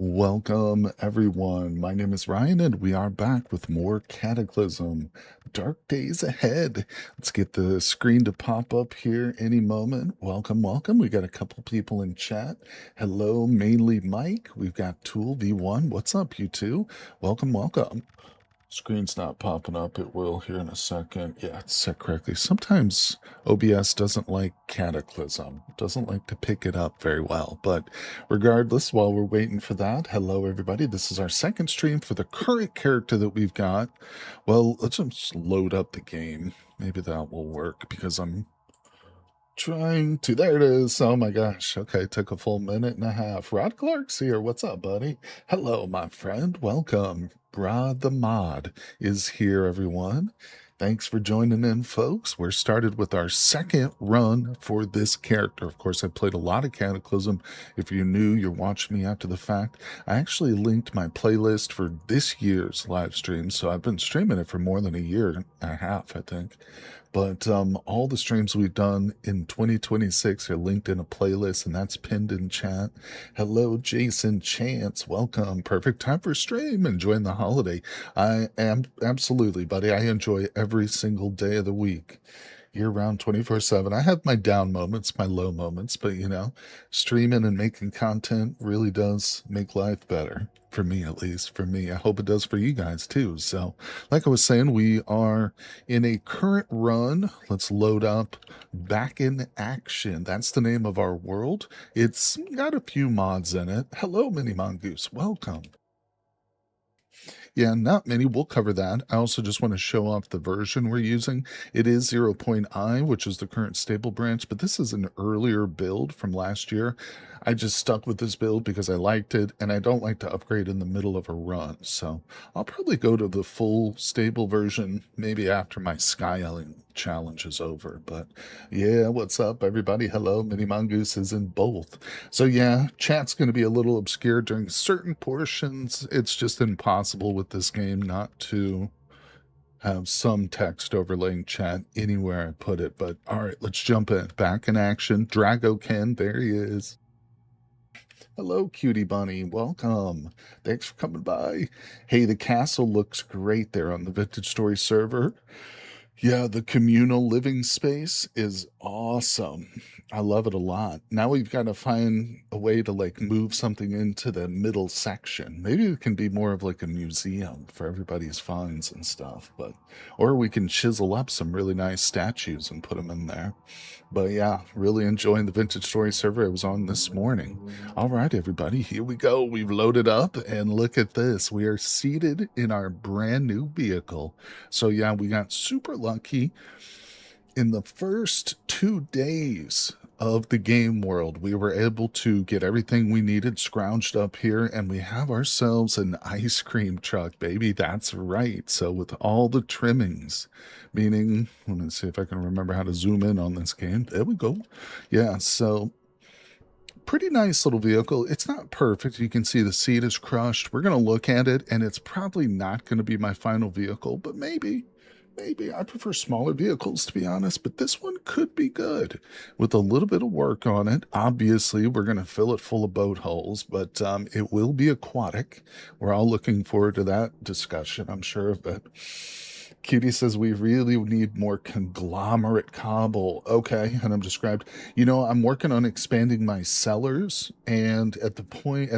Welcome, everyone. My name is Ryan, and we are back with more Cataclysm. Dark days ahead. Let's get the screen to pop up here any moment. Welcome, welcome. We got a couple people in chat. Hello, mainly Mike. We've got Tool V1. What's up, you two? Welcome, welcome. Screen's not popping up. It will here in a second. Yeah, it's set correctly. Sometimes OBS doesn't like Cataclysm, doesn't like to pick it up very well. But regardless, while we're waiting for that, hello everybody. This is our second stream for the current character that we've got. Well, let's just load up the game. Maybe that will work because I'm trying to. There it is. Oh my gosh. Okay, took a full minute and a half. Rod Clark's here. What's up, buddy? Hello, my friend. Welcome. Rod the Mod is here, everyone. Thanks for joining in, folks. We're started with our second run for this character. Of course, I played a lot of Cataclysm. If you're new, you're watching me after the fact. I actually linked my playlist for this year's live stream, so I've been streaming it for more than a year and a half, I think. But all the streams we've done in 2026 are linked in a playlist, and that's pinned in chat. Hello, Jason Chance. Welcome. Perfect time for stream. Enjoying the holiday. I am absolutely, buddy. I enjoy every single day of the week. Year round 24/7. I have my down moments, my low moments, but streaming and making content really does make life better. For me, at least. For me. I hope it does for you guys too. So, like I was saying, we are in a current run. Let's load up Back in Action. That's the name of our world. It's got a few mods in it. Hello, Mini Mongoose. Welcome. Yeah, not many. We'll cover that. I also just want to show off the version we're using. It is 0.I, which is the current stable branch, but this is an earlier build from last year. I just stuck with this build because I liked it, and I don't like to upgrade in the middle of a run. So I'll probably go to the full stable version maybe after my Sky Island challenge is over. But yeah, what's up, everybody? Hello, Mini Mongoose is in both. So yeah, chat's going to be a little obscure during certain portions. It's just impossible with this game not to have some text overlaying chat anywhere I put it. But all right, let's jump in. Back in action. Drago Ken, there he is. Hello, cutie bunny. Welcome. Thanks for coming by. Hey, the castle looks great there on the Vintage Story server. Yeah, the communal living space is awesome. I love it a lot. Now we've got to find a way to like move something into the middle section. Maybe it can be more of like a museum for everybody's finds and stuff, but or we can chisel up some really nice statues and put them in there. But yeah, really enjoying the Vintage Story server I was on this morning. All right, everybody, here we go. We've loaded up and look at this. We are seated in our brand new vehicle. So yeah, we got super lucky. In the first 2 days of the game world, we were able to get everything we needed scrounged up here, and we have ourselves an ice cream truck, baby. That's right. So with all the trimmings, meaning, let me see if I can remember how to zoom in on this game. There we go. Yeah, so pretty nice little vehicle. It's not perfect. You can see the seat is crushed. We're going to look at it, and it's probably not going to be my final vehicle, but maybe. Maybe. I prefer smaller vehicles, to be honest, but this one could be good with a little bit of work on it. Obviously, we're going to fill it full of boat holes, but it will be aquatic. We're all looking forward to that discussion, I'm sure, but Cutie says we really need more conglomerate cobble. Okay, and I'm described. I'm working on expanding my cellars, and at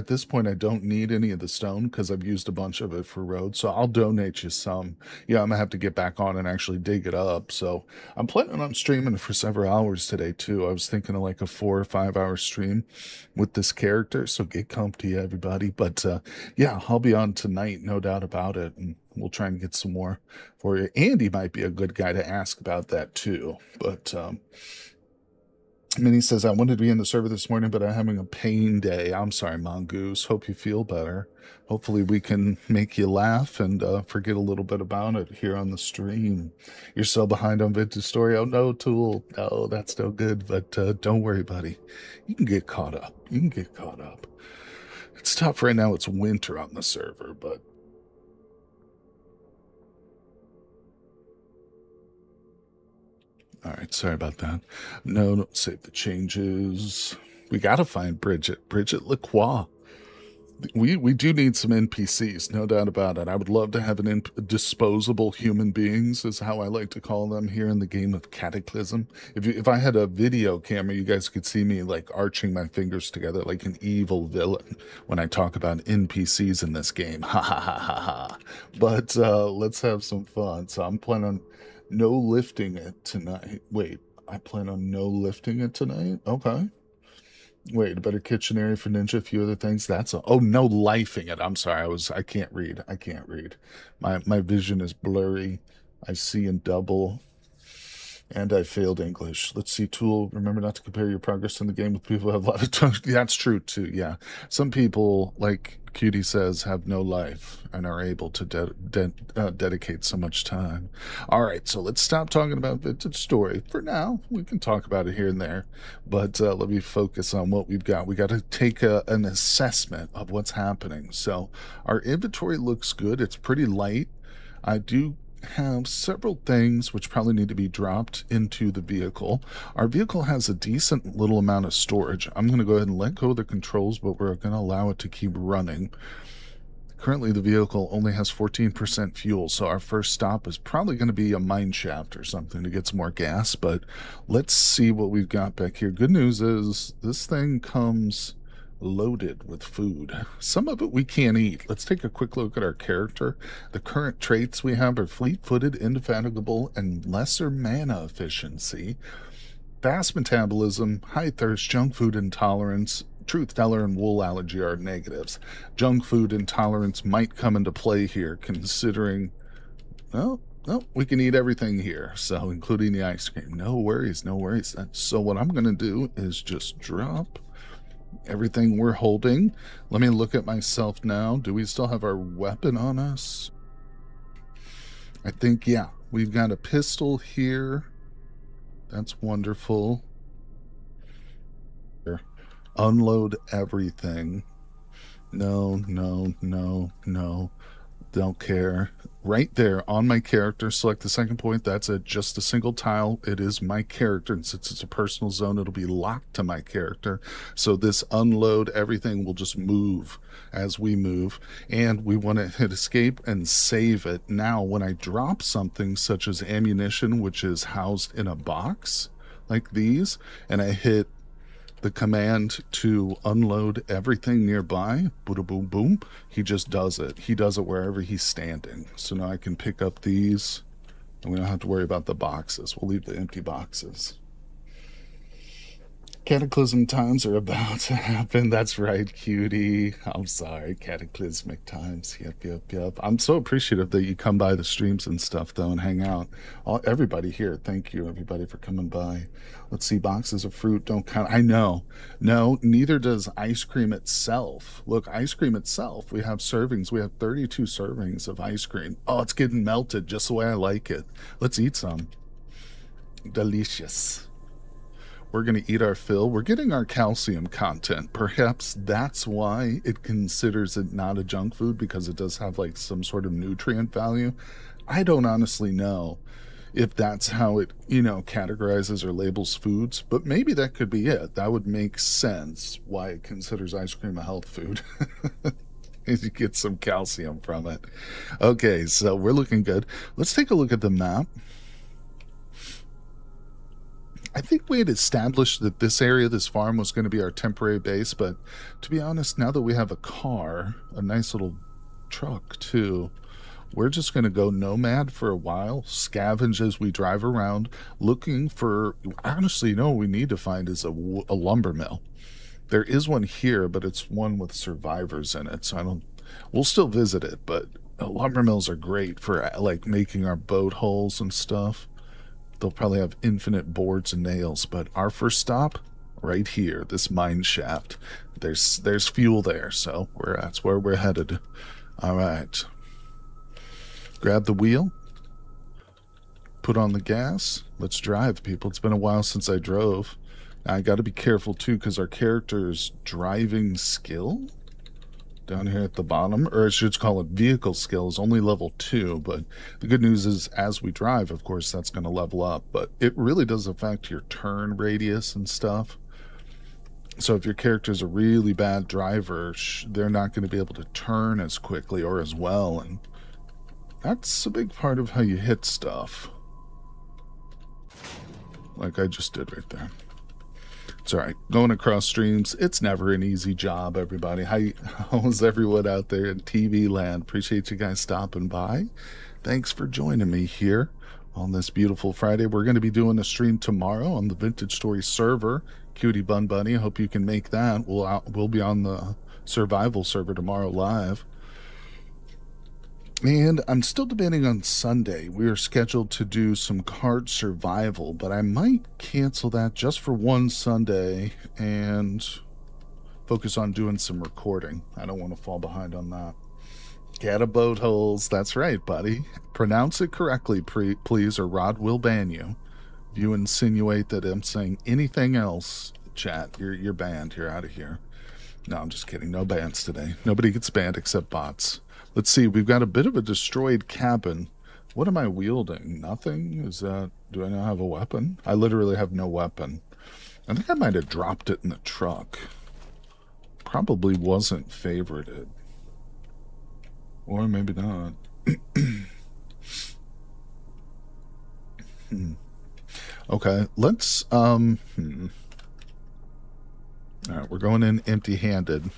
this point, I don't need any of the stone because I've used a bunch of it for roads. So I'll donate you some. Yeah, I'm gonna have to get back on and actually dig it up. So I'm planning on streaming for several hours today too. I was thinking of like a 4 or 5 hour stream with this character. So get comfy, everybody. But yeah, I'll be on tonight, no doubt about it. And we'll try and get some more for you. Andy might be a good guy to ask about that too. But Minnie says, I wanted to be in the server this morning, but I'm having a pain day. I'm sorry, Mongoose. Hope you feel better. Hopefully we can make you laugh and forget a little bit about it here on the stream. You're so behind on Vintage Story. Oh, no, Tool. No, that's no good. But don't worry, buddy. You can get caught up. You can get caught up. It's tough right now. It's winter on the server, but all right, sorry about that. No, don't save the changes. We got to find Bridget. Bridget Lacroix. We do need some NPCs, no doubt about it. I would love to have disposable human beings, is how I like to call them here in the game of Cataclysm. If I had a video camera, you guys could see me like arching my fingers together like an evil villain when I talk about NPCs in this game. Ha ha ha ha ha. But let's have some fun. So I'm planning on no lifting it tonight. Wait, I plan on no lifting it tonight? Okay. Wait, a better kitchen area for Ninja, a few other things. Oh, no lifing it. I'm sorry. I can't read. I can't read. My vision is blurry. I see in double. And I failed English. Let's see, tool. Remember not to compare your progress in the game with people who have a lot of time. That's true too. Yeah. Some people, like Cutie says, have no life and are able to dedicate so much time. All right. So let's stop talking about Vintage Story for now. We can talk about it here and there, but let me focus on what we've got. We got to take an assessment of what's happening. So our inventory looks good. It's pretty light. I do have several things which probably need to be dropped into the vehicle. Our vehicle has a decent little amount of storage. I'm going to go ahead and let go of the controls, but we're going to allow it to keep running. Currently, the vehicle only has 14% fuel, so our first stop is probably going to be a mine shaft or something to get some more gas, but let's see what we've got back here. Good news is this thing comes loaded with food. Some of it we can't eat. Let's take a quick look at our character. The current traits we have are fleet-footed, indefatigable, and lesser mana efficiency. Fast metabolism, high thirst, junk food intolerance, truth teller, and wool allergy are negatives. Junk food intolerance might come into play here, considering, well, we can eat everything here, so including the ice cream. No worries, no worries. So what I'm going to do is just drop everything we're holding. Let me look at myself now. Do we still have our weapon on us? I think, yeah. We've got a pistol here. That's wonderful. Here. Unload everything. No, no, no, no. Don't care. Right there on my character, select the second point. That's just a single tile. It is my character, and since it's a personal zone, it'll be locked to my character. So this unload everything will just move as we move, and we want to hit escape and save it. Now, when I drop something such as ammunition, which is housed in a box like these, and I hit the command to unload everything nearby, boom, boom, boom, he just does it. He does it wherever he's standing. So now I can pick up these, and we don't have to worry about the boxes. We'll leave the empty boxes. Cataclysm times are about to happen. That's right, Cutie. I'm sorry, cataclysmic times. Yep, yep, yep. I'm so appreciative that you come by the streams and stuff, though, and hang out. Everybody here, thank you, everybody, for coming by. Let's see, boxes of fruit don't count. I know. No, neither does ice cream itself. Look, ice cream itself, we have servings. We have 32 servings of ice cream. Oh, it's getting melted just the way I like it. Let's eat some. Delicious. We're going to eat our fill. We're getting our calcium content. Perhaps that's why it considers it not a junk food, because it does have like some sort of nutrient value. I don't honestly know if that's how it, categorizes or labels foods, but maybe that could be it. That would make sense why it considers ice cream a health food. You get some calcium from it. Okay, so we're looking good. Let's take a look at the map. I think we had established that this area, this farm, was going to be our temporary base, but to be honest, now that we have a car, a nice little truck too, we're just going to go nomad for a while, scavenge as we drive around, looking for, honestly, what we need to find is a lumber mill. There is one here, but it's one with survivors in it, so we'll still visit it, but lumber mills are great for like making our boat hulls and stuff. They'll probably have infinite boards and nails, but our first stop, right here, this mine shaft. There's fuel there, so that's where we're headed. All right. Grab the wheel. Put on the gas. Let's drive, people. It's been a while since I drove. Now, I got to be careful, too, because our character's driving skill down here at the bottom, or I should call it vehicle skills, only level 2, but the good news is as we drive, of course, that's going to level up, but it really does affect your turn radius and stuff. So if your character is a really bad driver, they're not going to be able to turn as quickly or as well, and that's a big part of how you hit stuff. Like I just did right there. It's all right. Going across streams, it's never an easy job, everybody. How's everyone out there in TV land? Appreciate you guys stopping by. Thanks for joining me here on this beautiful Friday. We're going to be doing a stream tomorrow on the Vintage Story server. Cutie Bun Bunny, I hope you can make that. We'll be on the survival server tomorrow live. And I'm still debating on Sunday. We are scheduled to do some card survival, but I might cancel that just for one Sunday and focus on doing some recording. I don't want to fall behind on that. Get a boat holes. That's right, buddy. Pronounce it correctly, please, or Rod will ban you. If you insinuate that I'm saying anything else, chat, you're banned. You're out of here. No, I'm just kidding. No bans today. Nobody gets banned except bots. Let's see. We've got a bit of a destroyed cabin. What am I wielding? Nothing? Do I not have a weapon? I literally have no weapon. I think I might have dropped it in the truck. Probably wasn't favorited. Or maybe not. Okay, let's, all right, we're going in empty-handed.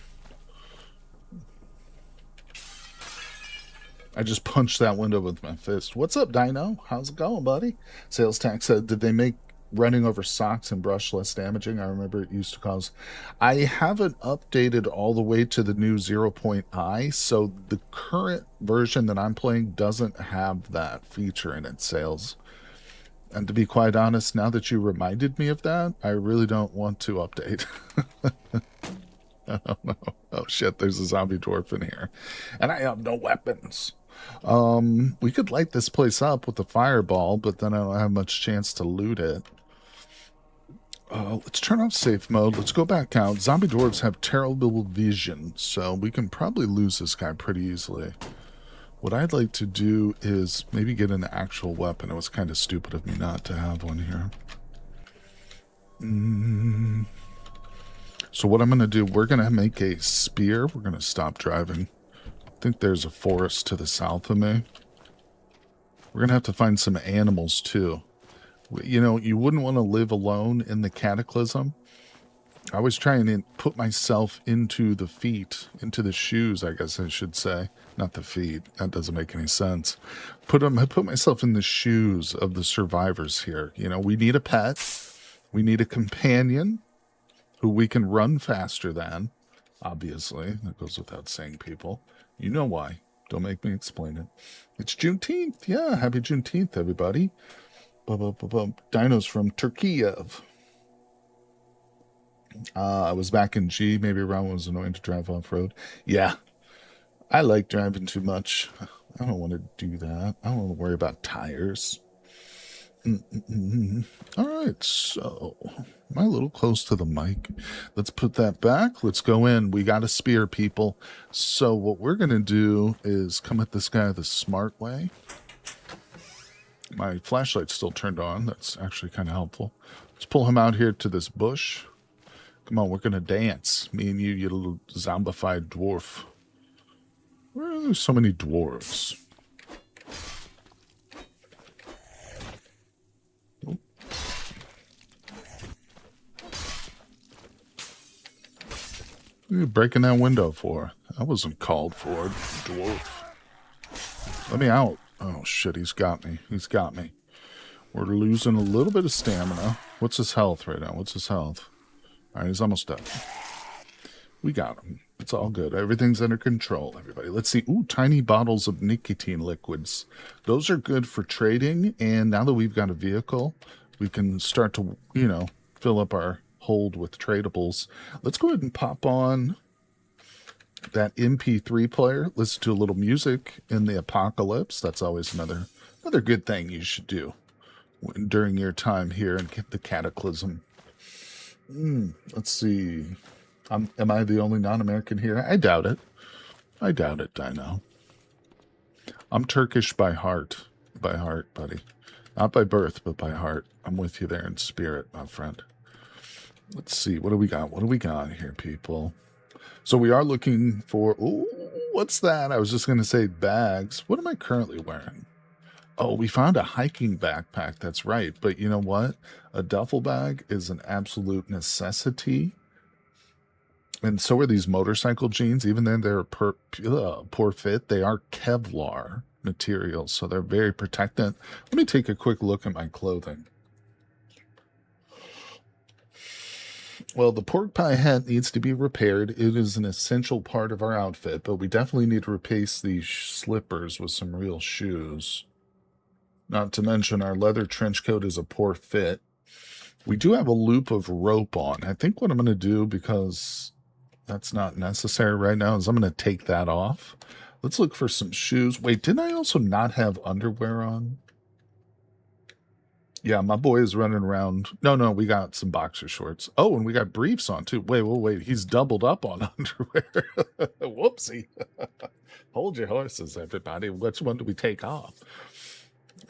I just punched that window with my fist. What's up, Dino? How's it going, buddy? Sales tax said, did they make running over socks and brush less damaging? I remember it used to cause. I haven't updated all the way to the new 0.I, so the current version that I'm playing doesn't have that feature in its sales. And to be quite honest, now that you reminded me of that, I really don't want to update. I don't know. Oh shit, there's a zombie dwarf in here. And I have no weapons. We could light this place up with a fireball, but then I don't have much chance to loot it. Let's turn off safe mode. Let's go back out. Zombie dwarves have terrible vision, so we can probably lose this guy pretty easily. What I'd like to do is maybe get an actual weapon. It was kind of stupid of me not to have one here. So what I'm going to do, we're going to make a spear. We're going to stop driving. I think there's a forest to the south of me. We're going to have to find some animals too. You know, you wouldn't want to live alone in the Cataclysm. I was trying to put myself into the feet, into the shoes, I guess I should say. Not the feet. That doesn't make any sense. Put myself in the shoes of the survivors here. You know, we need a pet. We need a companion who we can run faster than. Obviously. That goes without saying, people. You know why. Don't make me explain it. It's Juneteenth. Yeah, happy Juneteenth, everybody. Dinos from Turkey. I was back in G. Maybe Ron was annoying to drive off-road. Yeah. I like driving too much. I don't want to do that. I don't want to worry about tires. All right, so am I a little close to the mic? Let's put that back. Let's go in. We got a spear, people. So what we're going to do is come at this guy the smart way. My flashlight's still turned on. That's actually kind of helpful. Let's pull him out here to this bush. Come on, we're going to dance. Me and you little zombified dwarf. Where are there so many dwarves? Oh. What are you breaking that window for? That wasn't called for, dwarf. Let me out. Oh shit, he's got me. He's got me. We're losing a little bit of stamina. What's his health right now? What's his health? Alright, he's almost dead. We got him. It's all good. Everything's under control, everybody. Let's see. Ooh, tiny bottles of nicotine liquids. Those are good for trading, and now that we've got a vehicle, we can start to, you know, fill up our hold with tradables. Let's go ahead and pop on that MP3 player. Listen to a little music in the apocalypse. That's always another good thing you should do during your time here and get the Cataclysm. Let's see. Am I the only non-American here? I doubt it. I doubt it, Dino. I'm Turkish by heart. By heart, buddy. Not by birth, but by heart. I'm with you there in spirit, my friend. Let's see. What do we got? What do we got here, people? So we are looking for, ooh, what's that? I was just going to say bags. What am I currently wearing? Oh, we found a hiking backpack. That's right. But you know what? A duffel bag is an absolute necessity. And so are these motorcycle jeans. Even though they're poor fit, they are Kevlar materials. So they're very protectant. Let me take a quick look at my clothing. Well, the pork pie hat needs to be repaired. It is an essential part of our outfit, but we definitely need to replace these slippers with some real shoes. Not to mention our leather trench coat is a poor fit. We do have a loop of rope on. I think what I'm going to do, because that's not necessary right now, is I'm going to take that off. Let's look for some shoes. Wait, didn't I also not have underwear on? Yeah, my boy is running around. No, we got some boxer shorts. Oh, and we got briefs on too. Wait. He's doubled up on underwear. Whoopsie. Hold your horses, everybody. Which one do we take off?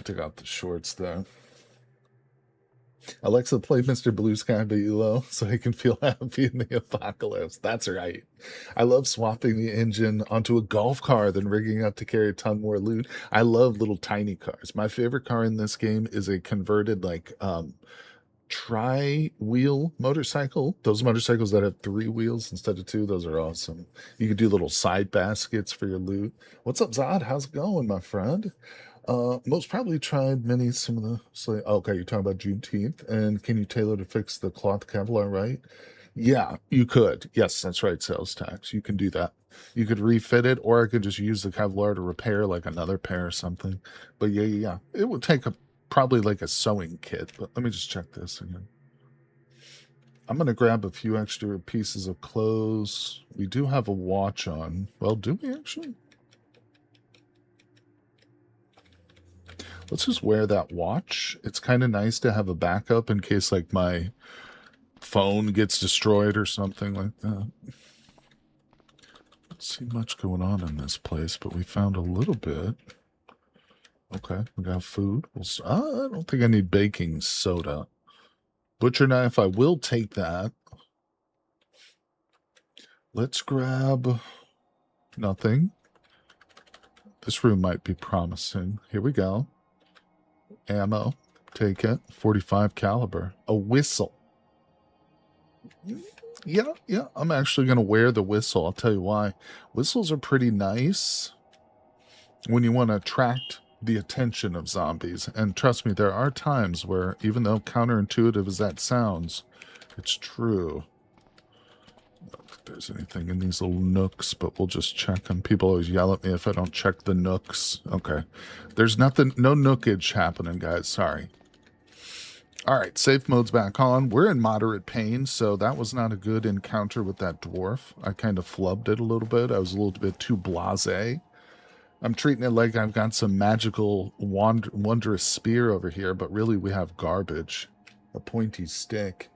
Take off the shorts, though. Alexa, play Mr. Blue Sky Below so he can feel happy in the apocalypse. That's right. I love swapping the engine onto a golf car, then rigging up to carry a ton more loot. I love little tiny cars. My favorite car in this game is a converted, like, tri-wheel motorcycle. Those motorcycles that have 3 wheels instead of 2, those are awesome. You could do little side baskets for your loot. What's up, Zod? How's it going, my friend? Most probably tried some of the okay, you're talking about Juneteenth, and can you tailor to fix the cloth Kevlar, right? Yeah, you could. Yes, that's right, sales tax. You can do that. You could refit it, or I could just use the Kevlar to repair like another pair or something. But yeah. It would take probably like a sewing kit, but let me just check this again. I'm going to grab a few extra pieces of clothes. We do have a watch on. Well, do we actually? Let's just wear that watch. It's kind of nice to have a backup in case like my phone gets destroyed or something like that. Don't see much going on in this place, but we found a little bit. Okay, we got food. I don't think I need baking soda. Butcher knife, I will take that. Let's grab nothing. This room might be promising. Here we go. Ammo, take it. 45 caliber. A whistle. Yeah, I'm actually going to wear the whistle. I'll tell you why. Whistles are pretty nice when you want to attract the attention of zombies. And trust me, there are times where, even though counterintuitive as that sounds, it's true. I don't think there's anything in these little nooks, but we'll just check them. People always yell at me if I don't check the nooks. Okay. There's nothing, no nookage happening, guys. Sorry. All right, safe mode's back on. We're in moderate pain, so that was not a good encounter with that dwarf. I kind of flubbed it a little bit. I was a little bit too blasé. I'm treating it like I've got some magical, wondrous spear over here, but really we have garbage. A pointy stick.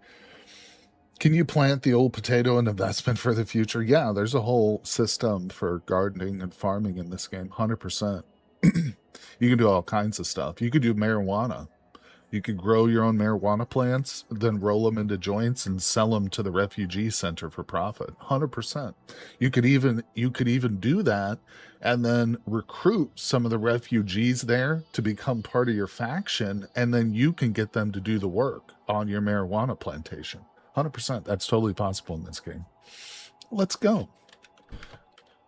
Can you plant the old potato an investment for the future? Yeah, there's a whole system for gardening and farming in this game, 100%. You can do all kinds of stuff. You could do marijuana. You could grow your own marijuana plants, then roll them into joints and sell them to the refugee center for profit. 100%. You could even do that and then recruit some of the refugees there to become part of your faction, and then you can get them to do the work on your marijuana plantation. 100%. That's totally possible in this game. Let's go.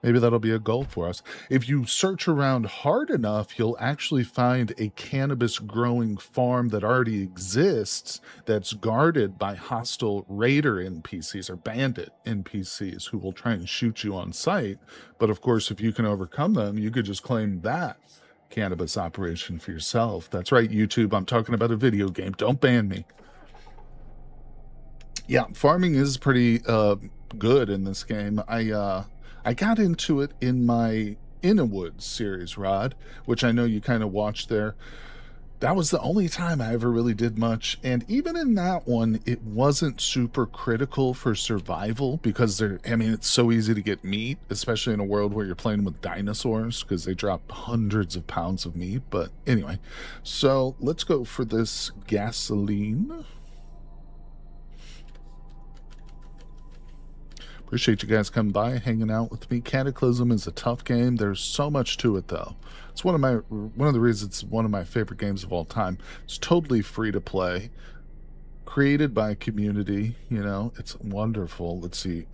Maybe that'll be a goal for us. If you search around hard enough, you'll actually find a cannabis growing farm that already exists that's guarded by hostile raider NPCs or bandit NPCs who will try and shoot you on sight. But of course, if you can overcome them, you could just claim that cannabis operation for yourself. That's right, YouTube. I'm talking about a video game. Don't ban me. Yeah, farming is pretty good in this game. I got into it in my Innawood series, Rod, which I know you kind of watched there. That was the only time I ever really did much. And even in that one, it wasn't super critical for survival because it's so easy to get meat, especially in a world where you're playing with dinosaurs because they drop hundreds of pounds of meat. But anyway, so let's go for this gasoline. Appreciate you guys coming by, hanging out with me. Cataclysm is a tough game. There's so much to it, though. It's one of the reasons it's one of my favorite games of all time. It's totally free to play, created by a community. You know, it's wonderful. Let's see.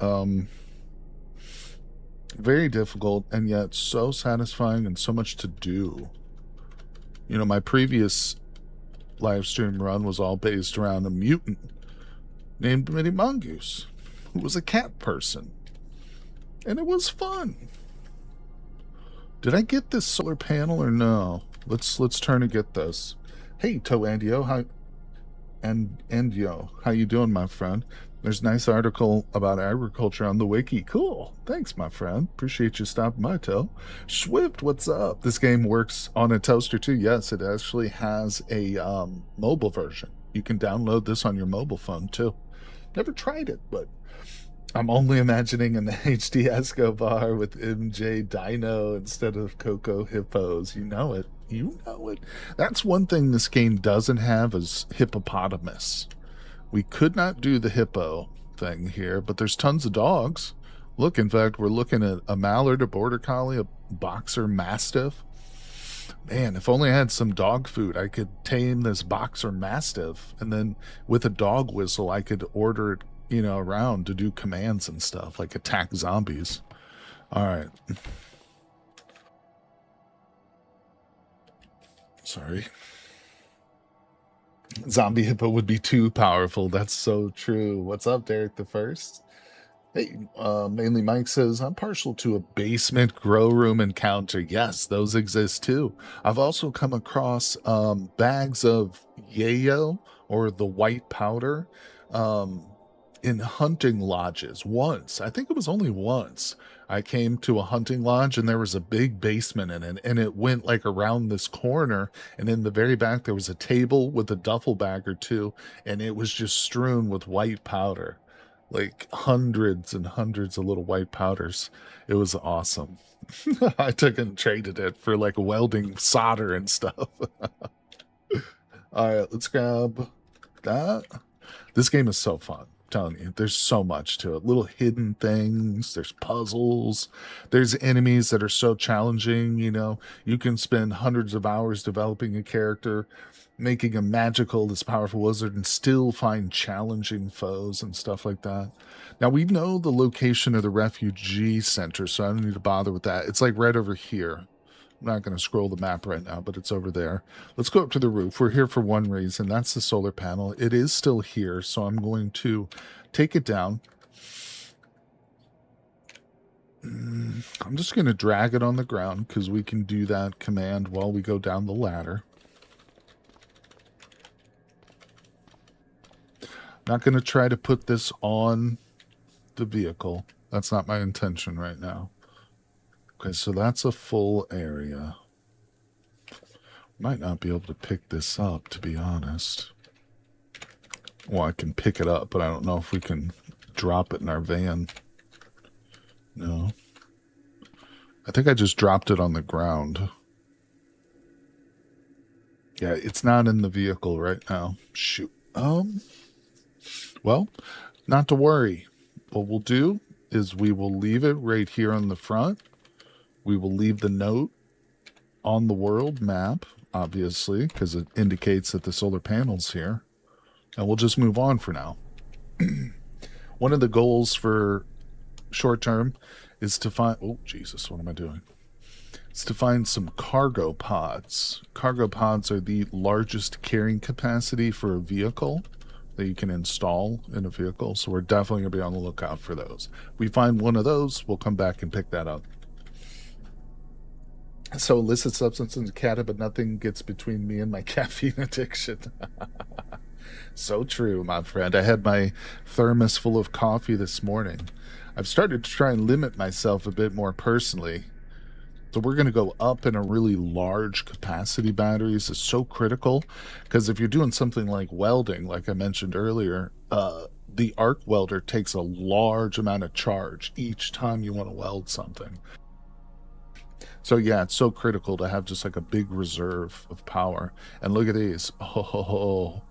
Very difficult and yet so satisfying and so much to do. You know, my previous live stream run was all based around a mutant named Mini Mongoose, who was a cat person. And it was fun. Did I get this solar panel or no? Let's turn and get this. Hey, Toandio, how you doing, my friend? There's a nice article about agriculture on the wiki. Cool. Thanks, my friend. Appreciate you stopping by, Toe. Swift, what's up? This game works on a toaster too. Yes, it actually has a mobile version. You can download this on your mobile phone too. Never tried it, but I'm only imagining an HD Escobar with MJ Dino instead of Coco Hippos. You know it. You know it. That's one thing this game doesn't have is hippopotamus. We could not do the hippo thing here, but there's tons of dogs. Look, in fact, we're looking at a mallard, a border collie, a boxer mastiff. Man, if only I had some dog food, I could tame this boxer mastiff, and then with a dog whistle, I could order it, you know, around to do commands and stuff, like attack zombies. All right. Sorry. Zombie hippo would be too powerful. That's so true. What's up, Derek the First? Hey, mainly Mike says, I'm partial to a basement grow room encounter. Yes, those exist too. I've also come across bags of yayo, or the white powder, in hunting lodges once. I think it was only once. I came to a hunting lodge and there was a big basement in it, and it went like around this corner, and in the very back there was a table with a duffel bag or two, and it was just strewn with white powder, like hundreds and hundreds of little white powders. It was awesome. I took and traded it for like welding solder and stuff. All right, let's grab that. This game is so fun. Telling you, there's so much to it. Little hidden things, there's puzzles, there's enemies that are so challenging. You know, you can spend hundreds of hours developing a character, making a magical, this powerful wizard, and still find challenging foes and stuff like that. Now, we know the location of the refugee center, so I don't need to bother with that. It's like right over here. I'm not going to scroll the map right now, but it's over there. Let's go up to the roof. We're here for one reason. That's the solar panel. It is still here, so I'm going to take it down. I'm just going to drag it on the ground because we can do that command while we go down the ladder. Not going to try to put this on the vehicle. That's not my intention right now. Okay, so that's a full area. Might not be able to pick this up, to be honest. Well, I can pick it up, but I don't know if we can drop it in our van. No. I think I just dropped it on the ground. Yeah, it's not in the vehicle right now. Shoot. Well, not to worry. What we'll do is we will leave it right here on the front. We will leave the note on the world map, obviously, because it indicates that the solar panel's here. And we'll just move on for now. One of the goals for short term is to find... Oh, Jesus, what am I doing? It's to find some cargo pods. Cargo pods are the largest carrying capacity for a vehicle that you can install in a vehicle. So we're definitely going to be on the lookout for those. If we find one of those, we'll come back and pick that up. So illicit substance in the cat, but nothing gets between me and my caffeine addiction. So true, my friend. I had my thermos full of coffee this morning. I've started to try and limit myself a bit more personally. So we're going to go up in a really large capacity batteries. Is so critical because if you're doing something like welding, like I mentioned earlier, the arc welder takes a large amount of charge each time you want to weld something. So yeah, it's so critical to have just like a big reserve of power. And look at these. Oh,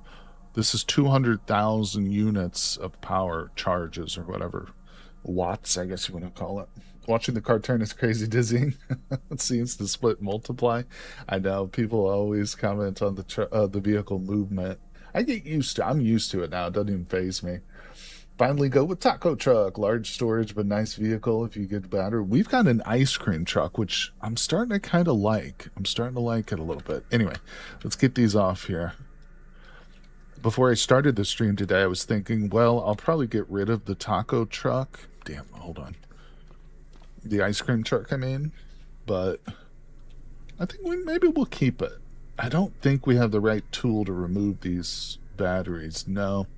this is 200,000 units of power charges or whatever. watts, I guess you want to call it. Watching the car turn is crazy dizzying. It seems to split multiply. I know people always comment on the vehicle movement. I'm used to it now. It doesn't even faze me. Finally go with taco truck. Large storage, but nice vehicle if you get better. We've got an ice cream truck, which I'm starting to kind of like. I'm starting to like it a little bit. Anyway, let's get these off here. Before I started the stream today, I was thinking, well, I'll probably get rid of the taco truck. Damn, hold on. The ice cream truck, I mean. But I think maybe we'll keep it. I don't think we have the right tool to remove these batteries. No.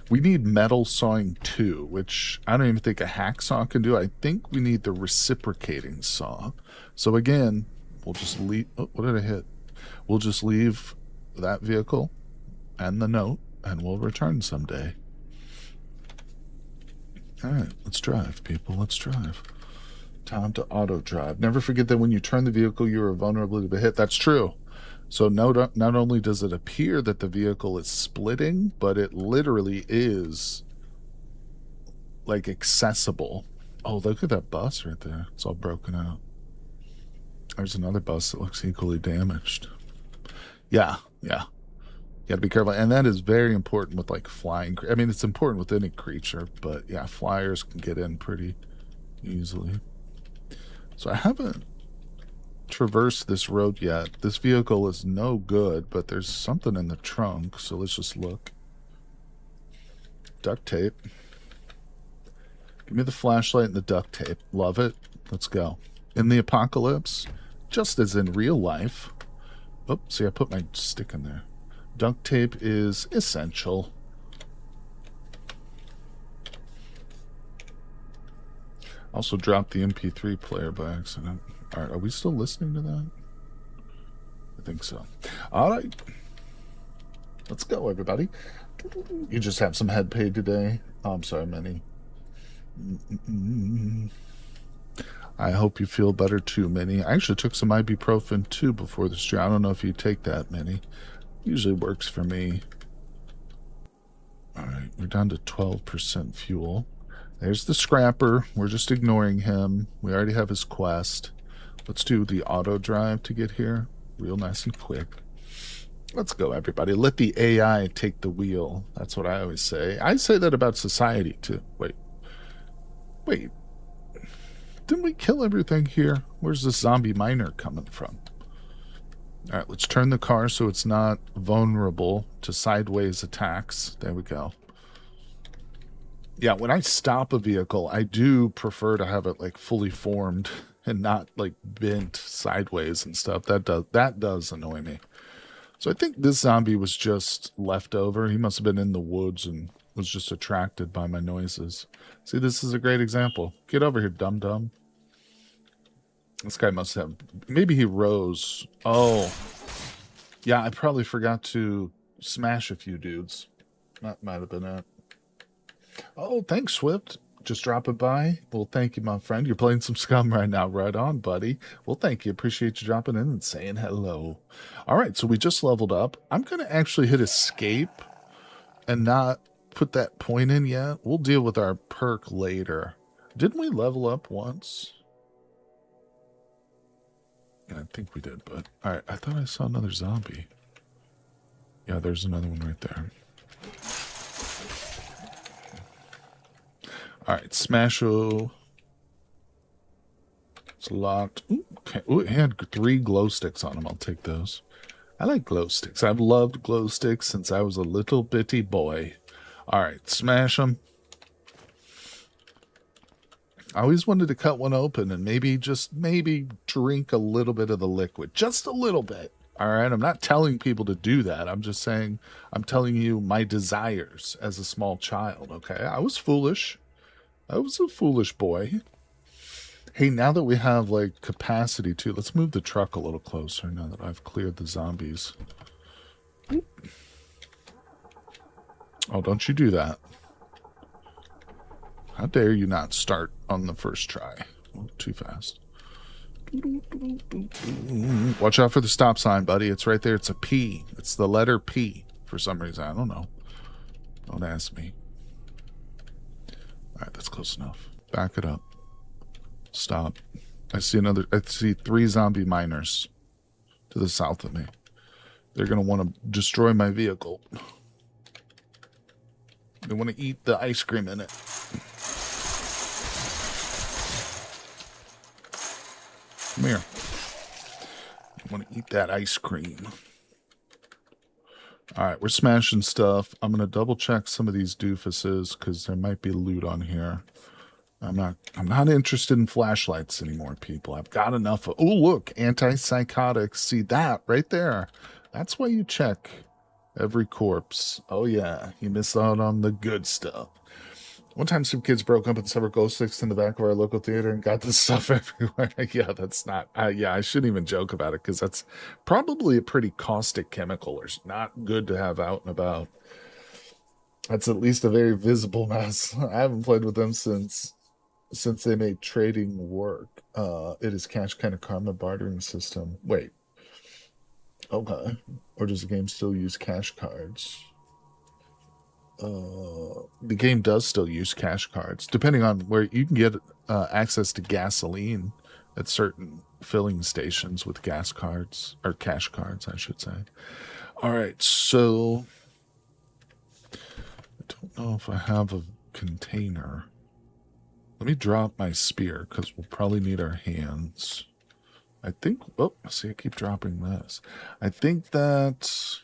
We need metal sawing too, which I don't even think a hacksaw can do. I think we need the reciprocating saw. So again, we'll just leave. Oh, what did I hit? We'll just leave that vehicle and the note, and we'll return someday. All right, let's drive, people. Let's drive. Time to auto drive. Never forget that when you turn the vehicle, you are vulnerable to the hit. That's true. So not only does it appear that the vehicle is splitting, but it literally is like accessible. Oh, look at that bus right there. It's all broken out. There's another bus that looks equally damaged. Yeah. You gotta be careful. And that is very important with like flying. I mean, it's important with any creature, but yeah, flyers can get in pretty easily. So I haven't traverse this road yet. This vehicle is no good, but there's something in the trunk, so let's just look. Duct tape. Give me the flashlight and the duct tape. Love it. Let's go. In the apocalypse, just as in real life. Oh, see, I put my stick in there. Duct tape is essential. Also dropped the MP3 player by accident. All right, are we still listening to that? I think so. All right. Let's go, everybody. You just have some head pain today. Oh, I'm sorry, Minnie. I hope you feel better too, Minnie. I actually took some ibuprofen too before the stream. I don't know if you take that, Minnie. Usually works for me. All right, we're down to 12% fuel. There's the scrapper. We're just ignoring him. We already have his quest. Let's do the auto drive to get here. Real nice and quick. Let's go, everybody. Let the AI take the wheel. That's what I always say. I say that about society, too. Wait. Didn't we kill everything here? Where's this zombie miner coming from? All right, let's turn the car so it's not vulnerable to sideways attacks. There we go. Yeah, when I stop a vehicle, I do prefer to have it like fully formed and not like bent sideways and stuff. That does annoy me. So I think this zombie was just left over. He must have been in the woods and was just attracted by my noises. See, this is a great example. Get over here, dum-dum. This guy must have... Maybe he rose. Oh. Yeah, I probably forgot to smash a few dudes. That might have been it. Oh, thanks, Swift. Just dropping by. Well, thank you, my friend. You're playing some Scum right now. Right on, buddy. Well, thank you. Appreciate you dropping in and saying hello. All right, so we just leveled up. I'm going to actually hit escape and not put that point in yet. We'll deal with our perk later. Didn't we level up once? Yeah, I think we did, but... All right, I thought I saw another zombie. Yeah, there's another one right there. All right, Smash-O. It's locked. Ooh, okay. Ooh, it had 3 glow sticks on them. I'll take those. I like glow sticks. I've loved glow sticks since I was a little bitty boy. All right, smash them. I always wanted to cut one open and maybe drink a little bit of the liquid. Just a little bit. All right, I'm not telling people to do that. I'm just saying, I'm telling you my desires as a small child, okay? I was foolish. I was a foolish boy. Hey, now that we have, like, capacity, too, let's move the truck a little closer now that I've cleared the zombies. Oh, don't you do that. How dare you not start on the first try? Oh, too fast. Watch out for the stop sign, buddy. It's right there. It's a P. It's the letter P for some reason. I don't know. Don't ask me. right, that's close enough. Back it up. Stop. I see 3 zombie miners to the south of me. They're going to want to destroy my vehicle. They want to eat the ice cream in it. Come here. I want to eat that ice cream. Alright, we're smashing stuff. I'm going to double check some of these doofuses because there might be loot on here. I'm not interested in flashlights anymore, people. I've got enough of... Oh, look, antipsychotics. See that right there? That's why you check every corpse. Oh, yeah, you miss out on the good stuff. One time some kids broke up and several glow sticks in the back of our local theater and got this stuff everywhere. Yeah, that's not... yeah, I shouldn't even joke about it because that's probably a pretty caustic chemical or not good to have out and about. That's at least a very visible mess. I haven't played with them since they made trading work. It is cash kind of karma bartering system. Wait. Okay. Or does the game still use cash cards? The game does still use cash cards, depending on where you can get access to gasoline at certain filling stations with gas cards, or cash cards, I should say. All right, so I don't know if I have a container. Let me drop my spear, because we'll probably need our hands. I think... Oh, see, I keep dropping this. I think that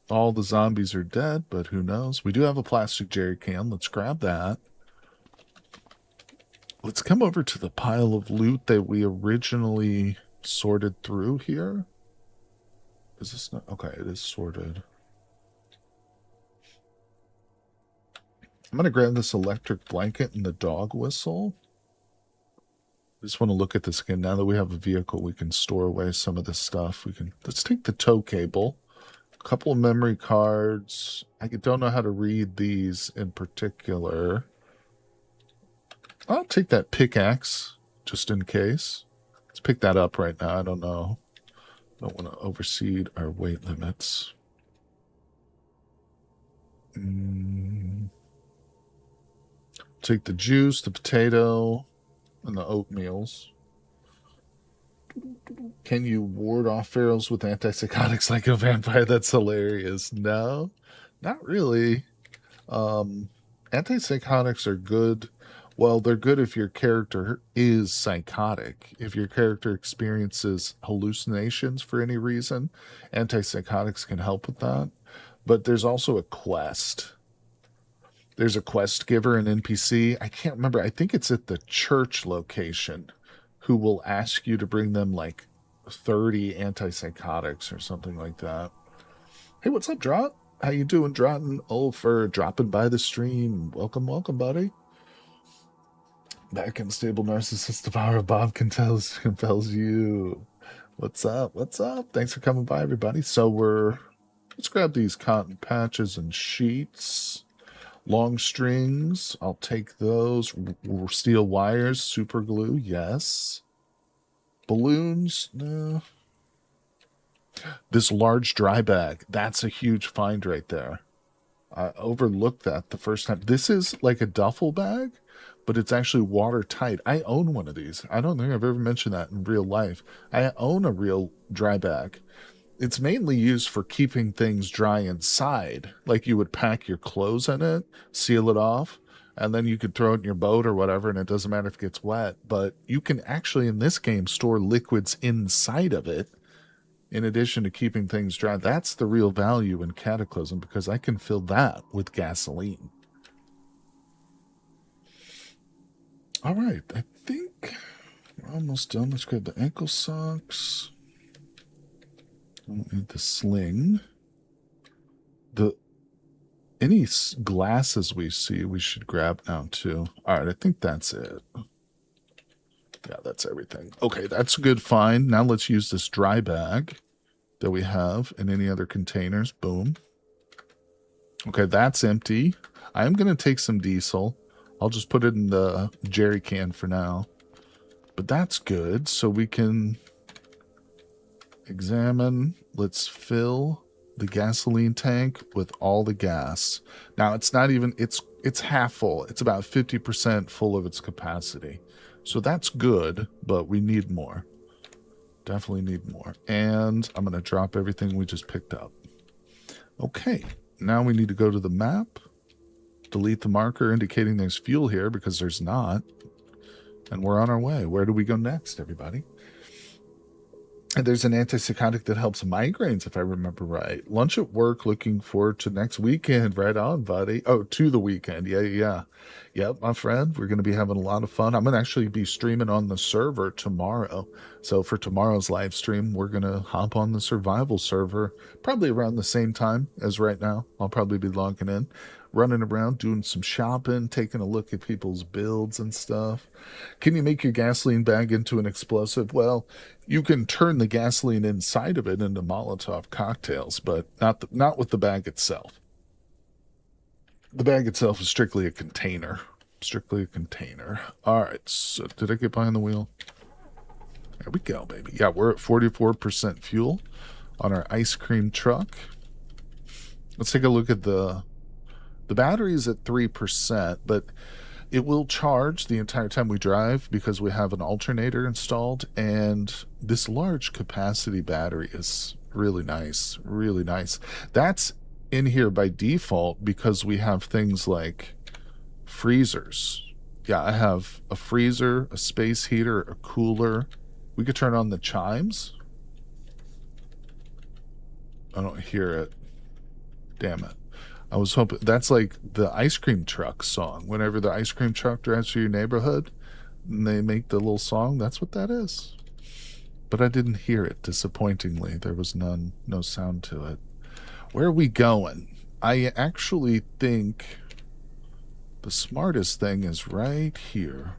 all the zombies are dead, but who knows? We do have a plastic jerry can. Let's grab that. Let's come over to the pile of loot that we originally sorted through here. Is this not... Okay, it is sorted. I'm going to grab this electric blanket and the dog whistle. I just want to look at this again. Now that we have a vehicle, we can store away some of this stuff. Let's take the tow cable. A couple of memory cards. I don't know how to read these in particular. I'll take that pickaxe, just in case. Let's pick that up right now. I don't know. Don't want to overseed our weight limits. Take the juice, the potato, and the oatmeals. Can you ward off ferals with antipsychotics like a vampire? That's hilarious. No, not really. Antipsychotics are good. Well, they're good if your character is psychotic. If your character experiences hallucinations for any reason, antipsychotics can help with that. But there's also a quest. There's a quest giver, an NPC. I can't remember. I think it's at the church location, who will ask you to bring them like 30 antipsychotics or something like that. Hey, what's up, Drop? How you doing, Drotten? Oh, for dropping by the stream. Welcome, welcome, buddy. Back in stable narcissist, the power of Bob compels you. What's up? What's up? Thanks for coming by, everybody. So let's grab these cotton patches and sheets. Long strings, I'll take those. Steel wires, super glue, yes. Balloons, no. This large dry bag, that's a huge find right there. I overlooked that the first time. This is like a duffel bag, but it's actually watertight. I own one of these. I don't think I've ever mentioned that in real life. I own a real dry bag. It's mainly used for keeping things dry inside. Like you would pack your clothes in it, seal it off, and then you could throw it in your boat or whatever, and it doesn't matter if it gets wet. But you can actually, in this game, store liquids inside of it, in addition to keeping things dry. That's the real value in Cataclysm, because I can fill that with gasoline. All right, I think we're almost done. Let's grab the ankle socks. Don't need the sling. Any glasses we see, we should grab now too. All right, I think that's it. Yeah, that's everything. Okay, that's a good find. Now let's use this dry bag that we have in any other containers. Boom. Okay, that's empty. I'm going to take some diesel. I'll just put it in the jerry can for now. But that's good. So we can examine. Let's fill the gasoline tank with all the gas. Now, it's not even, it's It's half full. It's about 50% full of its capacity. So that's good, but we need more. Definitely need more. And I'm going to drop everything we just picked up. Okay, now we need to go to the map, delete the marker indicating there's fuel here because there's not, and we're on our way. Where do we go next, everybody? And there's an antipsychotic that helps migraines, if I remember right. Lunch at work, looking forward to next weekend. Right on, buddy. Oh, to the weekend. Yeah. Yep, my friend. We're going to be having a lot of fun. I'm going to actually be streaming on the server tomorrow. So for tomorrow's live stream, we're going to hop on the survival server probably around the same time as right now. I'll probably be logging in, running around, doing some shopping, taking a look at people's builds and stuff. Can you make your gasoline bag into an explosive? Well, you can turn the gasoline inside of it into Molotov cocktails, but not with the bag itself. The bag itself is strictly a container. Strictly a container. All right, so did I get behind the wheel? There we go, baby. Yeah, we're at 44% fuel on our ice cream truck. Let's take a look at the battery is at 3%, but it will charge the entire time we drive because we have an alternator installed, and this large capacity battery is really nice, really nice. That's in here by default because we have things like freezers. Yeah, I have a freezer, a space heater, a cooler. We could turn on the chimes. I don't hear it. Damn it. I was hoping that's like the ice cream truck song. Whenever the ice cream truck drives through your neighborhood and they make the little song, that's what that is. But I didn't hear it, disappointingly. There was no sound to it. Where are we going? I actually think the smartest thing is right here.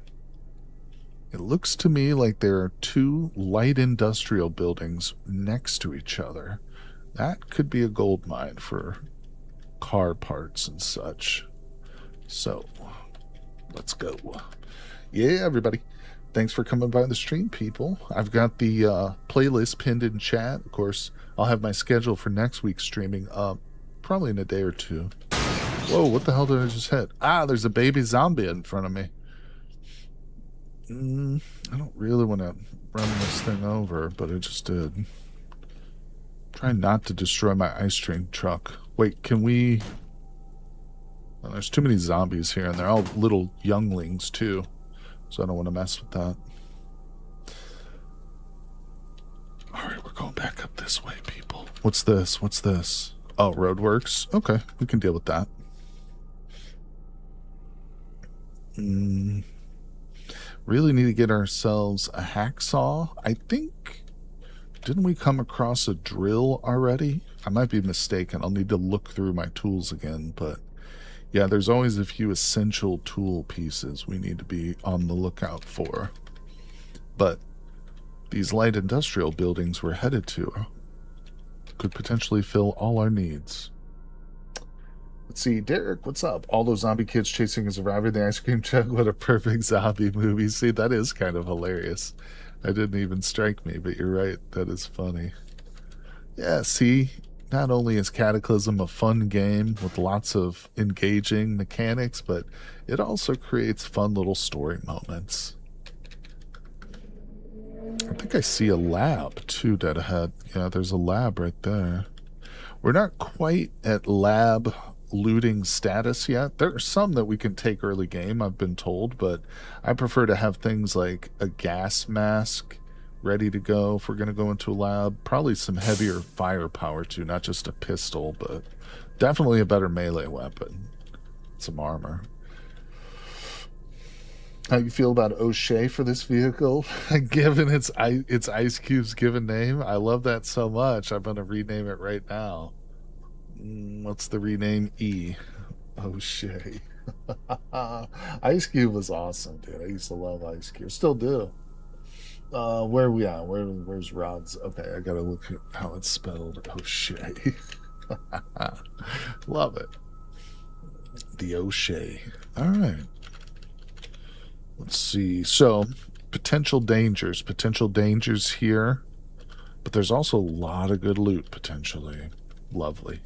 It looks to me like there are two light industrial buildings next to each other. That could be a gold mine for car parts and such. So let's go. Yeah, everybody, thanks for coming by the stream, people. I've got the playlist pinned in chat. Of course, I'll have my schedule for next week's streaming up probably in a day or two. Whoa, what the hell did I just hit? There's a baby zombie in front of me. I don't really want to run this thing over, but I just did. Try not to destroy my ice cream truck. Wait, can we... Well, there's too many zombies here, and they're all little younglings, too. So I don't want to mess with that. Alright, we're going back up this way, people. What's this? What's this? Oh, roadworks? Okay, we can deal with that. Really need to get ourselves a hacksaw. I think... Didn't we come across a drill already? I might be mistaken. I'll need to look through my tools again, but yeah, there's always a few essential tool pieces we need to be on the lookout for. But these light industrial buildings we're headed to could potentially fill all our needs. Let's see, Derek, what's up? All those zombie kids chasing a survivor in the ice cream truck. What a perfect zombie movie. See, that is kind of hilarious. That didn't even strike me, but you're right. That is funny. Yeah, see, not only is Cataclysm a fun game with lots of engaging mechanics, but it also creates fun little story moments. I think I see a lab, too, dead ahead. Yeah, there's a lab right there. We're not quite at lab looting status yet. There are some that we can take early game, I've been told, but I prefer to have things like a gas mask ready to go if we're going to go into a lab. Probably some heavier firepower too, not just a pistol, but definitely a better melee weapon. Some armor. How you feel about O'Shea for this vehicle? Given its Ice Cube's given name, I love that so much. I'm going to rename it right now. What's the rename? E. O'Shea. Ice Cube was awesome, dude. I used to love Ice Cube. Still do. Where are we at? Where's Rod's? Okay, I gotta look at how it's spelled. O'Shea. Love it. The O'Shea. Alright. Let's see. So, potential dangers. Potential dangers here. But there's also a lot of good loot, potentially. Lovely.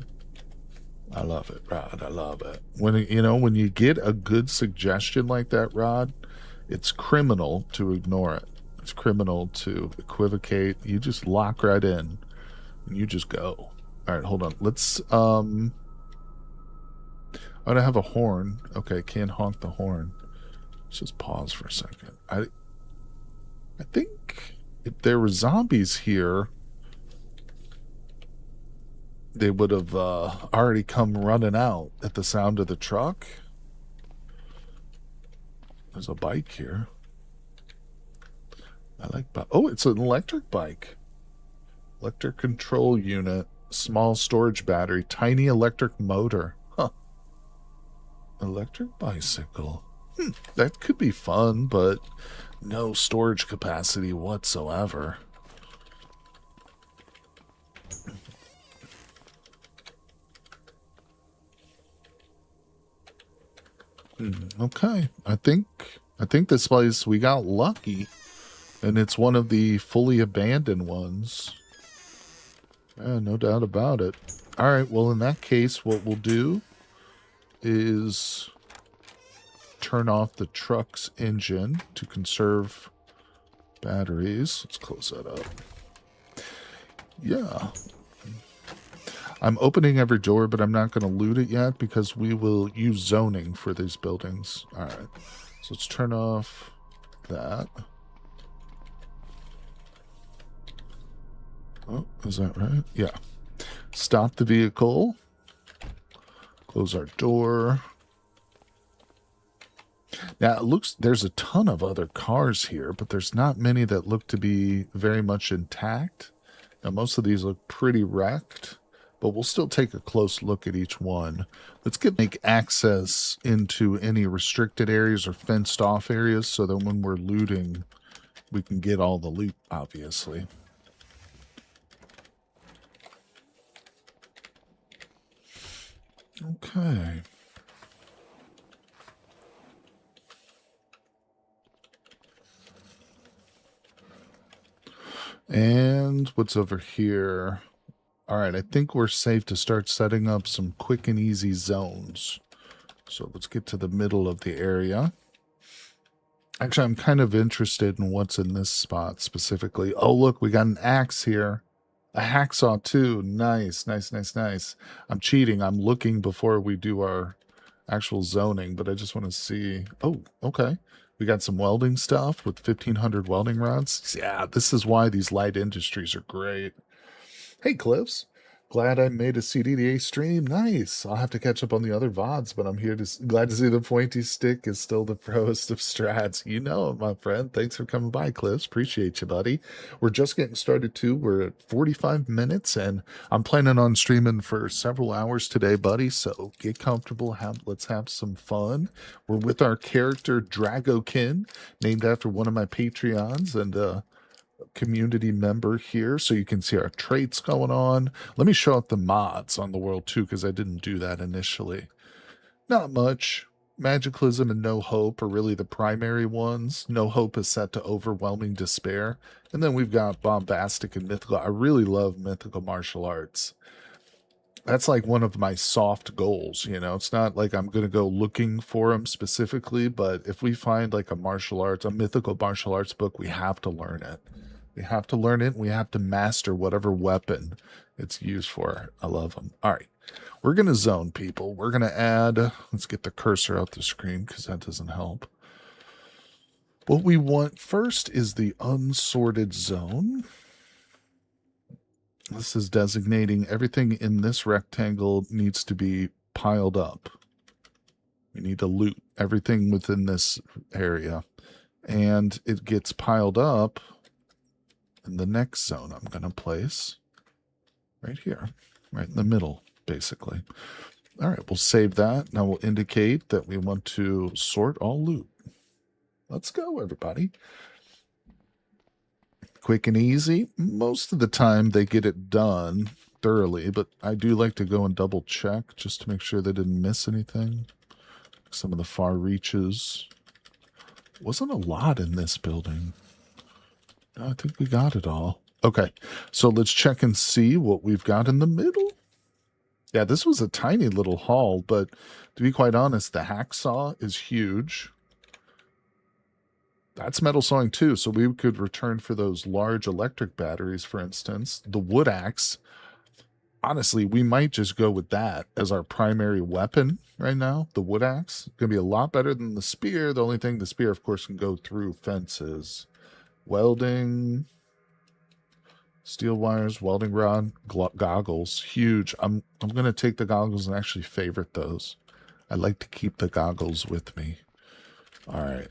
I love it, Rod. I love it. When when you get a good suggestion like that, Rod, it's criminal to ignore it. It's criminal to equivocate. You just lock right in and you just go. All right, hold on. Let's oh, I have a horn. Okay, can't honk the horn. Let's just pause for a second. I think if there were zombies here, they would have already come running out at the sound of the truck. There's a bike here. I like oh, it's an electric bike. Electric control unit, small storage battery, tiny electric motor. Huh. Electric bicycle. That could be fun, but no storage capacity whatsoever. Okay, I think this place, we got lucky, and it's one of the fully abandoned ones. Yeah, no doubt about it. All right, well, in that case, what we'll do is turn off the truck's engine to conserve batteries. Let's close that up. Yeah. I'm opening every door, but I'm not going to loot it yet because we will use zoning for these buildings. All right. So let's turn off that. Oh, is that right? Yeah. Stop the vehicle. Close our door. Now, it looks, there's a ton of other cars here, but there's not many that look to be very much intact. Now, most of these look pretty wrecked, but we'll still take a close look at each one. Let's make access into any restricted areas or fenced off areas so that when we're looting, we can get all the loot, obviously. Okay. And what's over here? All right, I think we're safe to start setting up some quick and easy zones. So let's get to the middle of the area. Actually, I'm kind of interested in what's in this spot specifically. Oh, look, we got an axe here. A hacksaw too. Nice, nice, nice, nice. I'm cheating. I'm looking before we do our actual zoning, but I just want to see. Oh, okay. We got some welding stuff with 1,500 welding rods. Yeah, this is why these light industries are great. Hey, Cliffs. Glad I made a CDDA stream. Nice. I'll have to catch up on the other VODs, but I'm here to glad to see the pointy stick is still the proest of strats. You know it, my friend. Thanks for coming by, Cliffs. Appreciate you, buddy. We're just getting started too. We're at 45 minutes, and I'm planning on streaming for several hours today, buddy. So get comfortable. Let's have some fun. We're with our character Dragokin, named after one of my Patreons, and community member here, so you can see our traits going on. Let me show up the mods on the world too, because I didn't do that initially. Not much. Magicalism and No Hope are really the primary ones. No Hope is set to Overwhelming Despair. And then we've got Bombastic and Mythical. I really love Mythical Martial Arts. That's like one of my soft goals, you know. It's not like I'm going to go looking for them specifically, but if we find like a mythical martial arts book, we have to learn it. We have to learn it. We have to master whatever weapon it's used for. I love them. All right. We're going to zone, people. We're going to add, let's get the cursor out the screen because that doesn't help. What we want first is the unsorted zone. This is designating everything in this rectangle needs to be piled up. We need to loot everything within this area. And it gets piled up in the next zone I'm going to place right here, right in the middle, basically. All right, we'll save that. Now we'll indicate that we want to sort all loot. Let's go, everybody. Quick and easy. Most of the time they get it done thoroughly, but I do like to go and double check just to make sure they didn't miss anything. Some of the far reaches. Wasn't a lot in this building. I think we got it all. Okay, so let's check and see what we've got in the middle. Yeah, this was a tiny little haul, but to be quite honest, the hacksaw is huge. That's metal sawing too, so we could return for those large electric batteries, for instance. The wood axe, honestly, we might just go with that as our primary weapon right now. The wood axe going to be a lot better than the spear. The only thing, the spear, of course, can go through fences. Welding, steel wires, welding rod, goggles, huge. I'm going to take the goggles and actually favorite those. I like to keep the goggles with me. All right.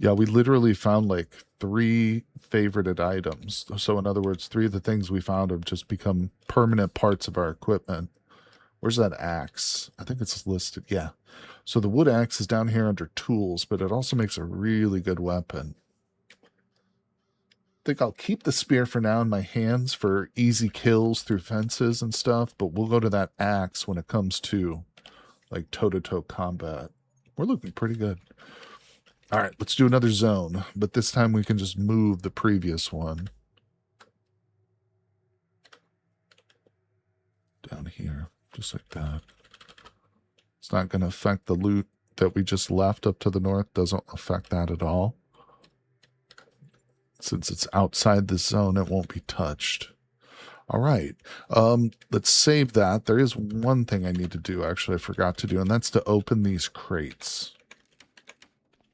Yeah, we literally found like 3 favorited items. So in other words, 3 of the things we found have just become permanent parts of our equipment. Where's that axe? I think it's listed. Yeah. So the wood axe is down here under tools, but it also makes a really good weapon. I think I'll keep the spear for now in my hands for easy kills through fences and stuff, but we'll go to that axe when it comes to like toe-to-toe combat. We're looking pretty good. All right, let's do another zone, but this time we can just move the previous one. Down here, just like that. It's not going to affect the loot that we just left up to the north. Doesn't affect that at all. Since it's outside the zone, it won't be touched. All right, let's save that. There is one thing I need to do, actually, I forgot to do, and that's to open these crates.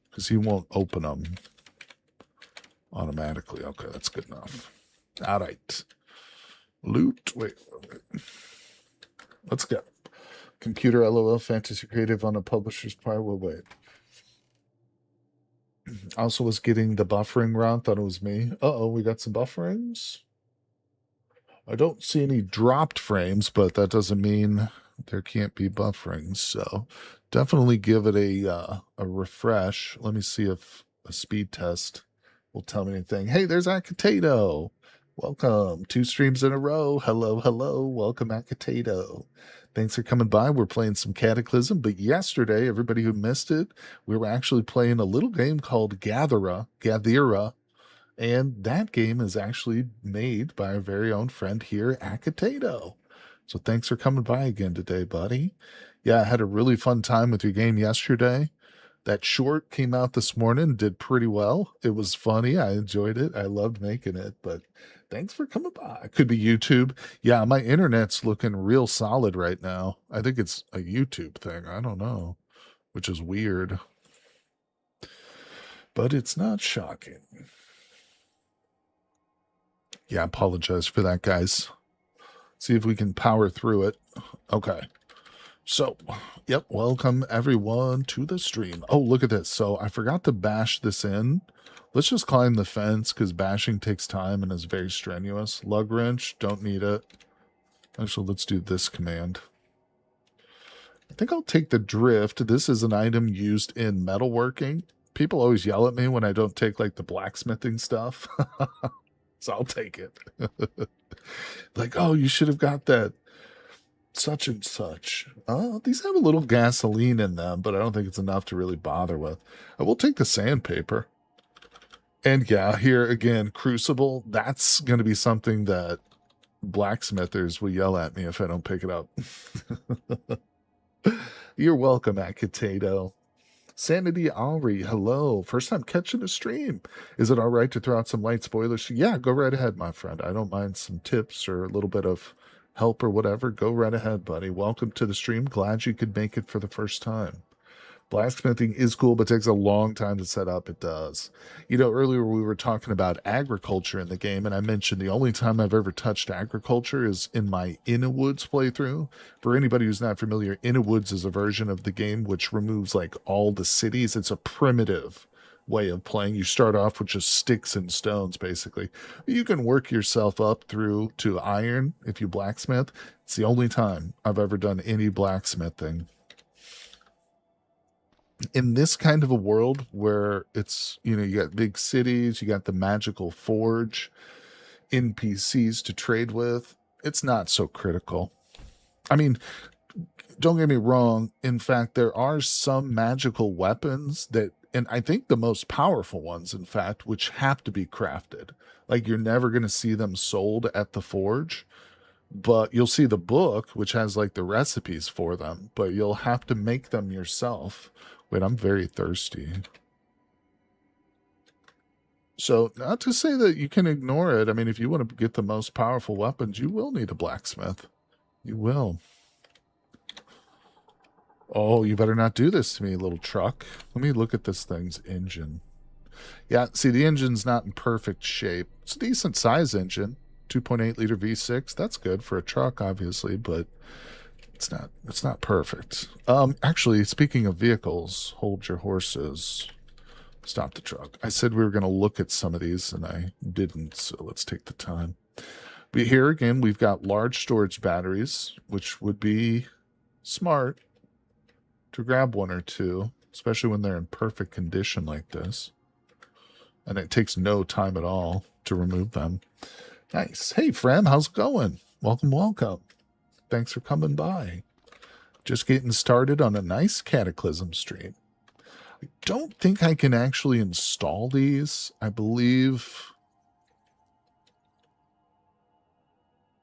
Because he won't open them automatically. Okay, that's good enough. All right. Loot. Wait. Let's go. Computer LOL Fantasy Creative on a publisher's part. We'll wait. Also was getting the buffering round. Thought it was me. Uh-oh, we got some bufferings. I don't see any dropped frames, but that doesn't mean there can't be buffering. So definitely give it a refresh. Let me see if a speed test will tell me anything. Hey, there's Akatato. Welcome. 2 streams in a row. Hello, hello. Welcome, Akatato. Thanks for coming by. We're playing some Cataclysm, but yesterday, everybody who missed it, we were actually playing a little game called Gathera, and that game is actually made by our very own friend here, Akatato. So thanks for coming by again today, buddy. Yeah, I had a really fun time with your game yesterday. That short came out this morning, did pretty well. It was funny. I enjoyed it. I loved making it, but thanks for coming by. Could be YouTube. Yeah, my internet's looking real solid right now. I think it's a YouTube thing. I don't know, which is weird, but it's not shocking. Yeah, I apologize for that, guys. See if we can power through it. Okay. So, yep, welcome everyone to the stream. Oh, look at this. So I forgot to bash this in. Let's just climb the fence because bashing takes time and is very strenuous. Lug wrench, don't need it. Actually, let's do this command. I think I'll take the drift. This is an item used in metalworking. People always yell at me when I don't take like the blacksmithing stuff. So I'll take it. Like, oh, you should have got that such and such. These have a little gasoline in them, but I don't think it's enough to really bother with. I will take the sandpaper. And yeah, here again, crucible. That's going to be something that blacksmithers will yell at me if I don't pick it up. You're welcome, Akitato. Sanity Alri, hello. First time catching a stream. Is it all right to throw out some light spoilers? Yeah, go right ahead, my friend. I don't mind some tips or a little bit of help or whatever. Go right ahead, buddy. Welcome to the stream. Glad you could make it for the first time. Blacksmithing is cool, but takes a long time to set up. It does. You know, earlier we were talking about agriculture in the game, and I mentioned the only time I've ever touched agriculture is in my In a Woods playthrough. For anybody who's not familiar, In a Woods is a version of the game which removes like all the cities. It's a primitive way of playing. You start off with just sticks and stones, basically. You can work yourself up through to iron if you blacksmith. It's the only time I've ever done any blacksmithing. In this kind of a world where it's, you know, you got big cities, you got the magical forge, NPCs to trade with, it's not so critical. I mean, don't get me wrong. In fact, there are some magical weapons that, and I think the most powerful ones, in fact, which have to be crafted. Like you're never going to see them sold at the forge. but you'll see the book, which has like the recipes for them, but you'll have to make them yourself. Wait, I'm very thirsty. So, not to say that you can ignore it. I mean, if you want to get the most powerful weapons, you will need a blacksmith. You will. Oh, you better not do this to me, little truck. Let me look at this thing's engine. Yeah, see, the engine's not in perfect shape. It's a decent size engine. 2.8 liter V6. That's good for a truck, obviously, but it's not perfect. Actually, speaking of vehicles, hold your horses. Stop the truck. I said we were going to look at some of these, and I didn't, so let's take the time. But here again, we've got large storage batteries, which would be smart to grab one or two, especially when they're in perfect condition like this. And it takes no time at all to remove them. Nice. Hey, Frem, how's it going? Welcome, welcome. Thanks for coming by. Just getting started on a nice Cataclysm stream. I don't think I can actually install these. I believe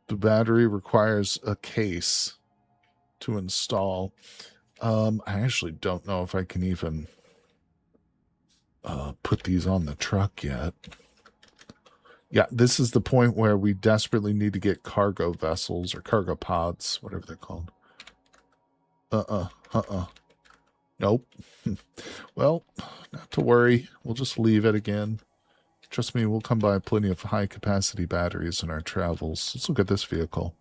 the battery requires a case to install. I actually don't know if I can even put these on the truck yet. Yeah, this is the point where we desperately need to get cargo vessels or cargo pods, whatever they're called. Nope. Well, not to worry. We'll just leave it again. Trust me, we'll come by plenty of high-capacity batteries in our travels. Let's look at this vehicle.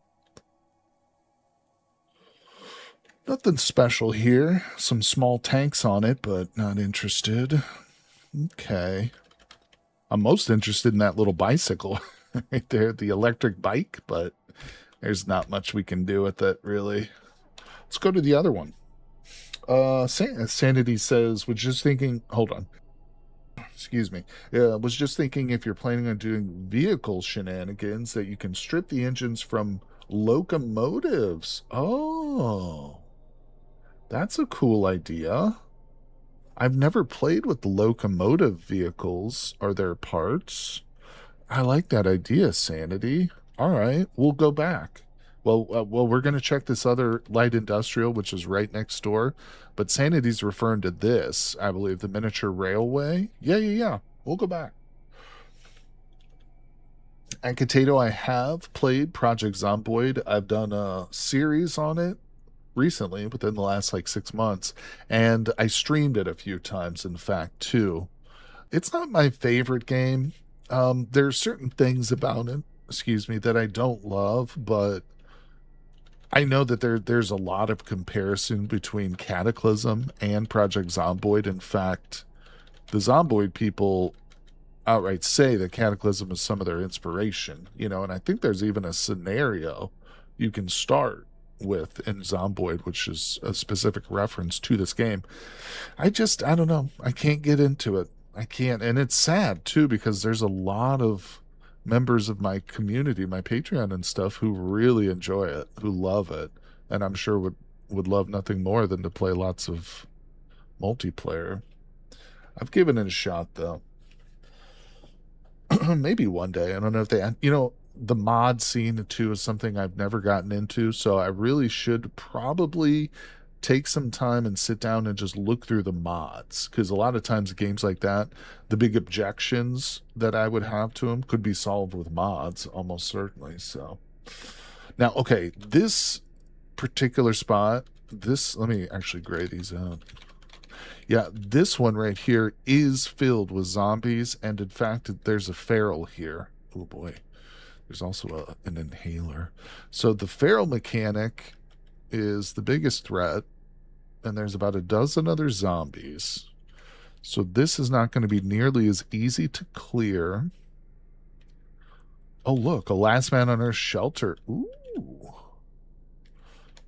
Nothing special here. Some small tanks on it, but not interested. Okay. I'm most interested in that little bicycle right there, the electric bike, but there's not much we can do with it, really. Let's go to the other one. Sanity says, was just thinking, hold on. Excuse me. Was just thinking if you're planning on doing vehicle shenanigans that you can strip the engines from locomotives. Oh, that's a cool idea. I've never played with the locomotive vehicles. Are there parts? I like that idea, Sanity. All right, we'll go back. Well, we're going to check this other light industrial, which is right next door. But Sanity's referring to this, I believe, the miniature railway. Yeah. We'll go back. And Potato, I have played Project Zomboid. I've done a series on it recently, within the last like 6 months, and I streamed it a few times, in fact, too. It's not my favorite game. There's certain things about it, that I don't love, but I know that there's a lot of comparison between Cataclysm and Project Zomboid. In fact, the Zomboid people outright say that Cataclysm is some of their inspiration, and I think there's even a scenario you can start with in Zomboid, which is a specific reference to this game. I don't know. I can't get into it. I can't. And it's sad too, because there's a lot of members of my community, my Patreon and stuff, who really enjoy it, who love it, and I'm sure would love nothing more than to play lots of multiplayer. I've given it a shot though. Maybe one day. I don't know if they, the mod scene too is something I've never gotten into, so I really should probably take some time and sit down and just look through the mods, because a lot of times games like that, the big objections that I would have to them could be solved with mods, almost certainly. So now, okay, this particular spot, let me actually gray these out. Yeah, this one right here is filled with zombies, and in fact, there's a feral here. Oh boy. There's also an inhaler. So the feral mechanic is the biggest threat, and there's about a dozen other zombies. So this is not going to be nearly as easy to clear. Oh, look, a last man on Earth shelter. Ooh.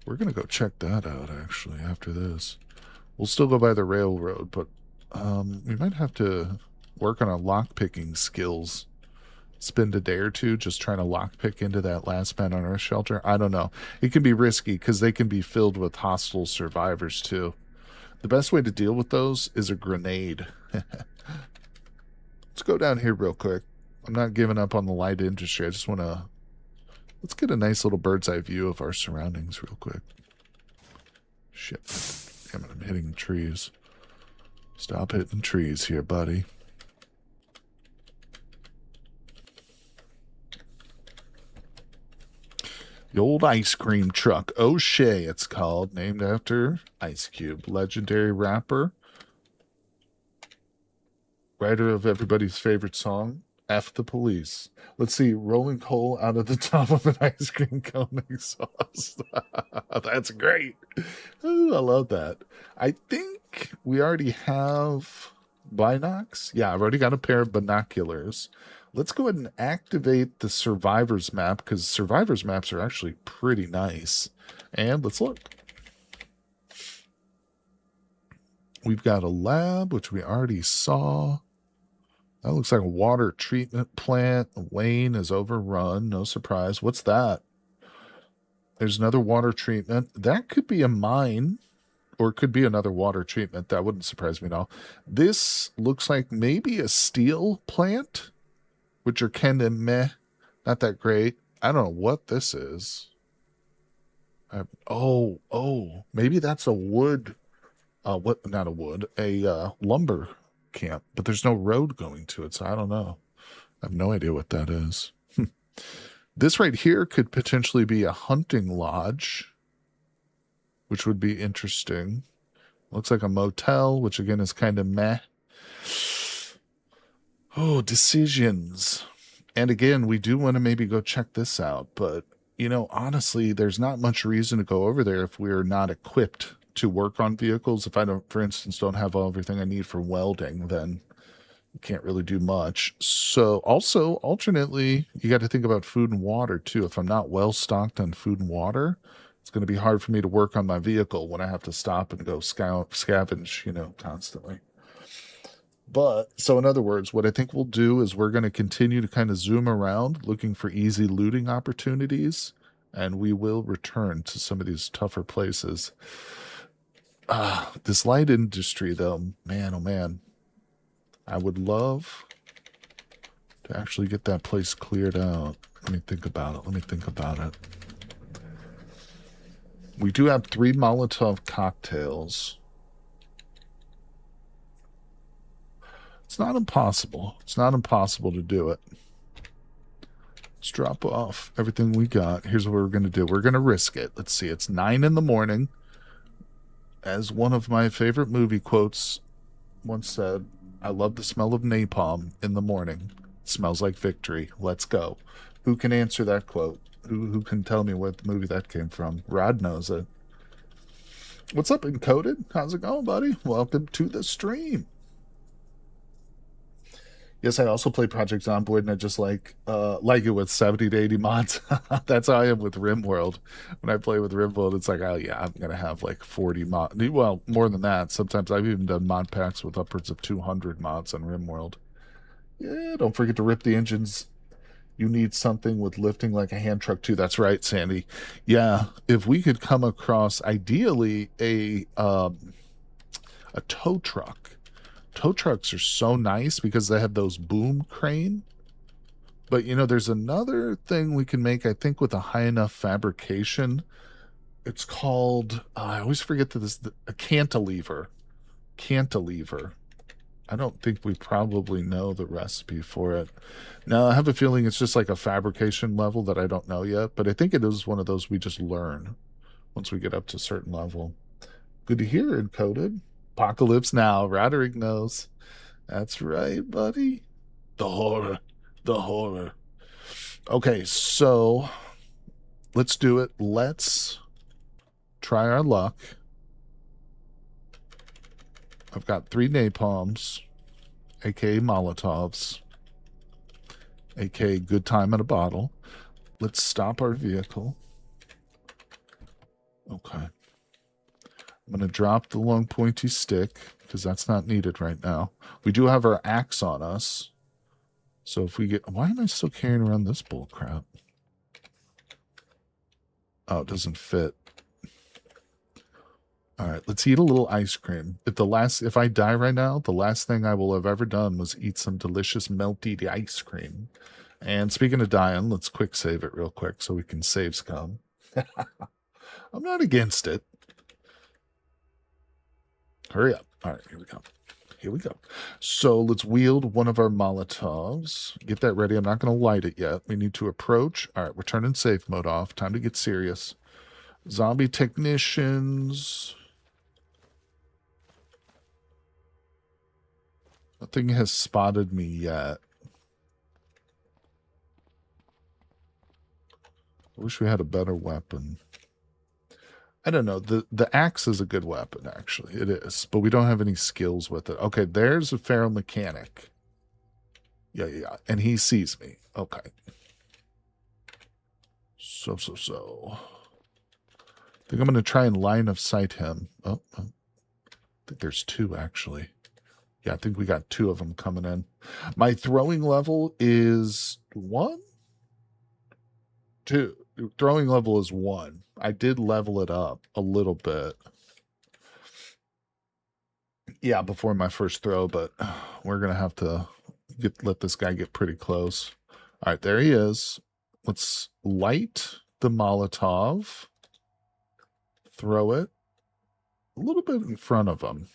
We're going to go check that out, actually, after this. We'll still go by the railroad, but we might have to work on our lockpicking skills. Spend a day or two just trying to lockpick into that last man on Earth shelter. I don't know. It can be risky because they can be filled with hostile survivors too. The best way to deal with those is a grenade. Let's go down here real quick. I'm not giving up on the light industry. I just want to Let's get a nice little bird's eye view of our surroundings real quick. Shit. Damn it, I'm hitting trees. Stop hitting trees here, buddy. The old ice cream truck. O'Shea, it's called. Named after Ice Cube. Legendary rapper. Writer of everybody's favorite song, F the Police. Let's see. Rolling coal out of the top of an ice cream cone exhaust. That's great. Ooh, I love that. I think we already have binocs. Yeah, I've already got a pair of binoculars. Let's go ahead and activate the survivors map because survivors maps are actually pretty nice. And let's look. We've got a lab, which we already saw. That looks like a water treatment plant. Wayne is overrun. No surprise. What's that? There's another water treatment. That could be a mine, or it could be another water treatment. That wouldn't surprise me at all. This looks like maybe a steel plant, which are kind of meh. Not that great. I don't know what this is. Maybe that's a wood. Not a wood, a lumber camp, but there's no road going to it, so I don't know. I have no idea what that is. This right here could potentially be a hunting lodge, which would be interesting. Looks like a motel, which again is kind of meh. Oh, decisions. And again, we do want to maybe go check this out, but you know, honestly, there's not much reason to go over there if we're not equipped to work on vehicles. If I don't, for instance, don't have everything I need for welding, then you can't really do much. So also, alternately, you got to think about food and water too. If I'm not well stocked on food and water, it's going to be hard for me to work on my vehicle when I have to stop and go scavenge, you know, constantly. But so in other words, what I think we'll do is we're going to continue to kind of zoom around looking for easy looting opportunities, and we will return to some of these tougher places. This light industry, though, man, oh man, I would love to actually get that place cleared out. Let me think about it. We do have 3 Molotov cocktails. It's not impossible. It's not impossible to do it. Let's drop off everything we got. Here's what we're going to do. We're going to risk it. Let's see. It's 9 in the morning. As one of my favorite movie quotes once said, I love the smell of napalm in the morning. It smells like victory. Let's go. Who can answer that quote? Who can tell me what movie that came from? Rod knows it. What's up, Encoded? How's it going, buddy? Welcome to the stream. Yes, I also play Project Zomboid, and I just like it with 70 to 80 mods. That's how I am with RimWorld. When I play with RimWorld, it's like, oh yeah, I'm gonna have like 40 mods. Well, more than that. Sometimes I've even done mod packs with upwards of 200 mods on RimWorld. Yeah, don't forget to rip the engines. You need something with lifting like a hand truck too. That's right, Sandy. Yeah, if we could come across, ideally, a tow truck. Tow trucks are so nice because they have those boom crane. But, you know, there's another thing we can make, I think, with a high enough fabrication. It's called, I always forget a cantilever. Cantilever. I don't think we probably know the recipe for it. Now, I have a feeling it's just like a fabrication level that I don't know yet, but I think it is one of those we just learn once we get up to a certain level. Good to hear, Encoded. Apocalypse Now. Roderick knows. That's right, buddy. The horror. The horror. Okay, so let's do it. Let's try our luck. I've got 3 napalms, aka Molotovs, aka good time in a bottle. Let's stop our vehicle. Okay. I'm going to drop the long pointy stick because that's not needed right now. We do have our axe on us. So if we get... Why am I still carrying around this bull crap? Oh, it doesn't fit. All right, let's eat a little ice cream. If I die right now, the last thing I will have ever done was eat some delicious melty ice cream. And speaking of dying, let's quick save it real quick so we can save scum. I'm not against it. Hurry up. All right, here we go. Here we go. So let's wield one of our Molotovs. Get that ready. I'm not going to light it yet. We need to approach. All right, we're turning safe mode off. Time to get serious. Zombie technicians. Nothing has spotted me yet. I wish we had a better weapon. I don't know. The axe is a good weapon, actually. It is. But we don't have any skills with it. Okay, there's a feral mechanic. Yeah. And he sees me. Okay. So. I think I'm going to try and line of sight him. Oh, I think there's two, actually. Yeah, I think we got two of them coming in. My throwing level is 1? 2. Throwing level is 1. I did level it up a little bit. Yeah, before my first throw, but we're going to have to let this guy get pretty close. All right, there he is. Let's light the Molotov. Throw it a little bit in front of him.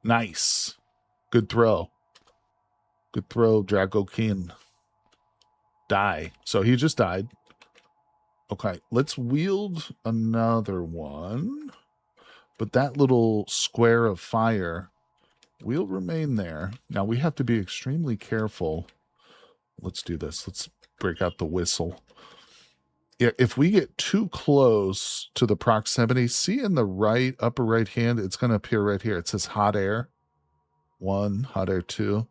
Nice. Good throw. Good throw, Dragokin. Die. So he just died. Okay, let's wield another one. But that little square of fire will remain there. Now, we have to be extremely careful. Let's do this. Let's break out the whistle. Yeah, if we get too close to the proximity, see in the right, upper right hand, it's going to appear right here. It says hot air 1, hot air 2.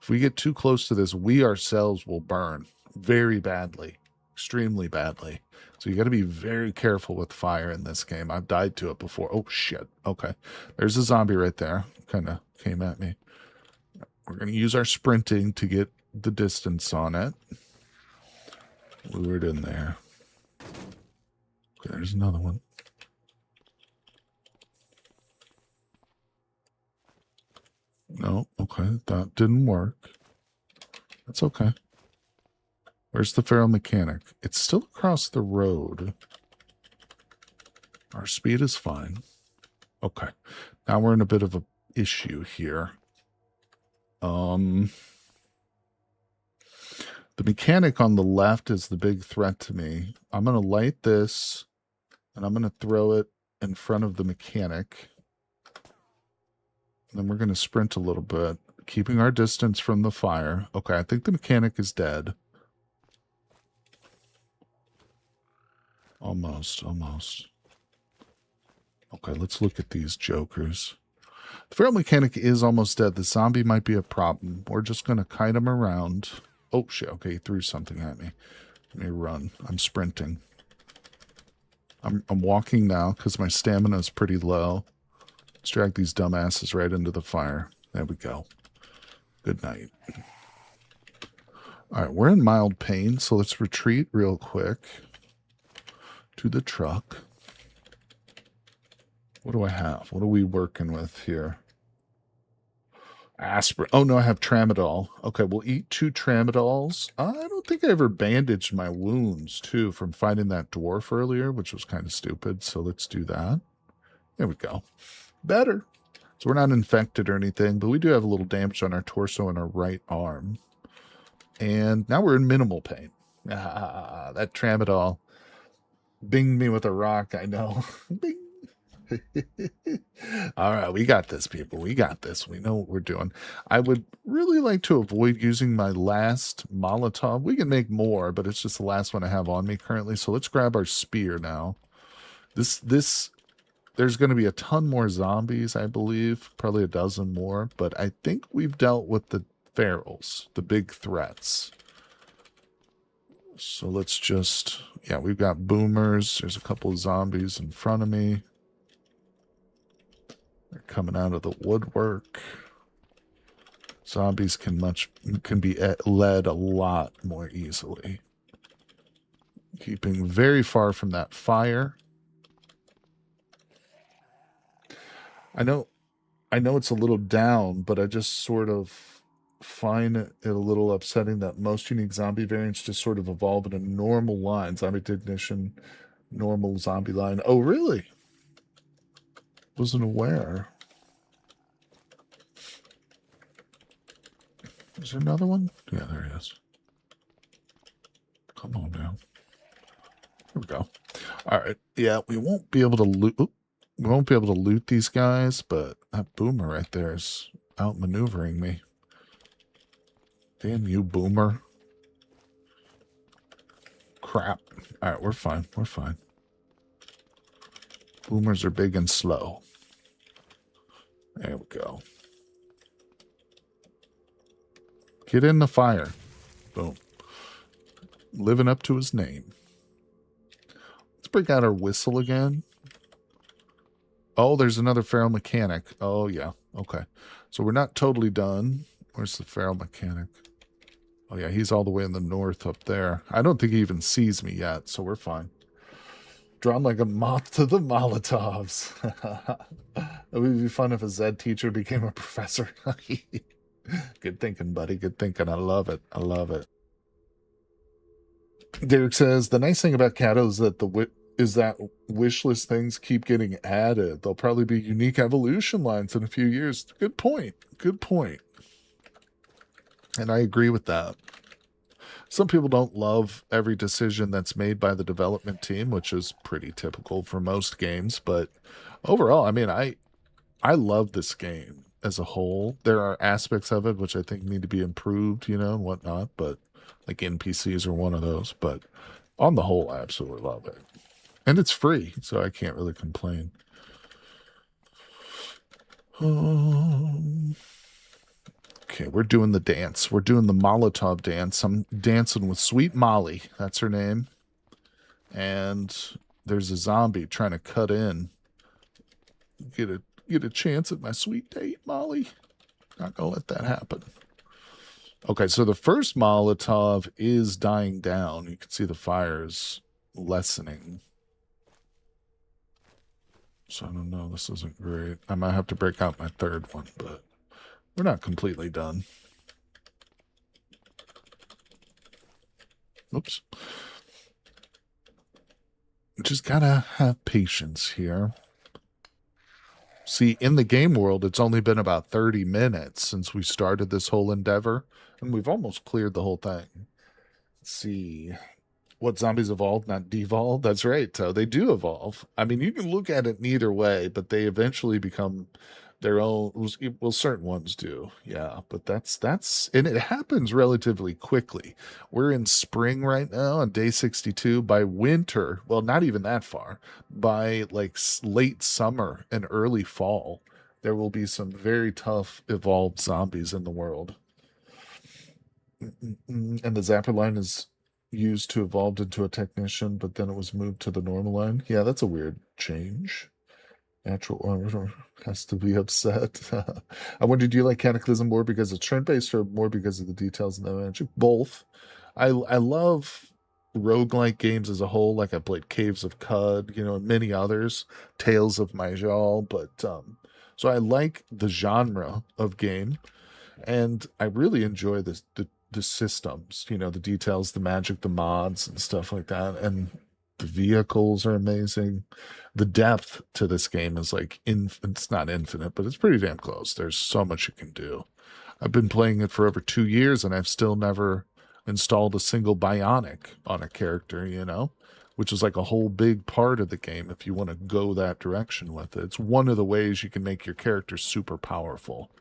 If we get too close to this, we ourselves will burn very badly, extremely badly. So you got to be very careful with fire in this game. I've died to it before. Oh, shit. Okay. There's a zombie right there. Kind of came at me. We're going to use our sprinting to get the distance on it. Lure it in there. Okay, there's another one. No, okay, that didn't work. That's okay. Where's the feral mechanic? It's still across the road. Our speed is fine. Okay, now we're in a bit of an issue here. The mechanic on the left is the big threat to me. I'm going to light this, and I'm going to throw it in front of the mechanic. And then we're going to sprint a little bit, keeping our distance from the fire. Okay, I think the mechanic is dead. Almost. Okay, let's look at these jokers. The feral mechanic is almost dead. The zombie might be a problem. We're just going to kite him around. Oh, shit. Okay, he threw something at me. Let me run. I'm sprinting. I'm walking now because my stamina is pretty low. Let's drag these dumbasses right into the fire. There we go. Good night. All right, we're in mild pain, so let's retreat real quick to the truck. What do I have? What are we working with here? Aspirin. Oh, no, I have tramadol. Okay, we'll eat 2 tramadols. I don't think I ever bandaged my wounds, too, from fighting that dwarf earlier, which was kind of stupid. So let's do that. There we go. Better. So we're not infected or anything, but we do have a little damage on our torso and our right arm. And now we're in minimal pain. Ah, that tramadol binged me with a rock, I know. Bing. All right, we got this, people. We got this. We know what we're doing. I would really like to avoid using my last Molotov. We can make more, but it's just the last one I have on me currently. So let's grab our spear now. There's going to be a ton more zombies, I believe. Probably a dozen more. But I think we've dealt with the ferals, the big threats. So let's just... Yeah, we've got boomers. There's a couple of zombies in front of me. They're coming out of the woodwork. Zombies can be led a lot more easily. Keeping very far from that fire. I know it's a little down, but I just sort of find it a little upsetting that most unique zombie variants just sort of evolve in a normal line. Zombie technician, normal zombie line. Oh, really? Wasn't aware. Is there another one? Yeah, there he is. Come on now. Here we go. All right. Yeah, we won't be able to loot. We won't be able to loot these guys, but that boomer right there is outmaneuvering me. Damn you, boomer. Crap. All right, we're fine. We're fine. Boomers are big and slow. There we go. Get in the fire. Boom. Living up to his name. Let's break out our whistle again. Oh, there's another feral mechanic. Oh, yeah. Okay. So we're not totally done. Where's the feral mechanic? Oh, yeah. He's all the way in the north up there. I don't think he even sees me yet, so we're fine. Drawn like a moth to the Molotovs. It would be fun if a Zed teacher became a professor. Good thinking, buddy. Good thinking. I love it. I love it. Derek says, the nice thing about Cato is that wish list things keep getting added. There'll probably be unique evolution lines in a few years. Good point. Good point. And I agree with that. Some people don't love every decision that's made by the development team, which is pretty typical for most games. But overall, I mean, I love this game as a whole. There are aspects of it which I think need to be improved, you know, and whatnot. But like NPCs are one of those. But on the whole, I absolutely love it. And it's free, so I can't really complain. Okay, we're doing the dance. We're doing the Molotov dance. I'm dancing with Sweet Molly. That's her name. And there's a zombie trying to cut in. Get a chance at my sweet date, Molly. Not gonna let that happen. Okay, so the first Molotov is dying down. You can see the fires lessening. So I don't know. This isn't great. I might have to break out my third one, but we're not completely done. Oops. Just gotta have patience here. See, in the game world, it's only been about 30 minutes since we started this whole endeavor, and we've almost cleared the whole thing. Let's see. What zombies evolve, not devolve? That's right. So they do evolve. I mean, you can look at it neither way, but they eventually become their own. Well, certain ones do. Yeah, but that's and it happens relatively quickly. We're in spring right now on day 62. By winter, well, not even that far. By like late summer and early fall, there will be some very tough evolved zombies in the world. And the Zapper line is used to evolve into a technician, but then it was moved to the normal line. Yeah, that's a weird change. Natural order has to be upset. I wonder, do you like Cataclysm more because it's turn-based or more because of the details in the magic? Both. I love roguelike games as a whole. Like I played Caves of Cud, you know, and many others, Tales of Majal, but so I like the genre of game, and I really enjoy the systems, you know, the details, the magic, the mods and stuff like that. And the vehicles are amazing. The depth to this game is like it's not infinite, but it's pretty damn close. There's so much you can do. I've been playing it for over 2 years and I've still never installed a single bionic on a character, you know, which is like a whole big part of the game if you want to go that direction with it. It's one of the ways you can make your character super powerful.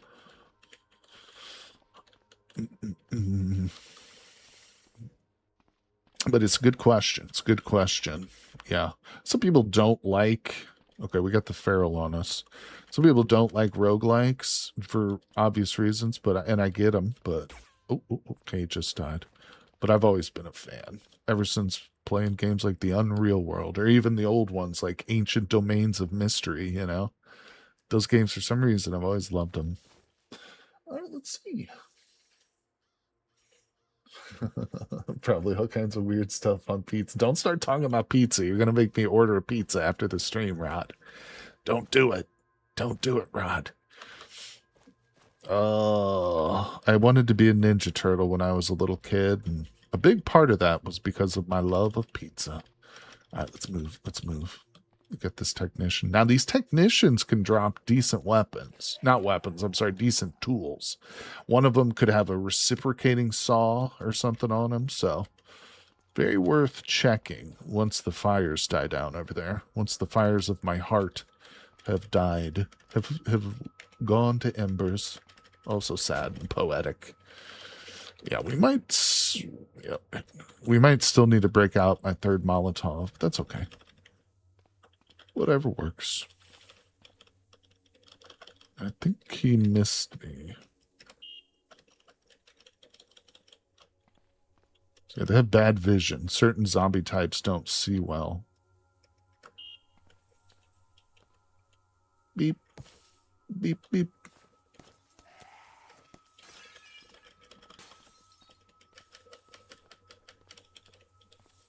But it's a good question. It's a good question. Yeah. Some people don't like. Okay, we got the feral on us. Some people don't like roguelikes for obvious reasons, and I get them, but. Okay, it just died. But I've always been a fan. Ever since playing games like the Unreal World, or even the old ones like Ancient Domains of Mystery, you know? Those games, for some reason, I've always loved them. All right, let's see. Probably all kinds of weird stuff on pizza. Don't start talking about pizza. You're going to make me order a pizza after the stream, Rod. Don't do it. Don't do it, Rod. Oh, I wanted to be a Ninja Turtle when I was a little kid, and a big part of that was because of my love of pizza. All right, let's move. Let's move. Get this technician. Now, these technicians can drop decent weapons. Not weapons, I'm sorry, decent tools. One of them could have a reciprocating saw or something on him, so very worth checking once the fires die down over there. Once the fires of my heart have died, have gone to embers. Also sad and poetic. Yeah, we might still need to break out my third Molotov. But that's okay. Whatever works. I think he missed me. Yeah, they have bad vision. Certain zombie types don't see well. Beep. Beep, beep.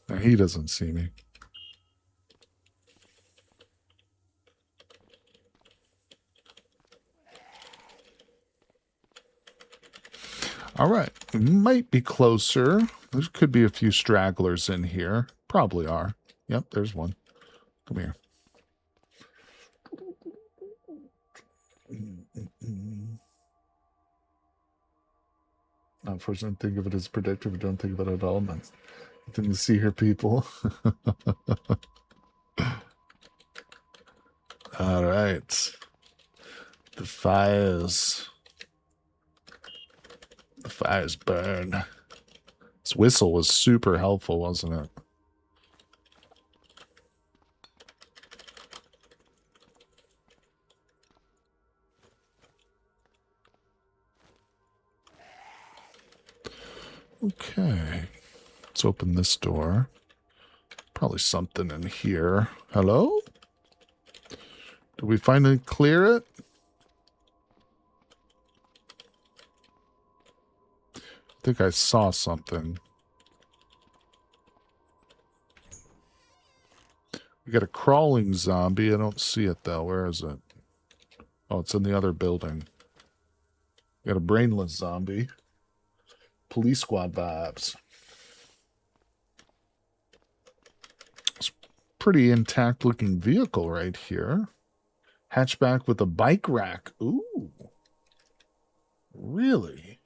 Now, he doesn't see me. All right. We might be closer. There could be a few stragglers in here. Probably are. Yep, there's one. Come here. Unfortunately, think of it as predictive. Don't think about it at all. Nothing to see here, people. All right. The fires. The fires burn. This whistle was super helpful, wasn't it? Okay. Let's open this door. Probably something in here. Hello? Did we finally clear it? I think I saw something. We got a crawling zombie. I don't see it, though. Where is it? Oh, it's in the other building. We got a brainless zombie. Police squad vibes. It's a pretty intact looking vehicle right here. Hatchback with a bike rack. Ooh. Really?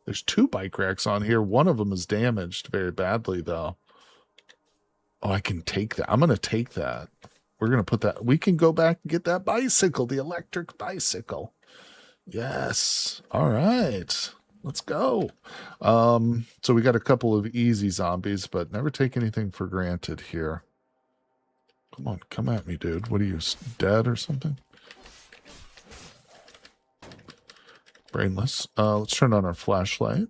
There's two bike racks on here. One of them is damaged very badly, though. Oh, I can take that. I'm going to take that. We're going to put that. We can go back and get that bicycle, the electric bicycle. Yes. All right. Let's go. So we got a couple of easy zombies, but never take anything for granted here. Come on, come at me, dude. What are you, dead or something? Brainless. Let's turn on our flashlight.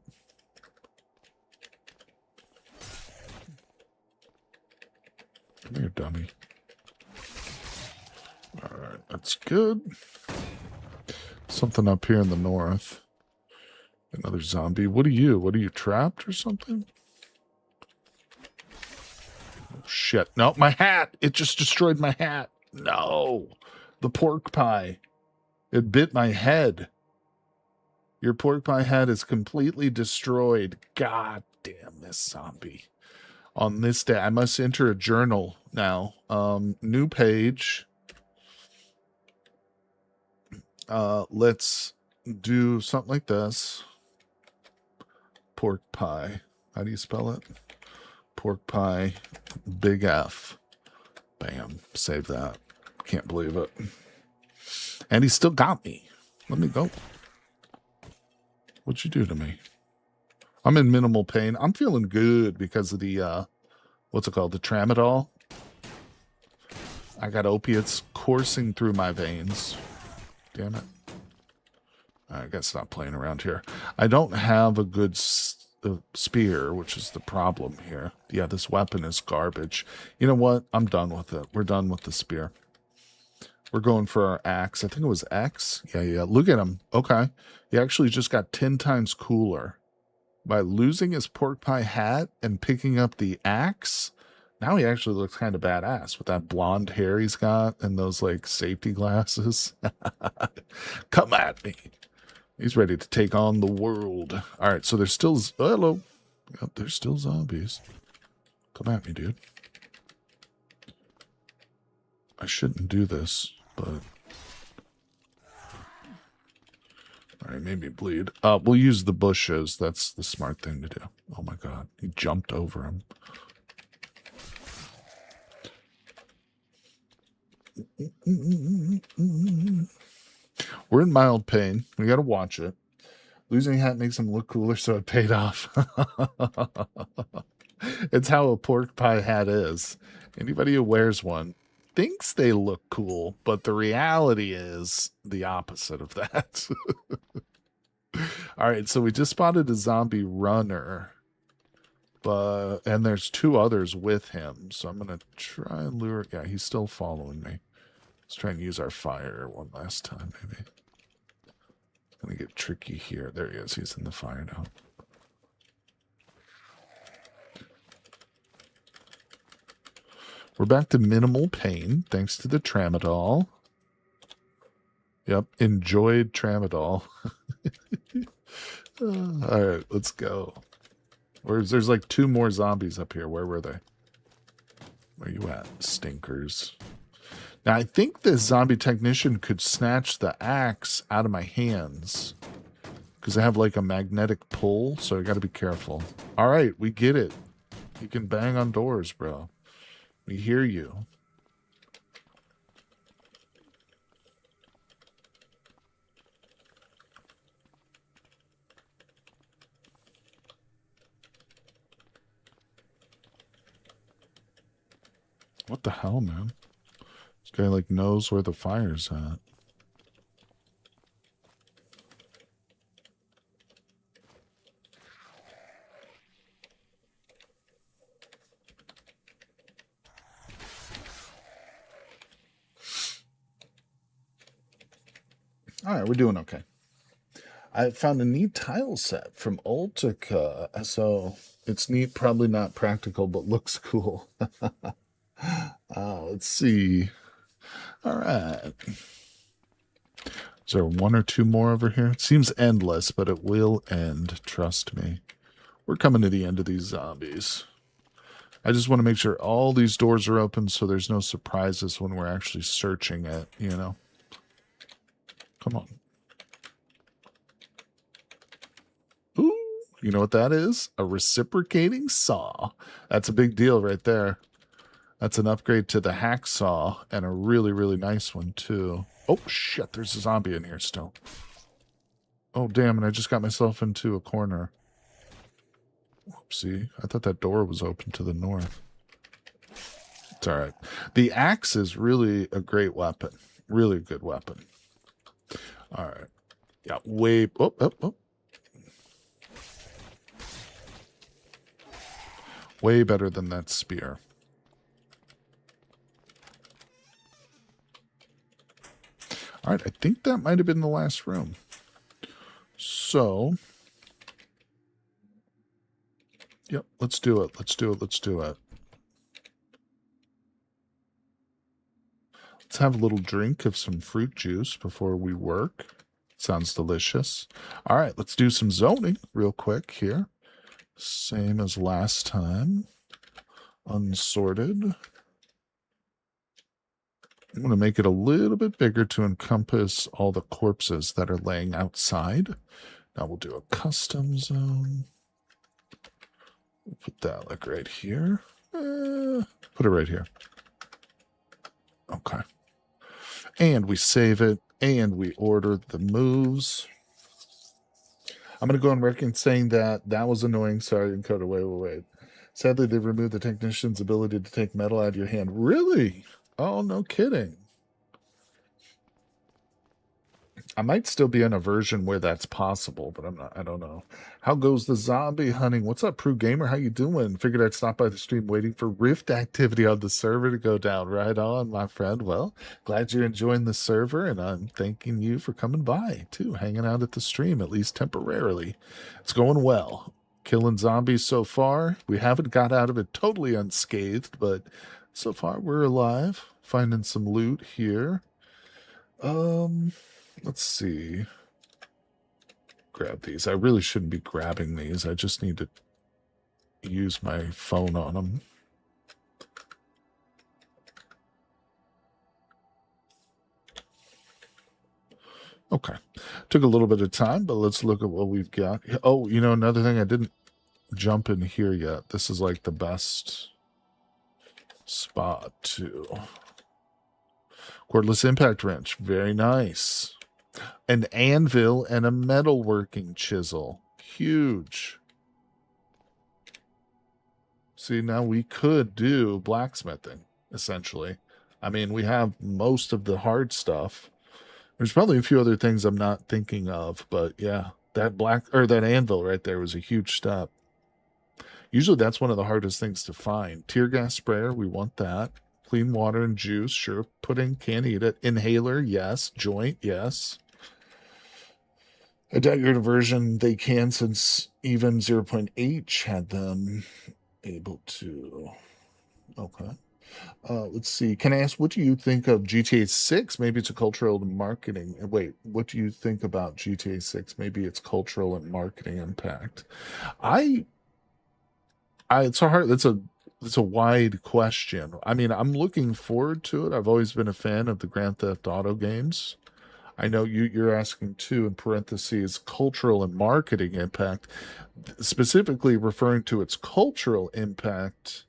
Come here, dummy. All right, that's good. Something up here in the north. Another zombie. What are you? What are you, trapped or something? Oh, shit. No, my hat. It just destroyed my hat. No. The pork pie. It bit my head. Your pork pie head is completely destroyed. God damn this zombie. On this day, I must enter a journal now. New page. Let's do something like this. Pork pie. How do you spell it? Pork pie, big F. Bam. Save that. Can't believe it. And he still got me. Let me go. What'd you do to me? I'm in minimal pain. I'm feeling good because of the, what's it called? The tramadol. I got opiates coursing through my veins. Damn it. I gotta stop playing around here. I don't have a good spear, which is the problem here. Yeah, this weapon is garbage. You know what? I'm done with it. We're done with the spear. We're going for our axe. I think it was X. Yeah. Look at him. Okay. He actually just got 10 times cooler. By losing his pork pie hat and picking up the axe, now he actually looks kind of badass with that blonde hair he's got and those like safety glasses. Come at me. He's ready to take on the world. All right, so there's still... hello. Yep, there's still zombies. Come at me, dude. I shouldn't do this, but... All right, made me bleed. We'll use the bushes. That's the smart thing to do. Oh my god, he jumped over him. We're in mild pain. We gotta watch it. Losing hat makes him look cooler, so it paid off. It's how a pork pie hat is. Anybody who wears one thinks they look cool, but the reality is the opposite of that. All right, so we just spotted a zombie runner, and there's two others with him. So I'm gonna try and lure. Yeah, he's still following me. Let's try and use our fire one last time, maybe. I'm gonna get tricky here. There he is. He's in the fire now. We're back to minimal pain, thanks to the tramadol. Yep, enjoyed tramadol. All right, let's go. There's like two more zombies up here. Where were they? Where you at, stinkers? Now, I think this zombie technician could snatch the axe out of my hands because I have like a magnetic pull, so I got to be careful. All right, we get it. You can bang on doors, bro. We hear you. What the hell, man? This guy like knows where the fire's at. All right, we're doing okay. I found a neat tile set from Ultica, so it's neat, probably not practical, but looks cool. Let's see. All right. Is there one or two more over here? It seems endless, but it will end. Trust me. We're coming to the end of these zombies. I just want to make sure all these doors are open so there's no surprises when we're actually searching it, you know? Come on. Ooh, you know what that is? A reciprocating saw. That's a big deal right there. That's an upgrade to the hacksaw, and a really, really nice one, too. Oh, shit, there's a zombie in here still. Oh, damn, and I just got myself into a corner. Whoopsie. I thought that door was open to the north. It's all right. The axe is really a great weapon. Really good weapon. All right. Yeah, way... Oh, oh, oh. Way better than that spear. All right, I think that might have been the last room. So, yep, let's do it. Let's do it. Let's do it. Let's have a little drink of some fruit juice before we work. Sounds delicious. All right, let's do some zoning real quick here. Same as last time. Unsorted. I'm going to make it a little bit bigger to encompass all the corpses that are laying outside. Now we'll do a custom zone. We'll put that like right here. Put it right here. Okay. And we save it, and we order the moves. I'm going to go on record saying that was annoying. Sorry, encoder. Wait. Sadly, they removed the technician's ability to take metal out of your hand. Really? Oh, no kidding. I might still be in a version where that's possible, but I don't know. How goes the zombie hunting? What's up, Prue Gamer? How you doing? Figured I'd stop by the stream waiting for Rift activity on the server to go down. Right on, my friend. Well, glad you're enjoying the server, and I'm thanking you for coming by, too, hanging out at the stream, at least temporarily. It's going well. Killing zombies so far. We haven't got out of it totally unscathed, but so far we're alive. Finding some loot here. Let's see. grab these. I really shouldn't be grabbing these. I just need to use my phone on them. Okay. Took a little bit of time, but let's look at what we've got. Oh, you know, another thing, I didn't jump in here yet. This is like the best spot too. Cordless impact wrench. Very nice. An anvil and a metalworking chisel. Huge. See, now we could do blacksmithing, essentially. I mean, we have most of the hard stuff. There's probably a few other things I'm not thinking of, but yeah, that that anvil right there was a huge step. Usually that's one of the hardest things to find. Tear gas sprayer, we want that. Clean water and juice, sure. Pudding, can't eat it. Inhaler, yes. Joint, yes. A dagger version, they can, since even 0.H had them able to. Okay. Let's see. Can I ask, what do you think of GTA 6? Maybe it's a cultural and marketing. Wait, what do you think about GTA 6? Maybe it's cultural and marketing impact. It's a wide question. I mean, I'm looking forward to it. I've always been a fan of the Grand Theft Auto games. I know you're asking too, in parentheses, cultural and marketing impact, specifically referring to its cultural impact.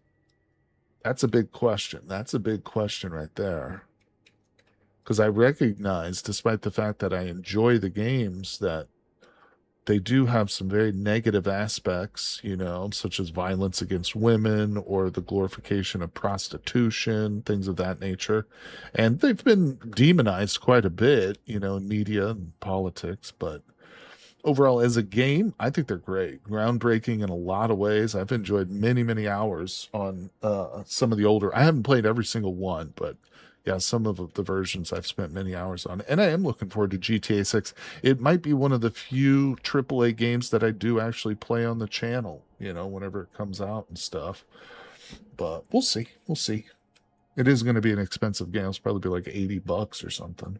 That's a big question. That's a big question right there. Because I recognize, despite the fact that I enjoy the games, that they do have some very negative aspects, you know, such as violence against women or the glorification of prostitution, things of that nature. And they've been demonized quite a bit, you know, in media and politics. But overall, as a game, I think they're great. Groundbreaking in a lot of ways. I've enjoyed many, many hours on some of the older. I haven't played every single one, but yeah, some of the versions I've spent many hours on. And I am looking forward to GTA 6. It might be one of the few AAA games that I do actually play on the channel, you know, whenever it comes out and stuff. But we'll see. We'll see. It is going to be an expensive game. It's probably be like $80 or something.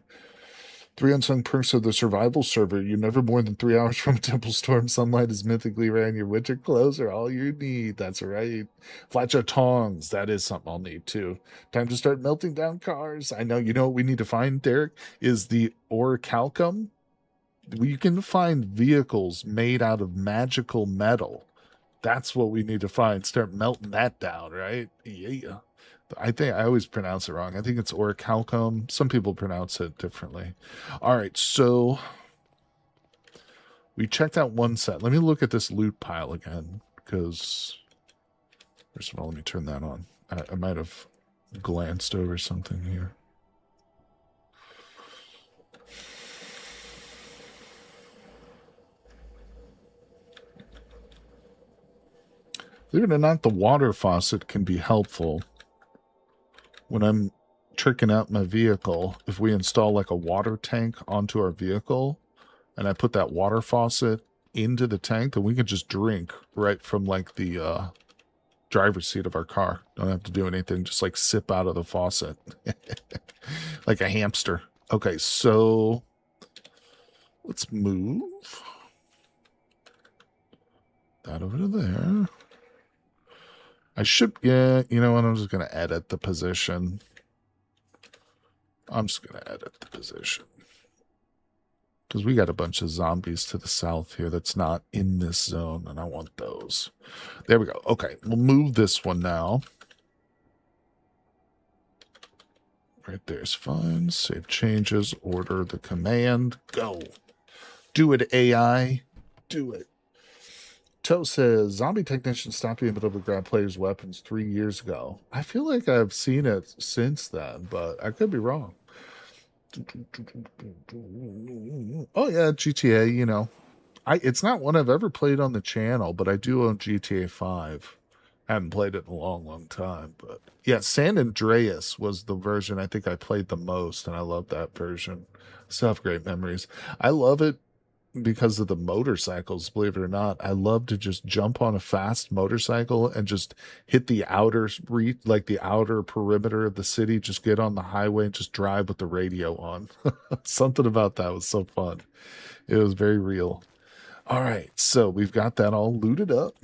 3 unsung perks of the survival server. You're never more than 3 hours from a temple storm. Sunlight is mythically rare, and your winter clothes are all you need. That's right. Flatshot tongs. That is something I'll need too. Time to start melting down cars. I know. You know what we need to find, Derek, is the orichalcum. We can find vehicles made out of magical metal. That's what we need to find. Start melting that down, right? Yeah. I think I always pronounce it wrong. I think it's orichalcum. Some people pronounce it differently. All right, so we checked out one set. Let me look at this loot pile again, because first of all, let me turn that on. I might have glanced over something here. Believe it or not, the water faucet can be helpful when I'm tricking out my vehicle. If we install like a water tank onto our vehicle and I put that water faucet into the tank, then we can just drink right from like the driver's seat of our car. Don't have to do anything, just like sip out of the faucet like a hamster. Okay, so let's move that over to there. I should, yeah, you know what? I'm just going to edit the position. I'm just going to edit the position. Because we got a bunch of zombies to the south here that's not in this zone, and I want those. There we go. Okay, we'll move this one now. Right there's fine. Save changes, order the command, go. Do it, AI. Do it. Toe says, zombie technicians stopped being able to grab players' weapons 3 years ago. I feel like I've seen it since then, but I could be wrong. Oh, yeah, GTA, you know. It's not one I've ever played on the channel, but I do own GTA 5. I haven't played it in a long, long time. But yeah, San Andreas was the version I think I played the most, and I love that version. Still have great memories. I love it because of the motorcycles, believe it or not. I love to just jump on a fast motorcycle and just hit the outer like the outer perimeter of the city, just get on the highway and just drive with the radio on. Something about that was so fun. It was very real. All right, so we've got that all looted up.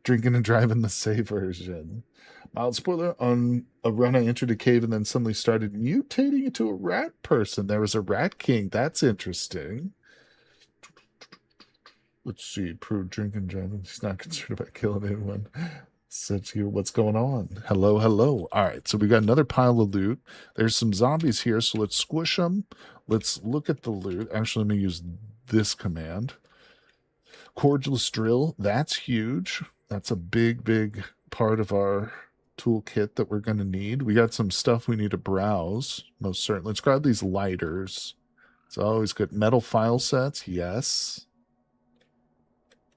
Drinking and driving the safe version. Mild spoiler, on a run I entered a cave and then suddenly started mutating into a rat person. There was a rat king. That's interesting. Let's see. Prove drinking and driving. He's not concerned about killing anyone. Said to you, what's going on? Hello, hello. All right, so we got another pile of loot. There's some zombies here, so let's squish them. Let's look at the loot. Actually, let me use this command. Cordless drill, that's huge. That's a big part of our toolkit that we're going to need. We got some stuff we need to browse, most certainly. Let's grab these lighters. It's always good. Metal file sets, yes.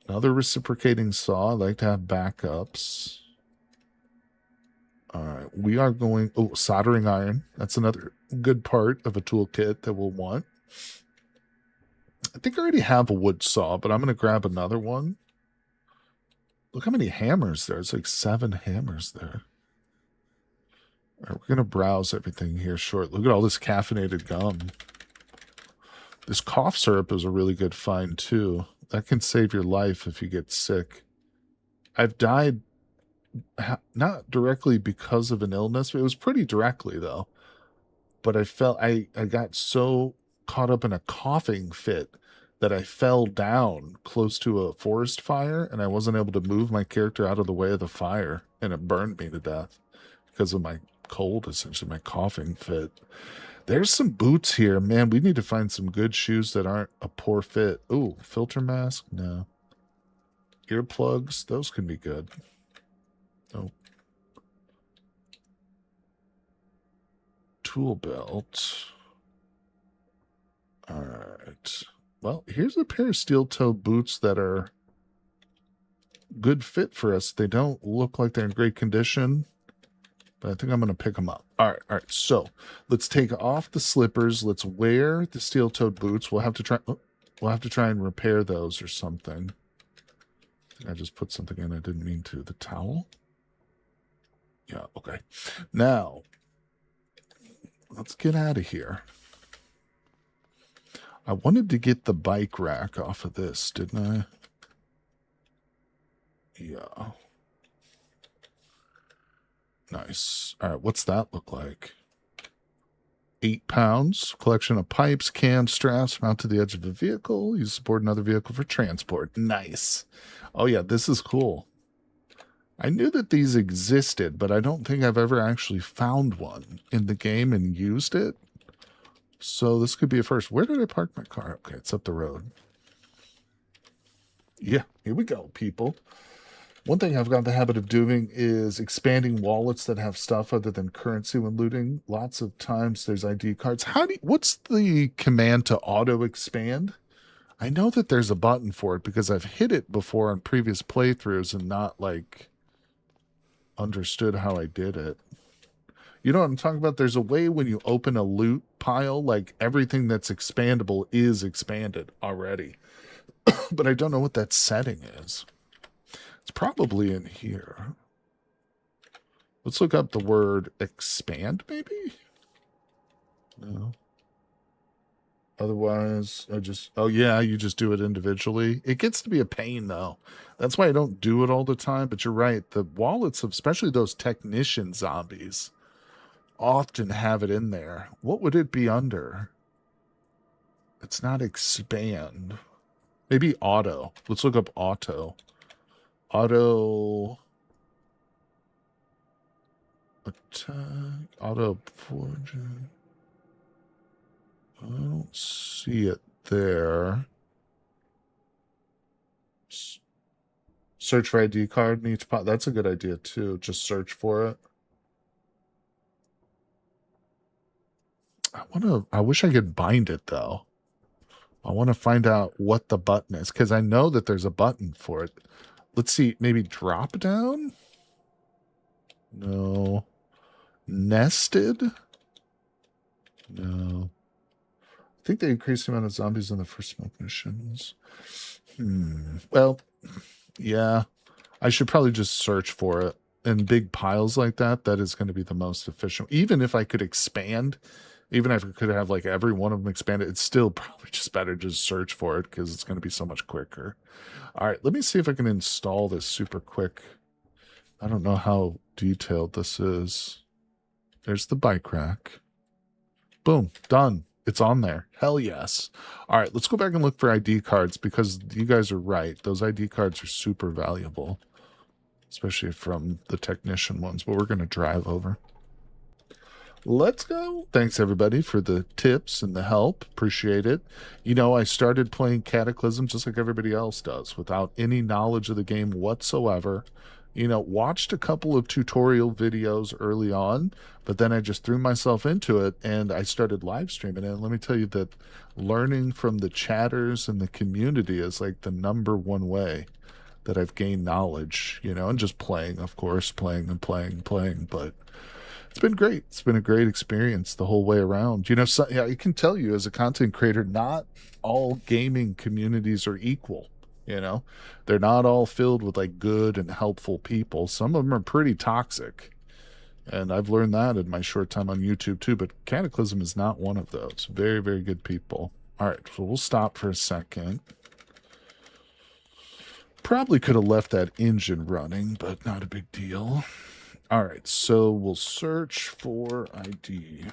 Another reciprocating saw. I like to have backups. All right, we are going... Oh, soldering iron. That's another good part of a toolkit that we'll want. I think I already have a wood saw, but I'm going to grab another one. Look how many hammers there. It's like 7 hammers there. All right, we're going to browse everything here short. Look at all this caffeinated gum. This cough syrup is a really good find, too. That can save your life if you get sick. I've died not directly because of an illness. It was pretty directly, though. But I got so caught up in a coughing fit that I fell down close to a forest fire, and I wasn't able to move my character out of the way of the fire, and it burned me to death because of my cold, essentially, my coughing fit. There's some boots here. Man, we need to find some good shoes that aren't a poor fit. Ooh, filter mask? No. Earplugs? Those can be good. Oh. Tool belt. All right. Well, here's a pair of steel-toed boots that are good fit for us. They don't look like they're in great condition, but I think I'm going to pick them up. All right. So let's take off the slippers. Let's wear the steel-toed boots. We'll have to try. Oh, we'll have to try and repair those or something. I just put something in I didn't mean to. The towel. Yeah. Okay. Now let's get out of here. I wanted to get the bike rack off of this, didn't I? Yeah. Nice. All right, what's that look like? 8 pounds. Collection of pipes, cans, straps mounted to the edge of a vehicle. You support another vehicle for transport. Nice. Oh, yeah, this is cool. I knew that these existed, but I don't think I've ever actually found one in the game and used it. So this could be a first. Where did I park my car? Okay, it's up the road. Yeah, here we go, people. One thing I've got the habit of doing is expanding wallets that have stuff other than currency when looting. Lots of times there's ID cards. What's the command to auto expand? I know that there's a button for it because I've hit it before on previous playthroughs and not like understood how I did it. You know what I'm talking about? There's a way when you open a loot pile, like everything that's expandable is expanded already. But I don't know what that setting is. It's probably in here. Let's look up the word expand, maybe? No. Otherwise, oh yeah, you just do it individually. It gets to be a pain, though. That's why I don't do it all the time, but you're right. The wallets, especially those technician zombies, often have it in there. What would it be under? It's not expand. Maybe auto. Let's look up auto. Auto attack, auto forging. I don't see it there. Search for ID card needs pop. That's a good idea too. Just search for it. I wish I could bind it though. I want to find out what the button is because I know that there's a button for it. Let's see, maybe drop down? No. Nested? No. I think they increased the amount of zombies in the first smoke missions. Well, yeah. I should probably just search for it. In big piles like that, that is going to be the most efficient. Even if I could expand Even if it could have like every one of them expanded, it's still probably just better to just search for it because it's going to be so much quicker. All right, let me see if I can install this super quick. I don't know how detailed this is. There's the bike rack. Boom, done. It's on there. Hell yes. All right, let's go back and look for ID cards because you guys are right. Those ID cards are super valuable, especially from the technician ones, but we're going to drive over. Let's go. Thanks everybody for the tips and the help. Appreciate it. You know, I started playing Cataclysm just like everybody else does without any knowledge of the game whatsoever. You know, watched a couple of tutorial videos early on, but then I just threw myself into it and I started live streaming it. And let me tell you that learning from the chatters and the community is like the #1 way that I've gained knowledge, you know, and just playing, of course, playing and playing and playing, but it's been great. It's been a great experience the whole way around. You know, so, yeah, I can tell you as a content creator, not all gaming communities are equal. You know, they're not all filled with like good and helpful people. Some of them are pretty toxic. And I've learned that in my short time on YouTube too. But Cataclysm is not one of those. Very, very good people. All right, so we'll stop for a second. Probably could have left that engine running, but not a big deal. All right, so we'll search for ID.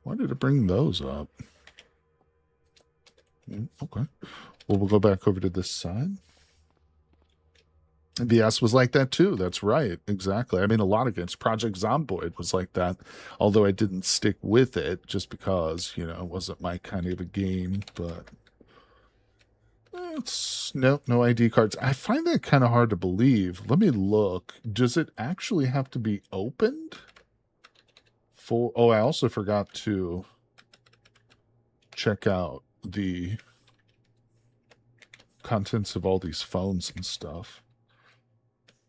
Why did it bring those up? Okay. Well, we'll go back over to this side. BS was like that too. That's right. Exactly. I mean, a lot of games. Project Zomboid was like that, although I didn't stick with it just because, you know, it wasn't my kind of a game, but it's no ID cards. I find that kind of hard to believe. Let me look. Does it actually have to be opened? Oh, I also forgot to check out the contents of all these phones and stuff.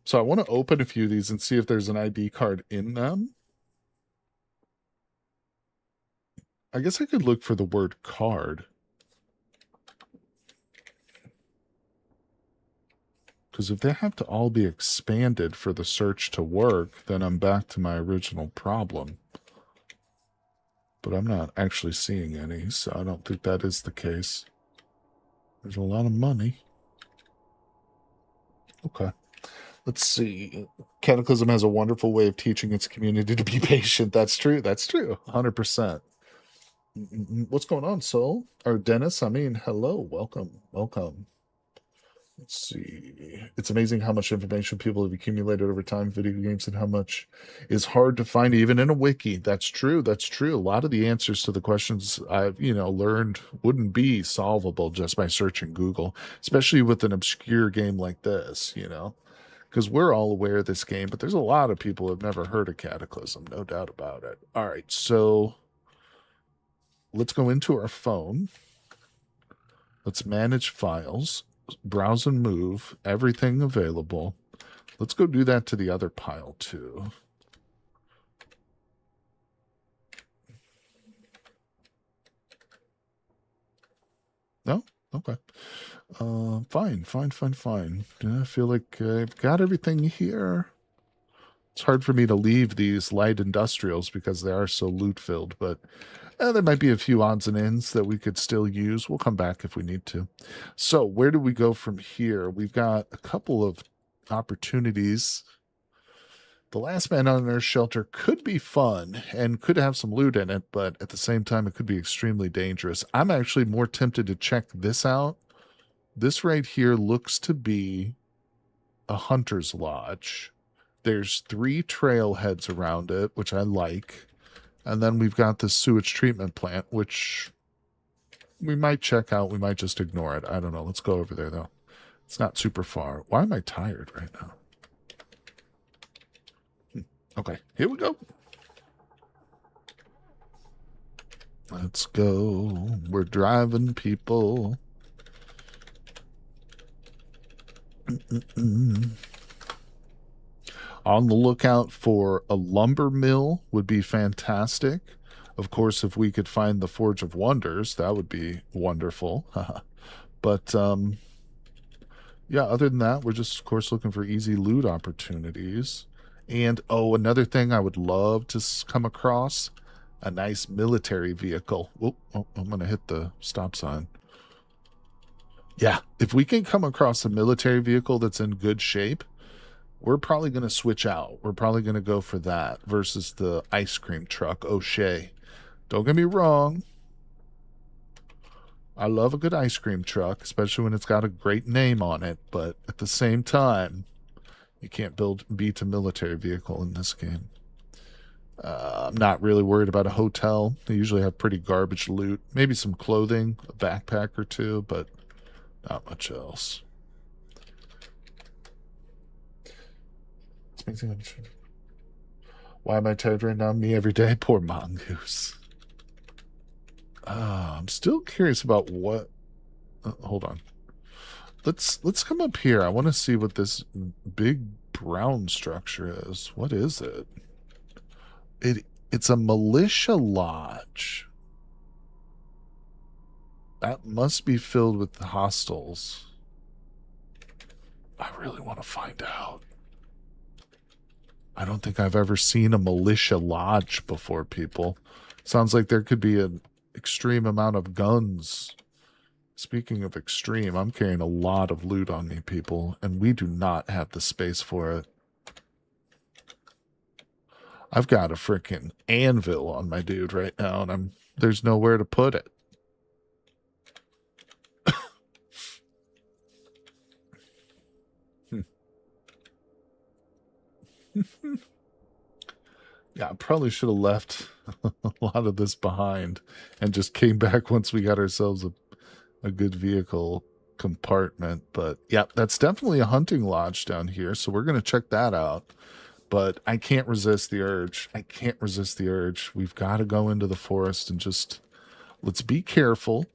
So I want to open a few of these and see if there's an ID card in them. I guess I could look for the word card. Because if they have to all be expanded for the search to work, then I'm back to my original problem. But I'm not actually seeing any, so I don't think that is the case. There's a lot of money. Okay. Let's see. Cataclysm has a wonderful way of teaching its community to be patient. That's true. That's true. 100%. What's going on, Soul? Or Dennis? I mean, hello. Welcome. Welcome. Let's see. It's amazing how much information people have accumulated over time, video games, and how much is hard to find even in a wiki. That's true. That's true. A lot of the answers to the questions I've, you know, learned wouldn't be solvable just by searching Google, especially with an obscure game like this, you know, because we're all aware of this game, but there's a lot of people who have never heard of Cataclysm, no doubt about it. All right, so let's go into our phone. Let's manage files. Browse and move, everything available. Let's go do that to the other pile too. No? Okay. Fine. I feel like I've got everything here. It's hard for me to leave these light industrials because they are so loot filled, but there might be a few odds and ends that we could still use. We'll come back if we need to. So where do we go from here? We've got a couple of opportunities. The Last Man on Earth shelter could be fun and could have some loot in it, but at the same time, it could be extremely dangerous. I'm actually more tempted to check this out. This right here looks to be a hunter's lodge. There's 3 trailheads around it, which I like. And then we've got this sewage treatment plant, which we might check out. We might just ignore it. I don't know. Let's go over there, though. It's not super far. Why am I tired right now? Okay, here we go. Let's go. We're driving people. On the lookout for a lumber mill would be fantastic. Of course, if we could find the Forge of Wonders, that would be wonderful. But, yeah, other than that, we're just, of course, looking for easy loot opportunities. And, oh, another thing I would love to come across, a nice military vehicle. Whoop, oh, I'm going to hit the stop sign. Yeah, if we can come across a military vehicle that's in good shape, we're probably going to switch out. We're probably going to go for that versus the ice cream truck, O'Shea. Don't get me wrong. I love a good ice cream truck, especially when it's got a great name on it. But at the same time, you can't beat a military vehicle in this game. I'm not really worried about a hotel. They usually have pretty garbage loot. Maybe some clothing, a backpack or two, but not much else. Why am I tired right now? Me every day? Poor mongoose. I'm still curious about what... hold on. Let's come up here. I want to see what this big brown structure is. What is it? It's a militia lodge. That must be filled with hostiles. I really want to find out. I don't think I've ever seen a militia lodge before, people. Sounds like there could be an extreme amount of guns. Speaking of extreme, I'm carrying a lot of loot on me, people, and we do not have the space for it. I've got a freaking anvil on my dude right now, and there's nowhere to put it. Yeah, I probably should have left a lot of this behind and just came back once we got ourselves a good vehicle compartment. But yeah, that's definitely a hunting lodge down here, so we're going to check that out. But I can't resist the urge. I can't resist the urge. We've got to go into the forest and just... let's be careful.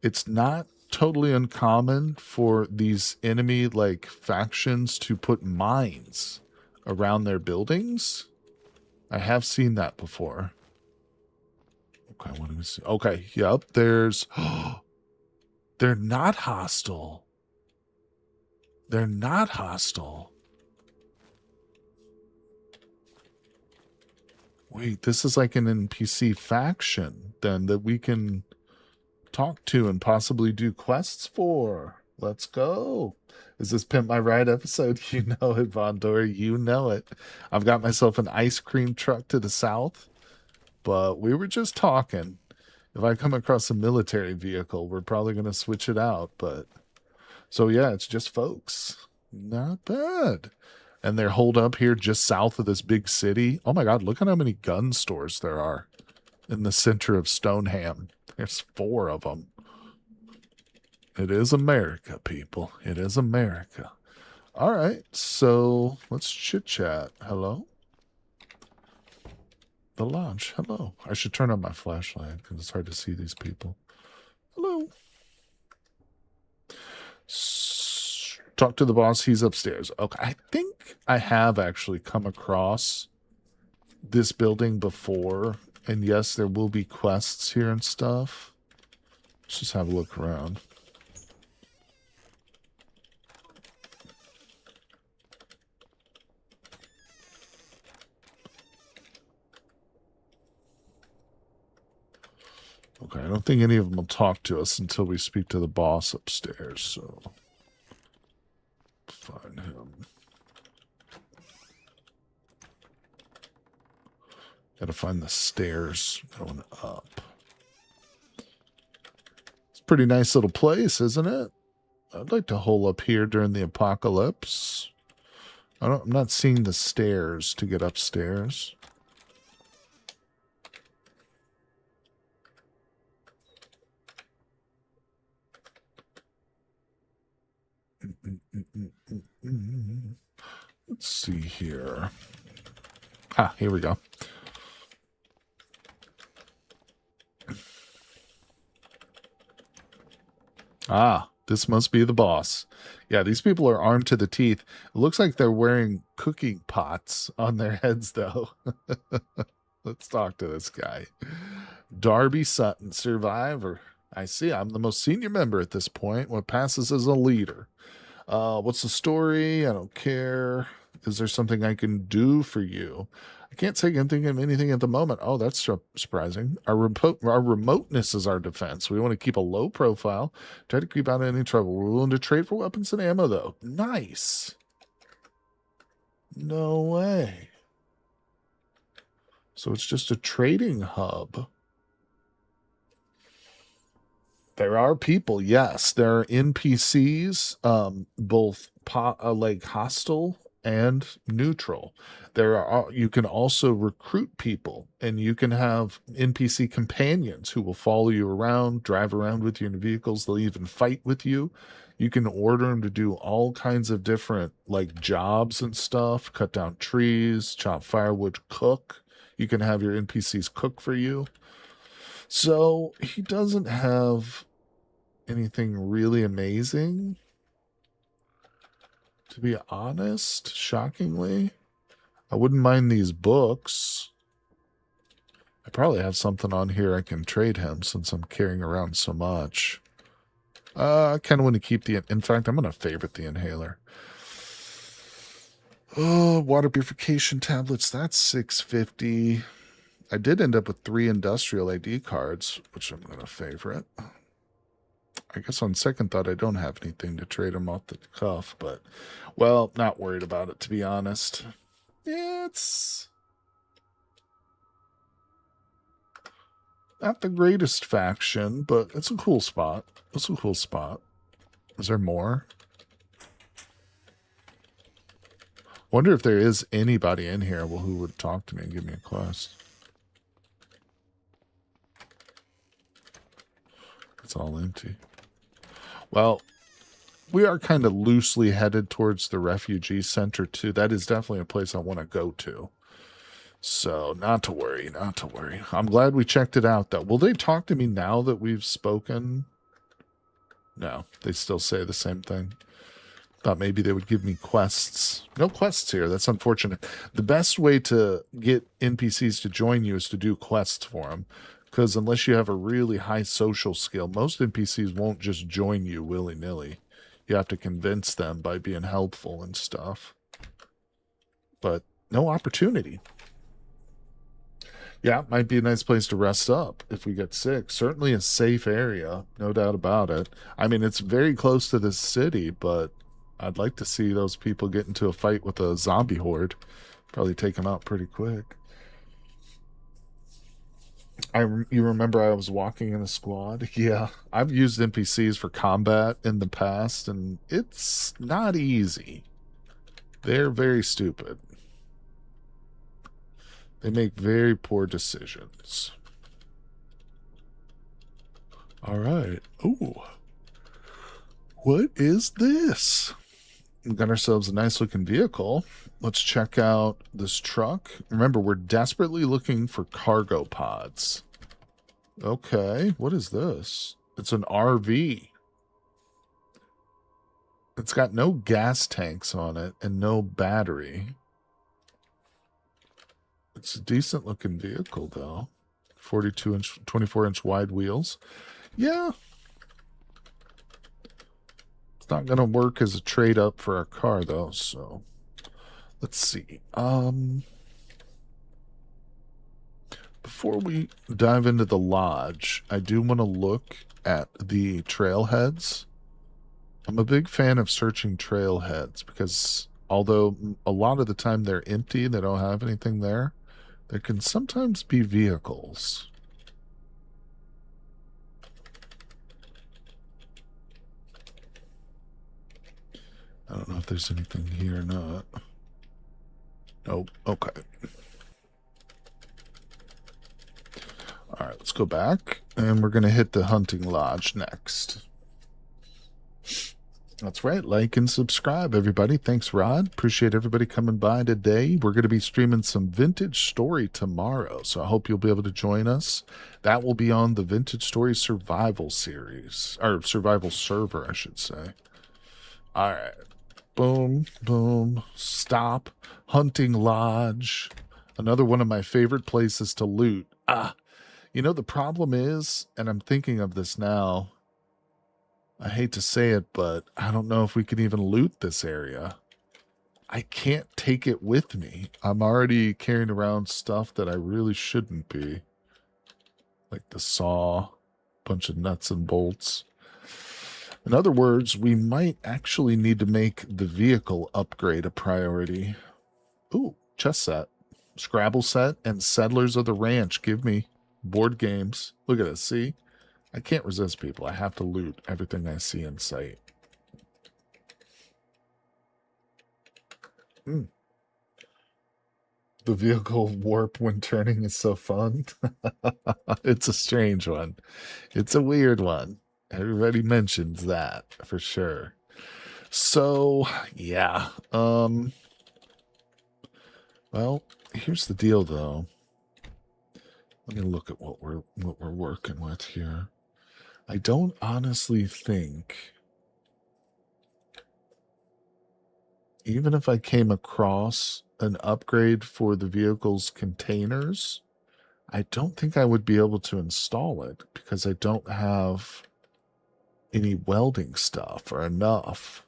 It's not totally uncommon for these enemy like factions to put mines around their buildings. I have seen that before. Okay, what do we see? Okay, yep, there's... they're not hostile. They're not hostile. Wait, this is like an NPC faction, then, that we can talk to and possibly do quests for. Let's go. Is this Pimp My Ride episode? You know it, Von Dory. You know it. I've got myself an ice cream truck to the south, but we were just talking. If I come across a military vehicle, we're probably going to switch it out. But so, yeah, it's just folks. Not bad. And they're holed up here just south of this big city. Oh, my God. Look at how many gun stores there are in the center of Stoneham. There's 4 of them. It is America, people. It is America. All right, so let's chit-chat. Hello? The lodge. Hello. I should turn on my flashlight because it's hard to see these people. Hello. Talk to the boss. He's upstairs. Okay, I think I have actually come across this building before. And yes, there will be quests here and stuff. Let's just have a look around. Okay, I don't think any of them will talk to us until we speak to the boss upstairs, so... find him. Gotta find the stairs going up. It's a pretty nice little place, isn't it? I'd like to hole up here during the apocalypse. I'm not seeing the stairs to get upstairs. Let's see here. Ah, here we go. Ah, this must be the boss. Yeah, these people are armed to the teeth. It looks like they're wearing cooking pots on their heads, though. Let's talk to this guy. Darby Sutton, survivor. I see. I'm the most senior member at this point. What passes as a leader. What's the story? I don't care. Is there something I can do for you? I can't say anything of anything at the moment. Oh, that's surprising. Our remoteness is our defense. We want to keep a low profile. Try to keep out of any trouble. We're willing to trade for weapons and ammo, though. Nice. No way. So it's just a trading hub. There are people, yes. There are NPCs, both like hostile and neutral. There are you can also recruit people, and you can have NPC companions who will follow you around, drive around with you in vehicles. They'll even fight with you. You can order them to do all kinds of different like jobs and stuff, cut down trees, chop firewood, cook. You can have your NPCs cook for you. So he doesn't have anything really amazing, to be honest, shockingly. I wouldn't mind these books. I probably have something on here I can trade him since I'm carrying around so much. I kind of want to keep the... In fact, I'm going to favorite the inhaler. Oh, water purification tablets. That's $6.50. I did end up with 3 industrial ID cards, which I'm going to favorite. I guess on second thought, I don't have anything to trade them off the cuff, but, well, not worried about it, to be honest. Yeah, it's not the greatest faction, but it's a cool spot. It's a cool spot. Is there more? Wonder if there is anybody in here who would talk to me and give me a quest. It's all empty. Well, we are kind of loosely headed towards the refugee center, too. That is definitely a place I want to go to. So, not to worry, not to worry. I'm glad we checked it out, though. Will they talk to me now that we've spoken? No, they still say the same thing. Thought maybe they would give me quests. No quests here. That's unfortunate. The best way to get NPCs to join you is to do quests for them. Because unless you have a really high social skill, most NPCs won't just join you willy-nilly. You have to convince them by being helpful and stuff. But no opportunity. Yeah, it might be a nice place to rest up if we get sick. Certainly a safe area, no doubt about it. I mean, it's very close to the city, but I'd like to see those people get into a fight with a zombie horde. Probably take them out pretty quick. You remember I was walking in a squad? Yeah, I've used NPCs for combat in the past, and it's not easy. They're very stupid. They make very poor decisions. All right. Ooh. What is this? We got ourselves a nice looking vehicle. Let's check out this truck. Remember, we're desperately looking for cargo pods. Okay, what is this? It's an RV. It's got no gas tanks on it and no battery. It's a decent looking vehicle, though. 42-inch, 24-inch wide wheels. Yeah. It's not going to work as a trade up for our car, though, so let's see. Before we dive into the lodge, I do want to look at the trailheads. I'm a big fan of searching trailheads because although a lot of the time they're empty, they don't have anything there, there can sometimes be vehicles. I don't know if there's anything here or not. Nope. Okay. All right, let's go back, and we're going to hit the hunting lodge next. That's right. Like and subscribe, everybody. Thanks, Rod. Appreciate everybody coming by today. We're going to be streaming some Vintage Story tomorrow, so I hope you'll be able to join us. That will be on the Vintage Story Survival series, or Survival server, I should say. All right. Boom, boom. Stop. Hunting lodge. Another one of my favorite places to loot. You know, the problem is, and I'm thinking of this now, I hate to say it, but I don't know if we can even loot this area. I can't take it with me. I'm already carrying around stuff that I really shouldn't be. Like the saw, bunch of nuts and bolts. In other words, we might actually need to make the vehicle upgrade a priority. Ooh, chess set, Scrabble set, and Settlers of the Ranch. Give me board games. Look at this, see? I can't resist, people. I have to loot everything I see in sight. Mm. The vehicle warp when turning is so fun. It's a strange one. It's a weird one. Everybody mentions that for sure. So, yeah. Well, here's the deal though. Let me look at what we're working with here. I don't honestly think, even if I came across an upgrade for the vehicle's containers, I don't think I would be able to install it because I don't have any welding stuff or enough.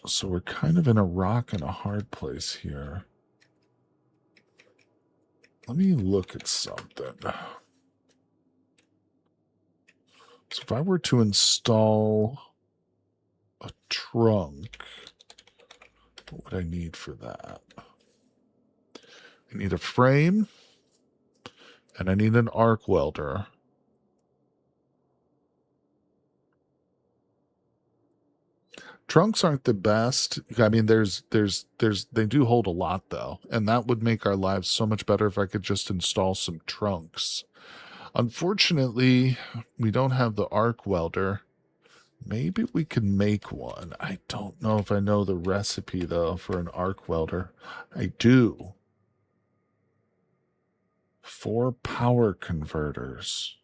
So we're kind of in a rock and a hard place here. Let me look at something. So if I were to install a trunk, what would I need for that? I need a frame, and I need an arc welder. Trunks aren't the best. I mean, they do hold a lot though, and that would make our lives so much better if I could just install some trunks. Unfortunately, we don't have the arc welder. Maybe we can make one. I don't know if I know the recipe though for an arc welder. I do. 4 power converters.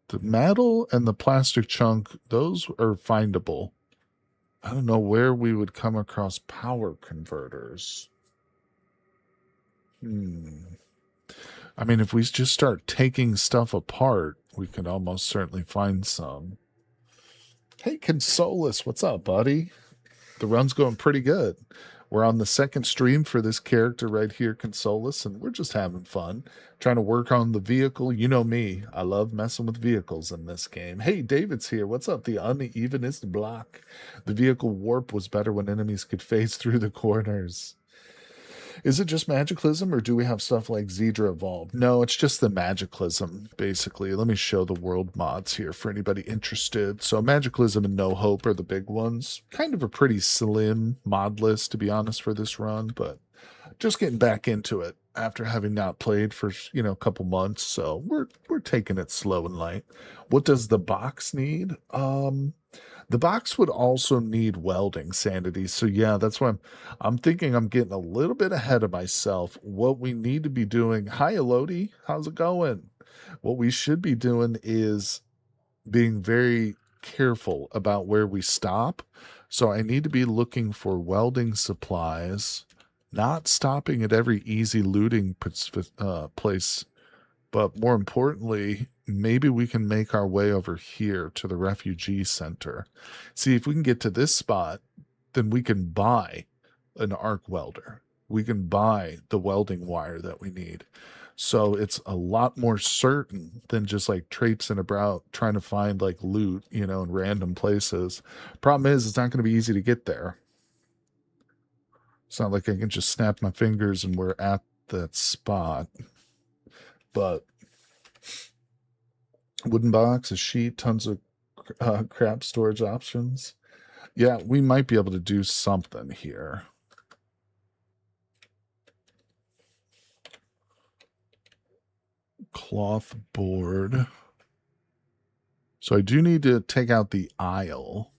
The metal and the plastic chunk, those are findable. I don't know where we would come across power converters. I mean, if we just start taking stuff apart, we could almost certainly find some. Hey, Consolus, what's up, buddy? The run's going pretty good. We're on the second stream for this character right here, Consolus, and we're just having fun, trying to work on the vehicle. You know me, I love messing with vehicles in this game. Hey, David's here. What's up? The unevenest block. The vehicle warp was better when enemies could phase through the corners. Is it just Magicalism, or do we have stuff like Zedra Evolved? No, it's just the Magicalism, basically. Let me show the world mods here for anybody interested. So Magicalism and No Hope are the big ones. Kind of a pretty slim mod list, to be honest, for this run, but just getting back into it after having not played for, a couple months. So we're taking it slow and light. What does the box need? The box would also need welding, Sanity. So yeah, that's why I'm thinking I'm getting a little bit ahead of myself. What we need to be doing. Hi, Elodie. How's it going? What we should be doing is being very careful about where we stop. So I need to be looking for welding supplies, not stopping at every easy looting place, but more importantly, maybe we can make our way over here to the refugee center. See, if we can get to this spot, then we can buy an arc welder. We can buy the welding wire that we need. So it's a lot more certain than just like traipsing about trying to find like loot, in random places. Problem is, it's not going to be easy to get there. It's not like I can just snap my fingers and we're at that spot. But wooden box, a sheet, tons of crap storage options. Yeah, we might be able to do something here. Cloth board. So I do need to take out the aisle.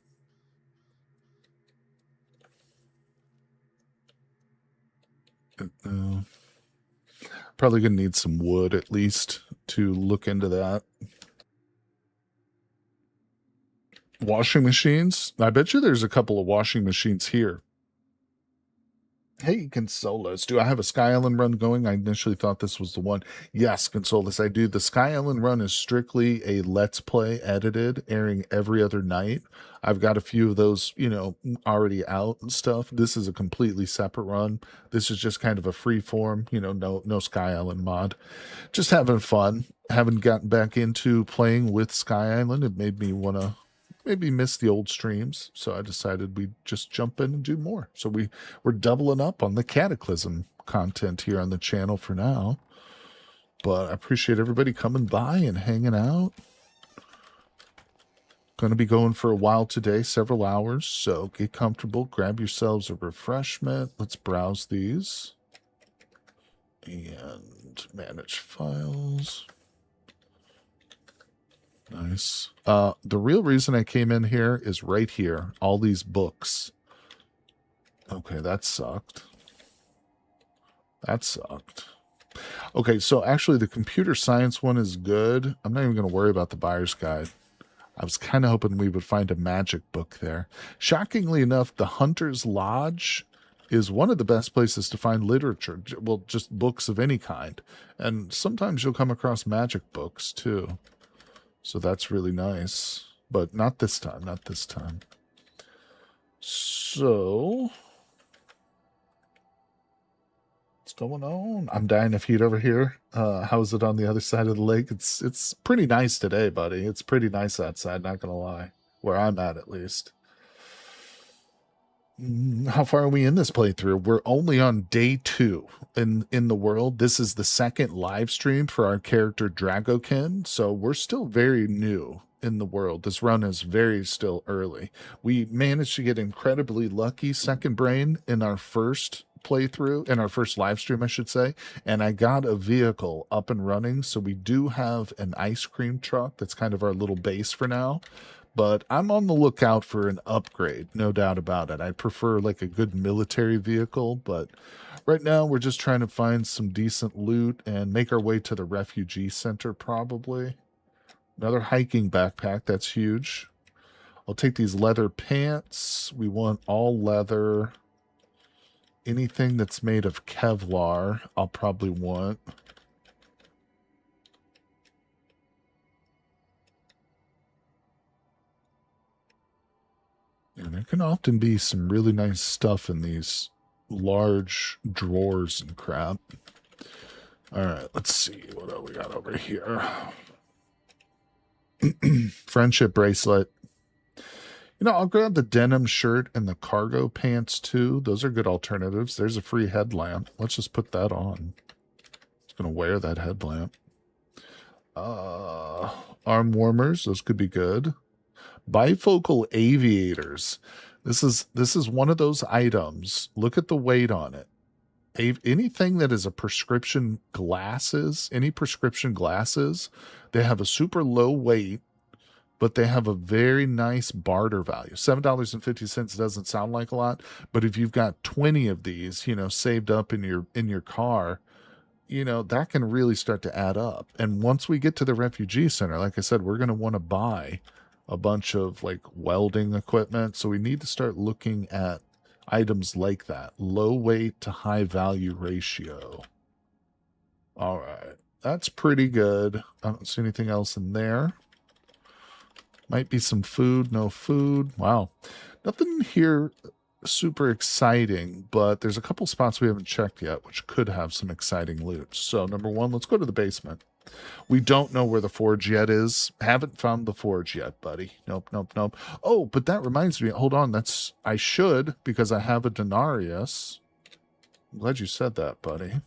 Probably gonna need some wood at least to look into that. Washing machines. I bet you there's a couple of washing machines here. Hey, Consolas, do I have a Sky Island run going? I initially thought this was the one. Yes, Consolas, I do. The Sky Island run is strictly a Let's Play edited, airing every other night. I've got a few of those, already out and stuff. This is a completely separate run. This is just kind of a free form, no Sky Island mod. Just having fun. Haven't gotten back into playing with Sky Island. It made me want to maybe miss the old streams, so I decided we'd just jump in and do more. So we're doubling up on the Cataclysm content here on the channel for now. But I appreciate everybody coming by and hanging out. Going to be going for a while today, several hours, so get comfortable, grab yourselves a refreshment. Let's browse these and manage files. Nice. The real reason I came in here is right here. All these books. Okay, that sucked. That sucked. Okay, so actually the computer science one is good. I'm not even going to worry about the buyer's guide. I was kind of hoping we would find a magic book there. Shockingly enough, the Hunter's Lodge is one of the best places to find literature. Well, just books of any kind. And sometimes you'll come across magic books, too. So that's really nice. But not this time, not this time. So, what's going on? I'm dying of heat over here. How's it on the other side of the lake? It's pretty nice today, buddy. It's pretty nice outside, not gonna lie. Where I'm at least. How far are we in this playthrough? We're only on day 2 in the world. This is the second live stream for our character Dragokin, so we're still very new in the world. This run is very still early. We managed to get incredibly lucky second brain in our first playthrough, in our first live stream, I should say, and I got a vehicle up and running, so we do have an ice cream truck that's kind of our little base for now. But I'm on the lookout for an upgrade, no doubt about it. I prefer like a good military vehicle, but right now we're just trying to find some decent loot and make our way to the refugee center probably. Another hiking backpack, that's huge. I'll take these leather pants. We want all leather. Anything that's made of Kevlar, I'll probably want. And there can often be some really nice stuff in these large drawers and crap. All right, let's see what we got over here. Friendship bracelet. I'll grab the denim shirt and the cargo pants too. Those are good alternatives. There's a free headlamp. Let's just put that on. Just gonna wear that headlamp. Arm warmers. Those could be good. Bifocal aviators. This is one of those items. Look at the weight on it. Anything that is a prescription glasses, any prescription glasses, they have a super low weight, but they have a very nice barter value. $7.50 doesn't sound like a lot, but if you've got 20 of these, saved up in your car, that can really start to add up. And once we get to the refugee center, like I said, we're going to want to buy a bunch of like welding equipment. So we need to start looking at items like that. Low weight to high value ratio. All right. That's pretty good. I don't see anything else in there. Might be some food. No food. Wow. Nothing here super exciting, but there's a couple spots we haven't checked yet, which could have some exciting loot. So number one, let's go to the basement. We don't know where the forge yet is. Haven't found the forge yet, buddy. Nope. Oh, but that reminds me. Hold on. I should, because I have a denarius. I'm glad you said that, buddy.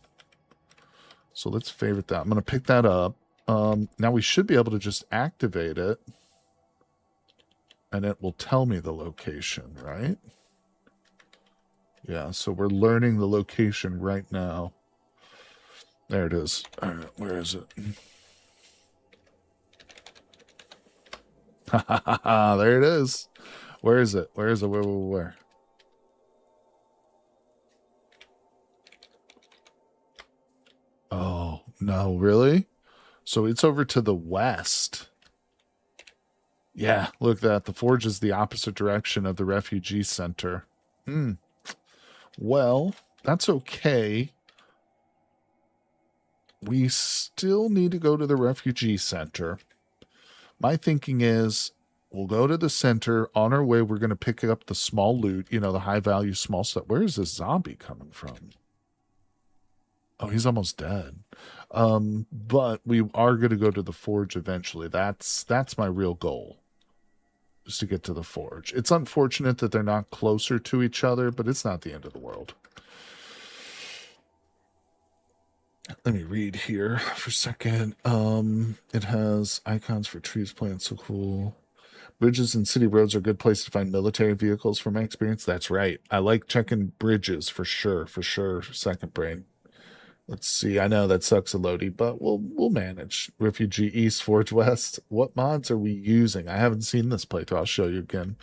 So let's favorite that. I'm going to pick that up. Now we should be able to just activate it. And it will tell me the location, right? Yeah, so we're learning the location right now. There it is. All right, where is it? There it is. Where is it? Where is it? Where? Oh, no, really? So it's over to the west. Yeah, look at that. The forge is the opposite direction of the refugee center. Well, that's okay. We still need to go to the refugee center. My thinking is we'll go to the center. On our way, we're going to pick up the small loot, you know, the high value small stuff. Where is this zombie coming from? Oh, he's almost dead. But we are going to go to the forge eventually. That's my real goal, is to get to the forge. It's unfortunate that they're not closer to each other, but it's not the end of the world. Let me read here for a second. It has icons for trees, plants, so cool. Bridges and city roads are a good place to find military vehicles from my experience. That's right. I like checking bridges for sure, Second brain. Let's see. I know that sucks a loady, but we'll manage. Refugee East, Forge West. What mods are we using? I haven't seen this playthrough. I'll show you again.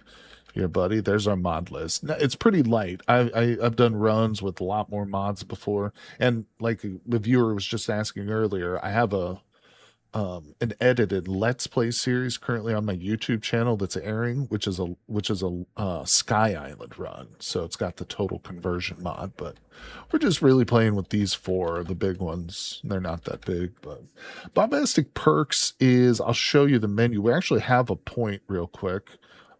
Here, buddy. There's our mod list. It's pretty light. I've done runs with a lot more mods before, and like the viewer was just asking earlier, I have an edited Let's Play series currently on my YouTube channel that's airing, which is a Sky Island run. So it's got the total conversion mod, but we're just really playing with these four, the big ones. They're not that big, but Bombastic Perks is, I'll show you the menu. We actually have a point real quick.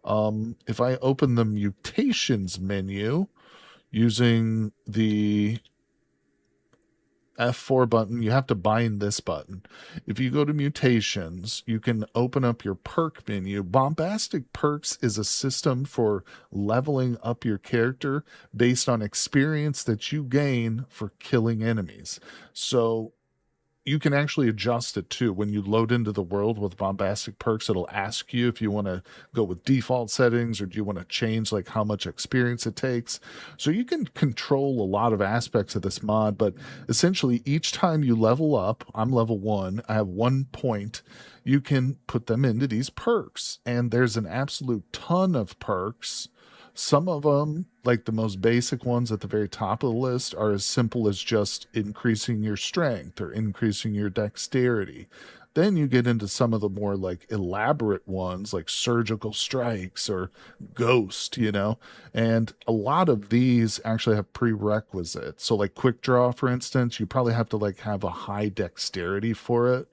If I open the mutations menu using the F4 button, you have to bind this button. If you go to mutations, you can open up your perk menu. Bombastic Perks is a system for leveling up your character based on experience that you gain for killing enemies. So you can actually adjust it too. When you load into the world with Bombastic Perks, it'll ask you if you want to go with default settings or do you want to change like how much experience it takes. So you can control a lot of aspects of this mod, but essentially each time you level up, I'm level 1, I have 1 point, you can put them into these perks. And there's an absolute ton of perks. Some of them, like the most basic ones at the very top of the list, are as simple as just increasing your strength or increasing your dexterity. Then you get into some of the more like elaborate ones, like surgical strikes or ghost, you know. And a lot of these actually have prerequisites. So, like quick draw, for instance, you probably have to like have a high dexterity for it.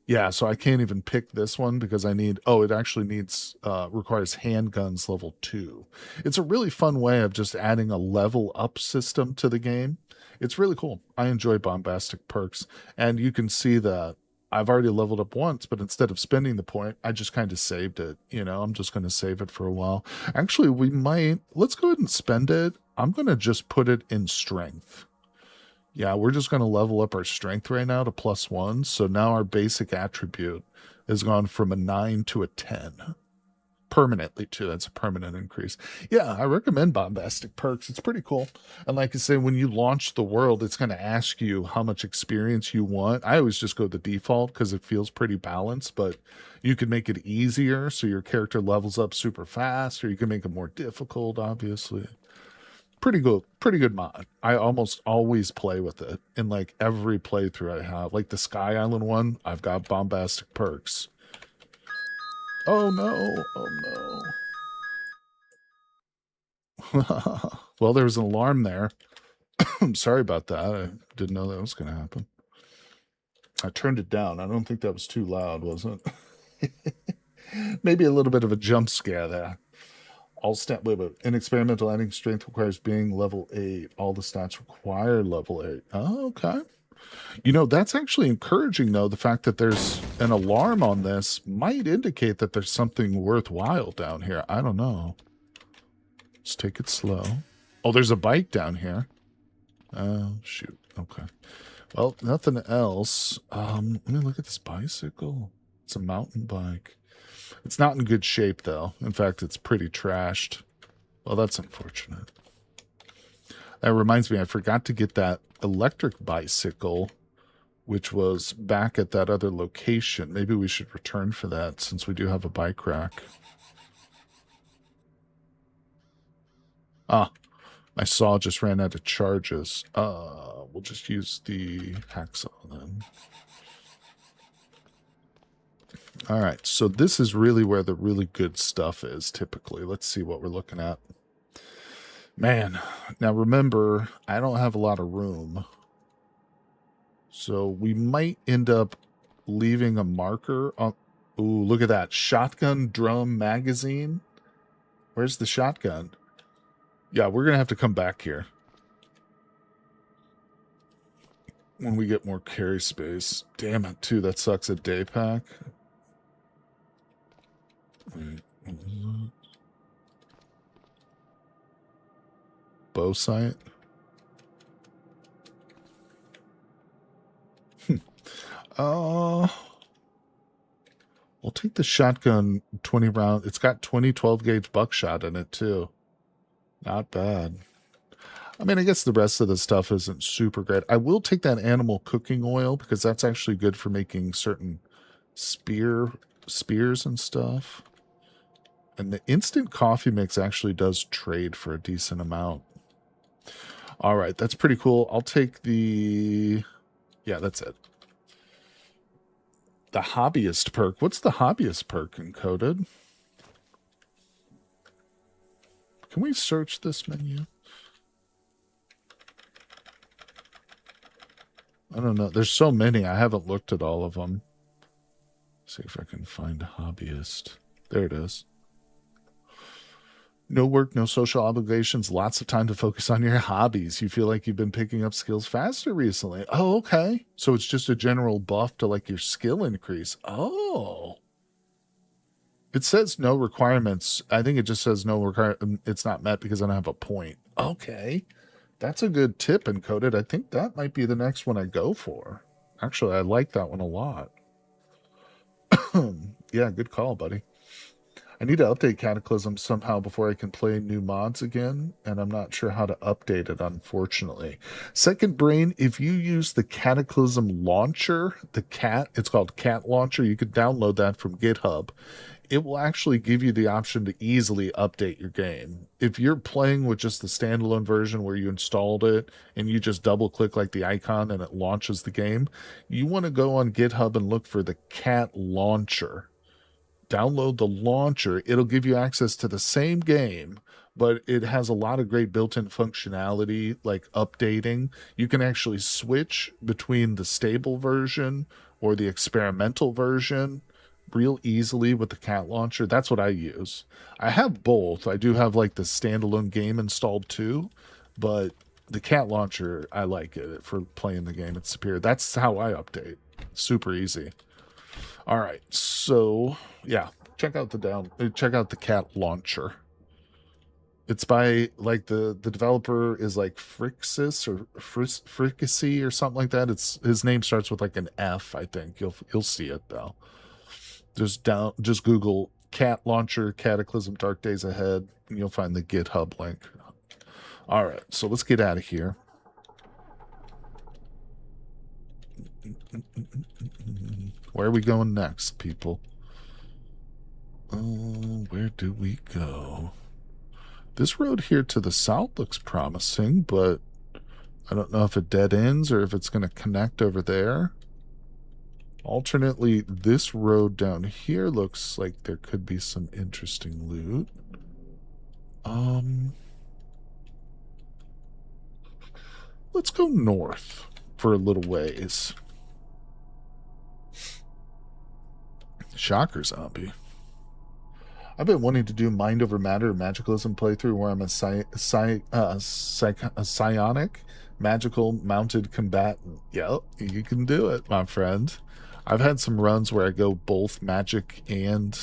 Yeah, so I can't even pick this one because it actually needs, requires handguns level 2. It's a really fun way of just adding a level up system to the game. It's really cool. I enjoy Bombastic Perks, and you can see that I've already leveled up once, but instead of spending the point, I just kind of saved it. You know, I'm just going to save it for a while. Actually, let's go ahead and spend it. I'm going to just put it in strength. Yeah, we're just going to level up our strength right now to +1. So now our basic attribute has gone from a 9 to a 10. Permanently, too. That's a permanent increase. Yeah, I recommend Bombastic Perks. It's pretty cool. And like I say, when you launch the world, it's going to ask you how much experience you want. I always just go the default because it feels pretty balanced, but you can make it easier so your character levels up super fast, or you can make it more difficult, obviously. Pretty good mod. I almost always play with it in like every playthrough I have. Like the Sky Island one, I've got Bombastic Perks. Oh no, oh no. Well, there was an alarm there. I'm sorry about that. I didn't know that was going to happen. I turned it down. I don't think that was too loud, was it? Maybe a little bit of a jump scare there. Wait. An experimental adding strength requires being level 8. All the stats require level 8. Oh, okay. You know, that's actually encouraging, though. The fact that there's an alarm on this might indicate that there's something worthwhile down here. I don't know. Let's take it slow. Oh, there's a bike down here. Oh, shoot. Okay. Well, nothing else. Let me look at this bicycle. It's a mountain bike. It's not in good shape, though. In fact, it's pretty trashed. Well, that's unfortunate. That reminds me, I forgot to get that electric bicycle, which was back at that other location. Maybe we should return for that since we do have a bike rack. Ah, my saw just ran out of charges. We'll just use the hacksaw then. All right, so this is really where the really good stuff is typically. Let's see what we're looking at. Man, Now remember, I don't have a lot of room. So we might end up leaving a marker on... Ooh, look at that. Shotgun drum magazine. Where's the shotgun? Yeah, we're going to have to come back here when we get more carry space. Damn it, too. That sucks at day pack. Wait, bow sight. We'll take the shotgun 20 round. It's got 20 12 gauge buckshot in it too. Not bad. I mean, I guess the rest of the stuff isn't super great. I will take that animal cooking oil because that's actually good for making certain spears and stuff. And the instant coffee mix actually does trade for a decent amount. All right, that's pretty cool. I'll take the... Yeah, that's it. The hobbyist perk. What's the hobbyist perk encoded? Can we search this menu? I don't know. There's so many. I haven't looked at all of them. See if I can find a hobbyist. There it is. No work, no social obligations, lots of time to focus on your hobbies. You feel like you've been picking up skills faster recently. Oh, okay. So it's just a general buff to like your skill increase. Oh. It says no requirements. I think it just says no requirement. It's not met because I don't have a point. Okay. That's a good tip encoded. I think that might be the next one I go for. Actually, I like that one a lot. Yeah, good call, buddy. I need to update Cataclysm somehow before I can play new mods again, and I'm not sure how to update it, unfortunately. Second Brain, if you use the Cataclysm launcher, it's called Cat Launcher, you could download that from GitHub. It will actually give you the option to easily update your game. If you're playing with just the standalone version where you installed it and you just double click like the icon and it launches the game, you want to go on GitHub and look for the Cat Launcher. Download the launcher. It'll give you access to the same game, but it has a lot of great built-in functionality like updating. You can actually switch between the stable version or the experimental version real easily with the Cat Launcher. That's what I use. I have both. I do have like the standalone game installed too, but the Cat Launcher, I like it for playing the game. It's superior. That's how I update. Super easy. All right, so yeah, check out the Cat Launcher. It's by like the developer is like Frixis or Fricassy or something like that. His name starts with like an F, I think. You'll see it though. Just Google Cat Launcher Cataclysm Dark Days Ahead and you'll find the GitHub link. All right, so let's get out of here. Where are we going next, people? Oh, where do we go? This road here to the south looks promising, but I don't know if it dead ends or if it's going to connect over there. Alternately, this road down here looks like there could be some interesting loot. Let's go north for a little ways. Shocker zombie. I've been wanting to do Mind Over Matter Magicalism playthrough where I'm a psionic magical mounted combatant. Yep, you can do it, my friend. I've had some runs where I go both magic and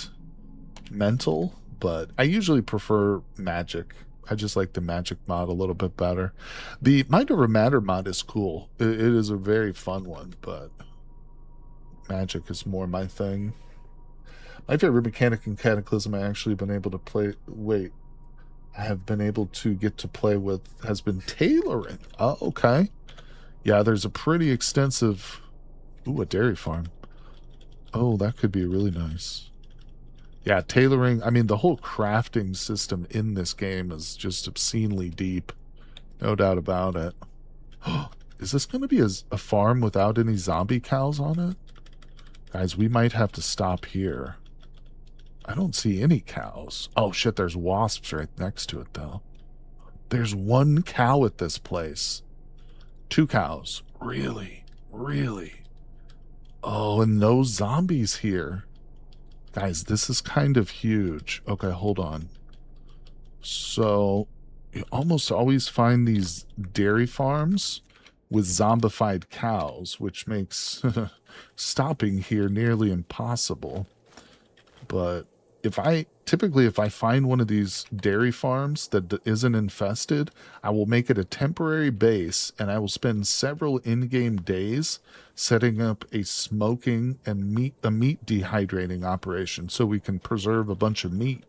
mental, but I usually prefer magic. I just like the magic mod a little bit better. The Mind Over Matter mod is cool. It is a very fun one, but magic is more my thing. My favorite mechanic in Cataclysm I have been able to get to play with has been tailoring. Oh, okay. Yeah, there's a pretty extensive... Ooh, a dairy farm. Oh, that could be really nice. Yeah, tailoring... I mean, the whole crafting system in this game is just obscenely deep. No doubt about it. Is this going to be a farm without any zombie cows on it? Guys, we might have to stop here. I don't see any cows. Oh, shit, there's wasps right next to it, though. There's one cow at this place. 2 cows. Really? Really? Oh, and no zombies here. Guys, this is kind of huge. Okay, hold on. So, you almost always find these dairy farms with zombified cows, which makes stopping here nearly impossible. But typically if I find one of these dairy farms that isn't infested, I will make it a temporary base, and I will spend several in-game days setting up a smoking and meat dehydrating operation so we can preserve a bunch of meat.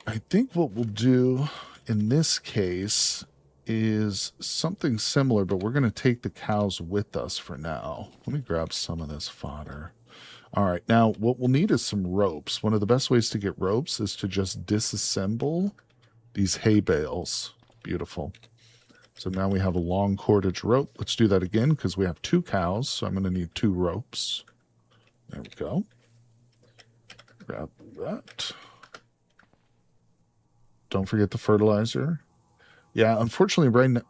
I think what we'll do in this case is something similar, but we're going to take the cows with us for now. Let me grab some of this fodder. All right, now what we'll need is some ropes. One of the best ways to get ropes is to just disassemble these hay bales. Beautiful. So now we have a long cordage rope. Let's do that again because we have 2 cows, so I'm going to need 2 ropes. There we go. Grab that. Don't forget the fertilizer. Yeah, unfortunately, right now,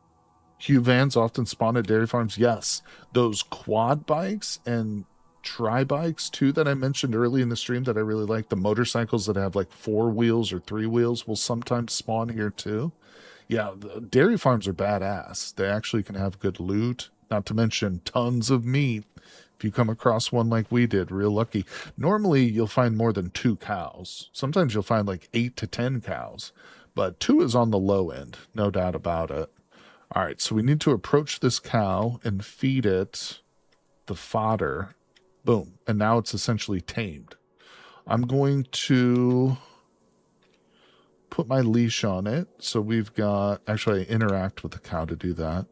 Q vans often spawn at dairy farms. Yes, those quad bikes and tri-bikes too that I mentioned early in the stream that I really like, the motorcycles that have like 4 wheels or 3 wheels, will sometimes spawn here too. Yeah, the dairy farms are badass. They actually can have good loot, not to mention tons of meat. If you come across one like we did, real lucky. Normally, you'll find more than 2 cows. Sometimes you'll find like 8 to 10 cows, but 2 is on the low end, no doubt about it. All right, so we need to approach this cow and feed it the fodder. Boom, and now it's essentially tamed. I'm going to put my leash on it. So we've got, actually I interact with the cow to do that.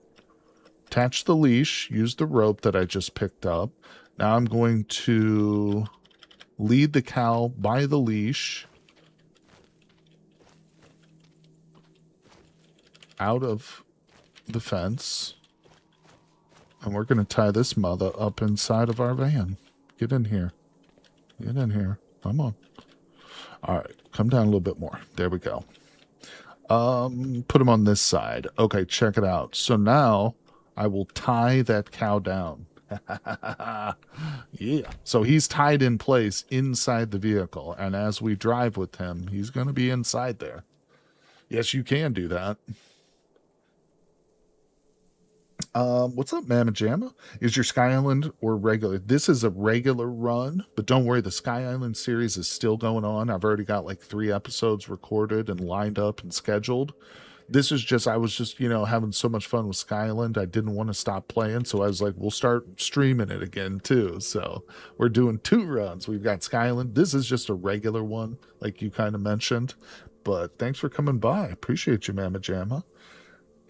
Attach the leash, use the rope that I just picked up. Now I'm going to lead the cow by the leash out of the fence. And we're going to tie this mother up inside of our van. Get in here. Get in here. Come on. All right. Come down a little bit more. There we go. Put him on this side. Okay, check it out. So now I will tie that cow down. Yeah. So he's tied in place inside the vehicle. And as we drive with him, he's going to be inside there. Yes, you can do that. What's up, Mama Jamma? Is your Sky Island or regular? This is a regular run, but don't worry, the Sky Island series is still going on. I've already got like 3 episodes recorded and lined up and scheduled. This is just, I was just, having so much fun with Sky Island. I didn't want to stop playing, so I was like, we'll start streaming it again too. So we're doing 2 runs. We've got Sky Island. This is just a regular one, like you kind of mentioned. But thanks for coming by. Appreciate you, Mama Jamma.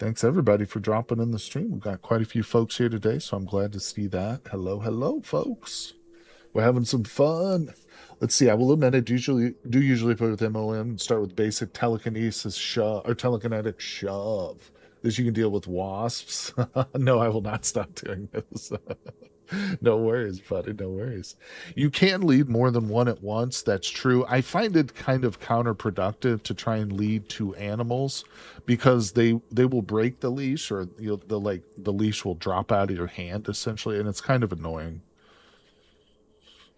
Thanks, everybody, for dropping in the stream. We've got quite a few folks here today, so I'm glad to see that. Hello, hello, folks. We're having some fun. Let's see. I will admit I do usually play with MOM and start with basic telekinesis shove or telekinetic shove. This you can deal with wasps. No, I will not stop doing this. No worries, buddy. No worries. You can lead more than one at once. That's true. I find it kind of counterproductive to try and lead 2 animals because they will break the leash, or the leash will drop out of your hand essentially, and it's kind of annoying.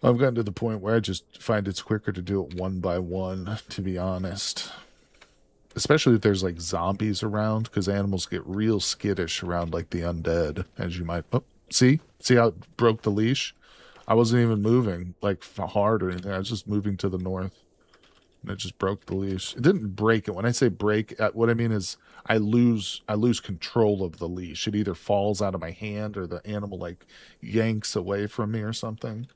I've gotten to the point where I just find it's quicker to do it one by one, to be honest. Especially if there's like zombies around, because animals get real skittish around like the undead, as you might. Oh, see how it broke the leash? I wasn't even moving like hard or anything. I was just moving to the north, and it just broke the leash. It didn't break it. When I say break, what I mean is I lose control of the leash. It either falls out of my hand or the animal like yanks away from me or something.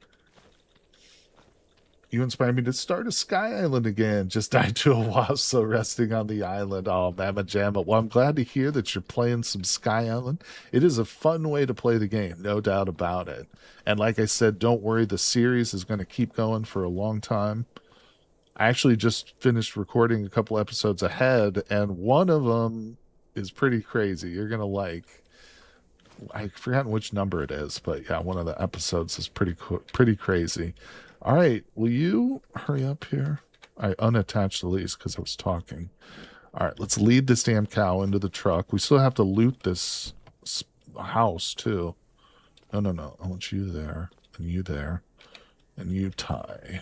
You inspired me to start a Sky Island again. Just died to a wasp, so resting on the island. Oh, Mama Jamma. Well, I'm glad to hear that you're playing some Sky Island. It is a fun way to play the game, no doubt about it. And like I said, don't worry, the series is going to keep going for a long time. I actually just finished recording a couple episodes ahead, and one of them is pretty crazy. You're going to like... I've forgotten which number it is, but yeah, one of the episodes is pretty crazy. All right, will you hurry up here? I unattached the leash because I was talking. All right, let's lead this damn cow into the truck. We still have to loot this house, too. No, no, no. I want you there, and you there, and you tie.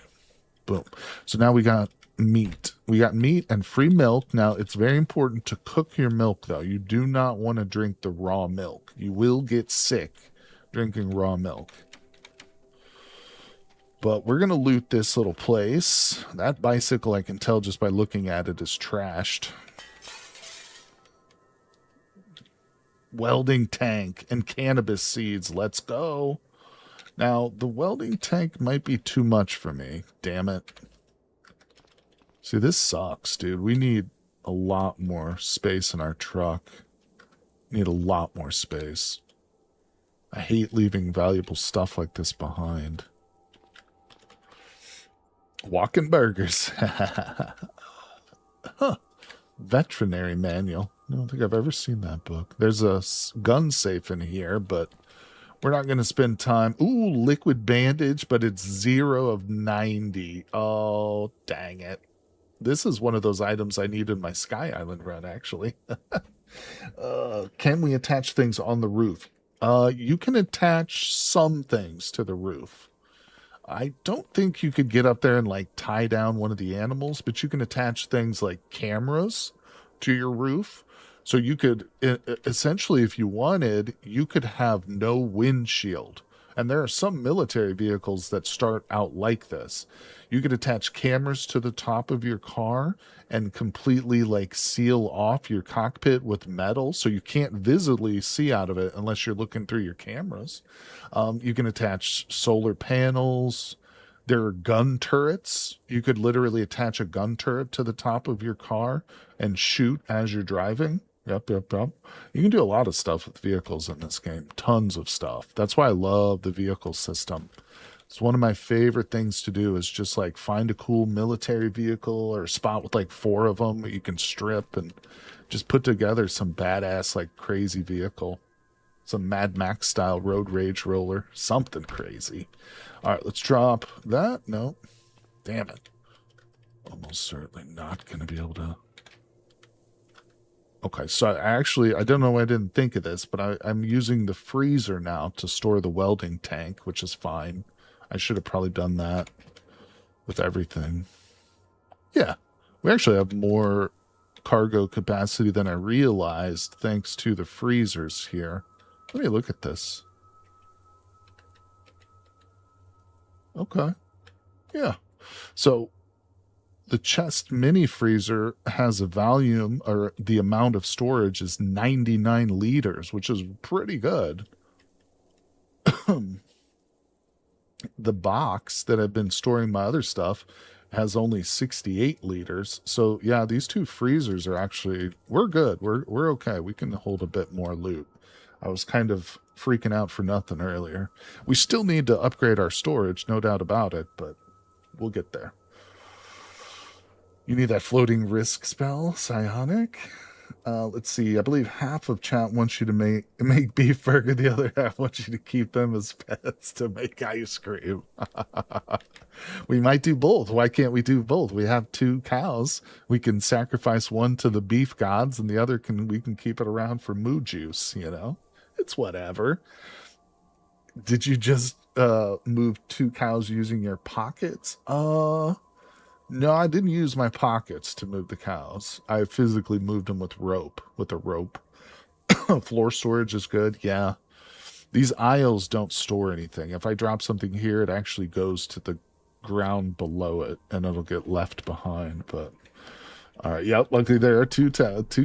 Boom. So now we got meat. We got meat and free milk. Now, it's very important to cook your milk, though. You do not want to drink the raw milk. You will get sick drinking raw milk. But we're going to loot this little place. That bicycle, I can tell just by looking at it, is trashed. Welding tank and cannabis seeds. Let's go. Now, the welding tank might be too much for me. Damn it. See, this sucks, dude. We need a lot more space in our truck. Need a lot more space. I hate leaving valuable stuff like this behind. Walking burgers. Huh. Veterinary manual. I don't think I've ever seen that book. There's a gun safe in here, but we're not going to spend time. Ooh, liquid bandage, but it's 0 of 90. Oh, dang it. This is one of those items I need in my Sky Island run, actually. Can we attach things on the roof? You can attach some things to the roof. I don't think you could get up there and like tie down one of the animals, but you can attach things like cameras to your roof. So you could essentially, if you wanted, you could have no windshield. And there are some military vehicles that start out like this. You could attach cameras to the top of your car and completely like seal off your cockpit with metal so you can't visibly see out of it unless you're looking through your cameras. You can attach solar panels. There are gun turrets. You could literally attach a gun turret to the top of your car and shoot as you're driving. Yep. You can do a lot of stuff with vehicles in this game. Tons of stuff. That's why I love the vehicle system. It's one of my favorite things to do is just like find a cool military vehicle or a spot with like 4 of them that you can strip and just put together some badass like crazy vehicle. Some Mad Max style road rage roller. Something crazy. All right, let's drop that. No. Damn it. Almost certainly not going to be able to. Okay, so I don't know why I didn't think of this, but I'm using the freezer now to store the welding tank, which is fine. I should have probably done that with everything. Yeah, we actually have more cargo capacity than I realized thanks to the freezers here. Let me look at this. Okay. Yeah. So the chest mini freezer has a volume, or the amount of storage is 99 liters, which is pretty good. The box that I've been storing my other stuff has only 68 liters. So yeah, these 2 freezers are actually, we're good. We're okay. We can hold a bit more loot. I was kind of freaking out for nothing earlier. We still need to upgrade our storage, no doubt about it, but we'll get there. You need that floating risk spell, Psionic. Let's see. I believe half of chat wants you to make beef burger. The other half wants you to keep them as pets to make ice cream. We might do both. Why can't we do both? We have 2 cows. We can sacrifice one to the beef gods, and the other we can keep it around for moo juice. You know, it's whatever. Did you just move 2 cows using your pockets? No, I didn't use my pockets to move the cows. I physically moved them with a rope. Floor storage is good. Yeah. These aisles don't store anything. If I drop something here, it actually goes to the ground below it and it'll get left behind. But all right. Yep. Luckily there are 2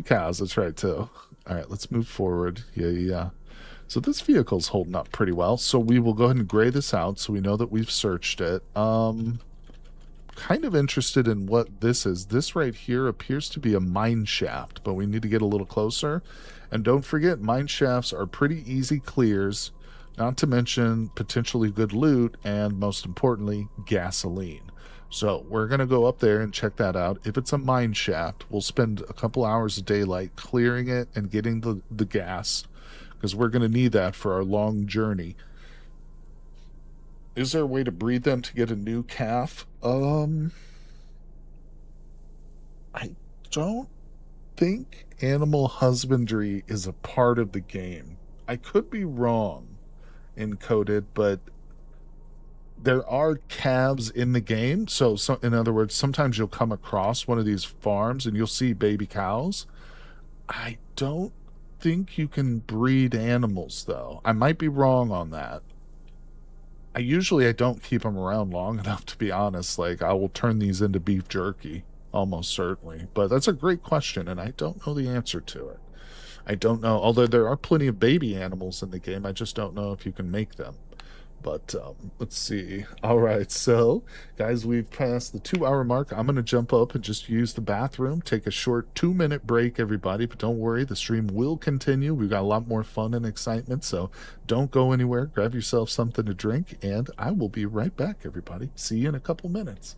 cows. That's right too. All right. Let's move forward. Yeah. So this vehicle's holding up pretty well. So we will go ahead and gray this out so we know that we've searched it. Kind of interested in what this is. This right here appears to be a mine shaft, but we need to get a little closer. And don't forget, mine shafts are pretty easy clears, not to mention potentially good loot, and most importantly, gasoline. So we're going to go up there and check that out. If it's a mine shaft, we'll spend a couple hours of daylight clearing it and getting the gas, because we're going to need that for our long journey. Is there a way to breed them to get a new calf? I don't think animal husbandry is a part of the game. I could be wrong encoded, but there are calves in the game. So in other words, sometimes you'll come across one of these farms and you'll see baby cows. I don't think you can breed animals though. I might be wrong on that. I don't keep them around long enough to be honest. Like I will turn these into beef jerky almost certainly. But that's a great question and I don't know the answer to it. I don't know. Although there are plenty of baby animals in the game, I just don't know if you can make them. But let's see. All right, so guys, we've passed the 2 hour mark. I'm going to jump up and just use the bathroom, take a short 2 minute break, everybody. But don't worry, the stream will continue. We've got a lot more fun and excitement. So don't go anywhere. Grab yourself something to drink, and I will be right back, everybody. See you in a couple minutes.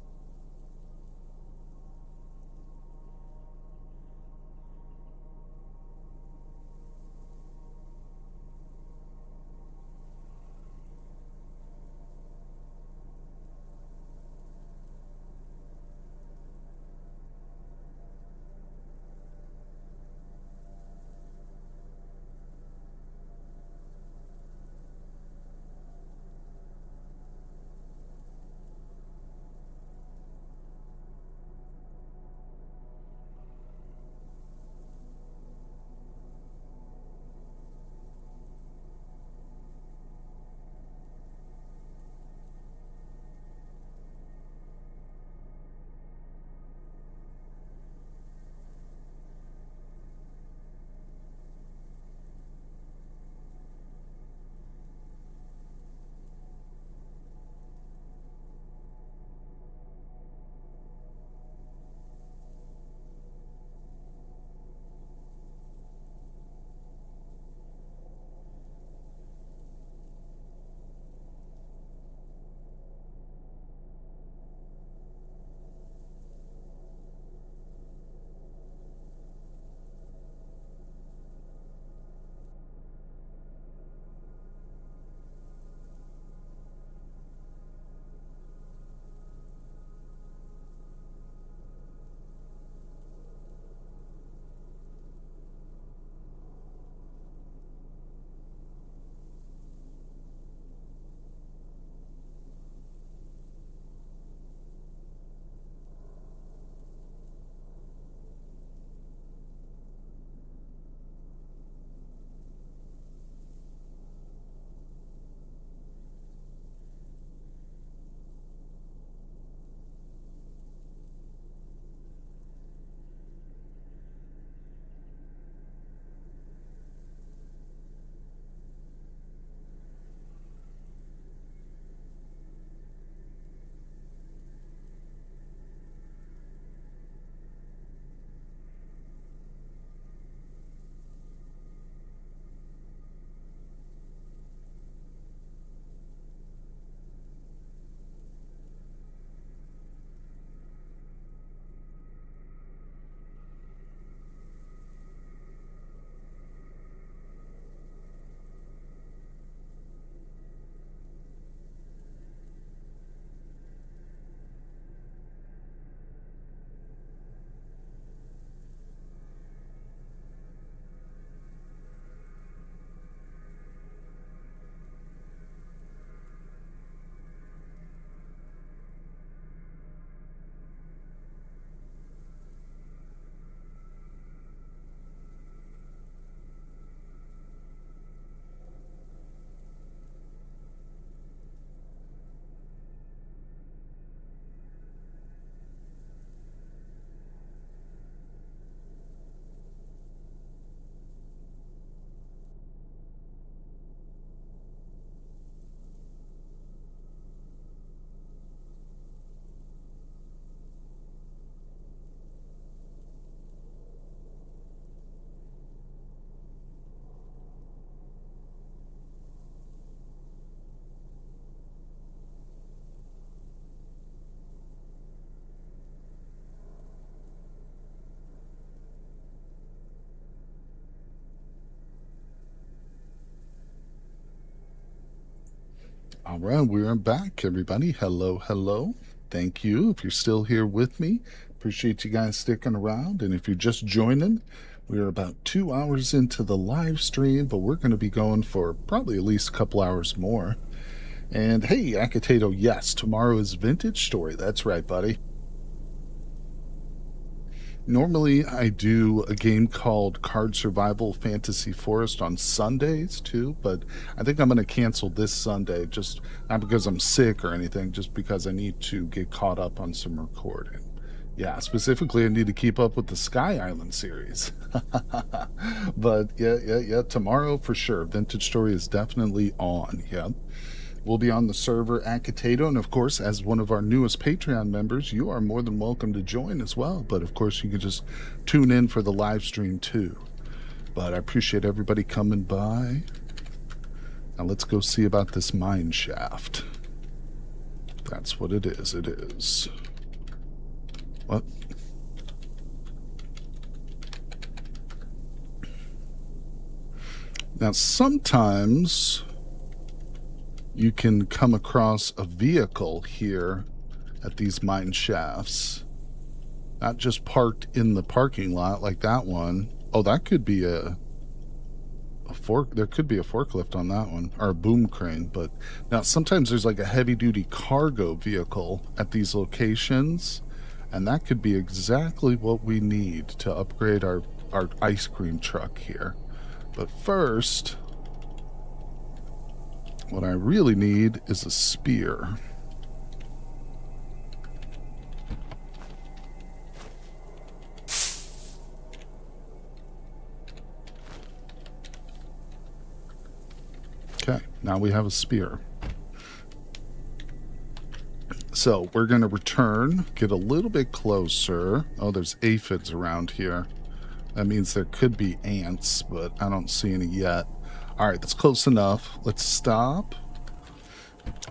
All right, we're back, everybody. Hello, hello. Thank you. If you're still here with me, Appreciate you guys sticking around. And if you're just joining, we're about 2 hours into the live stream, but we're going to be going for probably at least a couple hours more. And hey, Akitato, yes, tomorrow is Vintage Story. That's right, buddy. Normally, I do a game called Card Survival Fantasy Forest on Sundays too, but I think I'm going to cancel this Sunday, just not because I'm sick or anything, just because I need to get caught up on some recording. Yeah, specifically, I need to keep up with the Sky Island series. But yeah, tomorrow for sure. Vintage Story is definitely on. Yeah. We'll be on the server at Katato, and of course, as one of our newest Patreon members, you are more than welcome to join as well. But of course, you can just tune in for the live stream too. But I appreciate everybody coming by. Now let's go see about this mine shaft. That's what it is. It is. What? Now sometimes you can come across a vehicle here at these mine shafts. Not just parked in the parking lot like that one. Oh, that could be a fork. There could be a forklift on that one, or a boom crane. But now sometimes there's like a heavy-duty cargo vehicle at these locations, and that could be exactly what we need to upgrade our ice cream truck here. But first, what I really need is a spear. Okay, now we have a spear. So we're going to return, get a little bit closer. Oh, there's aphids around here. That means there could be ants, but I don't see any yet. All right, that's close enough. Let's stop.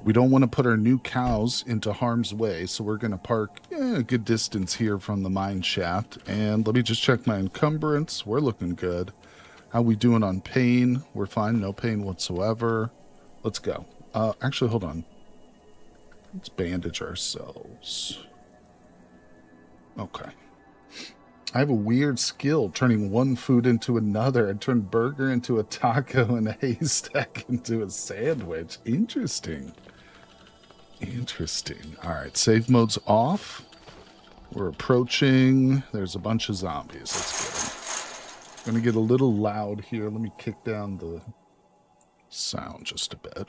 We don't want to put our new cows into harm's way, so we're going to park a good distance here from the mine shaft. And let me just check my encumbrance. We're looking good. How we doing on pain? We're fine. No pain whatsoever. Let's go. Actually, hold on. Let's bandage ourselves. Okay. I have a weird skill turning one food into another. I turned burger into a taco and a haystack into a sandwich. Interesting. Interesting. All right, save mode's off. We're approaching. There's a bunch of zombies. Let's go. Gonna get a little loud here. Let me kick down the sound just a bit.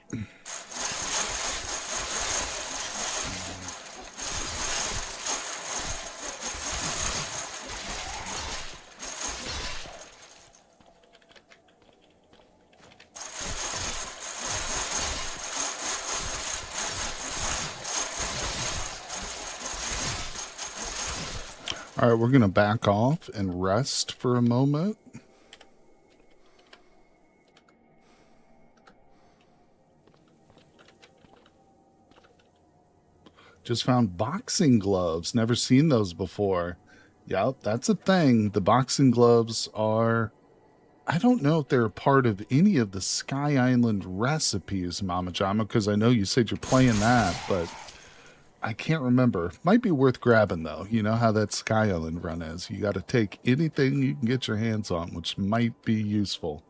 All right, we're going to back off and rest for a moment. Just found boxing gloves. Never seen those before. Yep, that's a thing. The boxing gloves are... I don't know if they're a part of any of the Sky Island recipes, Mama Jama, because I know you said you're playing that, but... I can't remember. Might be worth grabbing, though. You know how that Sky Island run is. You got to take anything you can get your hands on, which might be useful.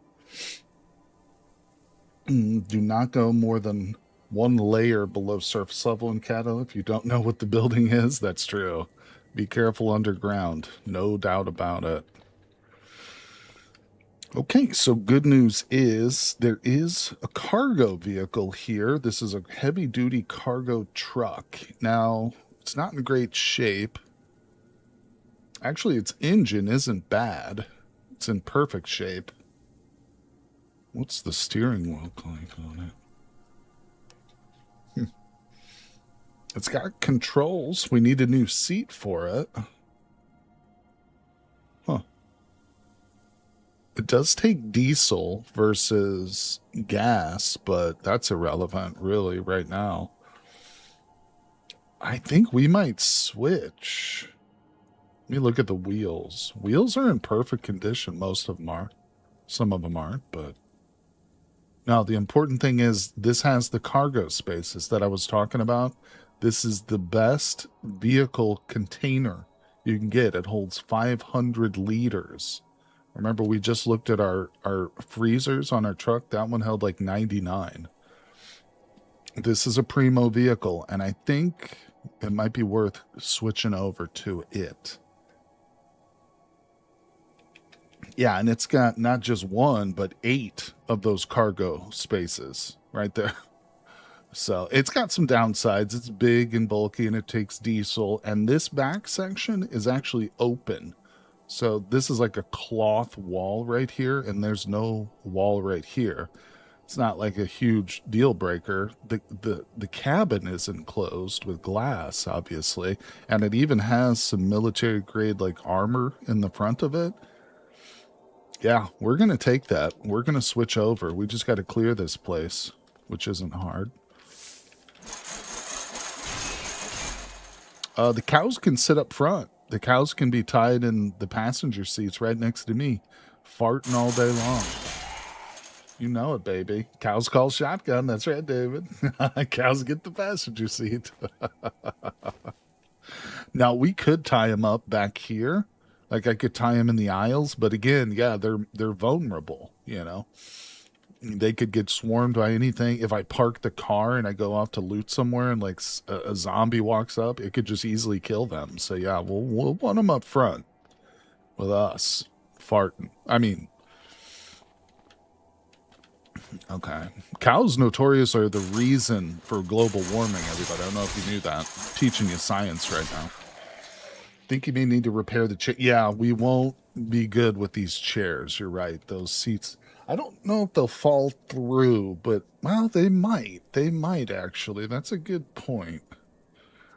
Do not go more than one layer below surface level in Cato. If you don't know what the building is, that's true. Be careful underground. No doubt about it. Okay, so good news is there is a cargo vehicle here. This is a heavy-duty cargo truck. Now, it's not in great shape. Actually, its engine isn't bad. It's in perfect shape. What's the steering wheel like on it? It's got controls. We need a new seat for it. It does take diesel versus gas, but that's irrelevant really right now. I think we might switch. Let me look at the wheels. Wheels are in perfect condition. Most of them are. Some of them aren't, but... Now, the important thing is this has the cargo spaces that I was talking about. This is the best vehicle container you can get. It holds 500 liters. Remember, we just looked at our freezers on our truck. That one held like 99. This is a primo vehicle, and I think it might be worth switching over to it. Yeah, and it's got not just one, but 8 of those cargo spaces right there. So it's got some downsides. It's big and bulky, and it takes diesel. And this back section is actually open. So this is like a cloth wall right here, and there's no wall right here. It's not like a huge deal breaker. The cabin is enclosed with glass, obviously, and it even has some military grade like armor in the front of it. Yeah, we're gonna take that. We're gonna switch over. We just got to clear this place, which isn't hard. The cows can sit up front. The cows can be tied in the passenger seats right next to me, farting all day long. You know it, baby. Cows call shotgun. That's right, David. Cows get the passenger seat. Now, we could tie them up back here. Like, I could tie them in the aisles. But again, yeah, they're vulnerable, you know. They could get swarmed by anything. If I park the car and I go off to loot somewhere and, like, a zombie walks up, it could just easily kill them. So, yeah, we'll want them up front with us farting. I mean... Okay. Cows notorious are the reason for global warming, everybody. I don't know if you knew that. I'm teaching you science right now. Think you may need to repair the chair. Yeah, we won't be good with these chairs. You're right. Those seats. I don't know if they'll fall through, but, well, they might. They might, actually. That's a good point.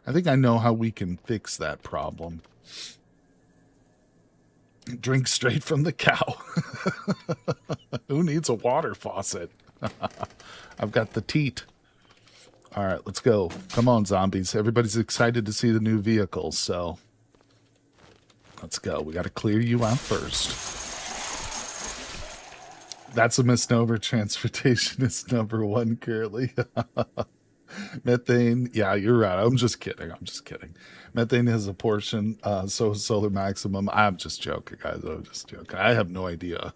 I think I know how we can fix that problem. Drink straight from the cow. Who needs a water faucet? I've got the teat. All right, let's go. Come on, zombies. Everybody's excited to see the new vehicles, so let's go. We got to clear you out first. That's a misnomer. Transportation is #1 currently. Methane, yeah, you're right. I'm just kidding. Methane has a portion, so is solar maximum. I'm just joking, guys. I'm just joking. I have no idea.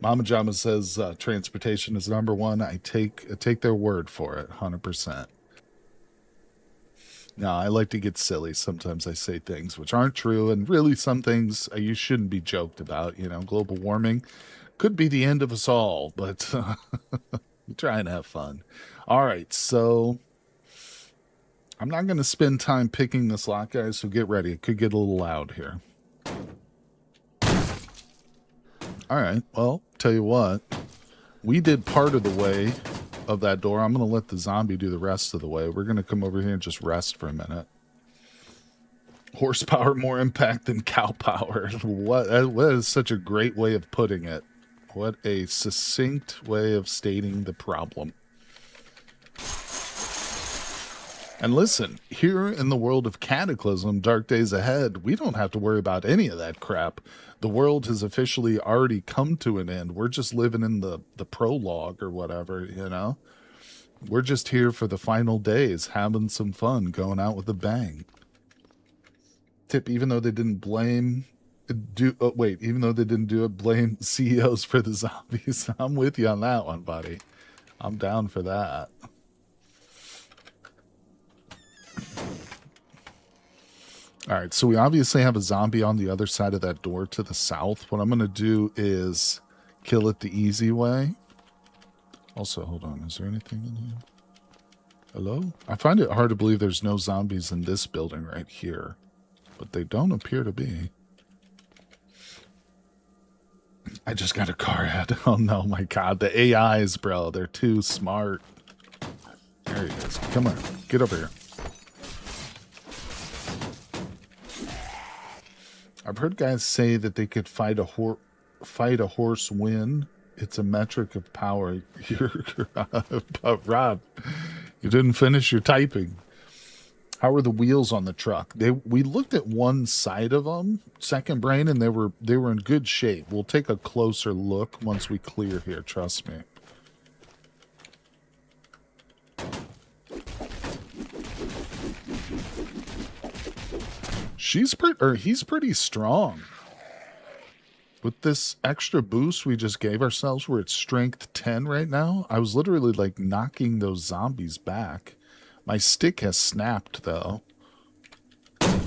Mama Jama says transportation is #1. I take their word for it, 100%. No, I like to get silly. Sometimes I say things which aren't true, and really some things you shouldn't be joked about. You know, global warming could be the end of us all, but we try and have fun. All right, so I'm not going to spend time picking this lock, guys, so get ready. It could get a little loud here. All right, well, tell you what. We did part of the way of that door. I'm going to let the zombie do the rest of the way. We're going to come over here and just rest for a minute. Horsepower, more impact than cow power. What is such a great way of putting it. What a succinct way of stating the problem. And listen, here in the world of Cataclysm, Dark Days Ahead, we don't have to worry about any of that crap. The world has officially already come to an end. We're just living in the prologue or whatever, you know? We're just here for the final days, having some fun, going out with a bang. Tip, even though they didn't blame... even though they didn't do it, blame CEOs for the zombies. I'm with you on that one, buddy. I'm down for that. All right, so we obviously have a zombie on the other side of that door to the south. What I'm going to do is kill it the easy way. Also, hold on. Is there anything in here? Hello? I find it hard to believe there's no zombies in this building right here, but they don't appear to be. I just got a car ad. Oh, no, my God. The AIs, bro. They're too smart. There he is. Come on. Get over here. I've heard guys say that they could fight a horse win. It's a metric of power. Rod, you didn't finish your typing. How are the wheels on the truck? We looked at one side of them, second brain, and they were in good shape. We'll take a closer look once we clear here. Trust me. he's pretty strong. With this extra boost we just gave ourselves, we're at strength 10 right now. I was literally like knocking those zombies back. My stick has snapped though. I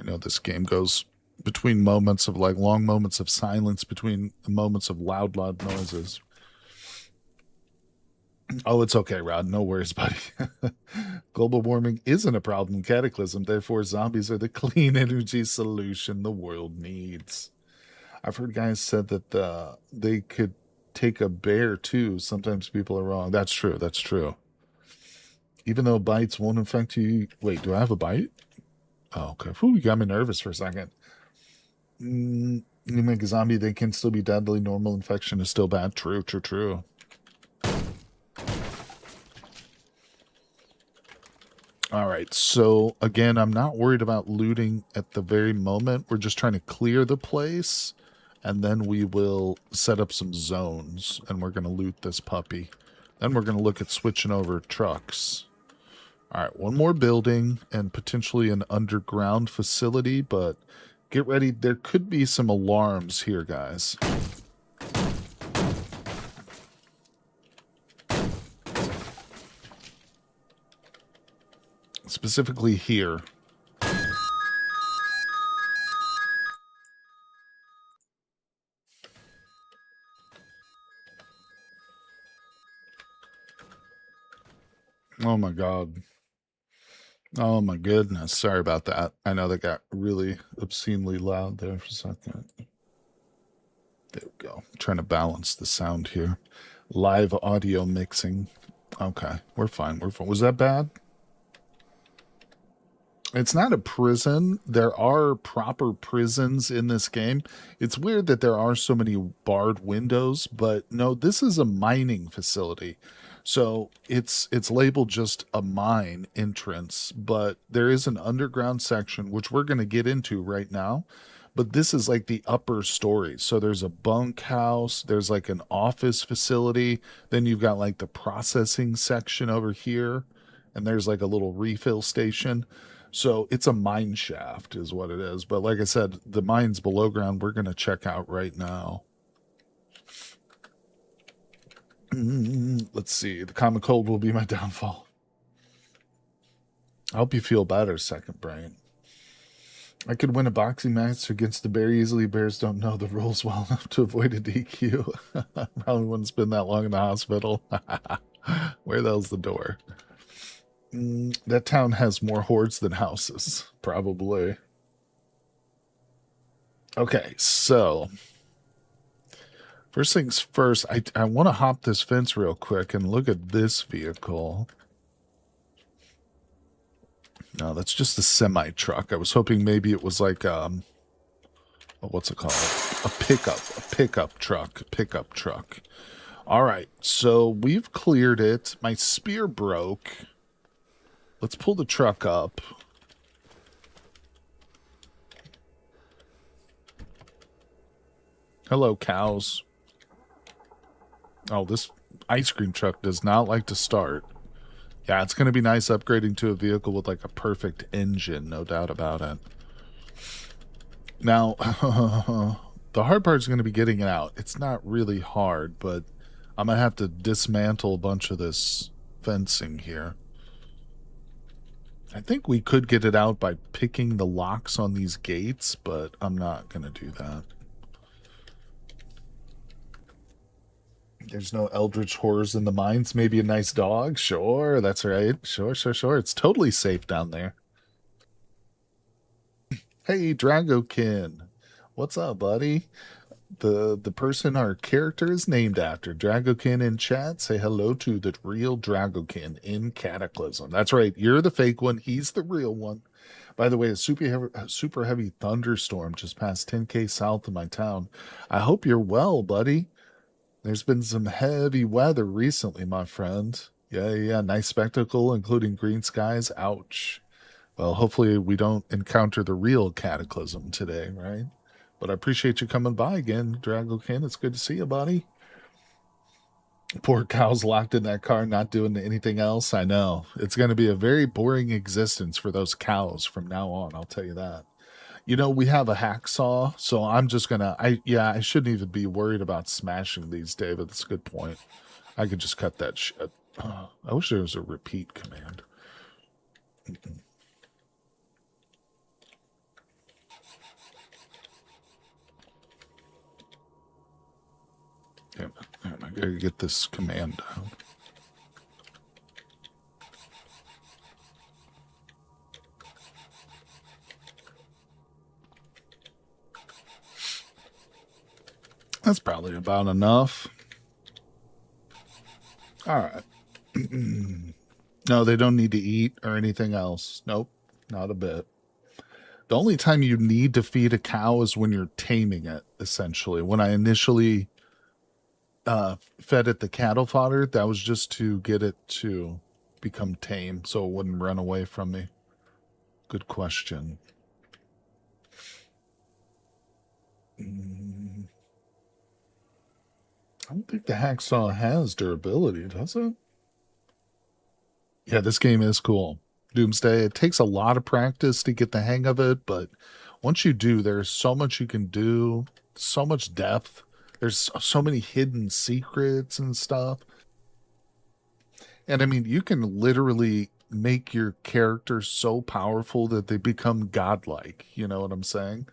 know this game goes between moments of like long moments of silence between moments of loud noises. Oh, it's okay, Rod. No worries, buddy. Global warming isn't a problem. Cataclysm. Therefore, zombies are the clean energy solution the world needs. I've heard guys said that they could take a bear too. Sometimes people are wrong. That's true. That's true. Even though bites won't infect you. Wait, do I have a bite? Oh, okay. Whew, you got me nervous for a second. You make a zombie, they can still be deadly. Normal infection is still bad. True, true, true. All right, so again, I'm not worried about looting at the very moment. We're just trying to clear the place, and then we will set up some zones, and we're going to loot this puppy. Then we're going to look at switching over trucks. All right, one more building and potentially an underground facility, but get ready. There could be some alarms here, guys. Specifically here. Oh my God. Oh my goodness. Sorry about that. I know that got really obscenely loud there for a second. There we go. I'm trying to balance the sound here. Live audio mixing. Okay, we're fine. We're fine. Was that bad? It's not a prison. There are proper prisons in this game. It's weird that there are so many barred windows, but no, this is a mining facility. So it's labeled just a mine entrance, but there is an underground section which we're going to get into right now. But this is like the upper story. So there's a bunkhouse, there's like an office facility, then you've got like the processing section over here, and there's like a little refill station. So it's a mine shaft, is what it is. But like I said, the mines below ground we're going to check out right now. Let's see. The common cold will be my downfall. I hope you feel better, Second Brain. I could win a boxing match against the bear easily. Bears don't know the rules well enough to avoid a DQ. Probably wouldn't spend that long in the hospital. Where the hell's the door? That town has more hordes than houses, probably. Okay, so first things first, I want to hop this fence real quick and look at this vehicle. No, that's just a semi truck. I was hoping maybe it was like what's it called? A pickup truck. All right, so we've cleared it. My spear broke. Let's pull the truck up. Hello, cows. Oh, this ice cream truck does not like to start. Yeah, it's going to be nice upgrading to a vehicle with like a perfect engine, no doubt about it. Now, the hard part is going to be getting it out. It's not really hard, but I'm going to have to dismantle a bunch of this fencing here. I think we could get it out by picking the locks on these gates, but I'm not going to do that. There's no eldritch horrors in the mines. Maybe a nice dog? Sure, that's right. Sure. It's totally safe down there. Hey, Dragokin. What's up, buddy? The person our character is named after. Dragokin in chat. Say hello to the real Dragokin in Cataclysm. That's right. You're the fake one. He's the real one. By the way, a super heavy thunderstorm just passed 10K south of my town. I hope you're well, buddy. There's been some heavy weather recently, my friend. Yeah. Nice spectacle, including green skies. Ouch. Well, hopefully we don't encounter the real cataclysm today, right? But I appreciate you coming by again, Dragokin. It's good to see you, buddy. Poor cow's locked in that car, not doing anything else. I know. It's going to be a very boring existence for those cows from now on. I'll tell you that. You know, we have a hacksaw, so I'm just gonna. I shouldn't even be worried about smashing these, David. That's a good point. I could just cut that shit. I wish there was a repeat command. Damn I gotta get this command down. That's probably about enough. All right. No, they don't need to eat or anything else. Nope, not a bit. The only time you need to feed a cow is when you're taming it, essentially. When I initially fed it the cattle fodder, that was just to get it to become tame so it wouldn't run away from me. Good question. I don't think the hacksaw has durability, does it? Yeah, this game is cool. Doomsday, it takes a lot of practice to get the hang of it, but once you do, there's so much you can do, so much depth. There's so many hidden secrets and stuff. And I mean, you can literally make your characters so powerful that they become godlike. You know what I'm saying?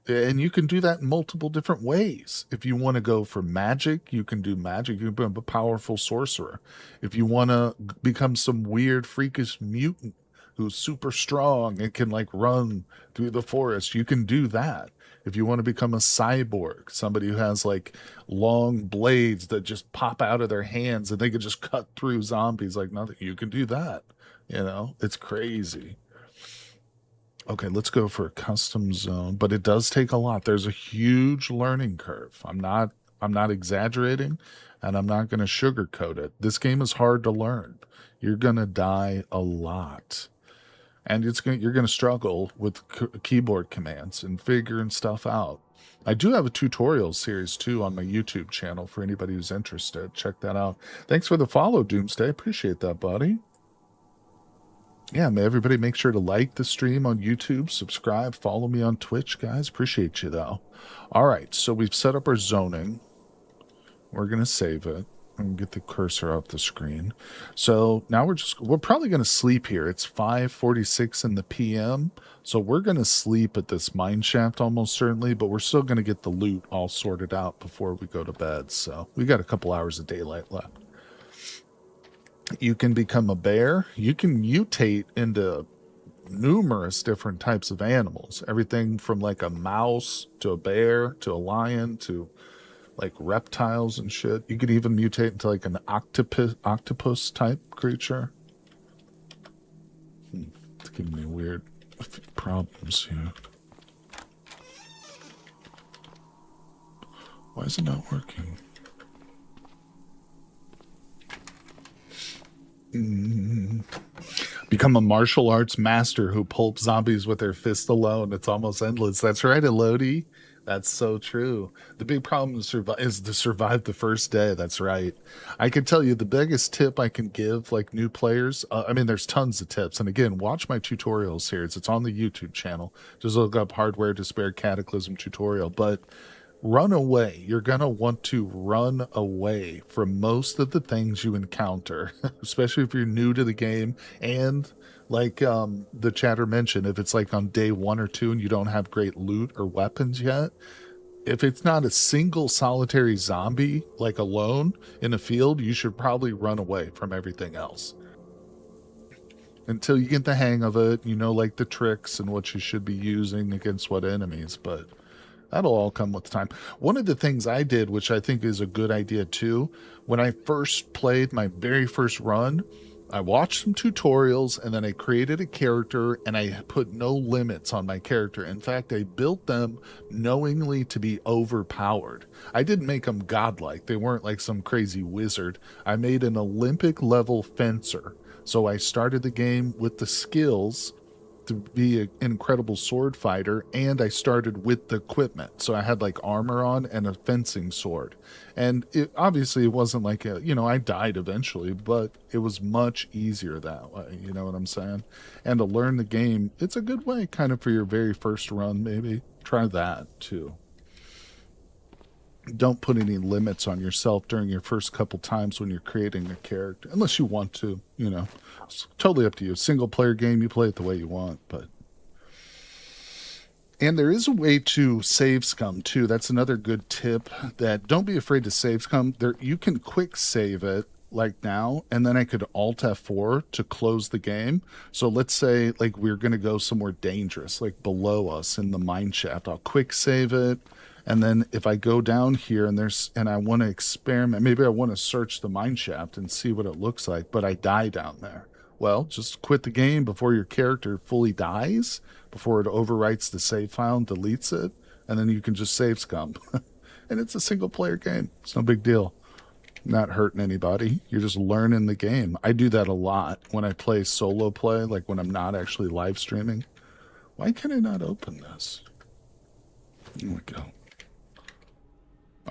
And you can do that in multiple different ways. If you want to go for magic, you can do magic. You can become a powerful sorcerer. If you want to become some weird, freakish mutant who's super strong and can like run through the forest, you can do that. If you want to become a cyborg, somebody who has like long blades that just pop out of their hands and they can just cut through zombies like nothing, you can do that. You know, it's crazy. Okay, let's go for a custom zone, but it does take a lot. There's a huge learning curve. I'm not exaggerating and I'm not going to sugarcoat it. This game is hard to learn. You're going to die a lot. And you're going to struggle with keyboard commands and figuring stuff out. I do have a tutorial series too on my YouTube channel for anybody who's interested. Check that out. Thanks for the follow, Doomsday. Appreciate that, buddy. Yeah, may everybody make sure to like the stream on YouTube, subscribe, follow me on Twitch, guys. Appreciate you, though. All right, so we've set up our zoning. We're going to save it and get the cursor off the screen. So now we're probably going to sleep here. It's 5:46 in the PM, so we're going to sleep at this mine shaft almost certainly, but we're still going to get the loot all sorted out before we go to bed. So we got a couple hours of daylight left. You can become a bear. You can mutate into numerous different types of animals. Everything from like a mouse to a bear to a lion to like reptiles and shit. You could even mutate into like an octopus type creature. It's giving me weird problems here. Why is it not working? Become a martial arts master who pulps zombies with their fist alone. It's almost endless. That's right, Elodie. That's so true. The big problem is to survive the first day. That's right. I can tell you the biggest tip I can give like new players. I mean, there's tons of tips. And again, watch my tutorials here. It's on the YouTube channel. Just look up hardware to spare Cataclysm tutorial. But run away. You're going to want to run away from most of the things you encounter, especially if you're new to the game. And like the chatter mentioned, if it's like on day 1 or 2 and you don't have great loot or weapons yet, if it's not a single solitary zombie, like alone in a field, you should probably run away from everything else. Until you get the hang of it, you know, like the tricks and what you should be using against what enemies, but that'll all come with time. One of the things I did, which I think is a good idea too, when I first played my very first run, I watched some tutorials and then I created a character and I put no limits on my character. In fact, I built them knowingly to be overpowered. I didn't make them godlike. They weren't like some crazy wizard. I made an Olympic level fencer. So I started the game with the skills to be an incredible sword fighter, and I started with the equipment. So I had like armor on and a fencing sword. And obviously it wasn't like I died eventually, but it was much easier that way. You know what I'm saying? And to learn the game, it's a good way kind of for your very first run, maybe. Try that too. Don't put any limits on yourself during your first couple times when you're creating a character, unless you want to. It's totally up to you. Single player game, you play it the way you want. And there is a way to save scum too. That's another good tip. That don't be afraid to save scum. There, you can quick save it like now, and then I could Alt F4 to close the game. So let's say like we're gonna go somewhere dangerous, like below us in the mine shaft. I'll quick save it, and then if I go down here and I want to experiment, maybe I want to search the mine shaft and see what it looks like, but I die down there. Well, just quit the game before your character fully dies, before it overwrites the save file and deletes it, and then you can just save scum. And it's a single player game. It's no big deal. Not hurting anybody. You're just learning the game. I do that a lot when I play solo play, like when I'm not actually live streaming. Why can I not open this? There we go.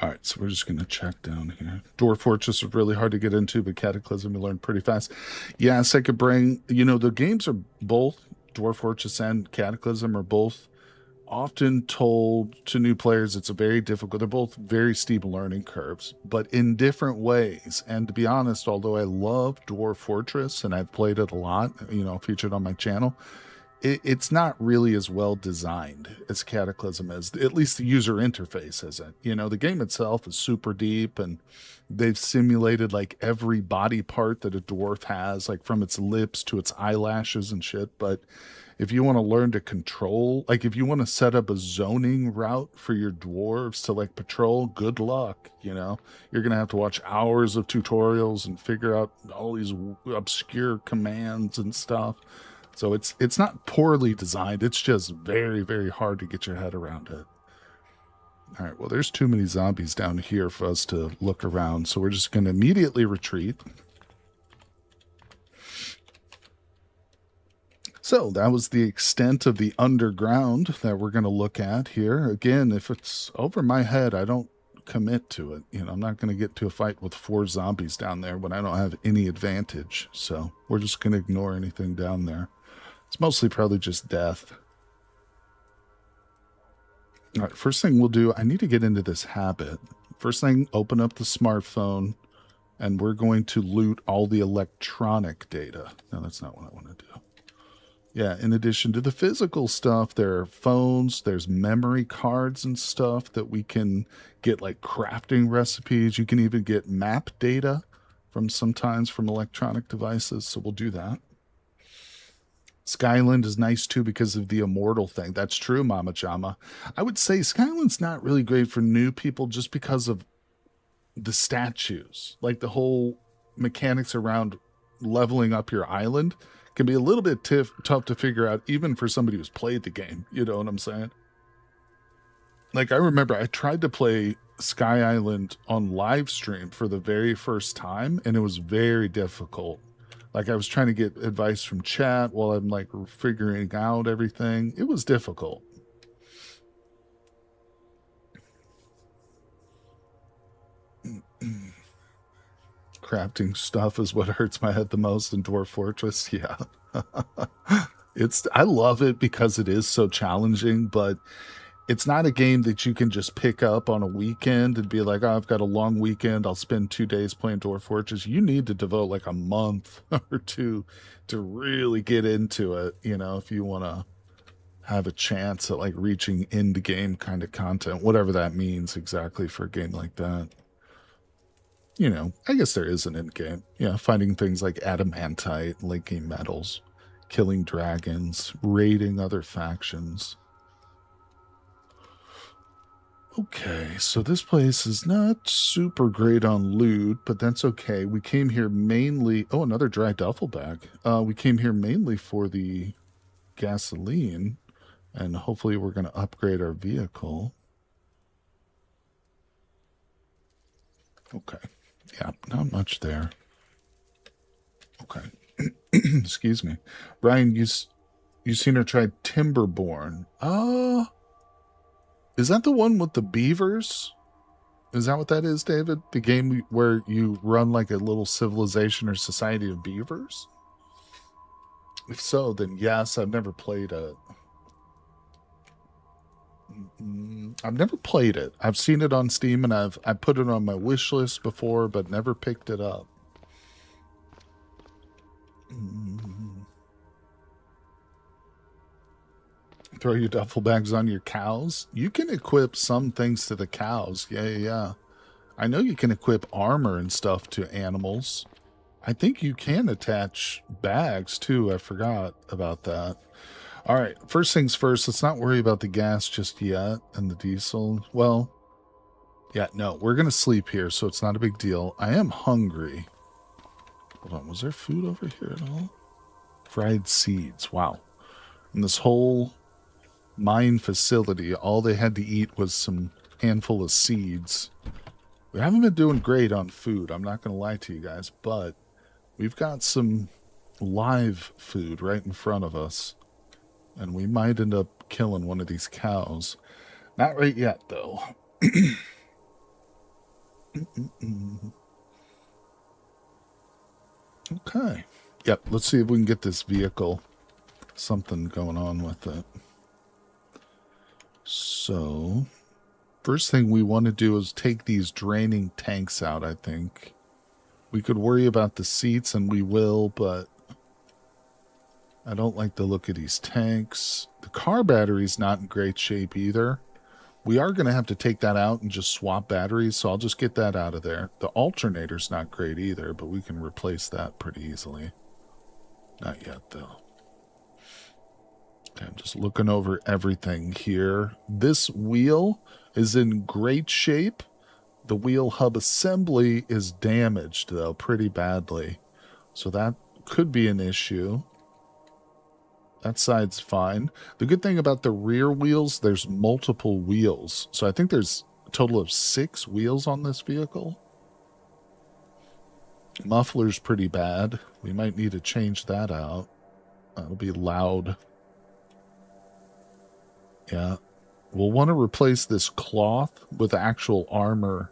All right, so we're just going to check down here. Dwarf Fortress is really hard to get into, but Cataclysm you learn pretty fast. Yes, I could bring, the games are both, Dwarf Fortress and Cataclysm are both often told to new players it's a very difficult, they're both very steep learning curves, but in different ways. And to be honest, although I love Dwarf Fortress and I've played it a lot, featured on my channel, it's not really as well designed as Cataclysm is. At least the user interface isn't. The game itself is super deep, and they've simulated like every body part that a dwarf has, like from its lips to its eyelashes and shit. But if you want to learn to control, like if you want to set up a zoning route for your dwarves to like patrol, good luck. You're going to have to watch hours of tutorials and figure out all these obscure commands and stuff. So it's not poorly designed. It's just very, very hard to get your head around it. All right, well, there's too many zombies down here for us to look around, so we're just going to immediately retreat. So that was the extent of the underground that we're going to look at here. Again, if it's over my head, I don't commit to it. I'm not going to get to a fight with 4 zombies down there when I don't have any advantage. So we're just going to ignore anything down there. It's mostly probably just death. All right, first thing we'll do, I need to get into this habit. First thing, open up the smartphone, and we're going to loot all the electronic data. No, that's not what I want to do. Yeah, in addition to the physical stuff, there are phones, there's memory cards and stuff that we can get, like crafting recipes. You can even get map data sometimes from electronic devices, so we'll do that. Skyland is nice too because of the immortal thing. That's true, Mama Jama. I would say Skyland's not really great for new people just because of the statues. Like the whole mechanics around leveling up your island can be a little bit tough to figure out, even for somebody who's played the game. You know what I'm saying? Like I remember I tried to play Sky Island on live stream for the very first time, and it was very difficult. Like I was trying to get advice from chat while I'm like figuring out everything. It was difficult. Crafting stuff is what hurts my head the most in Dwarf Fortress. Yeah. I love it because it is so challenging, but it's not a game that you can just pick up on a weekend and be like, oh, I've got a long weekend. I'll spend 2 days playing Dwarf Fortress. You need to devote like a month or 2 to really get into it, if you want to have a chance at like reaching end game kind of content, whatever that means exactly for a game like that. I guess there is an end game. Yeah, finding things like adamantite, linking metals, killing dragons, raiding other factions. Okay, so this place is not super great on loot, but that's okay. We came here mainly... Oh, another dry duffel bag. We came here mainly for the gasoline, and hopefully we're going to upgrade our vehicle. Okay. Yeah, not much there. Okay. Excuse me. Brian, You seen her try Timberborn? Is that the one with the beavers? Is that what that is, David? The game where you run like a little civilization or society of beavers? If so, then yes, I've never played it. I've never played it. I've seen it on Steam and I put it on my wish list before, but never picked it up. Throw your duffel bags on your cows. You can equip some things to the cows. Yeah. I know you can equip armor and stuff to animals. I think you can attach bags too. I forgot about that. All right, first things first, let's not worry about the gas just yet and the diesel. Well, yeah, no, we're going to sleep here, so it's not a big deal. I am hungry. Hold on, was there food over here at all? Fried seeds, wow. And this whole mine facility, all they had to eat was some handful of seeds. We haven't been doing great on food, I'm not going to lie to you guys, but we've got some live food right in front of us. And we might end up killing one of these cows. Not right yet, though. Okay. Yep, let's see if we can get this vehicle. Something going on with it. So, first thing we want to do is take these draining tanks out, I think. We could worry about the seats, and we will, but I don't like the look of these tanks. The car battery's not in great shape either. We are going to have to take that out and just swap batteries, so I'll just get that out of there. The alternator's not great either, but we can replace that pretty easily. Not yet, though. Okay, I'm just looking over everything here. This wheel is in great shape. The wheel hub assembly is damaged, though, pretty badly. So that could be an issue. That side's fine. The good thing about the rear wheels, there's multiple wheels. So I think there's a total of 6 wheels on this vehicle. Muffler's pretty bad. We might need to change that out. That'll be loud. Yeah. We'll want to replace this cloth with actual armor.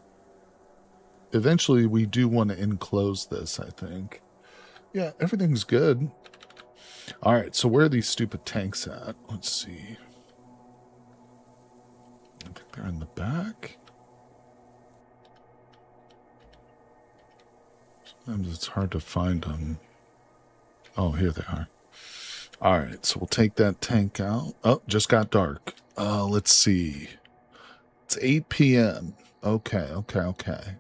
Eventually, we do want to enclose this, I think. Yeah, everything's good. All right, so where are these stupid tanks at? Let's see. I think they're in the back. Sometimes it's hard to find them. Oh, here they are. All right, so we'll take that tank out. Oh, just got dark. Let's see. It's 8 p.m. Okay.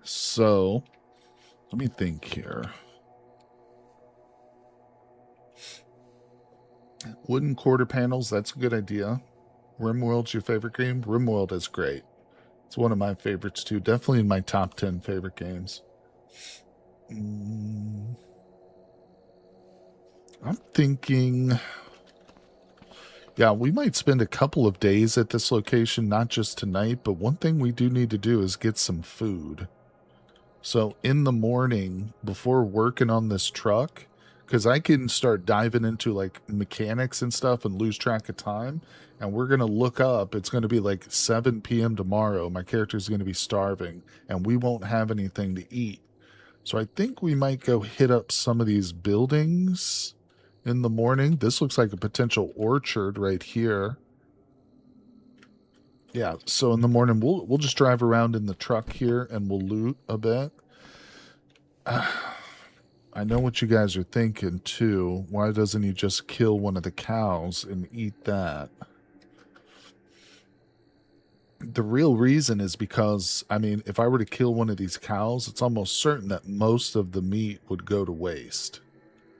So, let me think here. Wooden quarter panels, that's a good idea. RimWorld's your favorite game? RimWorld is great. It's one of my favorites too. Definitely in my top 10 favorite games. I'm thinking... Yeah, we might spend a couple of days at this location, not just tonight, but one thing we do need to do is get some food. So in the morning, before working on this truck, because I can start diving into like mechanics and stuff and lose track of time, and we're going to look up, it's going to be like 7 p.m. tomorrow, my character's going to be starving, and we won't have anything to eat. So I think we might go hit up some of these buildings in the morning. This looks like a potential orchard right here. Yeah, so in the morning we'll just drive around in the truck here and we'll loot a bit. I know what you guys are thinking too. Why doesn't he just kill one of the cows and eat that? The real reason is because, I mean, if I were to kill one of these cows, it's almost certain that most of the meat would go to waste.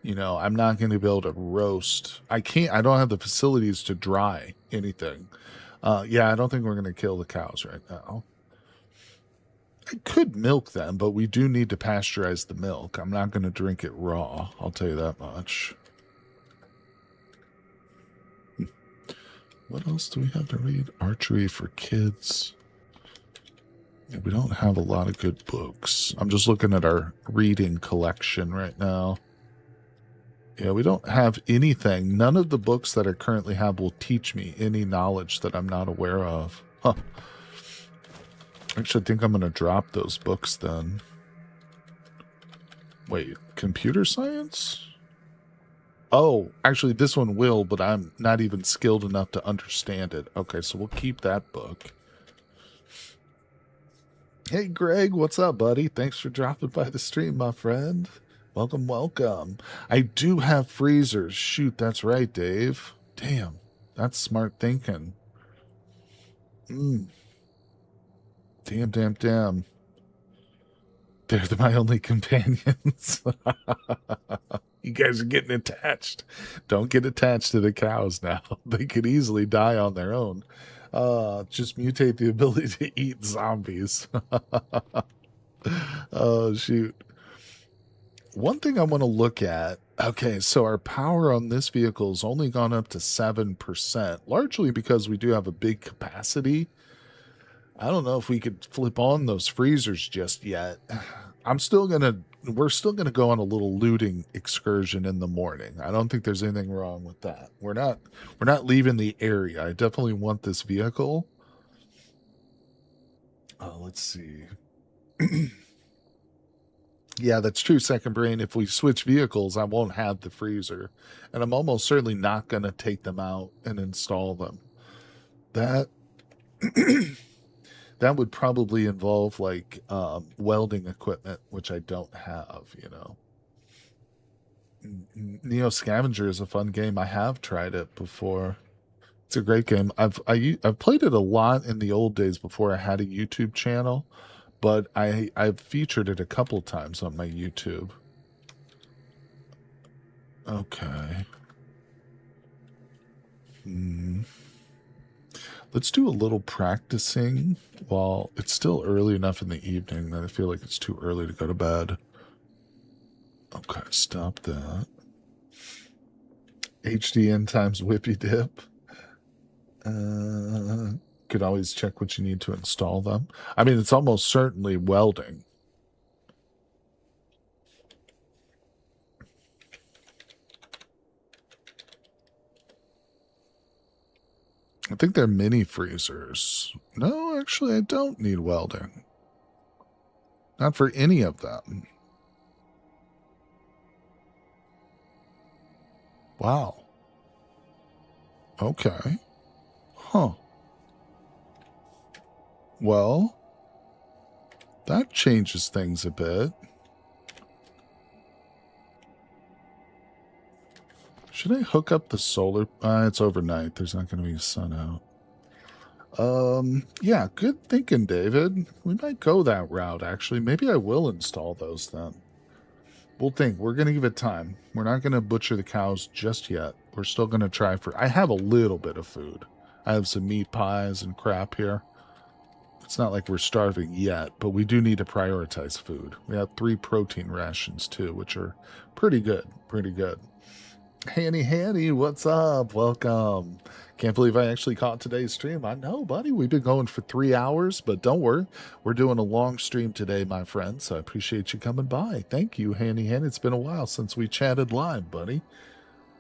You know, I'm not going to be able to roast. I don't have the facilities to dry anything. Yeah, I don't think we're going to kill the cows right now. I could milk them, but we do need to pasteurize the milk. I'm not going to drink it raw. I'll tell you that much. What else do we have to read? Archery for kids. Yeah, we don't have a lot of good books. I'm just looking at our reading collection right now. Yeah, we don't have anything. None of the books that I currently have will teach me any knowledge that I'm not aware of. Huh. Actually, I think I'm going to drop those books then. Wait, computer science? Oh, actually, this one will, but I'm not even skilled enough to understand it. Okay, so we'll keep that book. Hey, Greg, what's up, buddy? Thanks for dropping by the stream, my friend. Welcome, welcome. I do have freezers. Shoot, that's right, Dave. Damn, that's smart thinking. Damn, damn, damn. They're my only companions. You guys are getting attached. Don't get attached to the cows now. They could easily die on their own. Just mutate the ability to eat zombies. Oh, shoot. One thing I want to look at. Okay, so our power on this vehicle has only gone up to 7%, largely because we do have a big capacity. I don't know if we could flip on those freezers just yet. We're still gonna go on a little looting excursion in the morning. I don't think there's anything wrong with that. We're not leaving the area. I definitely want this vehicle. Let's see. Yeah, that's true, Second Brain. If we switch vehicles, I won't have the freezer. And I'm almost certainly not gonna take them out and install them. That that would probably involve like welding equipment, which I don't have, you know. Neo Scavenger is a fun game. I have tried it before. It's a great game. I've played it a lot in the old days before I had a YouTube channel, but I've featured it a couple times on my YouTube. Okay. Let's do a little practicing while it's still early enough in the evening that I feel like it's too early to go to bed. Okay, stop that. HDN times Whippy Dip. Could always check what you need to install them. I mean, it's almost certainly welding. I think they're mini freezers. No, actually, I don't need welding. Not for any of them. Wow. Okay. Huh. Well, that changes things a bit. Should I hook up the solar? It's overnight. There's not going to be sun out. Yeah, good thinking, David. We might go that route, actually. Maybe I will install those then. We'll think. We're going to give it time. We're not going to butcher the cows just yet. We're still going to try for... I have a little bit of food. I have some meat pies and crap here. It's not like we're starving yet, but we do need to prioritize food. We have 3 protein rations, too, which are pretty good. Pretty good. Hanny, what's up? Welcome. Can't believe I actually caught today's stream. I know, buddy. We've been going for 3 hours, but don't worry. We're doing a long stream today, my friend, so I appreciate you coming by. Thank you, Hanny. It's been a while since we chatted live, buddy.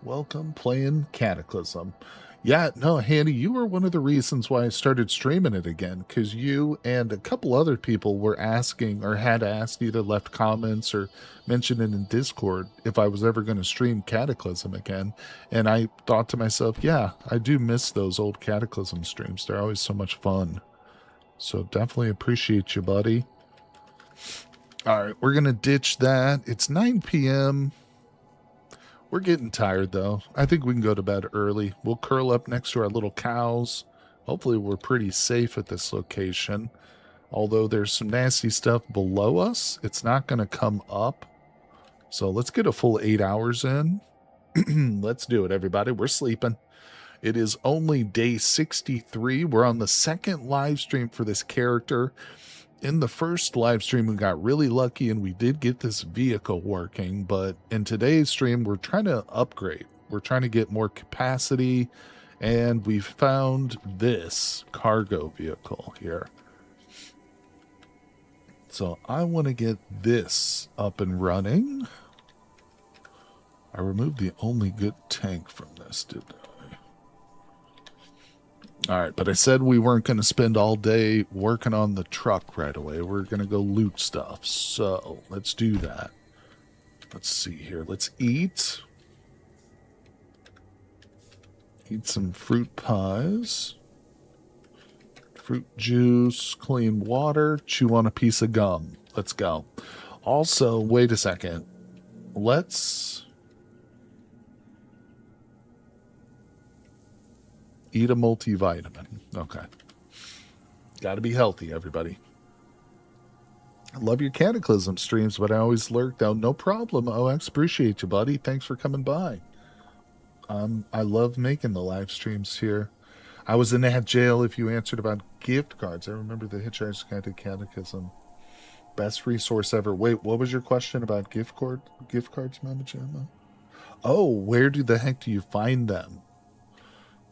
Welcome, playing Cataclysm. Yeah, no, Handy, you were one of the reasons why I started streaming it again, because you and a couple other people were asking or had asked, either left comments or mentioned it in Discord, if I was ever going to stream Cataclysm again. And I thought to myself, yeah, I do miss those old Cataclysm streams. They're always so much fun. So definitely appreciate you, buddy. All right, we're going to ditch that. It's 9 p.m. We're getting tired, though. I think we can go to bed early. We'll curl up next to our little cows. Hopefully we're pretty safe at this location. Although there's some nasty stuff below us, it's not going to come up. So let's get a full 8 hours in. Let's do it, everybody. We're sleeping. It is only day 63. We're on the second live stream for this character. In the first live stream, we got really lucky and we did get this vehicle working, but in today's stream, we're trying to upgrade. We're trying to get more capacity, and we found this cargo vehicle here. So I want to get this up and running. I removed the only good tank from this, didn't I? All right, but I said we weren't going to spend all day working on the truck right away. We're going to go loot stuff. So let's do that. Let's see here. Let's eat. Eat some fruit pies. Fruit juice, clean water, chew on a piece of gum. Let's go. Also, wait a second. Let's eat a multivitamin. Okay. Got to be healthy, everybody. I love your Cataclysm streams, but I always lurk down. No problem, OX. Appreciate you, buddy. Thanks for coming by. I love making the live streams here. I was in that jail if you answered about gift cards. I remember the Hitchhiker's Guide to Catechism. Best resource ever. Wait, what was your question about gift cards, Mama Jamma? Oh, where the heck do you find them?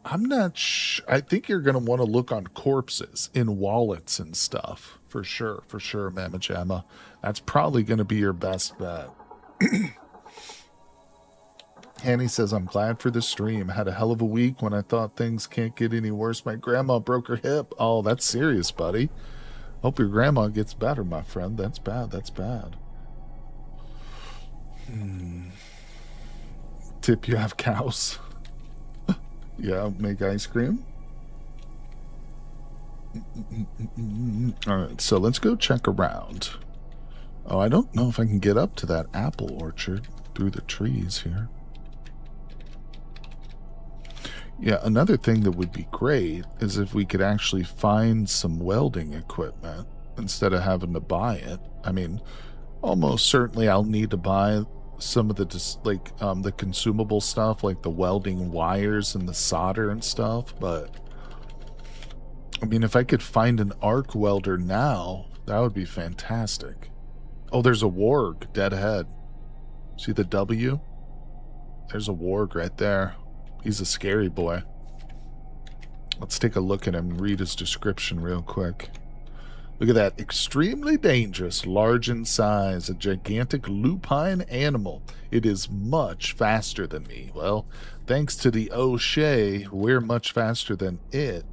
I'm not sure. I think you're going to want to look on corpses in wallets and stuff. For sure, Mama Jamma. That's probably going to be your best bet. Hanny says, I'm glad for the stream. Had a hell of a week when I thought things can't get any worse. My grandma broke her hip. Oh, that's serious, buddy. Hope your grandma gets better, my friend. That's bad. Tip, you have cows. Yeah, make ice cream. All right, so let's go check around. Oh, I don't know if I can get up to that apple orchard through the trees here. Yeah, another thing that would be great is if we could actually find some welding equipment instead of having to buy it. I mean, almost certainly I'll need to buy some of the the consumable stuff, like the welding wires and the solder and stuff, but I mean, if I could find an arc welder now, that would be fantastic. Oh, there's a warg dead ahead. See the W? There's a warg right there. He's a scary boy. Let's take a look at him and read his description real quick. Look at that. Extremely dangerous, large in size, a gigantic lupine animal. It is much faster than me. Well, thanks to the O'Shea, we're much faster than it.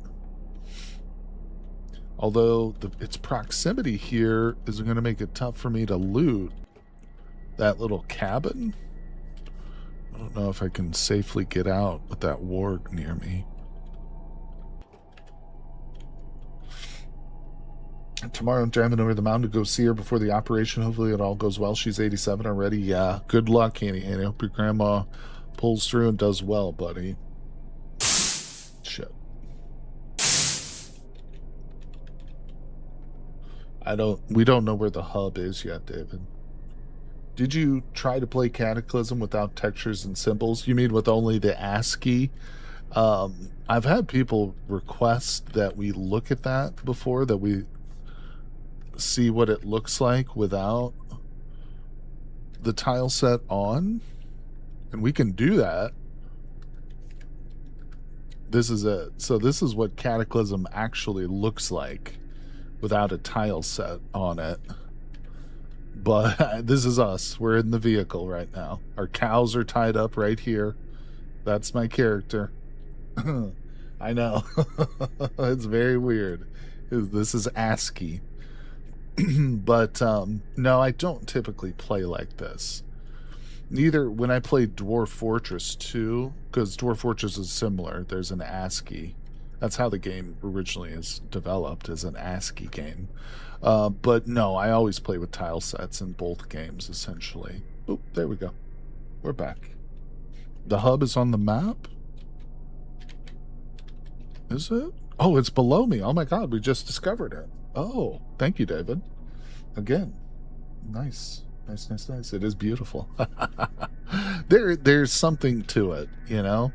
Although its proximity here is going to make it tough for me to loot that little cabin. I don't know if I can safely get out with that warg near me. Tomorrow I'm driving over the mountain to go see her before the operation. Hopefully it all goes well. She's 87 already. Yeah, good luck, Hanny. I hope your grandma pulls through and does well, buddy. Shit. We don't know where the hub is yet, David. Did you try to play Cataclysm without textures and symbols? You mean with only the ASCII? I've had people request that we look at that before, that we see what it looks like without the tile set on, and we can do that. This is it. So this is what Cataclysm actually looks like without a tile set on it. But this is us. We're in the vehicle right now. Our cows are tied up right here. That's my character. I know. It's very weird. This is ASCII. But no, I don't typically play like this. Neither when I played Dwarf Fortress 2, because Dwarf Fortress is similar. There's an ASCII. That's how the game originally is developed, as an ASCII game. But no, I always play with tile sets in both games, essentially. Oh, there we go. We're back. The hub is on the map? Is it? Oh, it's below me. Oh my god, we just discovered it. Oh, thank you, David. Again. Nice. Nice. It is beautiful. There's something to it, you know?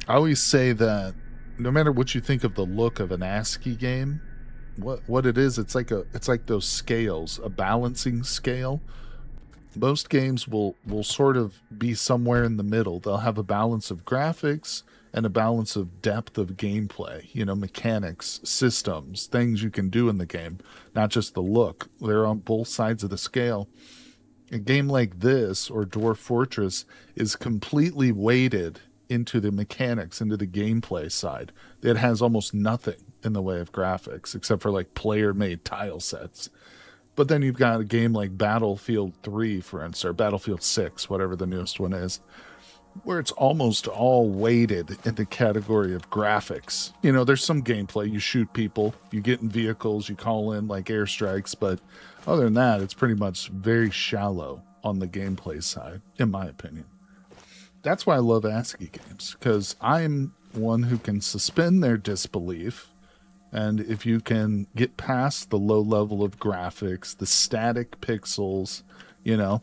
I always say that no matter what you think of the look of an ASCII game, what it is, it's like those scales, a balancing scale. Most games will sort of be somewhere in the middle. They'll have a balance of graphics and a balance of depth of gameplay, you know, mechanics, systems, things you can do in the game, not just the look. They're on both sides of the scale. A game like this or Dwarf Fortress is completely weighted into the mechanics, into the gameplay side. It has almost nothing in the way of graphics except for like player made tile sets. But then you've got a game like Battlefield 3, for instance, or Battlefield 6, whatever the newest one is, where it's almost all weighted in the category of graphics. You know, there's some gameplay. You shoot people, you get in vehicles, you call in like airstrikes, but other than that, it's pretty much very shallow on the gameplay side, in my opinion. That's why I love ASCII games, because I'm one who can suspend their disbelief. And if you can get past the low level of graphics, the static pixels, you know,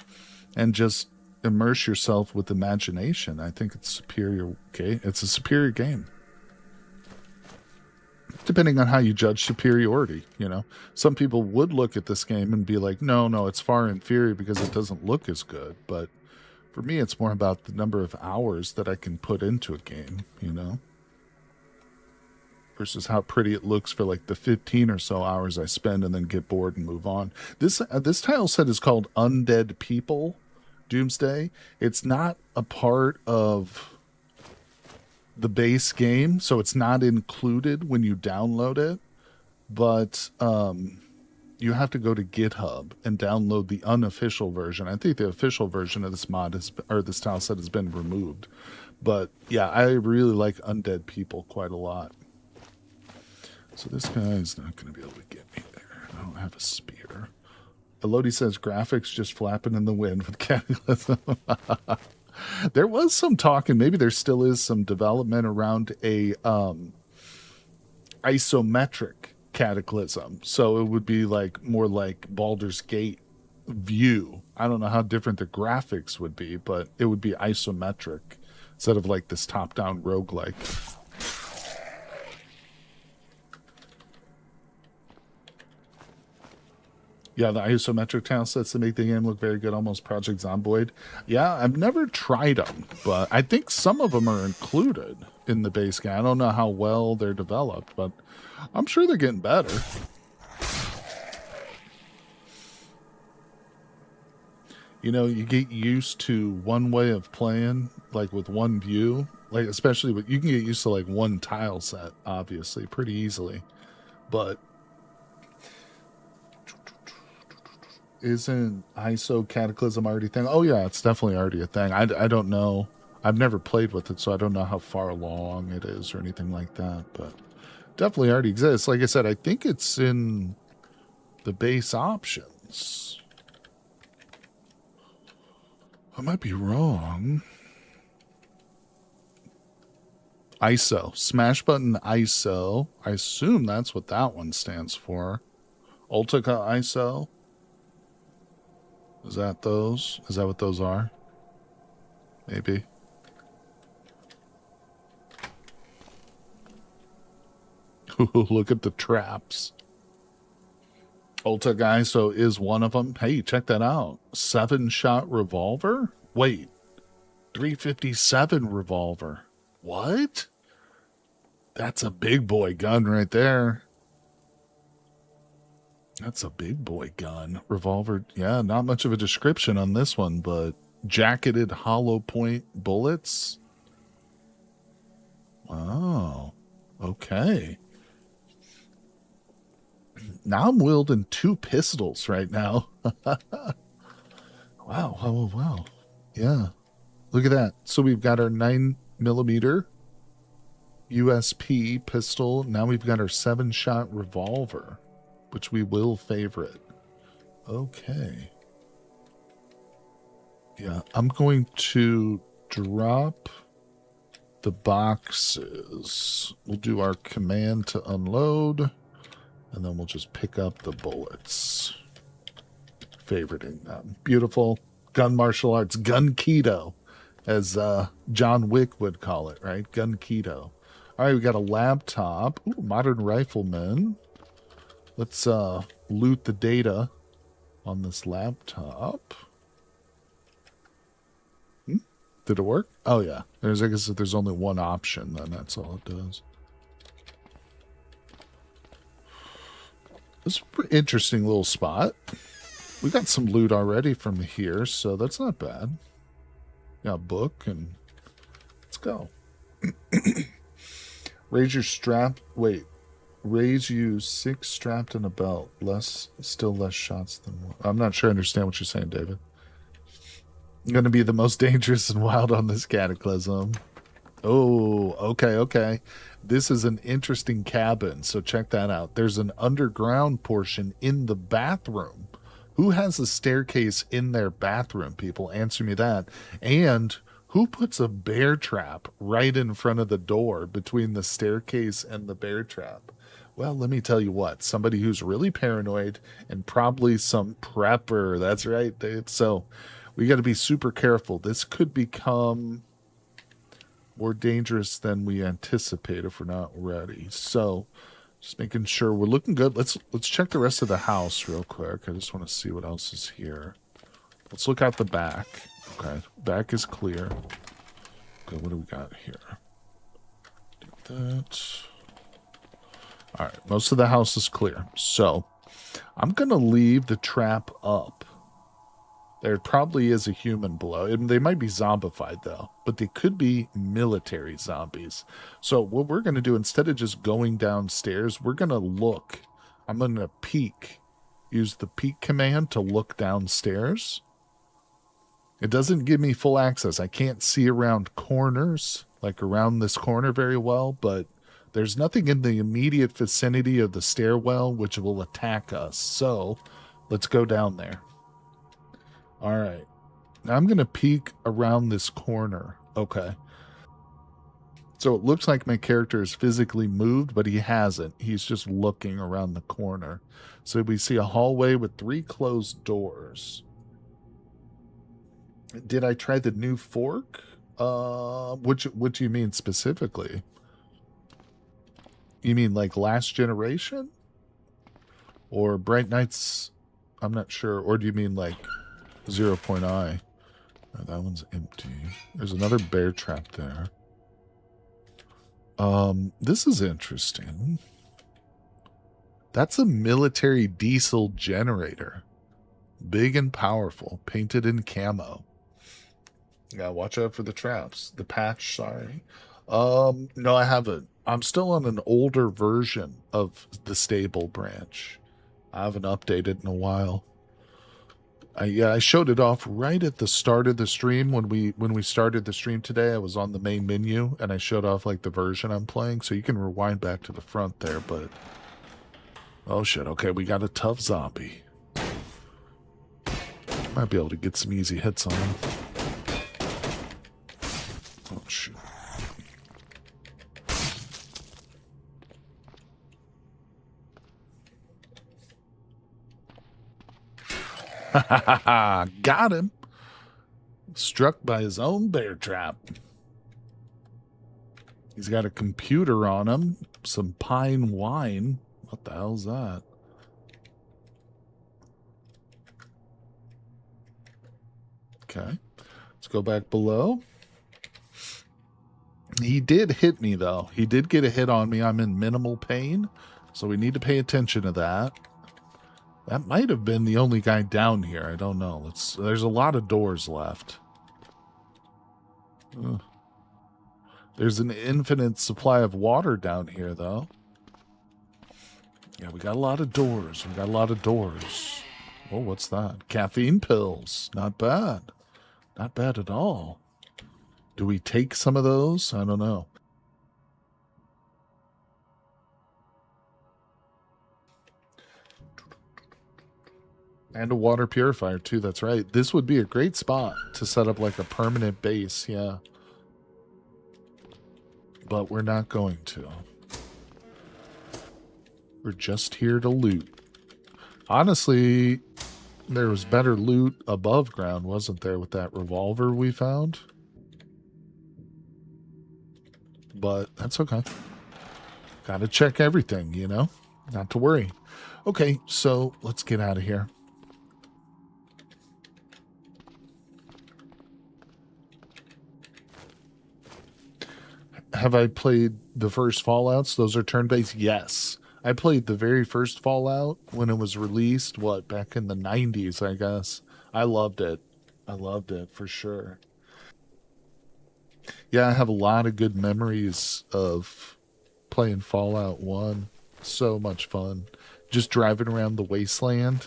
and just immerse yourself with imagination, I think it's superior. Okay, it's a superior game. Depending on how you judge superiority, you know, some people would look at this game and be like, no, it's far inferior because it doesn't look as good. But for me, it's more about the number of hours that I can put into a game, you know, versus how pretty it looks for like the 15 or so hours I spend and then get bored and move on. This tile set is called Undead People Doomsday. It's not a part of the base game, so it's not included when you download it, but you have to go to GitHub and download the unofficial version. I think the official version of this mod or this tile set has been removed, but yeah, I really like Undead People quite a lot. So this guy's not going to be able to get me there. I don't have a spear. Elodie says graphics just flapping in the wind with Cataclysm. There was some talk, and maybe there still is some development around a isometric Cataclysm. So it would be like more like Baldur's Gate view. I don't know how different the graphics would be, but it would be isometric instead of like this top-down roguelike. Yeah, the isometric tile sets that make the game look very good, almost Project Zomboid. Yeah, I've never tried them, but I think some of them are included in the base game. I don't know how well they're developed, but I'm sure they're getting better. You know, you get used to one way of playing, like with one view, like especially with, you can get used to like one tile set, obviously, pretty easily, but isn't ISO Cataclysm already a thing? Oh yeah, it's definitely already a thing. I don't know. I've never played with it, so I don't know how far along it is or anything like that, but definitely already exists. Like I said, I think it's in the base options. I might be wrong. ISO. Smash button ISO. I assume that's what that one stands for. Ultica ISO. Is that those? Is that what those are? Maybe. Look at the traps. Ultica ISO is one of them. Hey, check that out. 7-shot revolver? Wait. 357 revolver. What? That's a big boy gun right there. That's a big boy gun. Revolver. Yeah, not much of a description on this one, but jacketed hollow point bullets. Wow. Okay. Now I'm wielding 2 pistols right now. Wow. Oh, wow. Yeah. Look at that. So we've got our 9mm USP pistol. Now we've got our 7-shot revolver, which we will favorite. Okay. Yeah, I'm going to drop the boxes. We'll do our command to unload, and then we'll just pick up the bullets. Favoriting them. Beautiful. Gun martial arts. Gun keto, as John Wick would call it, right? Gun keto. All right, we got a laptop. Ooh, modern rifleman. Let's loot the data on this laptop. Did it work? Oh yeah. I guess if there's only one option, then that's all it does. It's a pretty interesting little spot. We got some loot already from here, so that's not bad. Got a book, and let's go. Raise your strap. Wait. Raise you 6 strapped in a belt. Still less shots than one. I'm not sure I understand what you're saying, David. I'm going to be the most dangerous and wild on this Cataclysm. Oh, okay. This is an interesting cabin, so check that out. There's an underground portion in the bathroom. Who has a staircase in their bathroom, people? Answer me that. And who puts a bear trap right in front of the door between the staircase and the bear trap? Well, let me tell you what, somebody who's really paranoid and probably some prepper. That's right, Dave. So we got to be super careful. This could become more dangerous than we anticipate if we're not ready. So just making sure we're looking good. Let's check the rest of the house real quick. I just want to see what else is here. Let's look out the back. Okay, back is clear. Okay, what do we got here? Do that. All right, most of the house is clear. So I'm going to leave the trap up. There probably is a human below. And they might be zombified, though. But they could be military zombies. So what we're going to do, instead of just going downstairs, we're going to look. I'm going to peek. Use the peek command to look downstairs. It doesn't give me full access. I can't see around corners, like around this corner very well. But there's nothing in the immediate vicinity of the stairwell which will attack us. So let's go down there. All right. Now I'm going to peek around this corner. Okay. So it looks like my character is physically moved, but he hasn't. He's just looking around the corner. So we see a hallway with 3 closed doors. Did I try the new fork? What do you mean specifically? You mean like last generation? Or Bright Nights? I'm not sure. Or do you mean like 0.I? Oh, that one's empty. There's another bear trap there. This is interesting. That's a military diesel generator. Big and powerful, painted in camo. Yeah, watch out for the traps. The patch, sorry. No, I haven't. I'm still on an older version of the stable branch. I haven't updated in a while. I showed it off right at the start of the stream when we started the stream today. I was on the main menu and I showed off like the version I'm playing, so you can rewind back to the front there. But oh shit! Okay, we got a tough zombie. Might be able to get some easy hits on him. Oh shit! Got him. Struck by his own bear trap. He's got a computer on him. Some pine wine. What the hell's that? Okay. Let's go back below. He did hit me, though. He did get a hit on me. I'm in minimal pain, so we need to pay attention to that. That might have been the only guy down here. I don't know. There's a lot of doors left. Ugh. There's an infinite supply of water down here, though. Yeah, we got a lot of doors. Oh, what's that? Caffeine pills. Not bad. Not bad at all. Do we take some of those? I don't know. And a water purifier, too. That's right. This would be a great spot to set up like a permanent base. Yeah. But we're not going to. We're just here to loot. Honestly, there was better loot above ground, wasn't there, with that revolver we found? But that's okay. Gotta check everything, you know? Not to worry. Okay, so let's get out of here. Have I played the first Fallouts? Those are turn-based? Yes. I played the very first Fallout when it was released, what, back in the 90s, I guess. I loved it. I loved it for sure. Yeah, I have a lot of good memories of playing Fallout 1. So much fun. Just driving around the wasteland,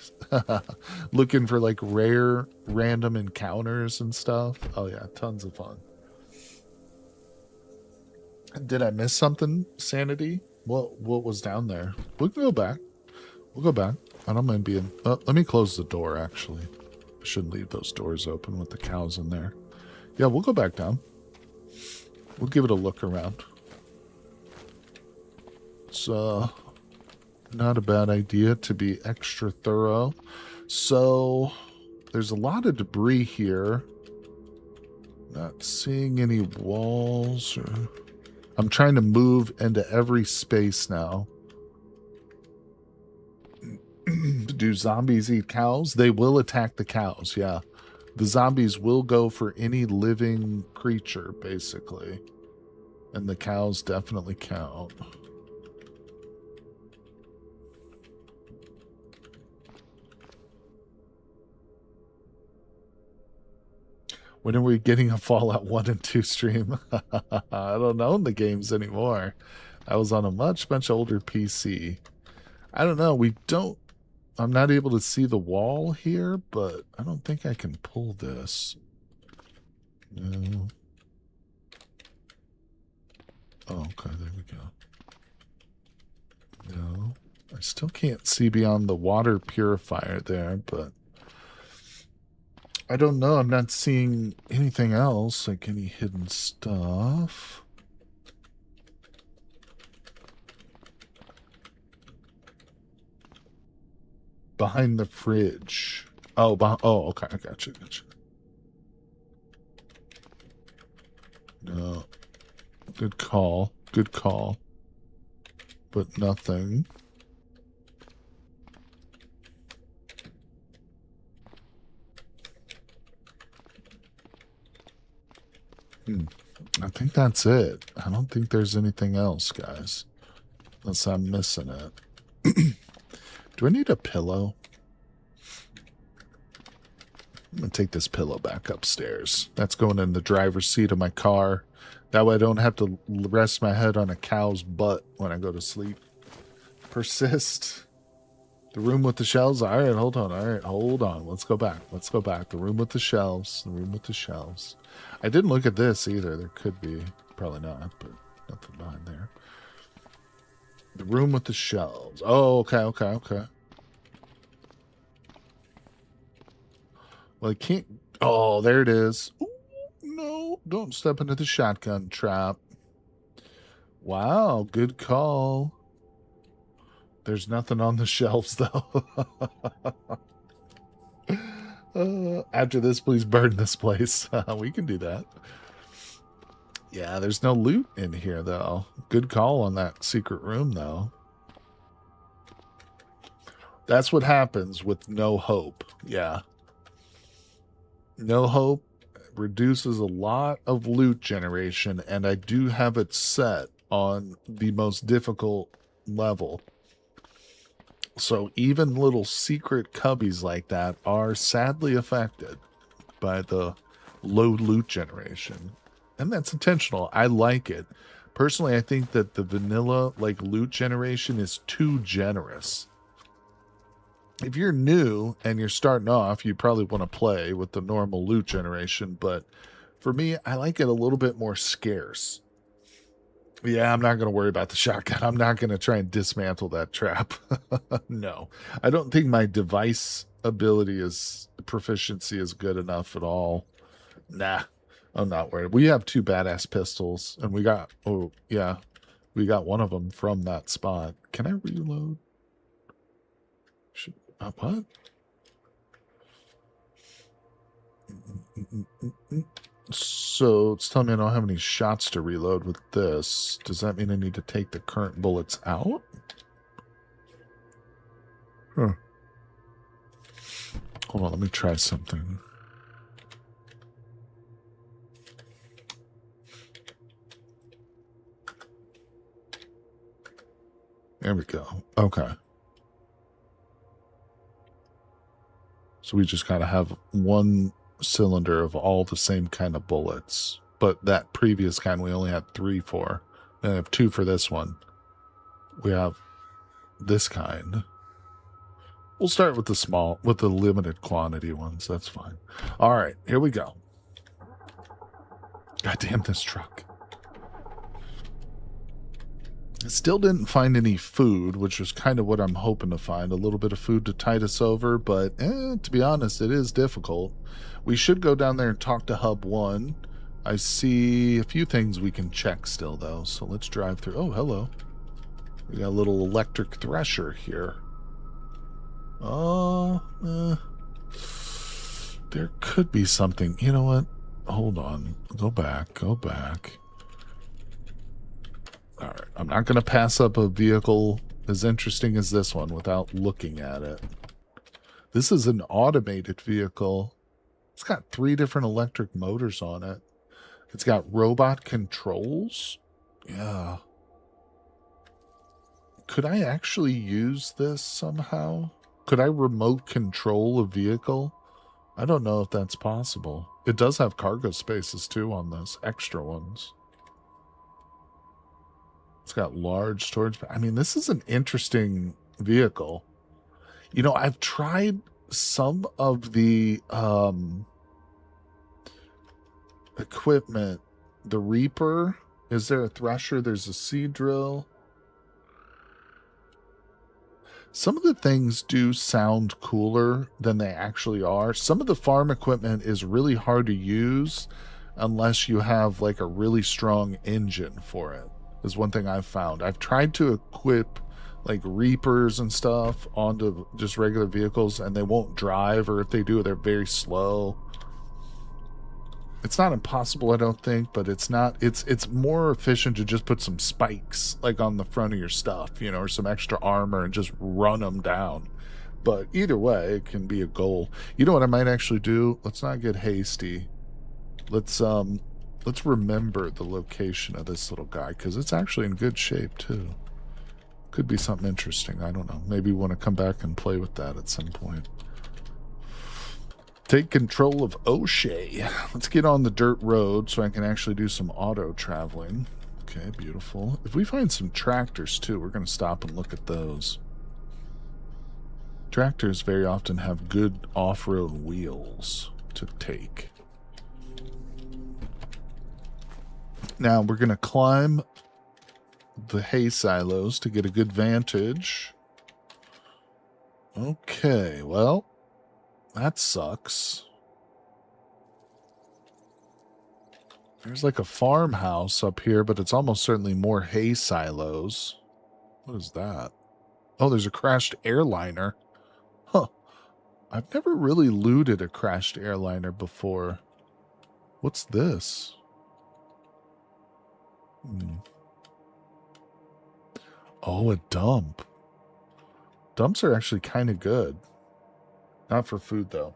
looking for like rare random encounters and stuff. Oh yeah, tons of fun. Did I miss something, Sanity? What was down there? We can go back. We'll go back. I don't mind being let me close the door actually. I shouldn't leave those doors open with the cows in there. Yeah, we'll go back down. We'll give it a look around. It's not a bad idea to be extra thorough. So there's a lot of debris here. Not seeing any walls. I'm trying to move into every space now. Do zombies eat cows? They will attack the cows, yeah. The zombies will go for any living creature, basically. And the cows definitely count. When are we getting a Fallout 1 and 2 stream? I don't own the games anymore. I was on a much, much older PC. I don't know. I'm not able to see the wall here, but I don't think I can pull this. No. Oh, okay, there we go. No. I still can't see beyond the water purifier there, but I don't know. I'm not seeing anything else, like any hidden stuff. Behind the fridge. Oh, oh, okay. I got you. No. Good call. Good call. But nothing. I think that's it. I don't think there's anything else, guys. Unless I'm missing it. Do I need a pillow? I'm going to take this pillow back upstairs. That's going in the driver's seat of my car. That way I don't have to rest my head on a cow's butt when I go to sleep. Persist. The room with the shelves. All right, hold on. All right, hold on. Let's go back. Let's go back. The room with the shelves. The room with the shelves. I didn't look at this either. There could be. Probably not, but nothing behind there. The room with the shelves. Oh, okay. Well, I can't. Oh, there it is. Ooh, no, don't step into the shotgun trap. Wow, good call. There's nothing on the shelves, though. After this, please burn this place. We can do that. Yeah, there's no loot in here, though. Good call on that secret room, though. That's what happens with no hope. Yeah. No hope reduces a lot of loot generation, and I do have it set on the most difficult level. So even little secret cubbies like that are sadly affected by the low loot generation. And that's intentional. I like it. Personally, I think that the vanilla like loot generation is too generous. If you're new and you're starting off, you probably want to play with the normal loot generation, but for me, I like it a little bit more scarce. Yeah, I'm not going to worry about the shotgun. I'm not going to try and dismantle that trap. No, I don't think my device ability is proficiency is good enough at all. Nah, I'm not worried. We have two badass pistols, and we got, oh, yeah, we got one of them from that spot. Can I reload? What? So it's telling me I don't have any shots to reload with this. Does that mean I need to take the current bullets out? Huh. Hold on, let me try something. There we go. Okay. So we just got to have one cylinder of all the same kind of bullets. But that previous kind we only had 3 for. And I have 2 for this one. We have this kind. We'll start with the limited quantity ones. That's fine. All right, here we go. God damn this truck. I still didn't find any food, which was kind of what I'm hoping to find. A little bit of food to tide us over, but to be honest, it is difficult. We should go down there and talk to Hub 1. I see a few things we can check still, though, so let's drive through. Oh, hello. We got a little electric thresher here. There could be something. You know what? Hold on. Go back. Go back. All right. I'm not going to pass up a vehicle as interesting as this one without looking at it. This is an automated vehicle. It's got 3 different electric motors on it. It's got robot controls. Yeah. Could I actually use this somehow? Could I remote control a vehicle? I don't know if that's possible. It does have cargo spaces too on this, extra ones. It's got large storage. I mean, this is an interesting vehicle. You know, I've tried some of the equipment. The Reaper. Is there a thresher? There's a seed drill. Some of the things do sound cooler than they actually are. Some of the farm equipment is really hard to use unless you have like a really strong engine for it, is one thing I've found. I've tried to equip like Reapers and stuff onto just regular vehicles and they won't drive, or if they do, they're very slow. It's not impossible, I don't think, but it's more efficient to just put some spikes like on the front of your stuff, you know, or some extra armor and just run them down. But either way, it can be a goal. You know what I might actually do? Let's not get hasty. Let's remember the location of this little guy, because it's actually in good shape too. Could be something interesting. I don't know. Maybe we want to come back and play with that at some point. Take control of O'Shea. Let's get on the dirt road so I can actually do some auto traveling. Okay, beautiful. If we find some tractors too, we're going to stop and look at those. Tractors very often have good off-road wheels to take. Now we're going to climb the hay silos to get a good vantage. Okay, well, that sucks. There's like a farmhouse up here, but it's almost certainly more hay silos. What is that? Oh, there's a crashed airliner. Huh. I've never really looted a crashed airliner before. What's this? Oh, a dump. Dumps are actually kind of good. Not for food, though.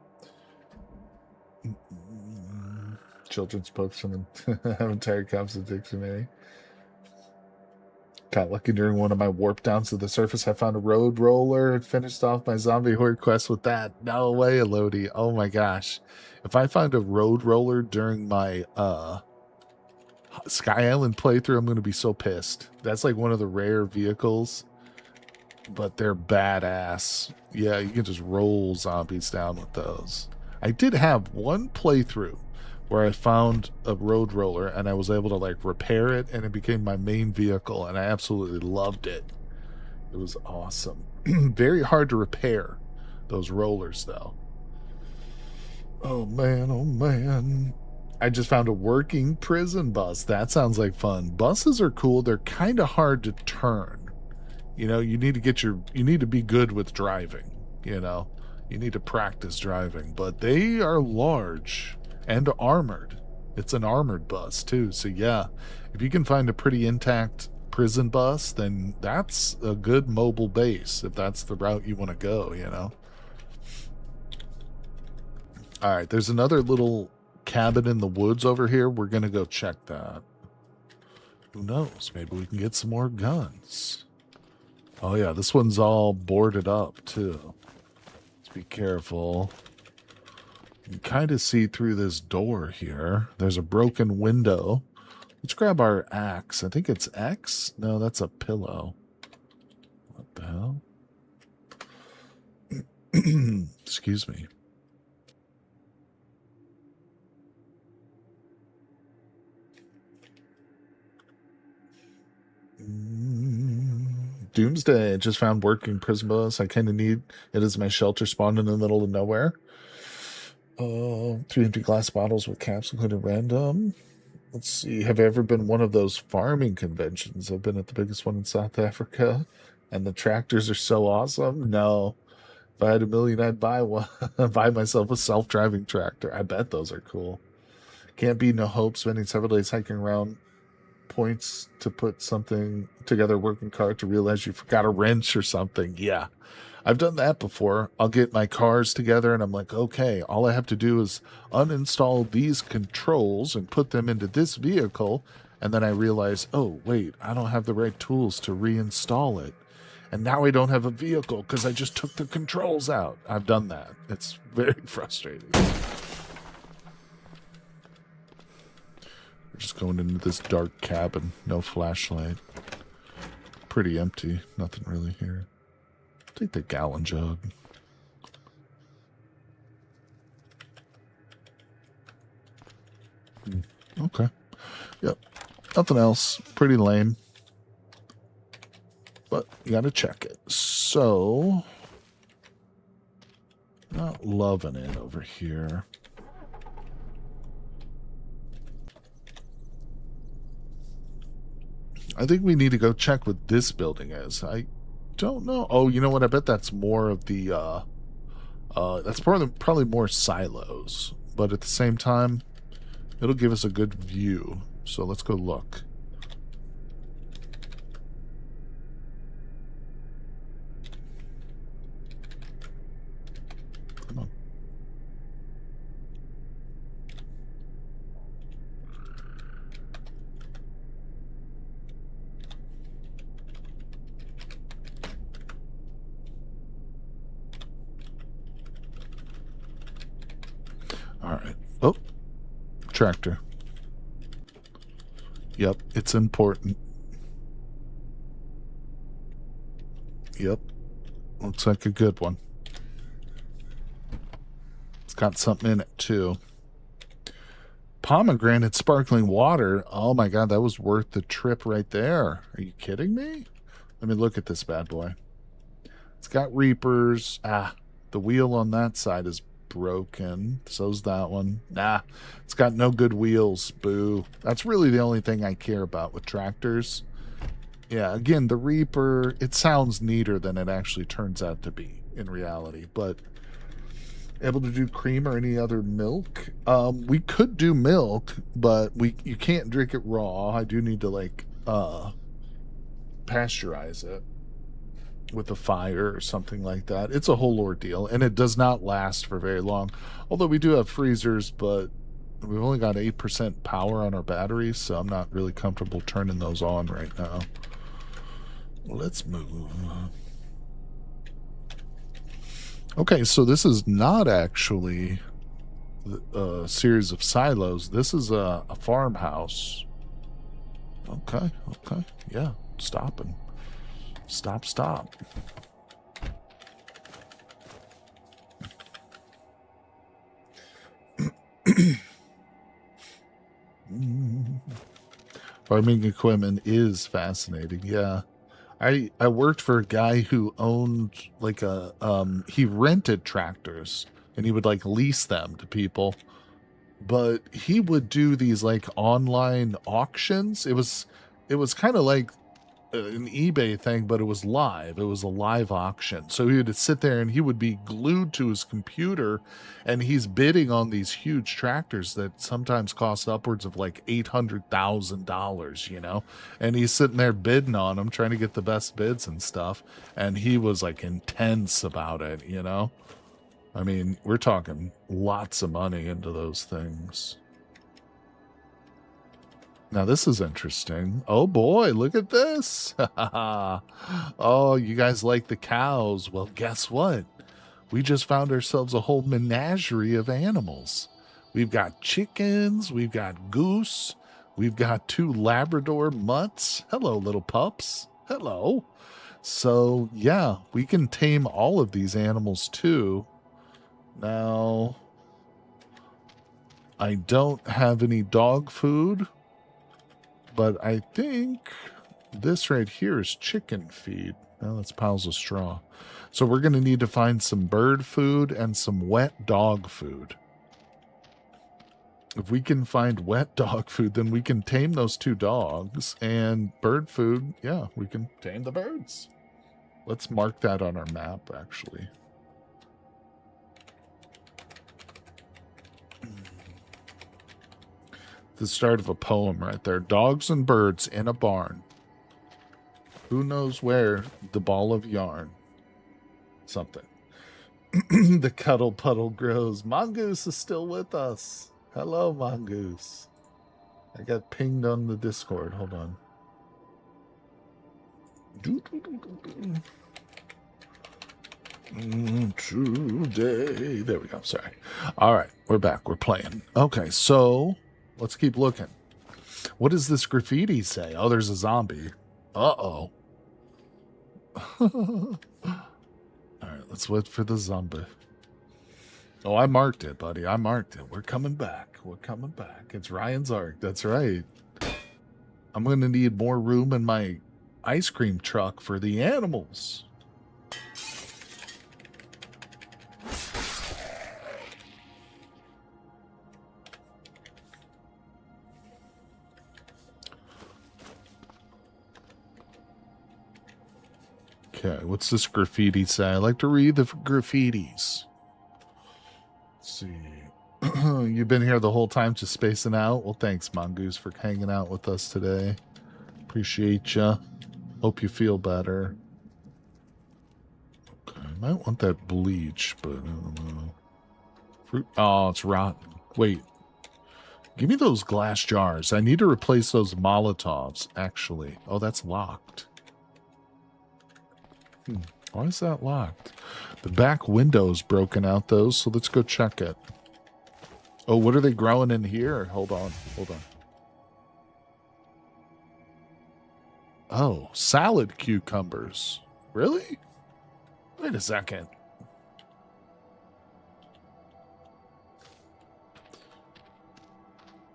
Children's books from entire cups of dictionary. Got lucky during one of my warp downs to the surface. I found a road roller and finished off my zombie horde quest with that. No way, Elodie. Oh my gosh. If I find a road roller during my Sky Island playthrough, I'm going to be so pissed. That's like one of the rare vehicles, but they're badass. Yeah, you can just roll zombies down with those. I did have one playthrough where I found a road roller and I was able to like repair it and it became my main vehicle and I absolutely loved it. It was awesome. Very hard to repair those rollers though. Oh man, oh man. I just found a working prison bus. That sounds like fun. Buses are cool. They're kind of hard to turn. You know, you need to be good with driving, you know. You need to practice driving, but they are large and armored. It's an armored bus too. So yeah, if you can find a pretty intact prison bus, then that's a good mobile base if that's the route you want to go, you know. All right, there's another little cabin in the woods over here. We're going to go check that. Who knows? Maybe we can get some more guns. Oh yeah, this one's all boarded up too. Let's be careful. You can kind of see through this door here. There's a broken window. Let's grab our axe. I think it's X? No, that's a pillow. What the hell? Excuse me. Doomsday. I just found working prison bus. I kind of need it as my shelter spawned in the middle of nowhere. 3 empty glass bottles with caps included random. Let's see. Have you ever been one of those farming conventions? I've been at the biggest one in South Africa, and the tractors are so awesome. No, if I had $1 million, I'd buy one. Buy myself a self-driving tractor. I bet those are cool. Can't be no hope spending several days hiking around points to put something together, working car, to realize you forgot a wrench or something. Yeah, I've done that before. I'll get my cars together and I'm like, okay, all I have to do is uninstall these controls and put them into this vehicle. And then I realize, oh, wait, I don't have the right tools to reinstall it. And now I don't have a vehicle because I just took the controls out. I've done that. It's very frustrating. We're just going into this dark cabin. No flashlight. Pretty empty. Nothing really here. Take the gallon jug. Okay. Yep. Nothing else. Pretty lame. But you gotta check it. So, not loving it over here. I think we need to go check what this building is. I don't know. Oh, you know what? I bet that's more of the, that's probably more silos. But at the same time, it'll give us a good view. So let's go look. Come on. All right. Oh, tractor. Yep, it's important. Yep. Looks like a good one. It's got something in it, too. Pomegranate sparkling water. Oh, my God, that was worth the trip right there. Are you kidding me? Let me look at this bad boy. It's got reapers. Ah, the wheel on that side is broken. So's that one. Nah, it's got no good wheels. Boo. That's really the only thing I care about with tractors. Yeah, again, the Reaper, it sounds neater than it actually turns out to be in reality, but able to do cream or any other milk? We could do milk, but you can't drink it raw. I do need to like pasteurize it with a fire or something like that. It's a whole ordeal, and it does not last for very long. Although we do have freezers, but we've only got 8% power on our batteries, so I'm not really comfortable turning those on right now. Let's move. Okay, so this is not actually a series of silos. This is a farmhouse. Okay, okay. Yeah, stopping. Stop. Farming equipment is fascinating. Yeah. I worked for a guy who owned like he rented tractors and he would like lease them to people, but he would do these like online auctions. It was kind of like an eBay thing, but it was live. It was a live auction. So he would sit there and he would be glued to his computer and he's bidding on these huge tractors that sometimes cost upwards of like $800,000, you know? And he's sitting there bidding on them, trying to get the best bids and stuff. And he was like intense about it, you know? I mean, we're talking lots of money into those things. Now this is interesting. Oh boy, look at this. Oh, you guys like the cows? Well, guess what? We just found ourselves a whole menagerie of animals. We've got chickens, we've got goose, we've got 2 Labrador mutts. Hello, little pups. Hello. So, yeah, we can tame all of these animals too. Now, I don't have any dog food, but I think this right here is chicken feed. Now that's piles of straw. So we're going to need to find some bird food and some wet dog food. If we can find wet dog food, then we can tame those 2 dogs. And bird food, yeah, we can tame the birds. Let's mark that on our map, actually. The start of a poem right there. Dogs and birds in a barn. Who knows where the ball of yarn? Something. The cuddle puddle grows. Mongoose is still with us. Hello, Mongoose. I got pinged on the Discord. Hold on. Today. There we go. Sorry. All right. We're back. We're playing. Okay. So let's keep looking. What does this graffiti say? Oh, there's a zombie. Uh-oh. All right. Let's wait for the zombie. Oh, I marked it, buddy. I marked it. We're coming back. We're coming back. It's Ryan's Ark. That's right. I'm going to need more room in my ice cream truck for the animals. Okay, what's this graffiti say? I like to read the graffitis. Let's see. You've been here the whole time just spacing out? Well, thanks, Mongoose, for hanging out with us today. Appreciate ya. Hope you feel better. Okay, I might want that bleach, but I don't know. Fruit. Oh, it's rotten. Wait. Give me those glass jars. I need to replace those Molotovs, actually. Oh, that's locked. Why is that locked? The back window's broken out, though, so let's go check it. Oh, what are they growing in here? Hold on. Hold on. Oh, salad cucumbers. Really? Wait a second.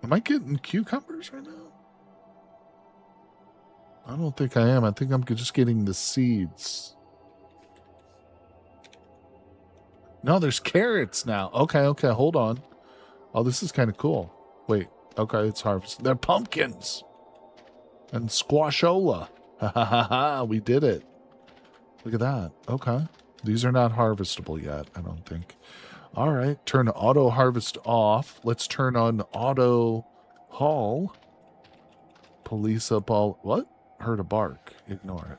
Am I getting cucumbers right now? I don't think I am. I think I'm just getting the seeds. No, there's carrots now. Okay, okay, hold on. Oh, this is kind of cool. Wait, okay, it's harvest. They're pumpkins. And squashola. Ha ha ha ha, we did it. Look at that. Okay. These are not harvestable yet, I don't think. All right, turn auto harvest off. Let's turn on auto haul. Police up all... What? Heard a bark. Ignore it.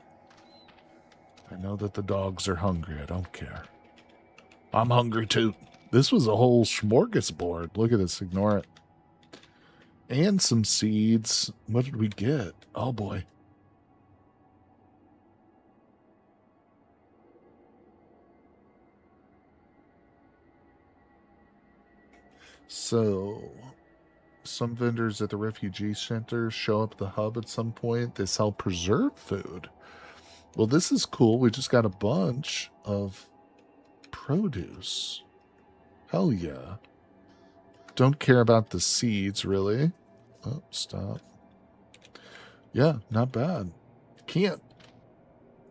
I know that the dogs are hungry. I don't care. I'm hungry too. This was a whole smorgasbord. Look at this. Ignore it. And some seeds. What did we get? Oh boy. So, some vendors at the refugee center show up at the hub at some point. They sell preserved food. Well, this is cool. We just got a bunch of produce. Hell yeah. Don't care about the seeds, really. Oh, stop. Yeah, not bad. Can't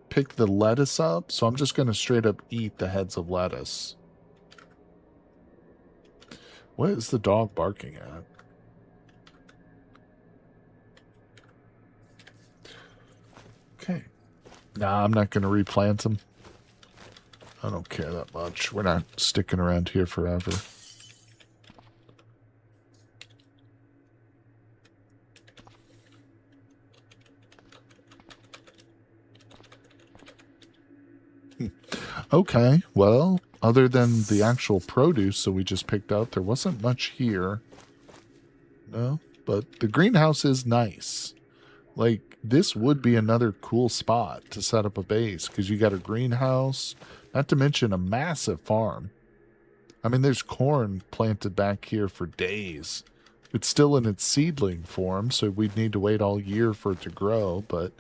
pick the lettuce up, so I'm just going to straight up eat the heads of lettuce. What is the dog barking at? Okay. Nah, I'm not going to replant them. I don't care that much. We're not sticking around here forever. Okay, well, other than the actual produce that we just picked out, there wasn't much here. No? but the greenhouse is nice. Like, this would be another cool spot to set up a base because you got a greenhouse, not to mention a massive farm. I mean, there's corn planted back here for days. It's still in its seedling form, so we'd need to wait all year for it to grow, but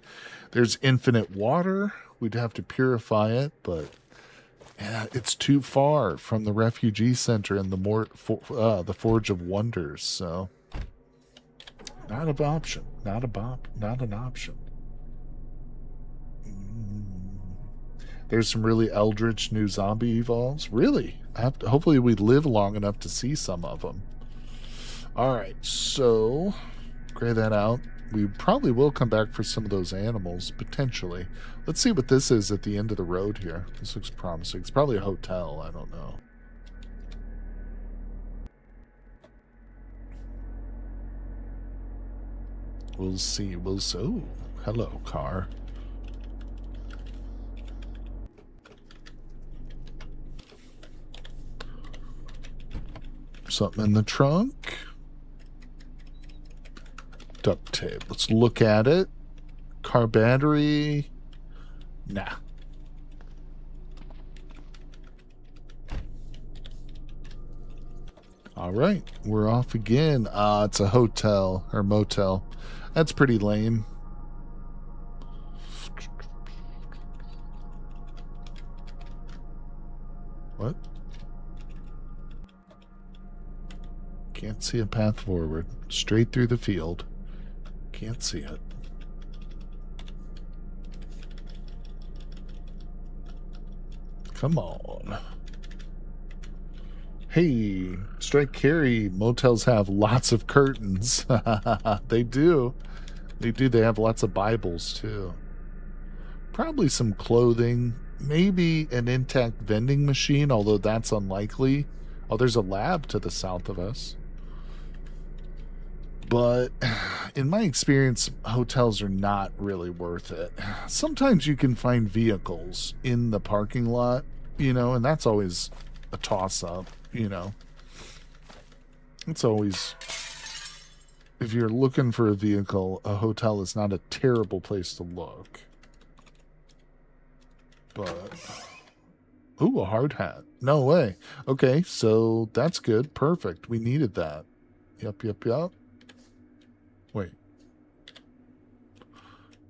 there's infinite water. We'd have to purify it, but yeah, it's too far from the refugee center and the Forge of Wonders, so not an option. Not an option. There's some really eldritch new zombie evolves. Really? Hopefully we live long enough to see some of them. All right, so gray that out. We probably will come back for some of those animals, potentially. Let's see what this is at the end of the road here. This looks promising. It's probably a hotel. I don't know. We'll see. Oh, hello, car. Something in the trunk. Duct tape. Let's look at it. Car battery. Nah. All right, we're off again. It's a hotel or motel. That's pretty lame. What? Can't see a path forward. Straight through the field. Can't see it. Come on. Hey, Strike Carry motels have lots of curtains. They do. They do. They have lots of Bibles, too. Probably some clothing. Maybe an intact vending machine, although that's unlikely. Oh, there's a lab to the south of us. But in my experience, hotels are not really worth it. Sometimes you can find vehicles in the parking lot, you know, and that's always a toss-up, you know. It's always... If you're looking for a vehicle, a hotel is not a terrible place to look. But... Ooh, a hard hat. No way. Okay, so that's good. Perfect. We needed that. Yep. Wait.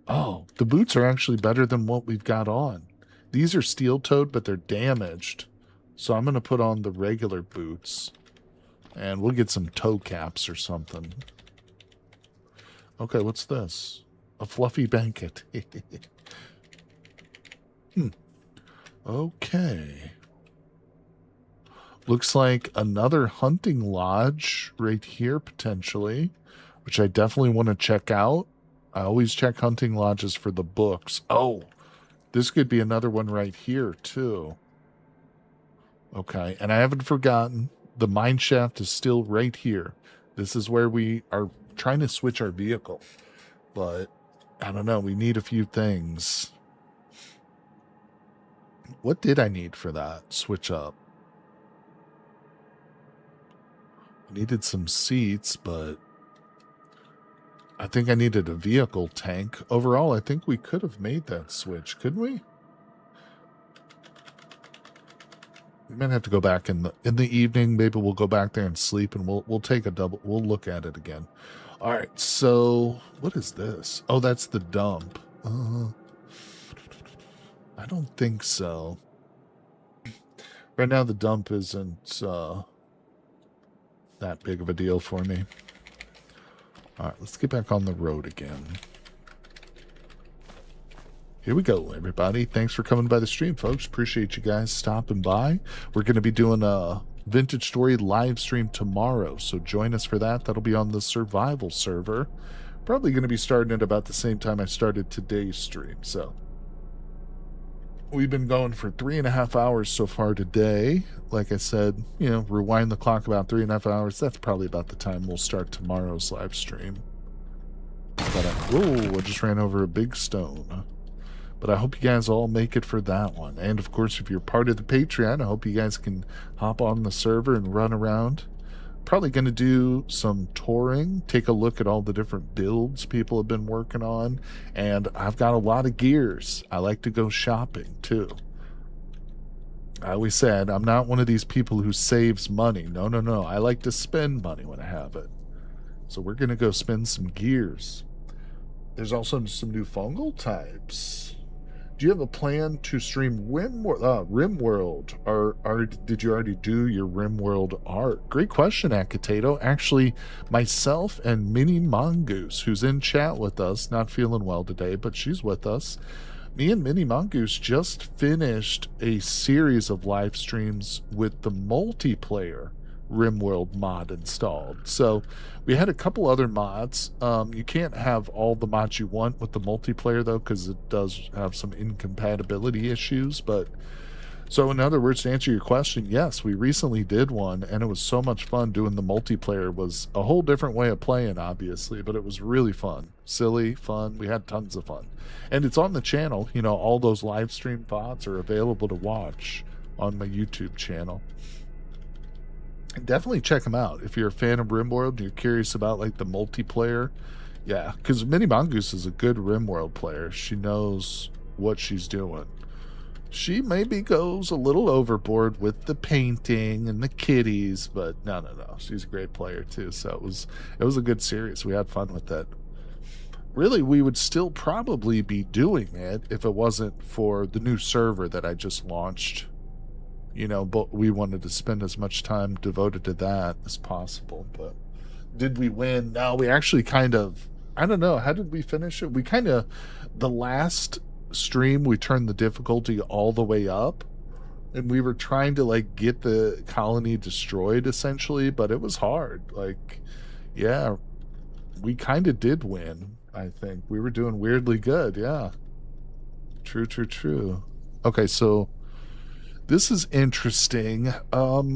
Oh, the boots are actually better than what we've got on. These are steel-toed, but they're damaged. So I'm going to put on the regular boots. And we'll get some toe caps or something. Okay, what's this? A fluffy blanket. Okay. Looks like another hunting lodge right here, potentially, which I definitely want to check out. I always check hunting lodges for the books. Oh, this could be another one right here, too. Okay, and I haven't forgotten, the mine shaft is still right here. This is where we are trying to switch our vehicle. But, I don't know, we need a few things. What did I need for that? Switch up. I needed some seats, but I think I needed a vehicle tank. Overall, I think we could have made that switch, couldn't we? We might have to go back in the evening. Maybe we'll go back there and sleep, and we'll take a double. We'll look at it again. All right. So what is this? Oh, that's the dump. I don't think so. Right now, the dump isn't that big of a deal for me. All right, let's get back on the road again. Here we go, everybody. Thanks for coming by the stream, folks. Appreciate you guys stopping by. We're going to be doing a Vintage Story live stream tomorrow, so join us for that. That'll be on the survival server. Probably going to be starting at about the same time I started today's stream, so... We've been going for 3.5 hours so far today. Like I said, you know, rewind the clock about 3.5 hours. That's probably about the time we'll start tomorrow's live stream. But I just ran over a big stone. But I hope you guys all make it for that one. And of course, if you're part of the Patreon, I hope you guys can hop on the server and run around. probably going to do some touring, take a look at all the different builds people have been working on, and I've got a lot of gears. I like to go shopping too. I always said I'm not one of these people who saves money. No, no, no. I like to spend money when I have it. So we're going to go spend some gears. There's also some new fungal types. Do you have a plan to stream RimWorld? Or did you already do your RimWorld art? Great question, Akatato. Actually, myself and Minnie Mongoose, who's in chat with us, not feeling well today, but she's with us. Me and Minnie Mongoose just finished a series of live streams with the multiplayer RimWorld mod installed. So we had a couple other mods. You can't have all the mods you want with the multiplayer though, because it does have some incompatibility issues. But so in other words, to answer your question, yes, we recently did one, and it was so much fun. Doing the multiplayer was a whole different way of playing, obviously, but it was really fun, silly, fun. We had tons of fun, and it's on the channel. You know, all those live stream VODs are available to watch on my YouTube channel. Definitely check them out if you're a fan of RimWorld and you're curious about like the multiplayer. Yeah, because Minnie Mongoose is a good RimWorld player. She knows what she's doing. She maybe goes a little overboard with the painting and the kitties, but no. She's a great player too. So it was a good series. We had fun with it. Really, we would still probably be doing it if it wasn't for the new server that I just launched. You know, but we wanted to spend as much time devoted to that as possible. But did we win? No, we actually kind of, I don't know. How did we finish it? We kind of, the last stream, we turned the difficulty all the way up. And we were trying to, like, get the colony destroyed, essentially. But it was hard. Like, yeah, we kind of did win, I think. We were doing weirdly good, yeah. True. Okay, so this is interesting.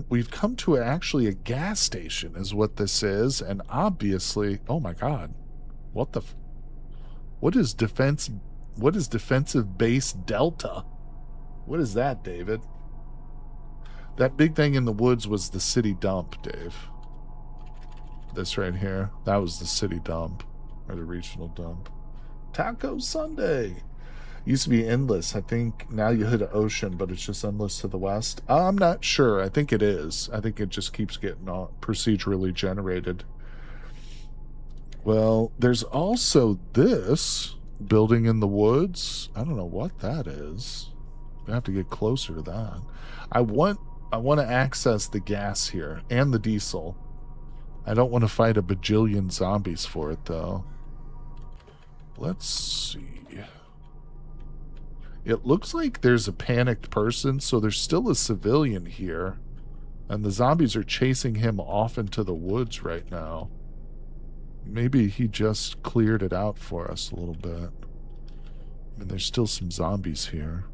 We've come to actually a gas station is what this is. And obviously, oh my God, what is defensive base Delta? What is that, David? That big thing in the woods was the city dump, Dave. This right here, that was the city dump, or the regional dump. Taco Sunday. Used to be endless. I think now you hit an ocean, but it's just endless to the west. I'm not sure. I think it is. I think it just keeps getting procedurally generated. Well, there's also this building in the woods. I don't know what that is. I have to get closer to that. I want to access the gas here and the diesel. I don't want to fight a bajillion zombies for it, though. Let's see. It looks like there's a panicked person, so there's still a civilian here. And the zombies are chasing him off into the woods right now. Maybe he just cleared it out for us a little bit. I mean, there's still some zombies here.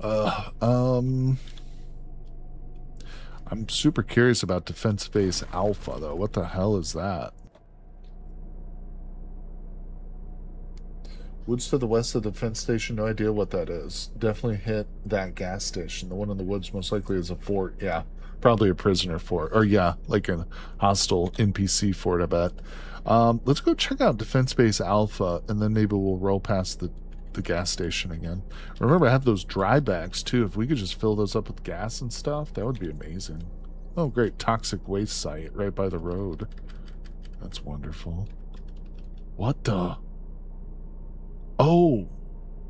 I'm super curious about Defense Base Alpha, though. What the hell is that? Woods to the west of the defense station, no idea what that is. Definitely hit that gas station. The one in the woods most likely is a fort. Yeah, probably a prisoner fort. Or yeah, like a hostile NPC fort, I bet. Let's go check out Defense Base Alpha, and then maybe we'll roll past the gas station again. Remember, I have those dry bags, too. If we could just fill those up with gas and stuff, that would be amazing. Oh, great. Toxic waste site right by the road. That's wonderful. What the... Oh,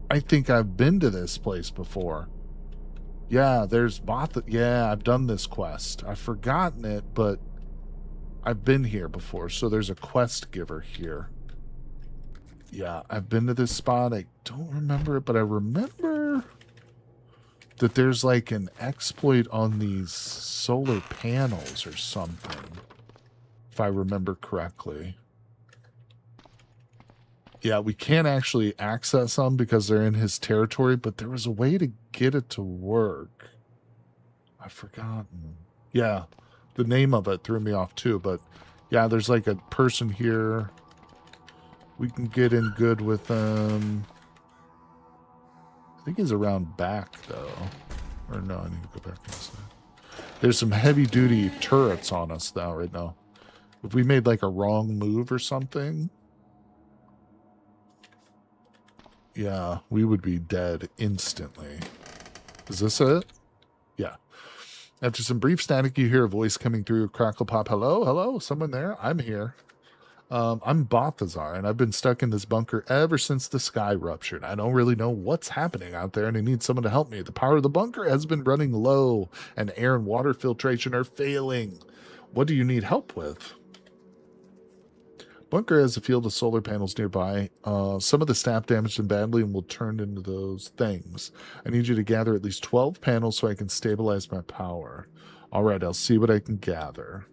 I think I've been to this place before. Yeah, there's yeah, I've done this quest. I've forgotten it, but I've been here before. So there's a quest giver here. Yeah, I've been to this spot. I don't remember it, but I remember that there's like an exploit on these solar panels or something, if I remember correctly. Yeah, we can't actually access them because they're in his territory, but there was a way to get it to work. I've forgotten. Yeah, the name of it threw me off too, but yeah, there's like a person here. We can get in good with them. think he's around back, though. Or no, I need to go back inside. There's some heavy-duty turrets on us, though, right now. If we made, like, a wrong move or something... Yeah, we would be dead instantly. Is this it? Yeah. After some brief static, you hear a voice coming through. Crackle pop. Hello? Hello? Someone there? I'm here. I'm Balthazar, and I've been stuck in this bunker ever since the sky ruptured. I don't really know what's happening out there, and I need someone to help me. The power of the bunker has been running low, and air and water filtration are failing. What do you need help with? Bunker has a field of solar panels nearby. Some of the staff damaged them badly and will turn into those things. I need you to gather at least 12 panels so I can stabilize my power. All right, I'll see what I can gather.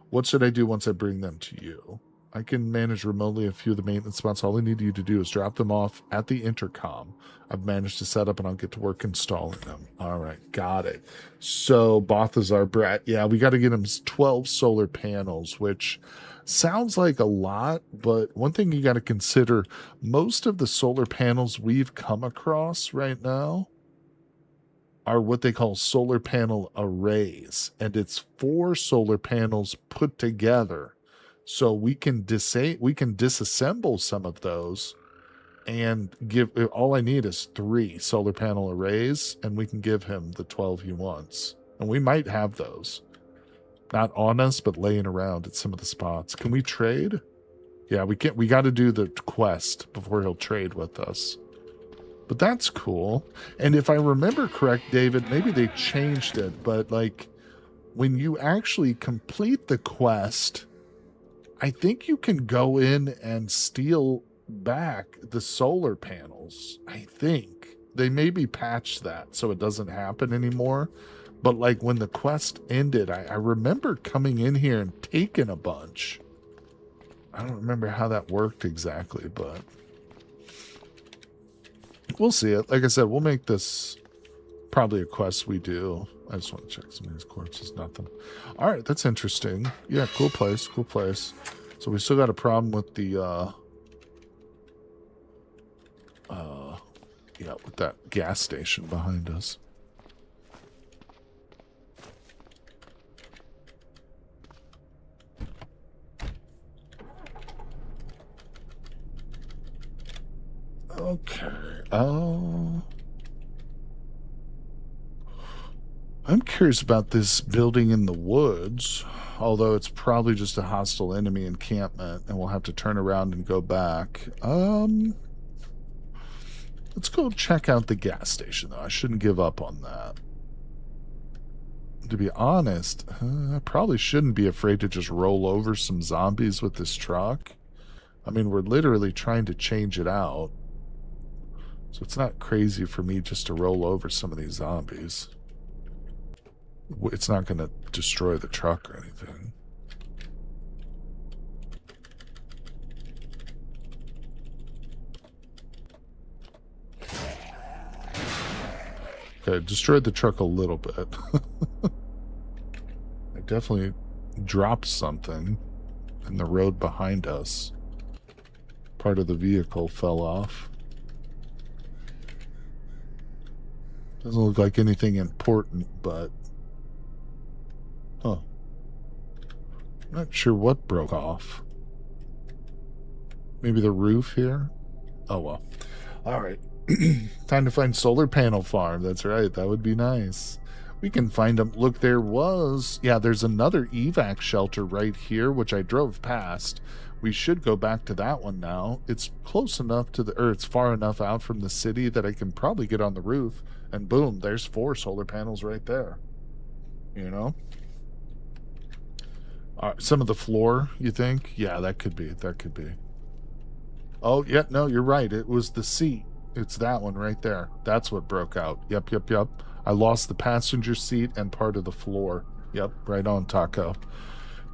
What should I do once I bring them to you? I can manage remotely a few of the maintenance spots. All I need you to do is drop them off at the intercom. I've managed to set up and I'll get to work installing them. All right, got it. So, Balthazar Brat, yeah, we got to get him 12 solar panels, which sounds like a lot, but one thing you got to consider, most of the solar panels we've come across right now are what they call solar panel arrays, and it's 4 solar panels put together. So we can disassemble some of those and give, all I need is 3 solar panel arrays, and we can give him the 12 he wants. And we might have those. Not on us, but laying around at some of the spots. Can we trade? Yeah, we can't. We got to do the quest before he'll trade with us. But that's cool. And if I remember correct, David, maybe they changed it, but like when you actually complete the quest, I think you can go in and steal back the solar panels. I think they maybe patched that so it doesn't happen anymore. But like when the quest ended, I remember coming in here and taking a bunch. I don't remember how that worked exactly, but we'll see it. Like I said, we'll make this probably a quest we do. I just want to check some of these corpses. Nothing. All right, that's interesting. Yeah, cool place, cool place. So we still got a problem with the yeah, with that gas station behind us. Okay. I'm curious about this building in the woods, although it's probably just a hostile enemy encampment, and we'll have to turn around and go back. Let's go check out the gas station, though. I shouldn't give up on that. To be honest, I probably shouldn't be afraid to just roll over some zombies with this truck. I mean, we're literally trying to change it out. So it's not crazy for me just to roll over some of these zombies. It's not going to destroy the truck or anything. Okay, destroyed the truck a little bit. I definitely dropped something in the road behind us. Part of the vehicle fell off. Doesn't look like anything important, but... Huh. Not sure what broke off. Maybe the roof here? Oh, well. Alright. Time to find solar panel farm. That's right. That would be nice. We can find them. Look, there was... Yeah, there's another evac shelter right here, which I drove past. We should go back to that one now. It's close enough to the... Or it's far enough out from the city that I can probably get on the roof. And boom, there's 4 solar panels right there. You know? Some of the floor, you think? Yeah, that could be. That could be. Oh, yeah, no, you're right. It was the seat. It's that one right there. That's what broke out. Yep, yep, yep. I lost the passenger seat and part of the floor. Yep, right on, Taco.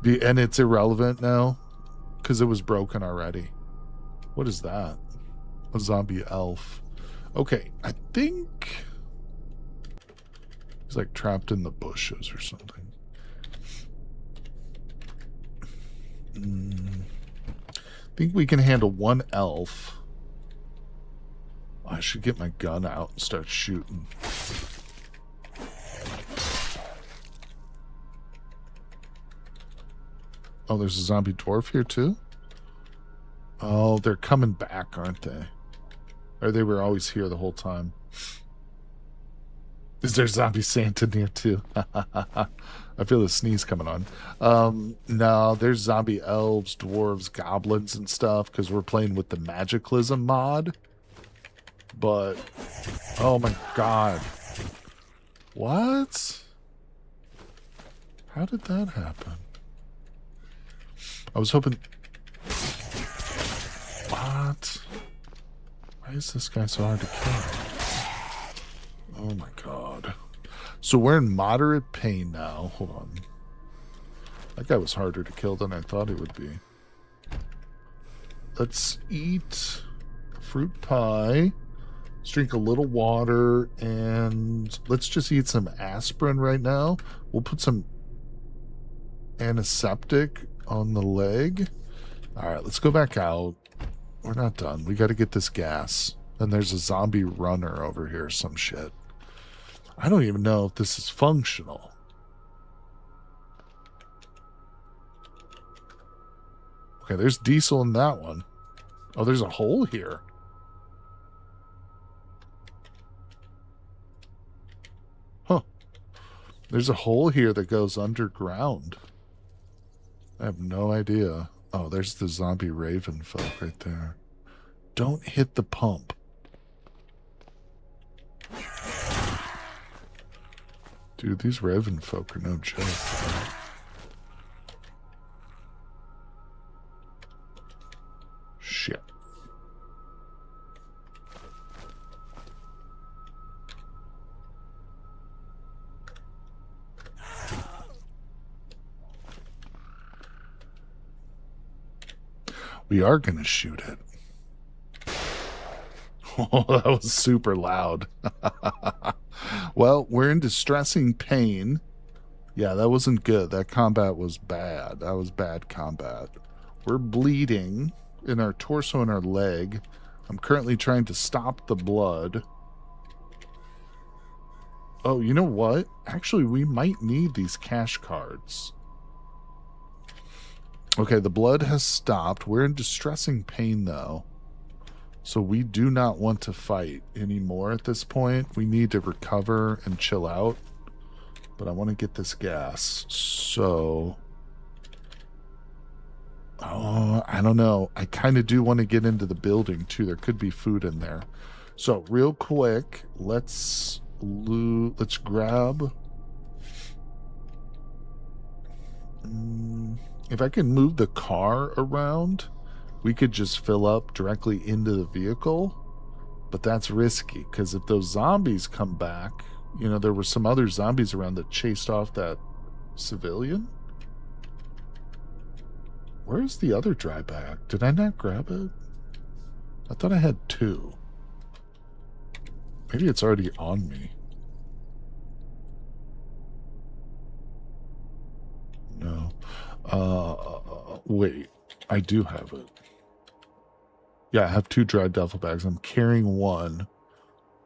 And it's irrelevant now because it was broken already. What is that? A zombie elf. Okay, I think he's like trapped in the bushes or something. I think we can handle one elf. I should get my gun out and start shooting. Oh, there's a zombie dwarf here too? Oh, they're coming back, aren't they? Or they were always here the whole time. Is there zombie Santa near too? I feel the sneeze coming on. No, there's zombie elves, dwarves, goblins, and stuff because we're playing with the Cataclysm mod. But, oh my god. What? How did that happen? I was hoping... What? Why is this guy so hard to kill? Oh my god. So we're in moderate pain now. Hold on. That guy was harder to kill than I thought he would be. Let's eat fruit pie. Let's drink a little water. And let's just eat some aspirin right now. We'll put some antiseptic on the leg. Alright, let's go back out. We're not done. We got to get this gas. And there's a zombie runner over here, some shit. I don't even know if this is functional. Okay, there's diesel in that one. Oh, there's a hole here. Huh. There's a hole here that goes underground. I have no idea. Oh, there's the zombie raven folk right there. Don't hit the pump. Dude, these raven folk are no joke. Shit. We are going to shoot it. Oh, that was super loud. Well, we're in distressing pain. Yeah, that wasn't good. That combat was bad. That was bad combat. We're bleeding in our torso and our leg. I'm currently trying to stop the blood. Oh, you know what? Actually, we might need these cash cards. Okay, the blood has stopped. We're in distressing pain, though. So we do not want to fight anymore at this point. We need to recover and chill out. But I want to get this gas. So... oh, I don't know. I kind of do want to get into the building, too. There could be food in there. So, real quick, let's grab... if I can move the car around, we could just fill up directly into the vehicle. But that's risky, because if those zombies come back... you know, there were some other zombies around that chased off that civilian. Where's the other dry bag? Did I not grab it? I thought I had 2. Maybe it's already on me. No. Wait. I do have it. Yeah, I have 2 dry duffel bags. I'm carrying one,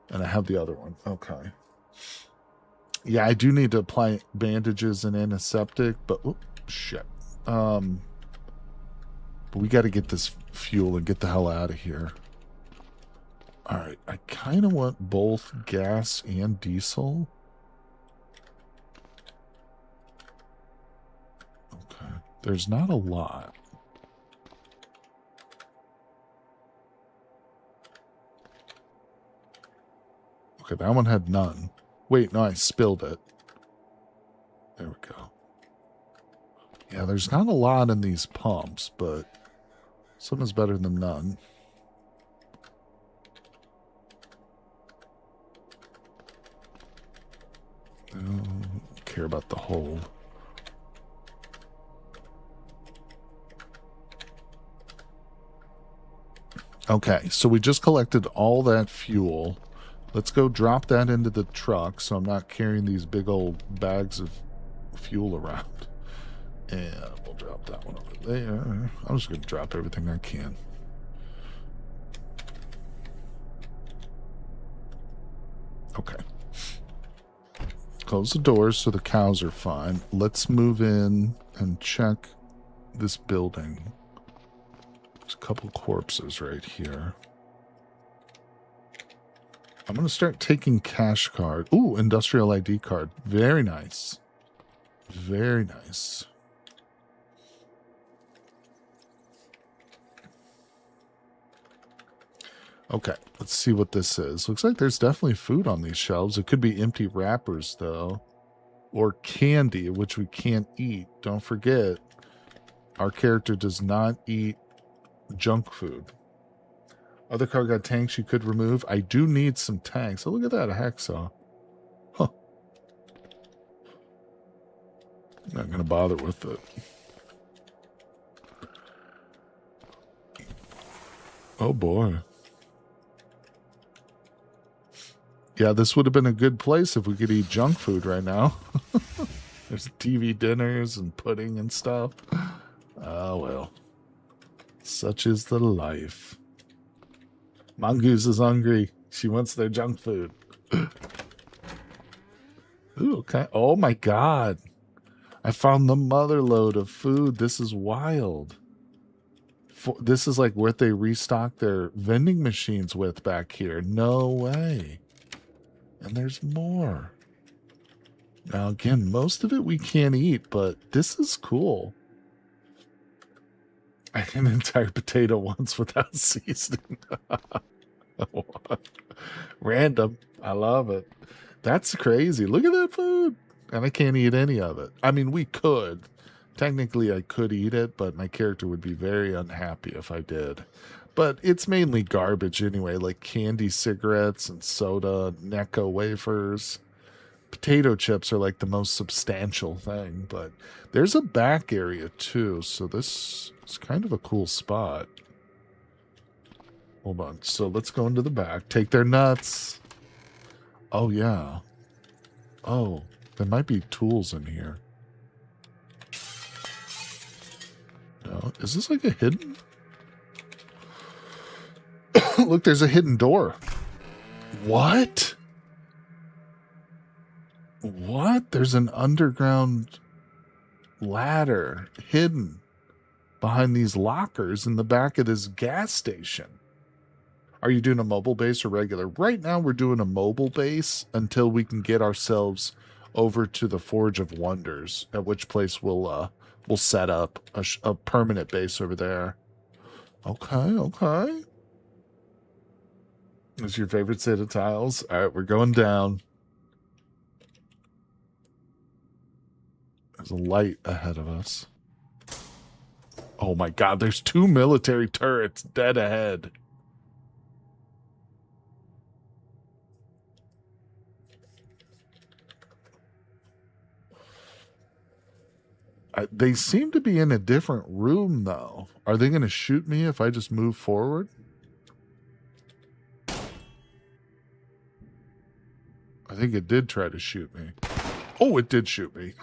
and I have the other one. Okay. Yeah, I do need to apply bandages and antiseptic, but... oh, shit. But we got to get this fuel and get the hell out of here. Alright, I kind of want both gas and diesel. Okay, there's not a lot. Okay, that one had none. Wait, no, I spilled it. There we go. Yeah, there's not a lot in these pumps, but some is better than none. I don't care about the hole. Okay, so we just collected all that fuel. Let's go drop that into the truck so I'm not carrying these big old bags of fuel around. And we'll drop that one over there. I'm just going to drop everything I can. Okay. Close the doors so the cows are fine. Let's move in and check this building. There's a couple corpses right here. I'm going to start taking cash card. Ooh, industrial ID card. Very nice. Very nice. Okay, let's see what this is. Looks like there's definitely food on these shelves. It could be empty wrappers, though. Or candy, which we can't eat. Don't forget, our character does not eat junk food. Other car got tanks you could remove. I do need some tanks. Oh, look at that, a hacksaw. Huh. Not going to bother with it. Oh, boy. Yeah, this would have been a good place if we could eat junk food right now. There's TV dinners and pudding and stuff. Oh, well. Such is the life. Mongoose is hungry. She wants their junk food. Ooh, okay. Oh, my God. I found the mother lode of food. This is wild. This is like what they restock their vending machines with back here. No way. And there's more. Now, again, most of it we can't eat, but this is cool. I had an entire potato once without seasoning. Random. I love it. That's crazy. Look at that food. And I can't eat any of it. I mean, we could. Technically, I could eat it, but my character would be very unhappy if I did. But it's mainly garbage anyway, like candy cigarettes and soda, Necco wafers. Potato chips are like the most substantial thing, but there's a back area too, so this is kind of a cool spot. Hold on. So let's go into the back. Take their nuts. Oh, yeah. Oh, there might be tools in here. No, is this like a hidden? Look, there's a hidden door. What? What? There's an underground ladder hidden behind these lockers in the back of this gas station. Are you doing a mobile base or regular? Right now we're doing a mobile base until we can get ourselves over to the Forge of Wonders, at which place we'll set up a permanent base over there. Okay, okay. Is your favorite set of tiles? All right, we're going down. There's a light ahead of us. Oh my God, there's 2 military turrets dead ahead. They seem to be in a different room, though. Are they going to shoot me if I just move forward? I think it did try to shoot me. Oh, it did shoot me.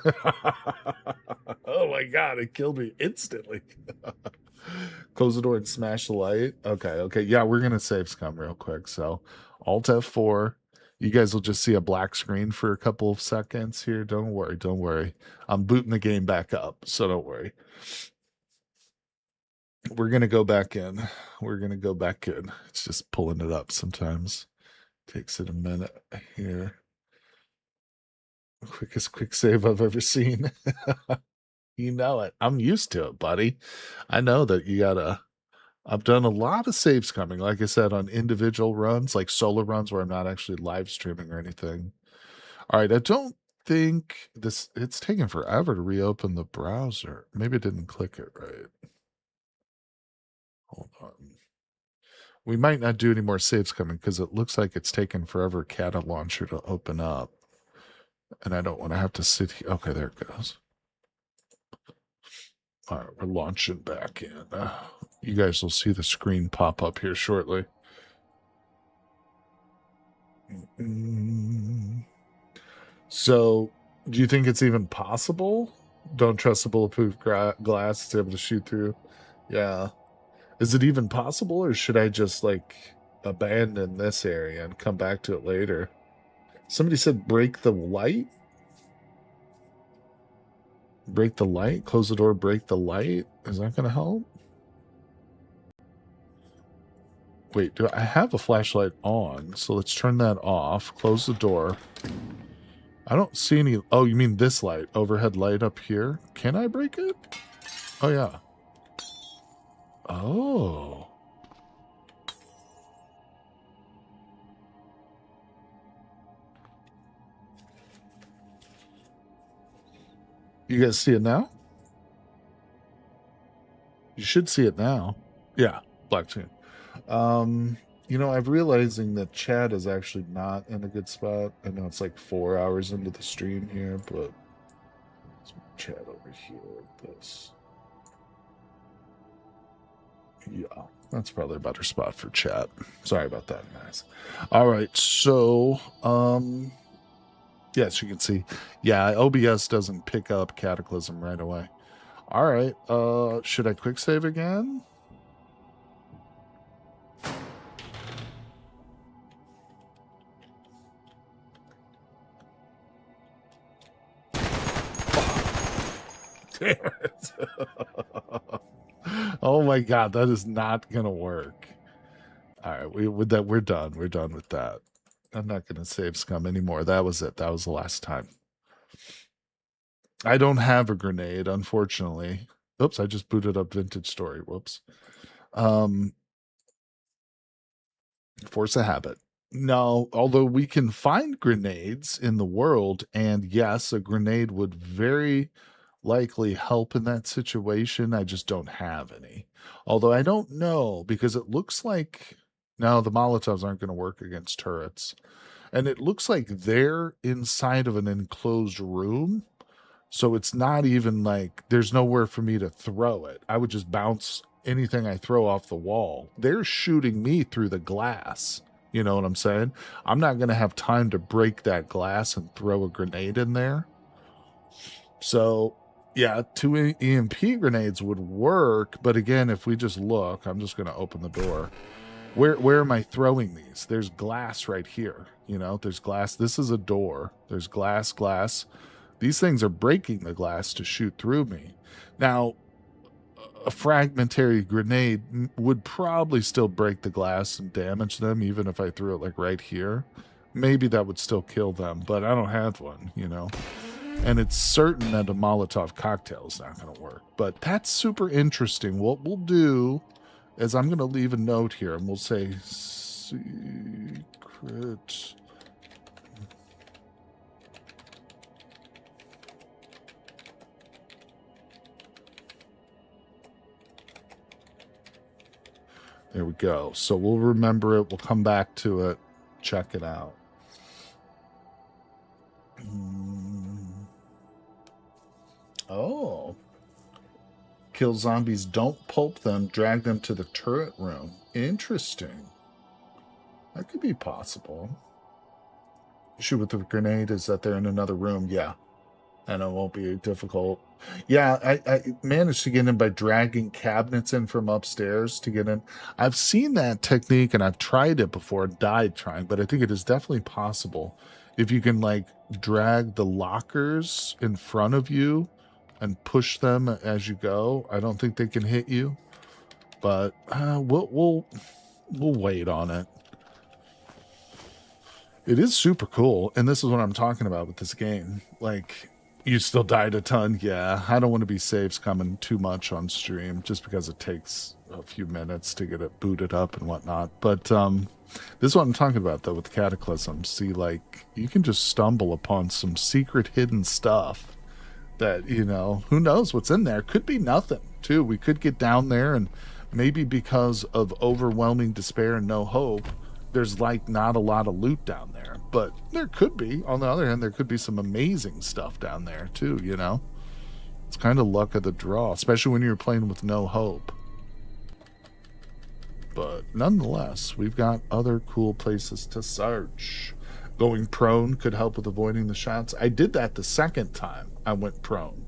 Oh my God, it killed me instantly. Close the door and smash the light. Okay, okay. Yeah, we're going to save scum real quick. So Alt F4. You guys will just see a black screen for a couple of seconds here. Don't worry, don't worry. I'm booting the game back up, so don't worry. We're going to go back in. We're going to go back in. It's just pulling it up sometimes. Takes it a minute here. Quickest quick save I've ever seen. You know it. I'm used to it, buddy. I know that you gotta. I've done a lot of saves coming, like I said, on individual runs, like solo runs where I'm not actually live streaming or anything. All right, I don't think this. It's taking forever to reopen the browser. Maybe it didn't click it right. Hold on. We might not do any more saves coming because it looks like it's taken forever Cata Launcher to open up. And I don't want to have to sit here. Okay, there it goes. All right, we're launching back in. You guys will see the screen pop up here shortly. So, do you think it's even possible? Don't trust the bulletproof glass. It's able to shoot through. Yeah. Is it even possible, or should I just, like, abandon this area and come back to it later? Somebody said break the light. Break the light. Close the door. Break the light. Is that going to help? Wait, do I have a flashlight on? So let's turn that off. Close the door. I don't see any. Oh, you mean this light? Overhead light up here? Can I break it? Oh, yeah. Oh. You guys see it now? You should see it now. Yeah, black screen. You know, I'm realizing that chat is actually not in a good spot. I know it's like 4 hours into the stream here, but let's chat over here like this. Yeah, that's probably a better spot for chat. Sorry about that, guys. All right, so yes, you can see. Yeah, OBS doesn't pick up Cataclysm right away. All right, should I quick save again? Damn it. Oh my god, that is not gonna work. All right, we're done. We're done with that. I'm not gonna save scum anymore. That was it. That was the last time. I don't have a grenade, unfortunately. Oops, I just booted up Vintage Story. Whoops. Force a habit. No, although we can find grenades in the world, and yes, a grenade would very likely help in that situation. I just don't have any. Although I don't know, because it looks like no, the Molotovs aren't going to work against turrets. And it looks like they're inside of an enclosed room. So it's not even like there's nowhere for me to throw it. I would just bounce anything I throw off the wall. They're shooting me through the glass. You know what I'm saying? I'm not going to have time to break that glass and throw a grenade in there. So, yeah, 2 EMP grenades would work. But again, if we just look, I'm just going to open the door. Where am I throwing these? There's glass right here. You know, there's glass. This is a door. There's glass. These things are breaking the glass to shoot through me. Now, a fragmentary grenade would probably still break the glass and damage them, even if I threw it like right here. Maybe that would still kill them, but I don't have one, you know. And it's certain that a Molotov cocktail is not going to work. But that's super interesting. What we'll do is I'm going to leave a note here, and we'll say secret. There we go. So we'll remember it. We'll come back to it. Check it out. Oh. Kill zombies. Don't pulp them. Drag them to the turret room. Interesting. That could be possible. Issue with the grenade is that they're in another room. Yeah. And it won't be difficult. Yeah, I managed to get in by dragging cabinets in from upstairs to get in. I've seen that technique and I've tried it before, died trying, but I think it is definitely possible if you can like drag the lockers in front of you and push them as you go. I don't think they can hit you, but we'll wait on it. It is super cool, and this is what I'm talking about with this game. Like, you still died a ton, yeah. I don't want to be saves coming too much on stream just because it takes a few minutes to get it booted up and whatnot. But this is what I'm talking about, though, with Cataclysm. See, like, you can just stumble upon some secret hidden stuff that, you know, who knows what's in there. Could be nothing, too. We could get down there, and maybe because of overwhelming despair and no hope, there's like not a lot of loot down there, but there could be. On the other hand, there could be some amazing stuff down there too, you know. It's kind of luck of the draw, especially when you're playing with no hope. But nonetheless, we've got other cool places to search. Going prone could help with avoiding the shots. I did that the second time I went prone,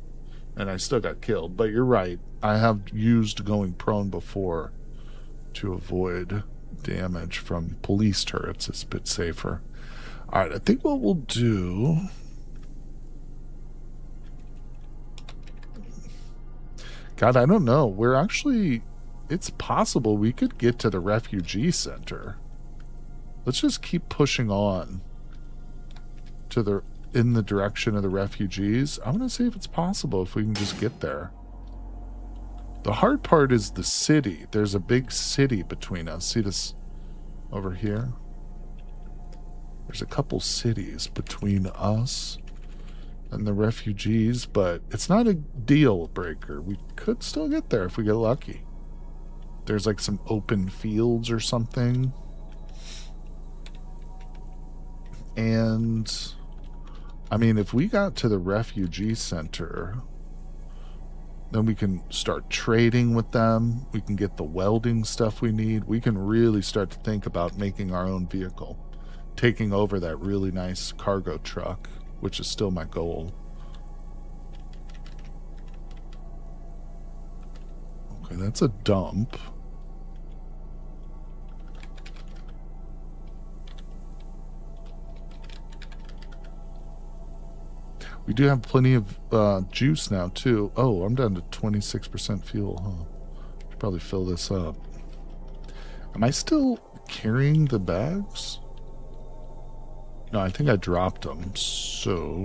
and I still got killed. But you're right, I have used going prone before to avoid damage from police turrets. Is a bit safer. All right, I think what we'll do... God, I don't know. We're actually... It's possible we could get to the refugee center. Let's just keep pushing on to the... in the direction of the refugees. I want to see if it's possible if we can just get there. The hard part is the city. There's a big city between us. See this over here? There's a couple cities between us and the refugees, but it's not a deal breaker. We could still get there if we get lucky. There's like some open fields or something. And I mean, if we got to the refugee center, then we can start trading with them. We can get the welding stuff we need. We can really start to think about making our own vehicle, taking over that really nice cargo truck, which is still my goal. Okay, that's a dump. We do have plenty of juice now, too. Oh, I'm down to 26% fuel, huh? Should probably fill this up. Am I still carrying the bags? No, I think I dropped them, so...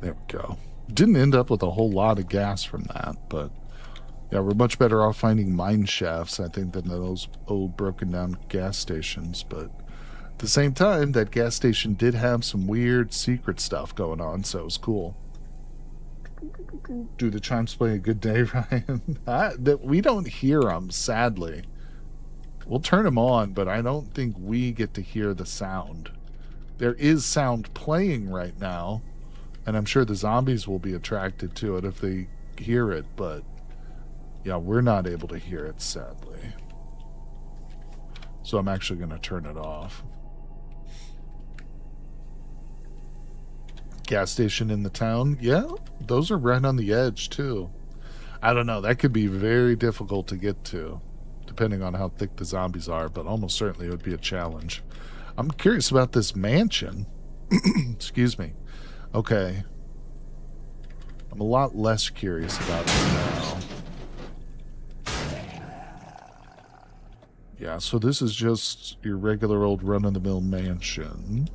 There we go. Didn't end up with a whole lot of gas from that, but... Yeah, we're much better off finding mine shafts, I think, than those old broken down gas stations. But at the same time, that gas station did have some weird secret stuff going on, so it was cool. Do the chimes play a good day, Ryan? We don't hear them, sadly. We'll turn them on, but I don't think we get to hear the sound. There is sound playing right now, and I'm sure the zombies will be attracted to it if they hear it, but... yeah, we're not able to hear it, sadly. So I'm actually going to turn it off. Gas station in the town? Yeah, those are right on the edge, too. I don't know. That could be very difficult to get to, depending on how thick the zombies are, but almost certainly it would be a challenge. I'm curious about this mansion. Excuse me. Okay. I'm a lot less curious about it now. Yeah, so this is just your regular old run-of-the-mill mansion.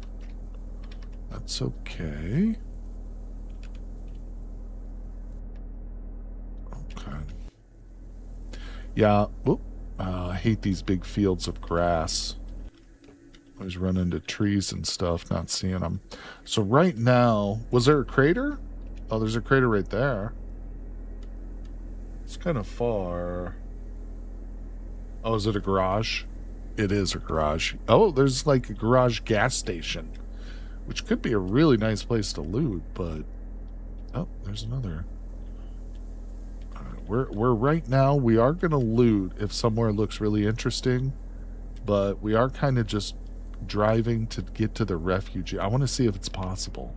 That's okay. Okay. Yeah, I hate these big fields of grass. Always run into trees and stuff, not seeing them. So right now, was there a crater? Oh, there's a crater right there. It's kind of far. Oh, is it a garage? It is a garage. Oh, there's like a garage gas station, which could be a really nice place to loot, but... oh, there's another. We're right now, we are going to loot if somewhere looks really interesting, but we are kind of just driving to get to the refugee. I want to see if it's possible.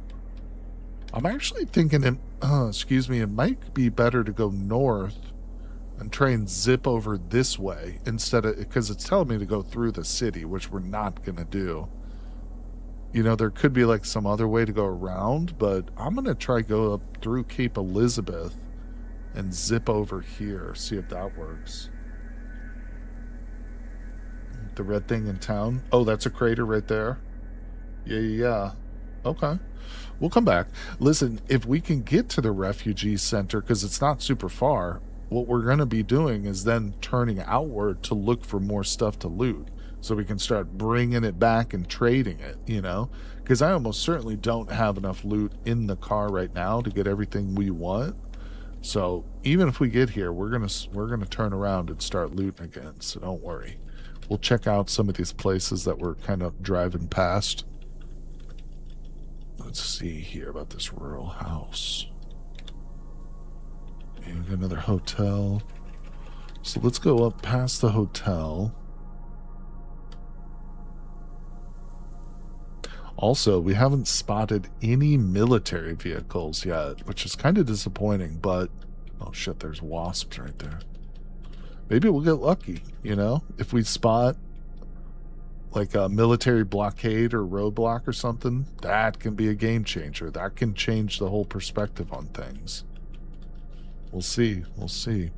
I'm actually thinking, it might be better to go north and try and zip over this way instead of, because it's telling me to go through the city, which we're not going to do. You know, there could be like some other way to go around, but I'm going to try go up through Cape Elizabeth and zip over here, see if that works. The red thing in town. Oh, that's a crater right there. Yeah. Okay. We'll come back. Listen, if we can get to the refugee center, because it's not super far, what we're going to be doing is then turning outward to look for more stuff to loot so we can start bringing it back and trading it, you know, because I almost certainly don't have enough loot in the car right now to get everything we want. So even if we get here, we're going to turn around and start looting again. So don't worry. We'll check out some of these places that we're kind of driving past. Let's see here about this rural house. And we got another hotel. So let's go up past the hotel. Also, we haven't spotted any military vehicles yet, which is kind of disappointing, but... oh shit, there's wasps right there. Maybe we'll get lucky, you know, if we spot like a military blockade or roadblock or something. That can be a game changer. That can change the whole perspective on things. We'll see. We'll see.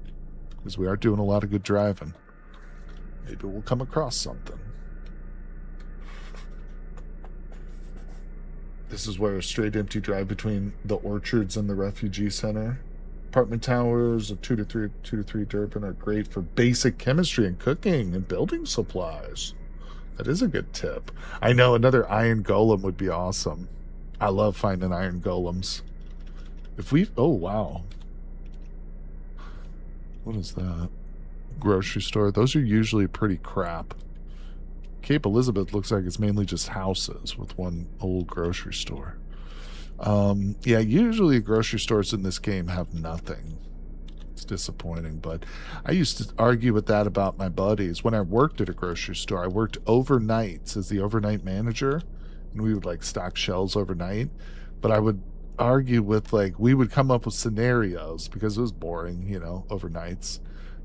Because we are doing a lot of good driving. Maybe we'll come across something. This is where a straight empty drive between the orchards and the refugee center. Apartment towers of 2 to 3 Durban are great for basic chemistry and cooking and building supplies. That is a good tip. I know another iron golem would be awesome. I love finding iron golems. If we... Oh, wow. What is that? Grocery store. Those are usually pretty crap. Cape Elizabeth looks like it's mainly just houses with one old grocery store. Yeah, usually grocery stores in this game have nothing. It's disappointing, but I used to argue with that about my buddies. When I worked at a grocery store, I worked overnights as the overnight manager, and we would like stock shelves overnight. But I would argue with like, we would come up with scenarios because it was boring, you know, overnights.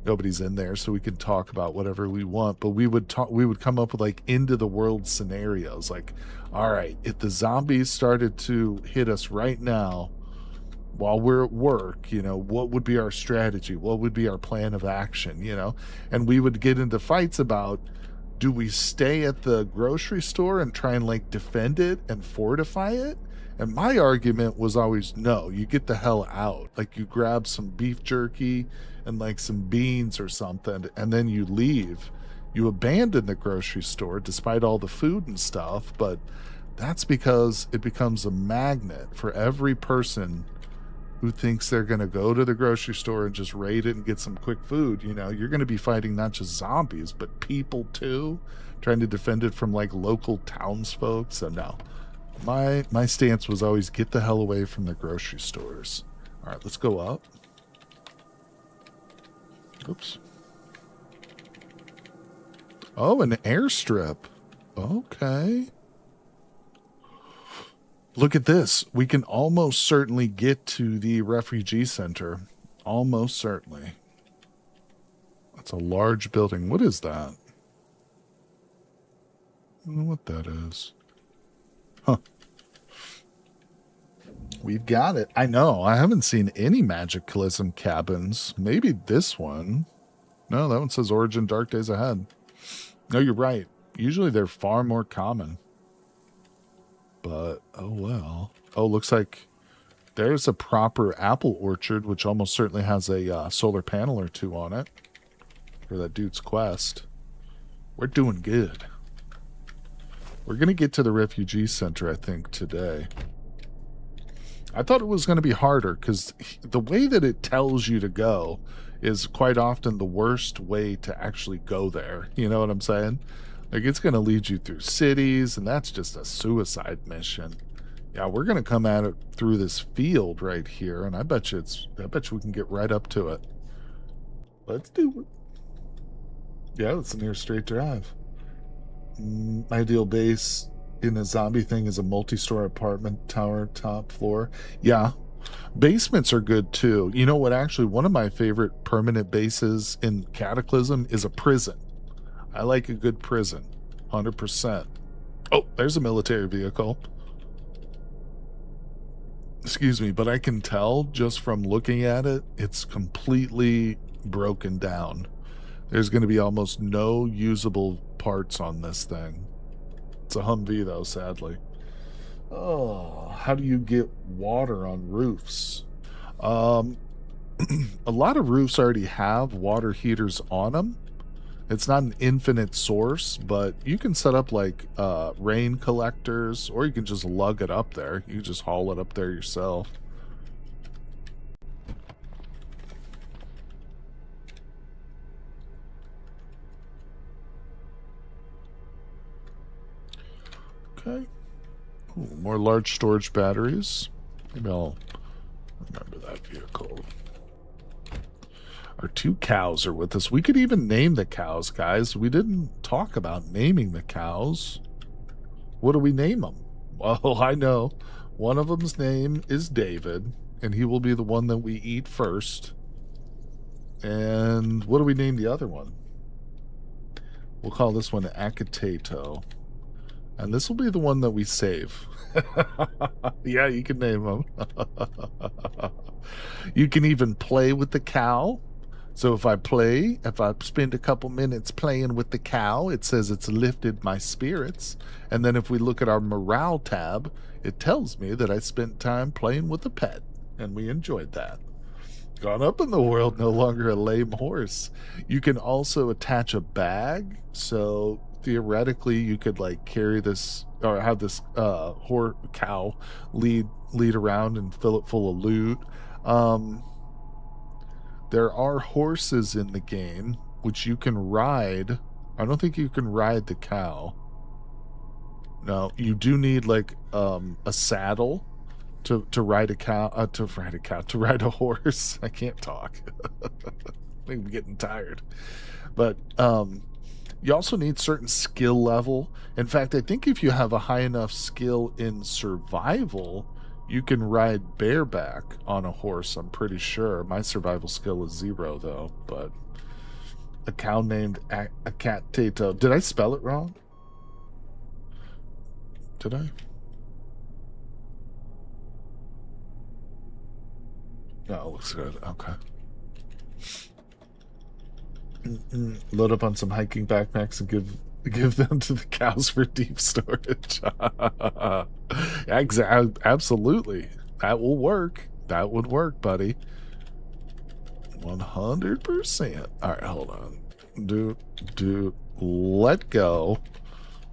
Nobody's in there, so we could talk about whatever we want. But we would come up with like into the world scenarios. Like, all right, if the zombies started to hit us right now while we're at work, you know, what would be our strategy? What would be our plan of action, you know? And we would get into fights about, do we stay at the grocery store and try and like defend it and fortify it? And my argument was always, no, you get the hell out. Like, you grab some beef jerky and like some beans or something, and then you leave. You abandon the grocery store despite all the food and stuff, but that's because it becomes a magnet for every person who thinks they're going to go to the grocery store and just raid it and get some quick food. You know, you're going to be fighting not just zombies, but people too, trying to defend it from like local townsfolk. So no, my stance was always get the hell away from the grocery stores. All right, let's go up. Oops. Oh, an airstrip. Okay. Look at this. We can almost certainly get to the refugee center. Almost certainly. That's a large building. What is that? I don't know what that is. Huh. We've got it. I know. I haven't seen any Cataclysm cabins. Maybe this one. No, that one says Origin Dark Days Ahead. No, you're right. Usually they're far more common. But, oh well. Oh, looks like there's a proper apple orchard, which almost certainly has a solar panel or two on it. For that dude's quest. We're doing good. We're going to get to the refugee center, I think, today. I thought it was going to be harder because the way that it tells you to go is quite often the worst way to actually go there. You know what I'm saying? Like, it's going to lead you through cities, and that's just a suicide mission. Yeah, we're going to come at it through this field right here, and I bet you we can get right up to it. Let's do it. Yeah, it's a near straight drive. Ideal base in a zombie thing is a multi-story apartment tower, top floor. Yeah, basements are good too. You know what? Actually, one of my favorite permanent bases in Cataclysm is a prison. I like a good prison, 100%. Oh, there's a military vehicle. Excuse me, but I can tell just from looking at it, it's completely broken down. There's going to be almost no usable parts on this thing. It's a Humvee, though, sadly. Oh, how do you get water on roofs? A lot of roofs already have water heaters on them. It's not an infinite source, but you can set up like rain collectors, or you can just lug it up there. You can just haul it up there yourself. Okay. Ooh, more large storage batteries. Maybe I'll remember that vehicle. Our 2 cows are with us. We could even name the cows, guys. We didn't talk about naming the cows. What do we name them? Well, I know. One of them's name is David, and he will be the one that we eat first. And what do we name the other one? We'll call this one Acetato. And this will be the one that we save. Yeah, you can name them. You can even play with the cow. So if I spend a couple minutes playing with the cow, it says it's lifted my spirits. And then if we look at our morale tab, it tells me that I spent time playing with a pet, and we enjoyed that. Gone up in the world, no longer a lame horse. You can also attach a bag, so theoretically you could like carry this or have this cow lead around and fill it full of loot. There are horses in the game which you can ride. I don't think you can ride the cow. No, you do need like a saddle to ride a cow, to ride a horse. I can't talk. I'm getting tired. But you also need certain skill level. In fact, I think if you have a high enough skill in survival, you can ride bareback on a horse, I'm pretty sure. My survival skill is 0, though. But a cow named Acetato. Did I spell it wrong? Did I? No, it looks good. Okay. Load up on some hiking backpacks and give them to the cows for deep storage. Absolutely. That will work. That would work, buddy. 100%. All right, hold on. Let go.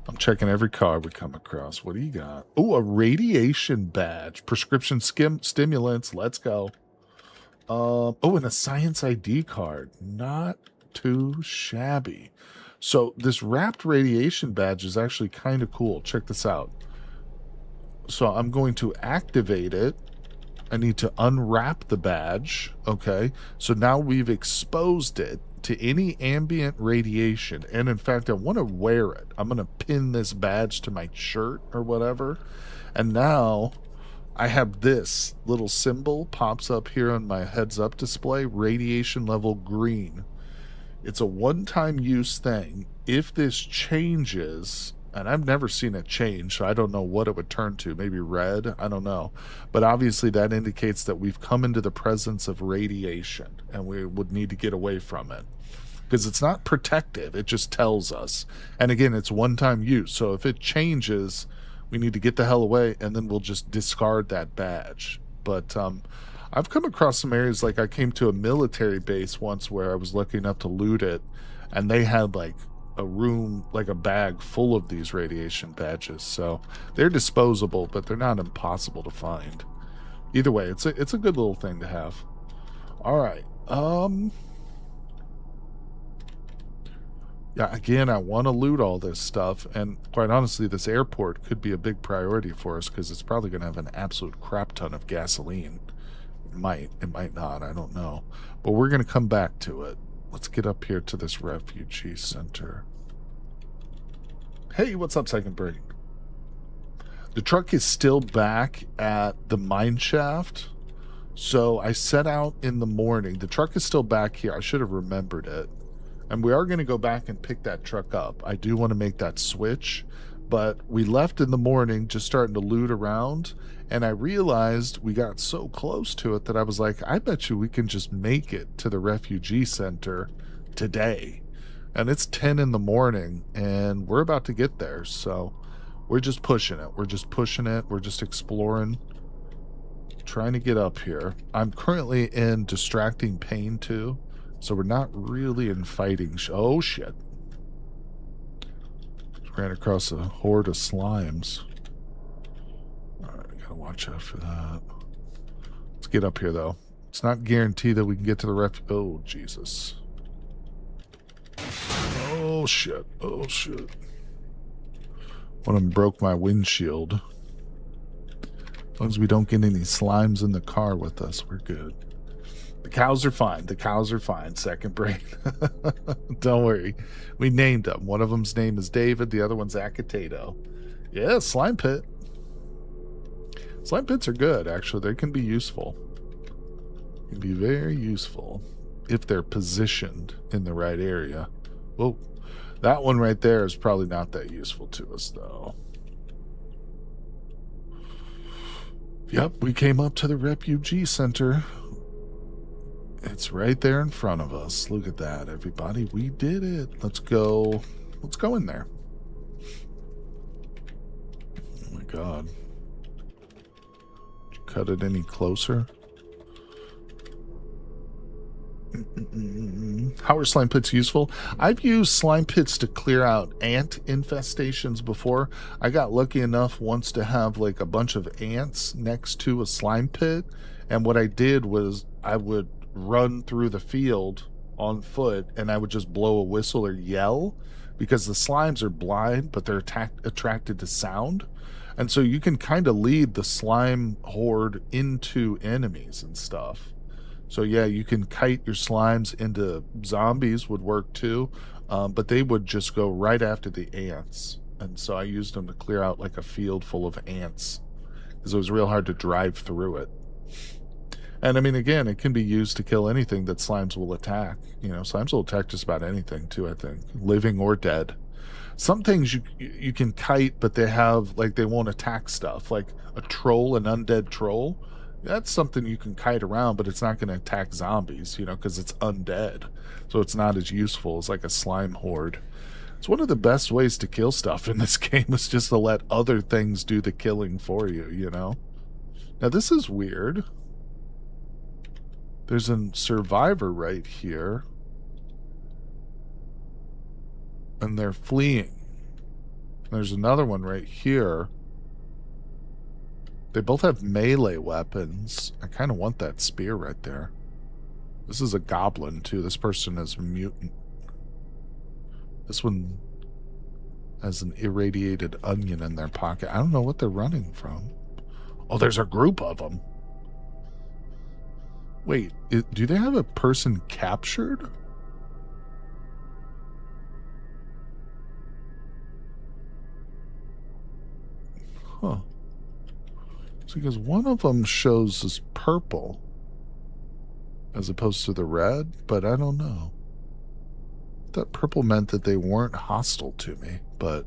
I'm checking every card we come across. What do you got? Oh, a radiation badge. Prescription stimulants. Let's go. Oh, and a science ID card. Not too shabby. So this wrapped radiation badge is actually kind of cool. Check this out. So I'm going to activate it. I need to unwrap the badge. Okay. So now we've exposed it to any ambient radiation. And in fact, I want to wear it. I'm going to pin this badge to my shirt or whatever. And now I have this little symbol pops up here on my heads up display, radiation level green. It's a one-time use thing. If this changes, and I've never seen it change, so I don't know what it would turn to. Maybe red? I don't know. But obviously that indicates that we've come into the presence of radiation, and we would need to get away from it. Because it's not protective, it just tells us. And again, it's one-time use, so if it changes, we need to get the hell away, and then we'll just discard that badge. But I've come across some areas, like I came to a military base once where I was lucky enough to loot it, and they had like a room, like a bag full of these radiation badges. So they're disposable, but they're not impossible to find. Either way, it's a good little thing to have. All right. Yeah, again, I want to loot all this stuff, and quite honestly, this airport could be a big priority for us because it's probably going to have an absolute crap ton of gasoline. It might not, I don't know. But we're going to come back to it. Let's get up here to this refugee center. Hey, what's up, Second Brain? The truck is still back at the mine shaft. So I set out in the morning. The truck is still back here. I should have remembered it. And we are going to go back and pick that truck up. I do want to make that switch. But we left in the morning just starting to loot around. And I realized we got so close to it that I was like, I bet you we can just make it to the refugee center today. And it's 10 in the morning and we're about to get there. So we're just pushing it. We're just pushing it. We're just exploring, trying to get up here. I'm currently in distracting pain too. So we're not really in fighting. Oh shit. Ran across a horde of slimes. Alright, I gotta watch out for that. Let's get up here though. It's not guaranteed that we can get to the oh Jesus. Oh shit. Oh shit. One of them broke my windshield. As long as we don't get any slimes in the car with us, we're good. The cows are fine. The cows are fine. Second Brain. Don't worry. We named them. One of them's name is David. The other one's Acetato. Yeah, slime pit. Slime pits are good, actually. They can be useful. Can be very useful. if they're positioned in the right area. Whoa, that one right there is probably not that useful to us, though. Yep, we came up to the refugee center. It's right there in front of us. Look at that, everybody. We did it. Let's go. Let's go in there. Oh my god. Did you cut it any closer? How are slime pits useful? I've used slime pits to clear out ant infestations before. I got lucky enough once to have like a bunch of ants next to a slime pit, and what I did was I would run through the field on foot and I would just blow a whistle or yell, because the slimes are blind but they're attracted to sound, and so you can kind of lead the slime horde into enemies and stuff. So yeah, you can kite your slimes into zombies, would work too, but they would just go right after the ants. And so I used them to clear out like a field full of ants, because it was real hard to drive through it. And I mean, again, it can be used to kill anything that slimes will attack. You know, slimes will attack just about anything too, I think, living or dead. Some things you can kite, but they have, like, they won't attack stuff. Like a troll, an undead troll, that's something you can kite around, but it's not going to attack zombies, you know, because it's undead. So it's not as useful as like a slime horde. It's one of the best ways to kill stuff in this game, is just to let other things do the killing for you, you know? Now this is weird. There's a survivor right here. And they're fleeing. There's another one right here. They both have melee weapons. I kind of want that spear right there. This is a goblin, too. This person is a mutant. This one has an irradiated onion in their pocket. I don't know what they're running from. Oh, there's a group of them. Wait, do they have a person captured? Huh. Because one of them shows as purple as opposed to the red, but I don't know. That purple meant that they weren't hostile to me, but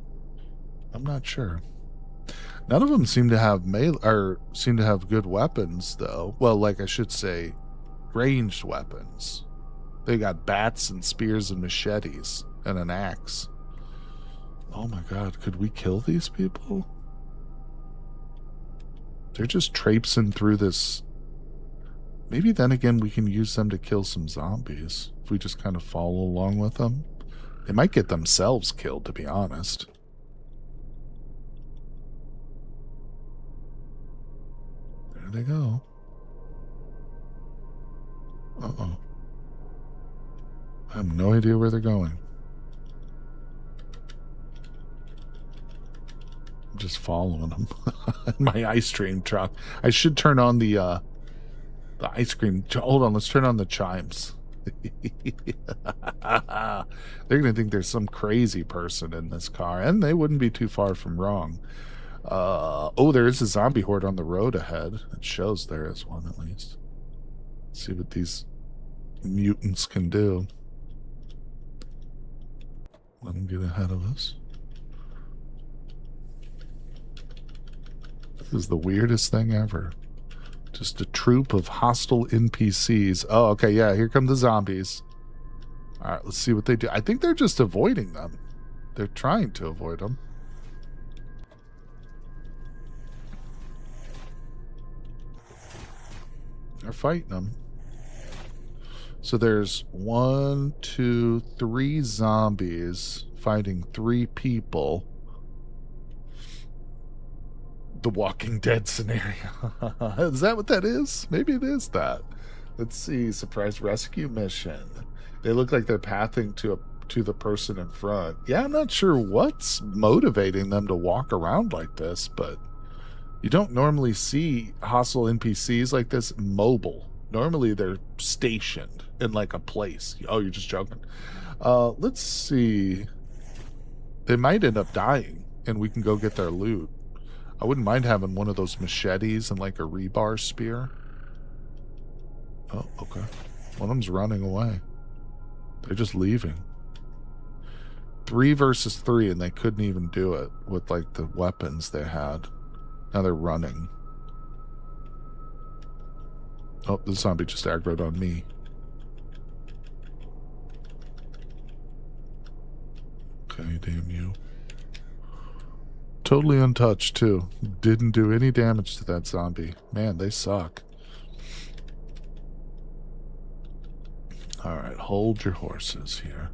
I'm not sure. None of them seem to have seem to have good weapons, though. Well, like, I should say, ranged weapons. They got bats and spears and machetes and an axe. Oh my god, could we kill these people? They're just traipsing through this. Maybe then again we can use them to kill some zombies if we just kind of follow along with them. They might get themselves killed, to be honest. There they go. Uh-oh. I have no idea where they're going. I'm just following them. My ice cream truck. I should turn on the ice cream. Hold on, let's turn on the chimes. They're gonna think there's some crazy person in this car, and they wouldn't be too far from wrong. Oh, there is a zombie horde on the road ahead. It shows there is one, at least. Let's see what these mutants can do. Let them get ahead of us. This is the weirdest thing ever. Just a troop of hostile NPCs. Oh, okay, yeah, here come the zombies. Alright, let's see what they do. I think they're just avoiding them. They're trying to avoid them. They're fighting them. So there's 1, 2, 3 zombies fighting 3 people. The Walking Dead scenario. Is that what that is? Maybe it is that. Let's see. Surprise rescue mission. They look like they're pathing to the person in front. Yeah, I'm not sure what's motivating them to walk around like this, but you don't normally see hostile NPCs like this mobile. Normally they're stationed in like a place. Oh, you're just joking. Let's see. They might end up dying and we can go get their loot. I wouldn't mind having one of those machetes and like a rebar spear. Oh, okay. One of them's running away. They're just leaving. 3 versus 3, and they couldn't even do it with, like, the weapons they had. Now they're running. Oh, the zombie just aggroed on me. Okay, damn you. Totally untouched, too. Didn't do any damage to that zombie. Man, they suck. Alright, hold your horses here.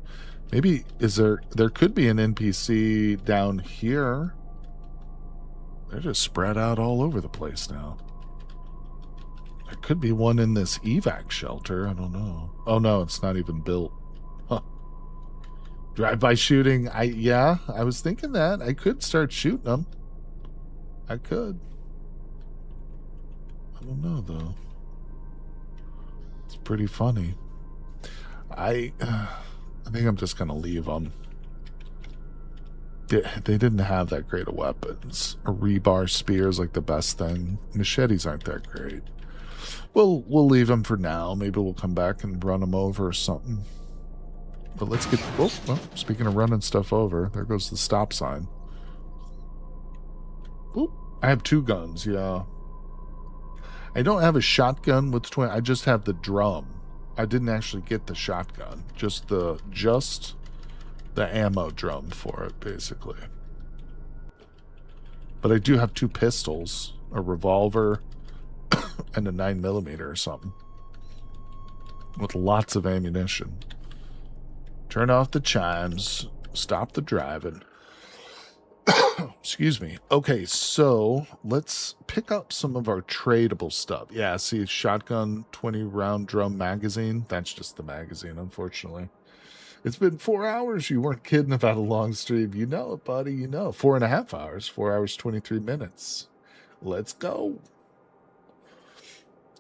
Maybe, there could be an NPC down here. They're just spread out all over the place now. There could be one in this evac shelter. I don't know. Oh, no, it's not even built. Huh. Drive-by shooting. Yeah, I was thinking that. I could start shooting them. I could. I don't know, though. It's pretty funny. I think I'm just going to leave them. They didn't have that great of weapons. A rebar spear is like the best thing. Machetes aren't that great. We'll leave them for now. Maybe we'll come back and run them over or something. But let's get... Oh, well, speaking of running stuff over, there goes the stop sign. Oop, I have 2 guns, yeah. I don't have a shotgun with twin. I just have the drum. I didn't actually get the shotgun. Just the ammo drum for it, basically. But I do have 2 pistols, a revolver, and a 9mm or something. With lots of ammunition. Turn off the chimes. Stop the driving. Excuse me. Okay, so let's pick up some of our tradable stuff. Yeah, see, shotgun 20-round drum magazine. That's just the magazine, unfortunately. It's been 4 hours. You weren't kidding about a long stream. You know it, buddy. You know. 4.5 hours. 4 hours, 23 minutes. Let's go.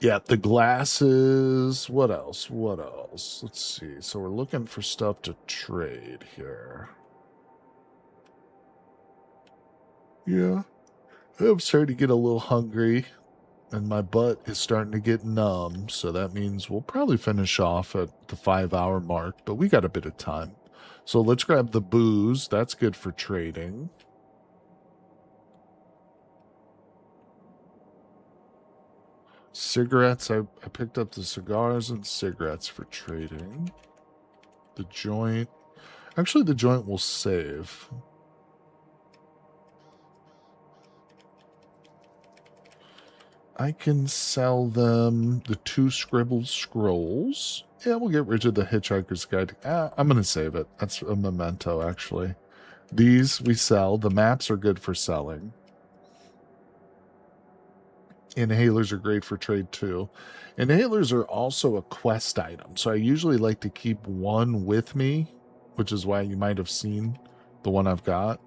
Yeah, the glasses. What else? What else? Let's see. So we're looking for stuff to trade here. Yeah. I'm starting to get a little hungry, and my butt is starting to get numb, so that means we'll probably finish off at the 5-hour mark, but we got a bit of time. So let's grab the booze. That's good for trading. Cigarettes. I picked up the cigars and cigarettes for trading. The joint. Actually, the joint will save. I can sell them the 2 scribbled scrolls. Yeah, we'll get rid of the Hitchhiker's Guide. I'm going to save it. That's a memento, actually. These we sell. The maps are good for selling. Inhalers are great for trade, too. Inhalers are also a quest item, so I usually like to keep one with me, which is why you might have seen the one I've got.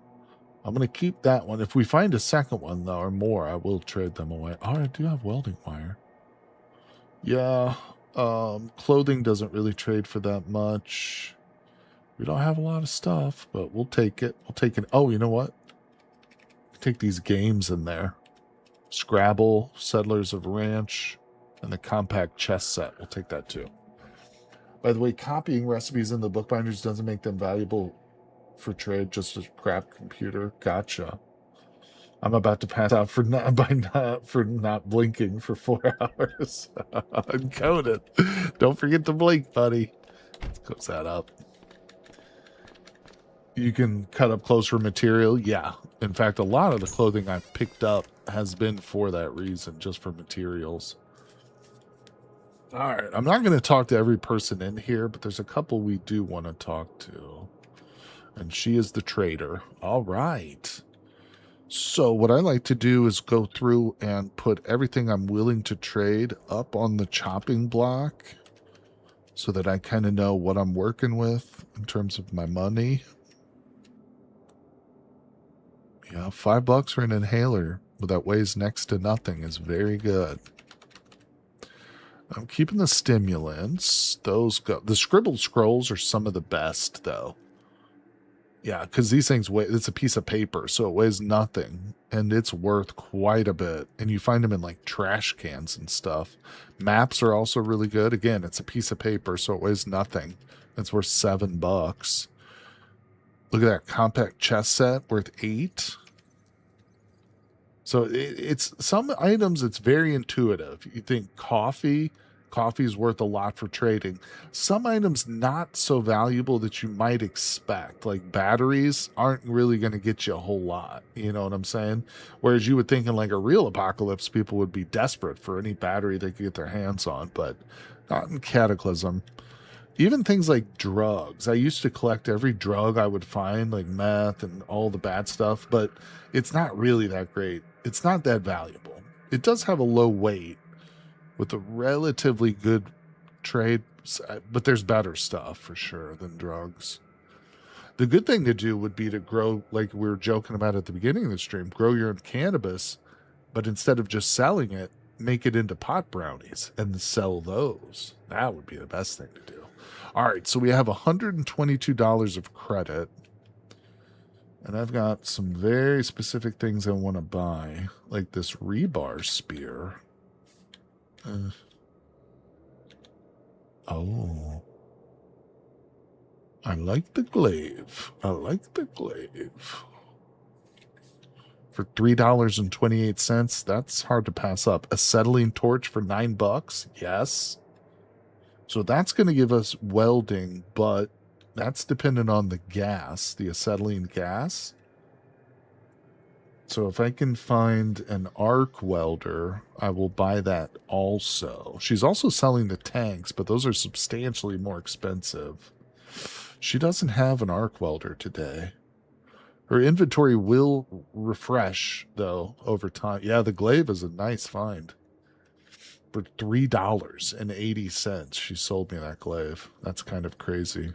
I'm going to keep that one. If we find a second one, though, or more, I will trade them away. Oh, I do have welding wire. Yeah, clothing doesn't really trade for that much. We don't have a lot of stuff, but we'll take it. We'll take it. Oh, you know what? Take these games in there. Scrabble, Settlers of Ranch, and the compact chess set. We'll take that, too. By the way, copying recipes in the bookbinders doesn't make them valuable for trade, just a crap computer. Gotcha. I'm about to pass out for not blinking for 4 hours. Uncoded. Don't forget to blink, buddy. Let's close that up. You can cut up clothes for material. Yeah. In fact, a lot of the clothing I've picked up has been for that reason, just for materials. All right. I'm not going to talk to every person in here, but there's a couple we do want to talk to. And she is the trader. All right. So what I like to do is go through and put everything I'm willing to trade up on the chopping block so that I kind of know what I'm working with in terms of my money. Yeah, $5 for an inhaler that weighs next to nothing is very good. I'm keeping the stimulants. Those go. The scribbled scrolls are some of the best, though. Yeah, because these things weigh, it's a piece of paper, so it weighs nothing, and it's worth quite a bit. And you find them in like trash cans and stuff. Maps are also really good. Again, it's a piece of paper, so it weighs nothing. It's worth $7. Look at that compact chess set worth 8. So it's some items. It's very intuitive. You think coffee's worth a lot for trading. Some items not so valuable that you might expect. Like batteries aren't really going to get you a whole lot. You know what I'm saying? Whereas you would think in like a real apocalypse, people would be desperate for any battery they could get their hands on, but not in Cataclysm. Even things like drugs. I used to collect every drug I would find, like meth and all the bad stuff, but it's not really that great. It's not that valuable. It does have a low weight with a relatively good trade, but there's better stuff for sure than drugs. The good thing to do would be to grow, like we were joking about at the beginning of the stream, grow your own cannabis, but instead of just selling it, make it into pot brownies and sell those. That would be the best thing to do. All right, so we have $122 of credit. And I've got some very specific things I want to buy, like this rebar spear. Oh. I like the glaive. I like the glaive. For $3.28, that's hard to pass up. Acetylene torch for $9. Yes. So that's going to give us welding, but that's dependent on the gas, the acetylene gas. So if I can find an arc welder, I will buy that also. She's also selling the tanks, but those are substantially more expensive. She doesn't have an arc welder today. Her inventory will refresh, though, over time. Yeah, the glaive is a nice find. For $3.80, she sold me that glaive. That's kind of crazy.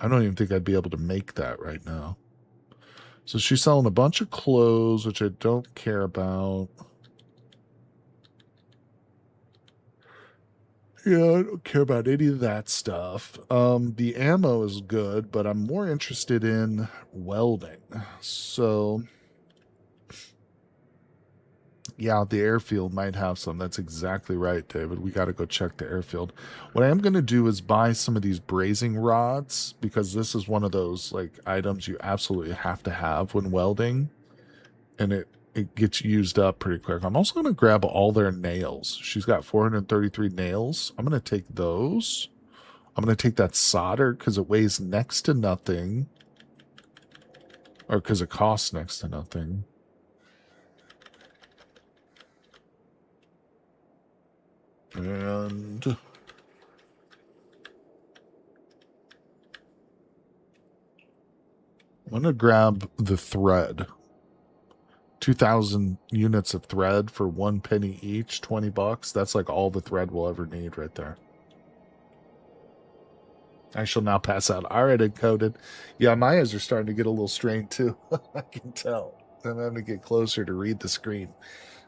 I don't even think I'd be able to make that right now. So she's selling a bunch of clothes, which I don't care about. Yeah, I don't care about any of that stuff. The ammo is good, but I'm more interested in welding. So yeah, the airfield might have some. That's exactly right, David. We got to go check the airfield. What I am going to do is buy some of these brazing rods, because this is one of those like items you absolutely have to have when welding, and it gets used up pretty quick. I'm also going to grab all their nails. She's got 433 nails. I'm going to take those. I'm going to take that solder because it weighs next to nothing, or because it costs next to nothing. And I'm going to grab the thread. 2,000 units of thread for 1 penny each, $20. That's like all the thread we'll ever need right there. I shall now pass out. All right, encoded. Yeah, my eyes are starting to get a little strained too. I can tell. I'm having to get closer to read the screen.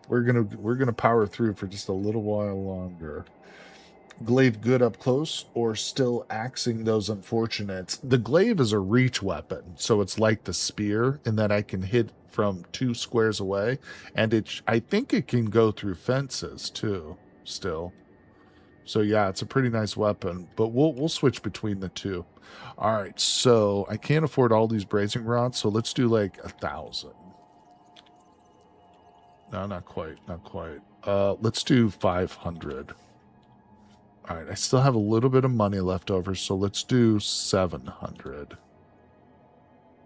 We're gonna power through for just a little while longer. Glaive good up close, or still axing those unfortunates? The glaive is a reach weapon, so it's like the spear in that I can hit from 2 squares away, and I think it can go through fences too, still. So yeah, it's a pretty nice weapon, but we'll switch between the two. All right, so I can't afford all these brazing rods, so let's do like 1,000. No, not quite, not quite. Let's do 500. All right, I still have a little bit of money left over, so let's do 700.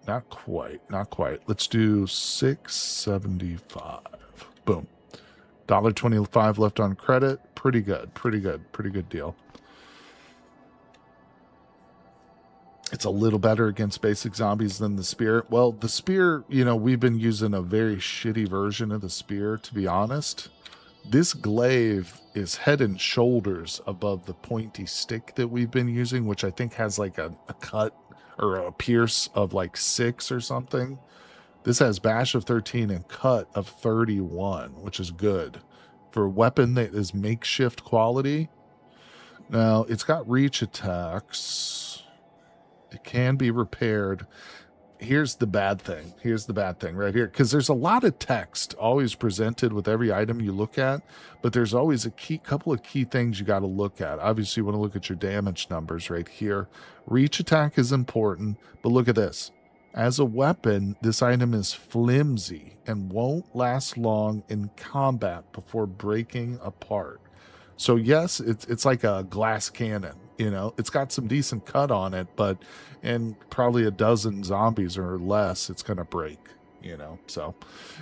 Not quite, not quite. Let's do 675. Boom. $1.25 left on credit. Pretty good, pretty good, pretty good deal. It's a little better against basic zombies than the spear. Well, the spear, you know, we've been using a very shitty version of the spear, to be honest. This glaive is head and shoulders above the pointy stick that we've been using, which I think has like a cut or a pierce of like 6 or something. This has bash of 13 and cut of 31, which is good for a weapon that is makeshift quality. Now, it's got reach attacks. It can be repaired. Here's the bad thing. Here's the bad thing right here. Because there's a lot of text always presented with every item you look at, but there's always a couple of key things you got to look at. Obviously, you want to look at your damage numbers right here. Reach attack is important, but look at this. As a weapon, this item is flimsy and won't last long in combat before breaking apart. So yes, it's like a glass cannon, you know. It's got some decent cut on it, but in probably a dozen zombies or less, it's gonna break, you know. So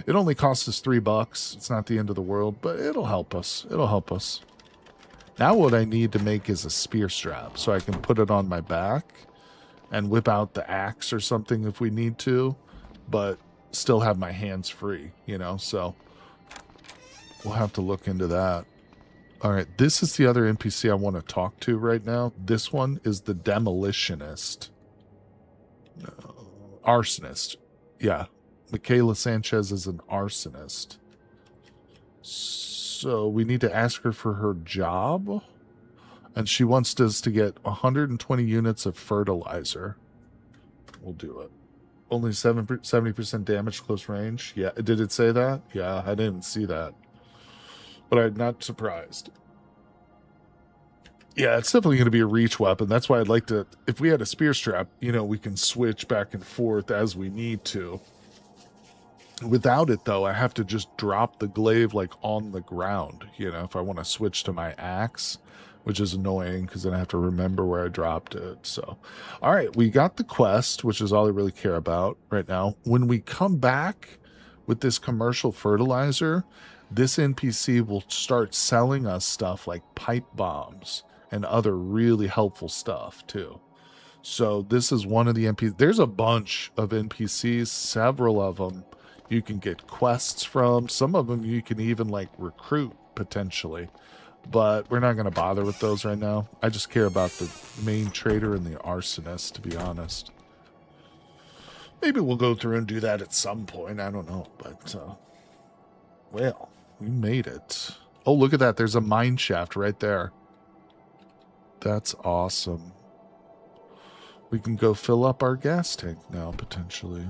it only costs us $3. It's not the end of the world, but it'll help us. It'll help us. Now what I need to make is a spear strap so I can put it on my back and whip out the axe or something if we need to, but still have my hands free, you know. So we'll have to look into that. All right, this is the other NPC I want to talk to right now. This one is the demolitionist. Arsonist. Yeah, Michaela Sanchez is an arsonist. So we need to ask her for her job. And she wants us to get 120 units of fertilizer. We'll do it. Only 70% damage close range. Yeah, did it say that? Yeah, I didn't see that. But I'm not surprised. Yeah, it's definitely going to be a reach weapon. That's why I'd like to, if we had a spear strap, you know, we can switch back and forth as we need to. Without it, though, I have to just drop the glaive, like, on the ground, you know, if I want to switch to my axe, which is annoying because then I have to remember where I dropped it. So, all right, we got the quest, which is all I really care about right now. When we come back with this commercial fertilizer, this NPC will start selling us stuff like pipe bombs and other really helpful stuff too. So this is one of the NPCs. There's a bunch of NPCs, several of them you can get quests from. Some of them you can even like recruit potentially, but we're not going to bother with those right now. I just care about the main trader and the arsonist, to be honest. Maybe we'll go through and do that at some point. I don't know, but well, we made it. Oh, look at that. There's a mine shaft right there. That's awesome. We can go fill up our gas tank now, potentially.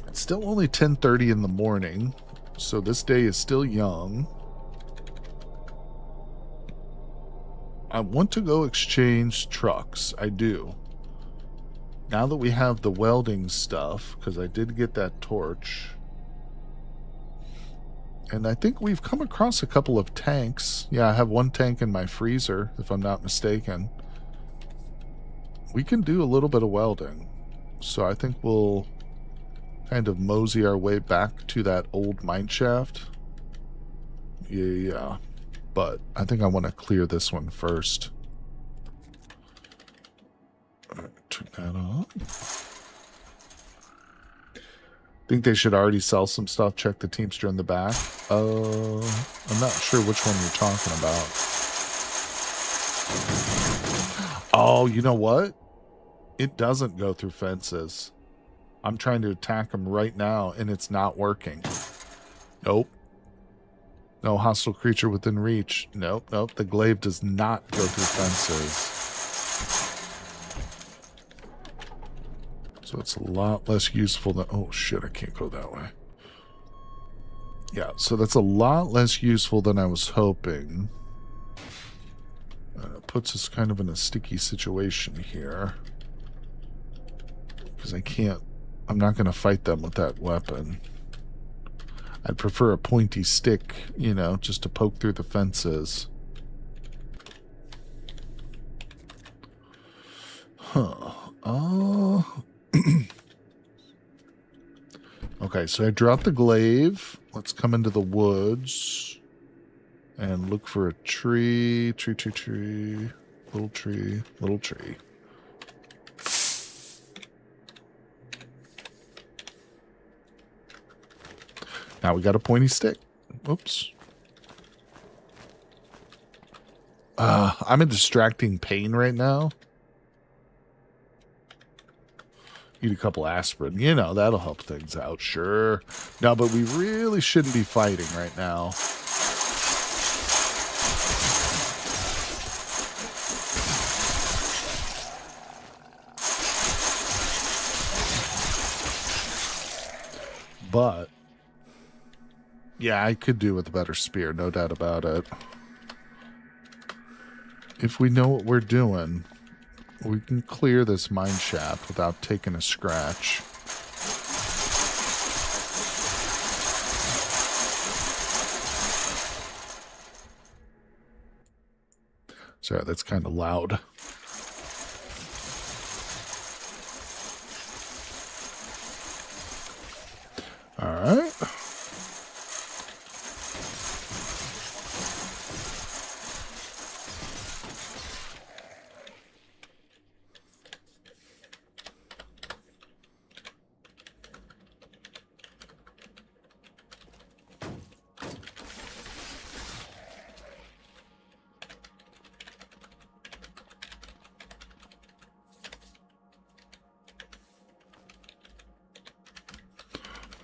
It's still only 10:30 in the morning, so this day is still young. I want to go exchange trucks. I do. Now that we have the welding stuff, because I did get that torch. And I think we've come across a couple of tanks. Yeah, I have one tank in my freezer, if I'm not mistaken. We can do a little bit of welding. So I think we'll kind of mosey our way back to that old mine shaft. Yeah. But I think I want to clear this one first. All right, turn that on. Think they should already sell some stuff. Check the Teamster in the back. I'm not sure which one you're talking about. Oh, you know what? It doesn't go through fences. I'm trying to attack them right now, and it's not working. Nope. No hostile creature within reach. Nope, nope. The glaive does not go through fences. So it's a lot less useful than... Oh, shit, I can't go that way. Yeah, so that's a lot less useful than I was hoping. Puts us kind of in a sticky situation here. Because I can't... I'm not going to fight them with that weapon. I'd prefer a pointy stick, you know, just to poke through the fences. Huh. Okay, so I dropped the glaive. Let's come into the woods and look for a tree. Tree. Little tree. Little tree. Now we got a pointy stick. Oops. I'm in distracting pain right now. Eat a couple aspirin. You know, that'll help things out. Sure. No, but we really shouldn't be fighting right now. But yeah, I could do with a better spear, no doubt about it. If we know what we're doing, we can clear this mine shaft without taking a scratch. Sorry, that's kind of loud. All right.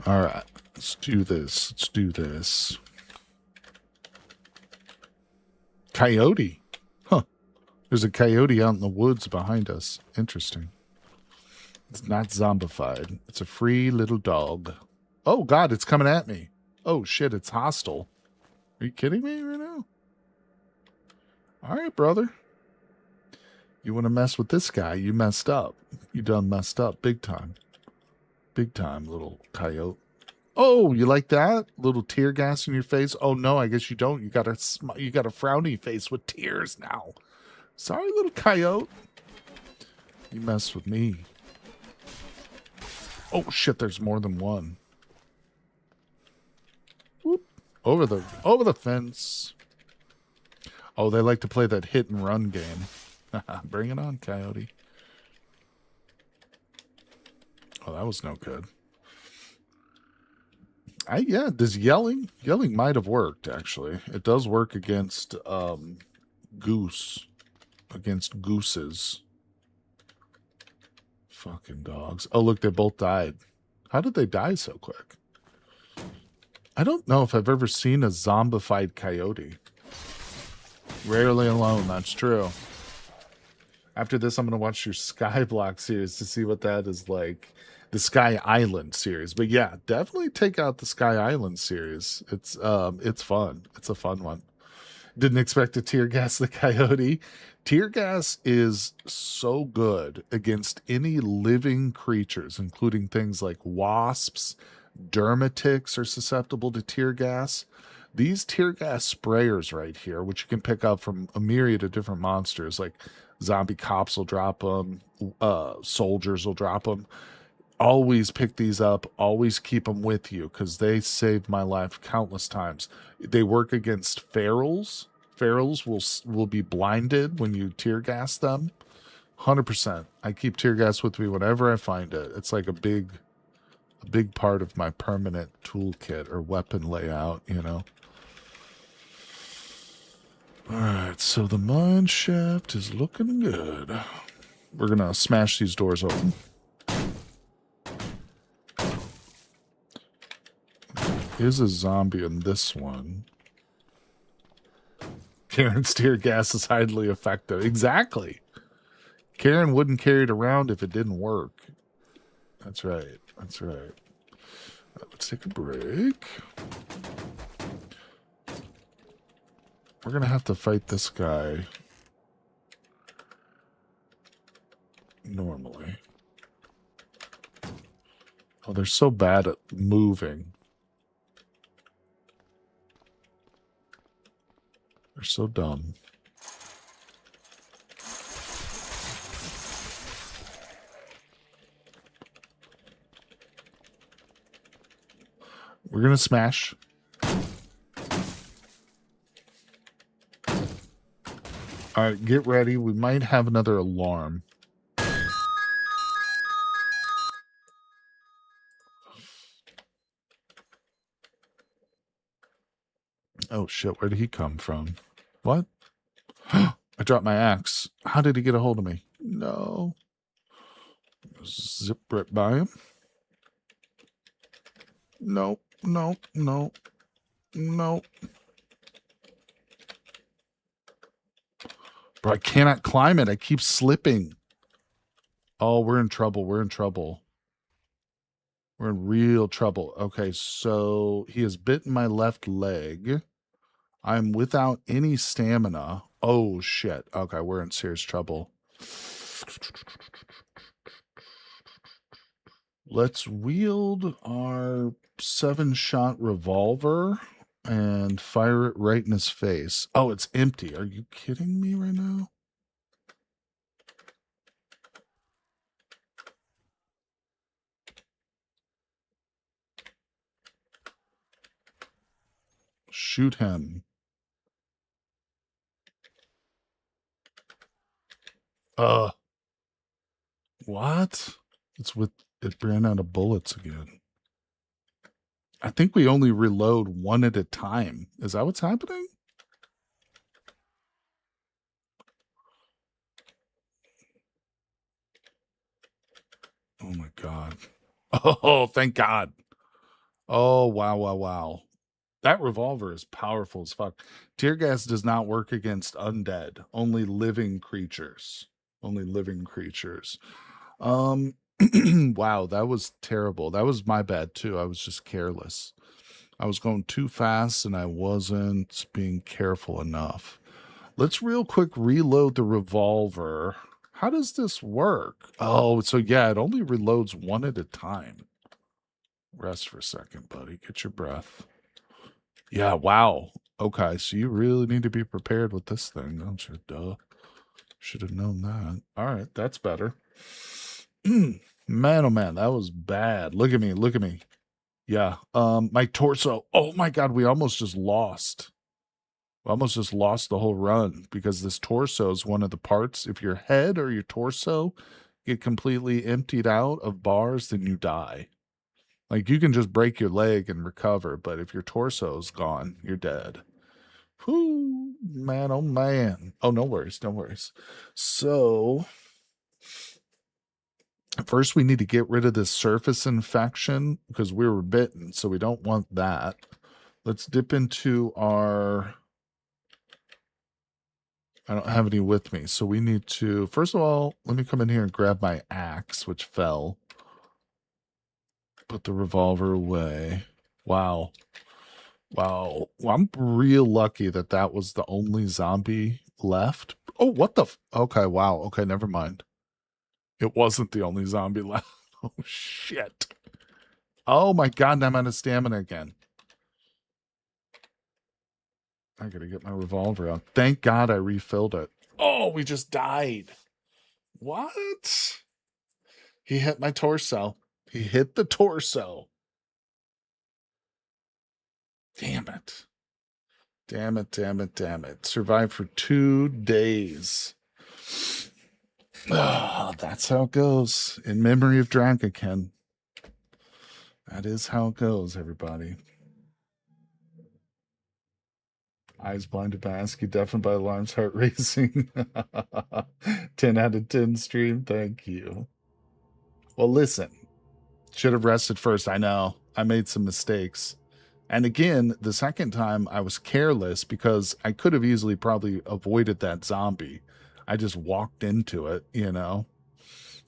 All right, let's do this. Let's do this. Coyote. Huh. There's a coyote out in the woods behind us. Interesting. It's not zombified. It's a free little dog. Oh, God, it's coming at me. Oh, shit, it's hostile. Are you kidding me right now? All right, brother. You want to mess with this guy, you messed up. You done messed up big time. Big time, little coyote. Oh, you like that? Little tear gas in your face? Oh no, I guess you don't. You got a frowny face with tears now. Sorry, little coyote. You messed with me. Oh shit, there's more than one. Whoop. Over the fence. Oh, they like to play that hit and run game. Bring it on, coyote. Oh, that was no good. Yeah, does yelling might have worked, actually. It does work against gooses. Fucking dogs. Oh, look, they both died. How did they die so quick? I don't know if I've ever seen a zombified coyote. Rarely alone, that's true. After this, I'm going to watch your Skyblock series to see what that is like. The Sky Island series. But yeah, definitely take out the Sky Island series. It's fun. It's a fun one. Didn't expect to tear gas the coyote. Tear gas is so good against any living creatures, including things like wasps. Dermatics are susceptible to tear gas. These tear gas sprayers right here, which you can pick up from a myriad of different monsters, like zombie cops will drop them, soldiers will drop them. Always pick these up. Always keep them with you because they saved my life countless times. They work against ferals. Ferals will be blinded when you tear gas them. 100%. I keep tear gas with me whenever I find it. It's like a big part of my permanent toolkit or weapon layout, you know. All right, so the mine shaft is looking good. We're gonna smash these doors open. Here's a zombie in this one. Karen's tear gas is highly effective. Exactly. Karen wouldn't carry it around if it didn't work. That's right. That's right. Let's take a break. We're going to have to fight this guy normally. Oh, they're so bad at moving. They're so dumb. We're going to smash. All right, get ready. We might have another alarm. Oh, shit. Where did he come from? What? I dropped my axe. How did he get a hold of me? No. Zip right by him. No, no, no, no. Bro, I cannot climb it. I keep slipping. Oh, we're in trouble. We're in trouble. We're in real trouble. Okay, so he has bitten my left leg. I'm without any stamina. Oh, shit. Okay, we're in serious trouble. Let's wield our 7-shot revolver and fire it right in his face. Oh, it's empty. Are you kidding me right now? Shoot him. What? It ran out of bullets again. I think we only reload one at a time. Is that what's happening? Oh my God. Oh, thank God. Oh, wow, wow, wow. That revolver is powerful as fuck. Tear gas does not work against undead, only living creatures. Only living creatures. Um, wow, that was terrible. That was my bad too. I was just careless. I was going too fast and I wasn't being careful enough. Let's real quick reload the revolver. How does this work? Oh, so yeah, it only reloads one at a time. Rest for a second, buddy. Get your breath. Yeah, wow. Okay, so you really need to be prepared with this thing, don't you? Duh. Should have known that. All right, that's better. Man, oh man, that was bad. Look at me, look at me. Yeah. My torso. Oh my God, we almost just lost. We almost just lost the whole run because this torso is one of the parts. If your head or your torso get completely emptied out of bars, then you die. Like you can just break your leg and recover, but if your torso's gone, you're dead. Whoo, man, oh man. Oh, no worries, no worries. So first we need to get rid of this surface infection because we were bitten, so we don't want that. Let's dip into our... I don't have any with me, so we need to... First of all, let me come in here and grab my axe, which fell. Put the revolver away. Wow. Wow. Well, I'm real lucky that that was the only zombie left. Oh, what the... Okay, wow. Okay, never mind. It wasn't the only zombie left. Oh, shit. Oh, my God, I'm out of stamina again. I gotta get my revolver out. Thank God I refilled it. Oh, we just died. What? He hit my torso. He hit the torso. Damn it. Damn it, damn it, damn it. Survived for 2 days. Oh, that's how it goes. In memory of Dragaken. That is how it goes, everybody. Eyes blinded by ASCII, deafened by alarms, heart racing. 10 out of 10 stream. Thank you. Well, listen. Should have rested first. I know. I made some mistakes. And again, the second time I was careless because I could have easily probably avoided that zombie. I just walked into it, you know.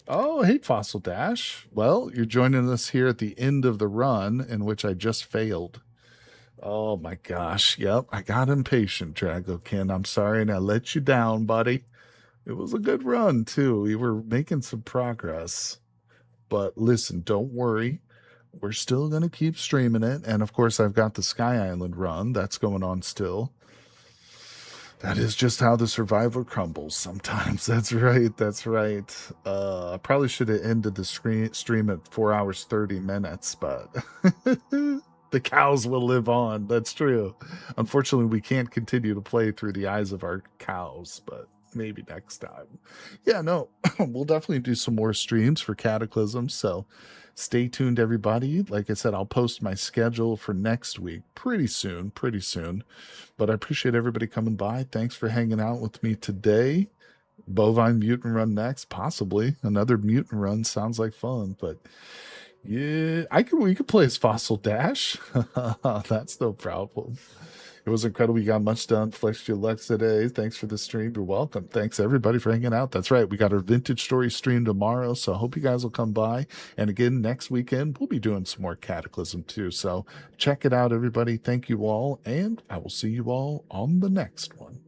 Oh, hey, Fossil Dash. Well, you're joining us here at the end of the run in which I just failed. Oh my gosh. Yep, I got impatient, Dragokin. I'm sorry, and I let you down, buddy. It was a good run, too. We were making some progress. But listen, don't worry. We're still going to keep streaming it. And of course, I've got the Sky Island run that's going on still. That is just how the survivor crumbles sometimes. That's right. That's right. I probably should have ended the stream at 4 hours, 30 minutes, but the cows will live on. That's true. Unfortunately, we can't continue to play through the eyes of our cows, but maybe next time. Yeah, no, we'll definitely do some more streams for Cataclysm. So stay tuned, everybody. Like I said, I'll post my schedule for next week pretty soon, pretty soon. But I appreciate everybody coming by. Thanks for hanging out with me today. Bovine Mutant Run next, possibly. Another Mutant Run sounds like fun, but Yeah, we could play as Fossil Dash. That's no problem. It was incredible. You got much done. Flexed your Lux today. Thanks for the stream. You're welcome. Thanks everybody for hanging out. That's right. We got our vintage story stream tomorrow. So I hope you guys will come by. And again, next weekend, we'll be doing some more Cataclysm too. So check it out, everybody. Thank you all. And I will see you all on the next one.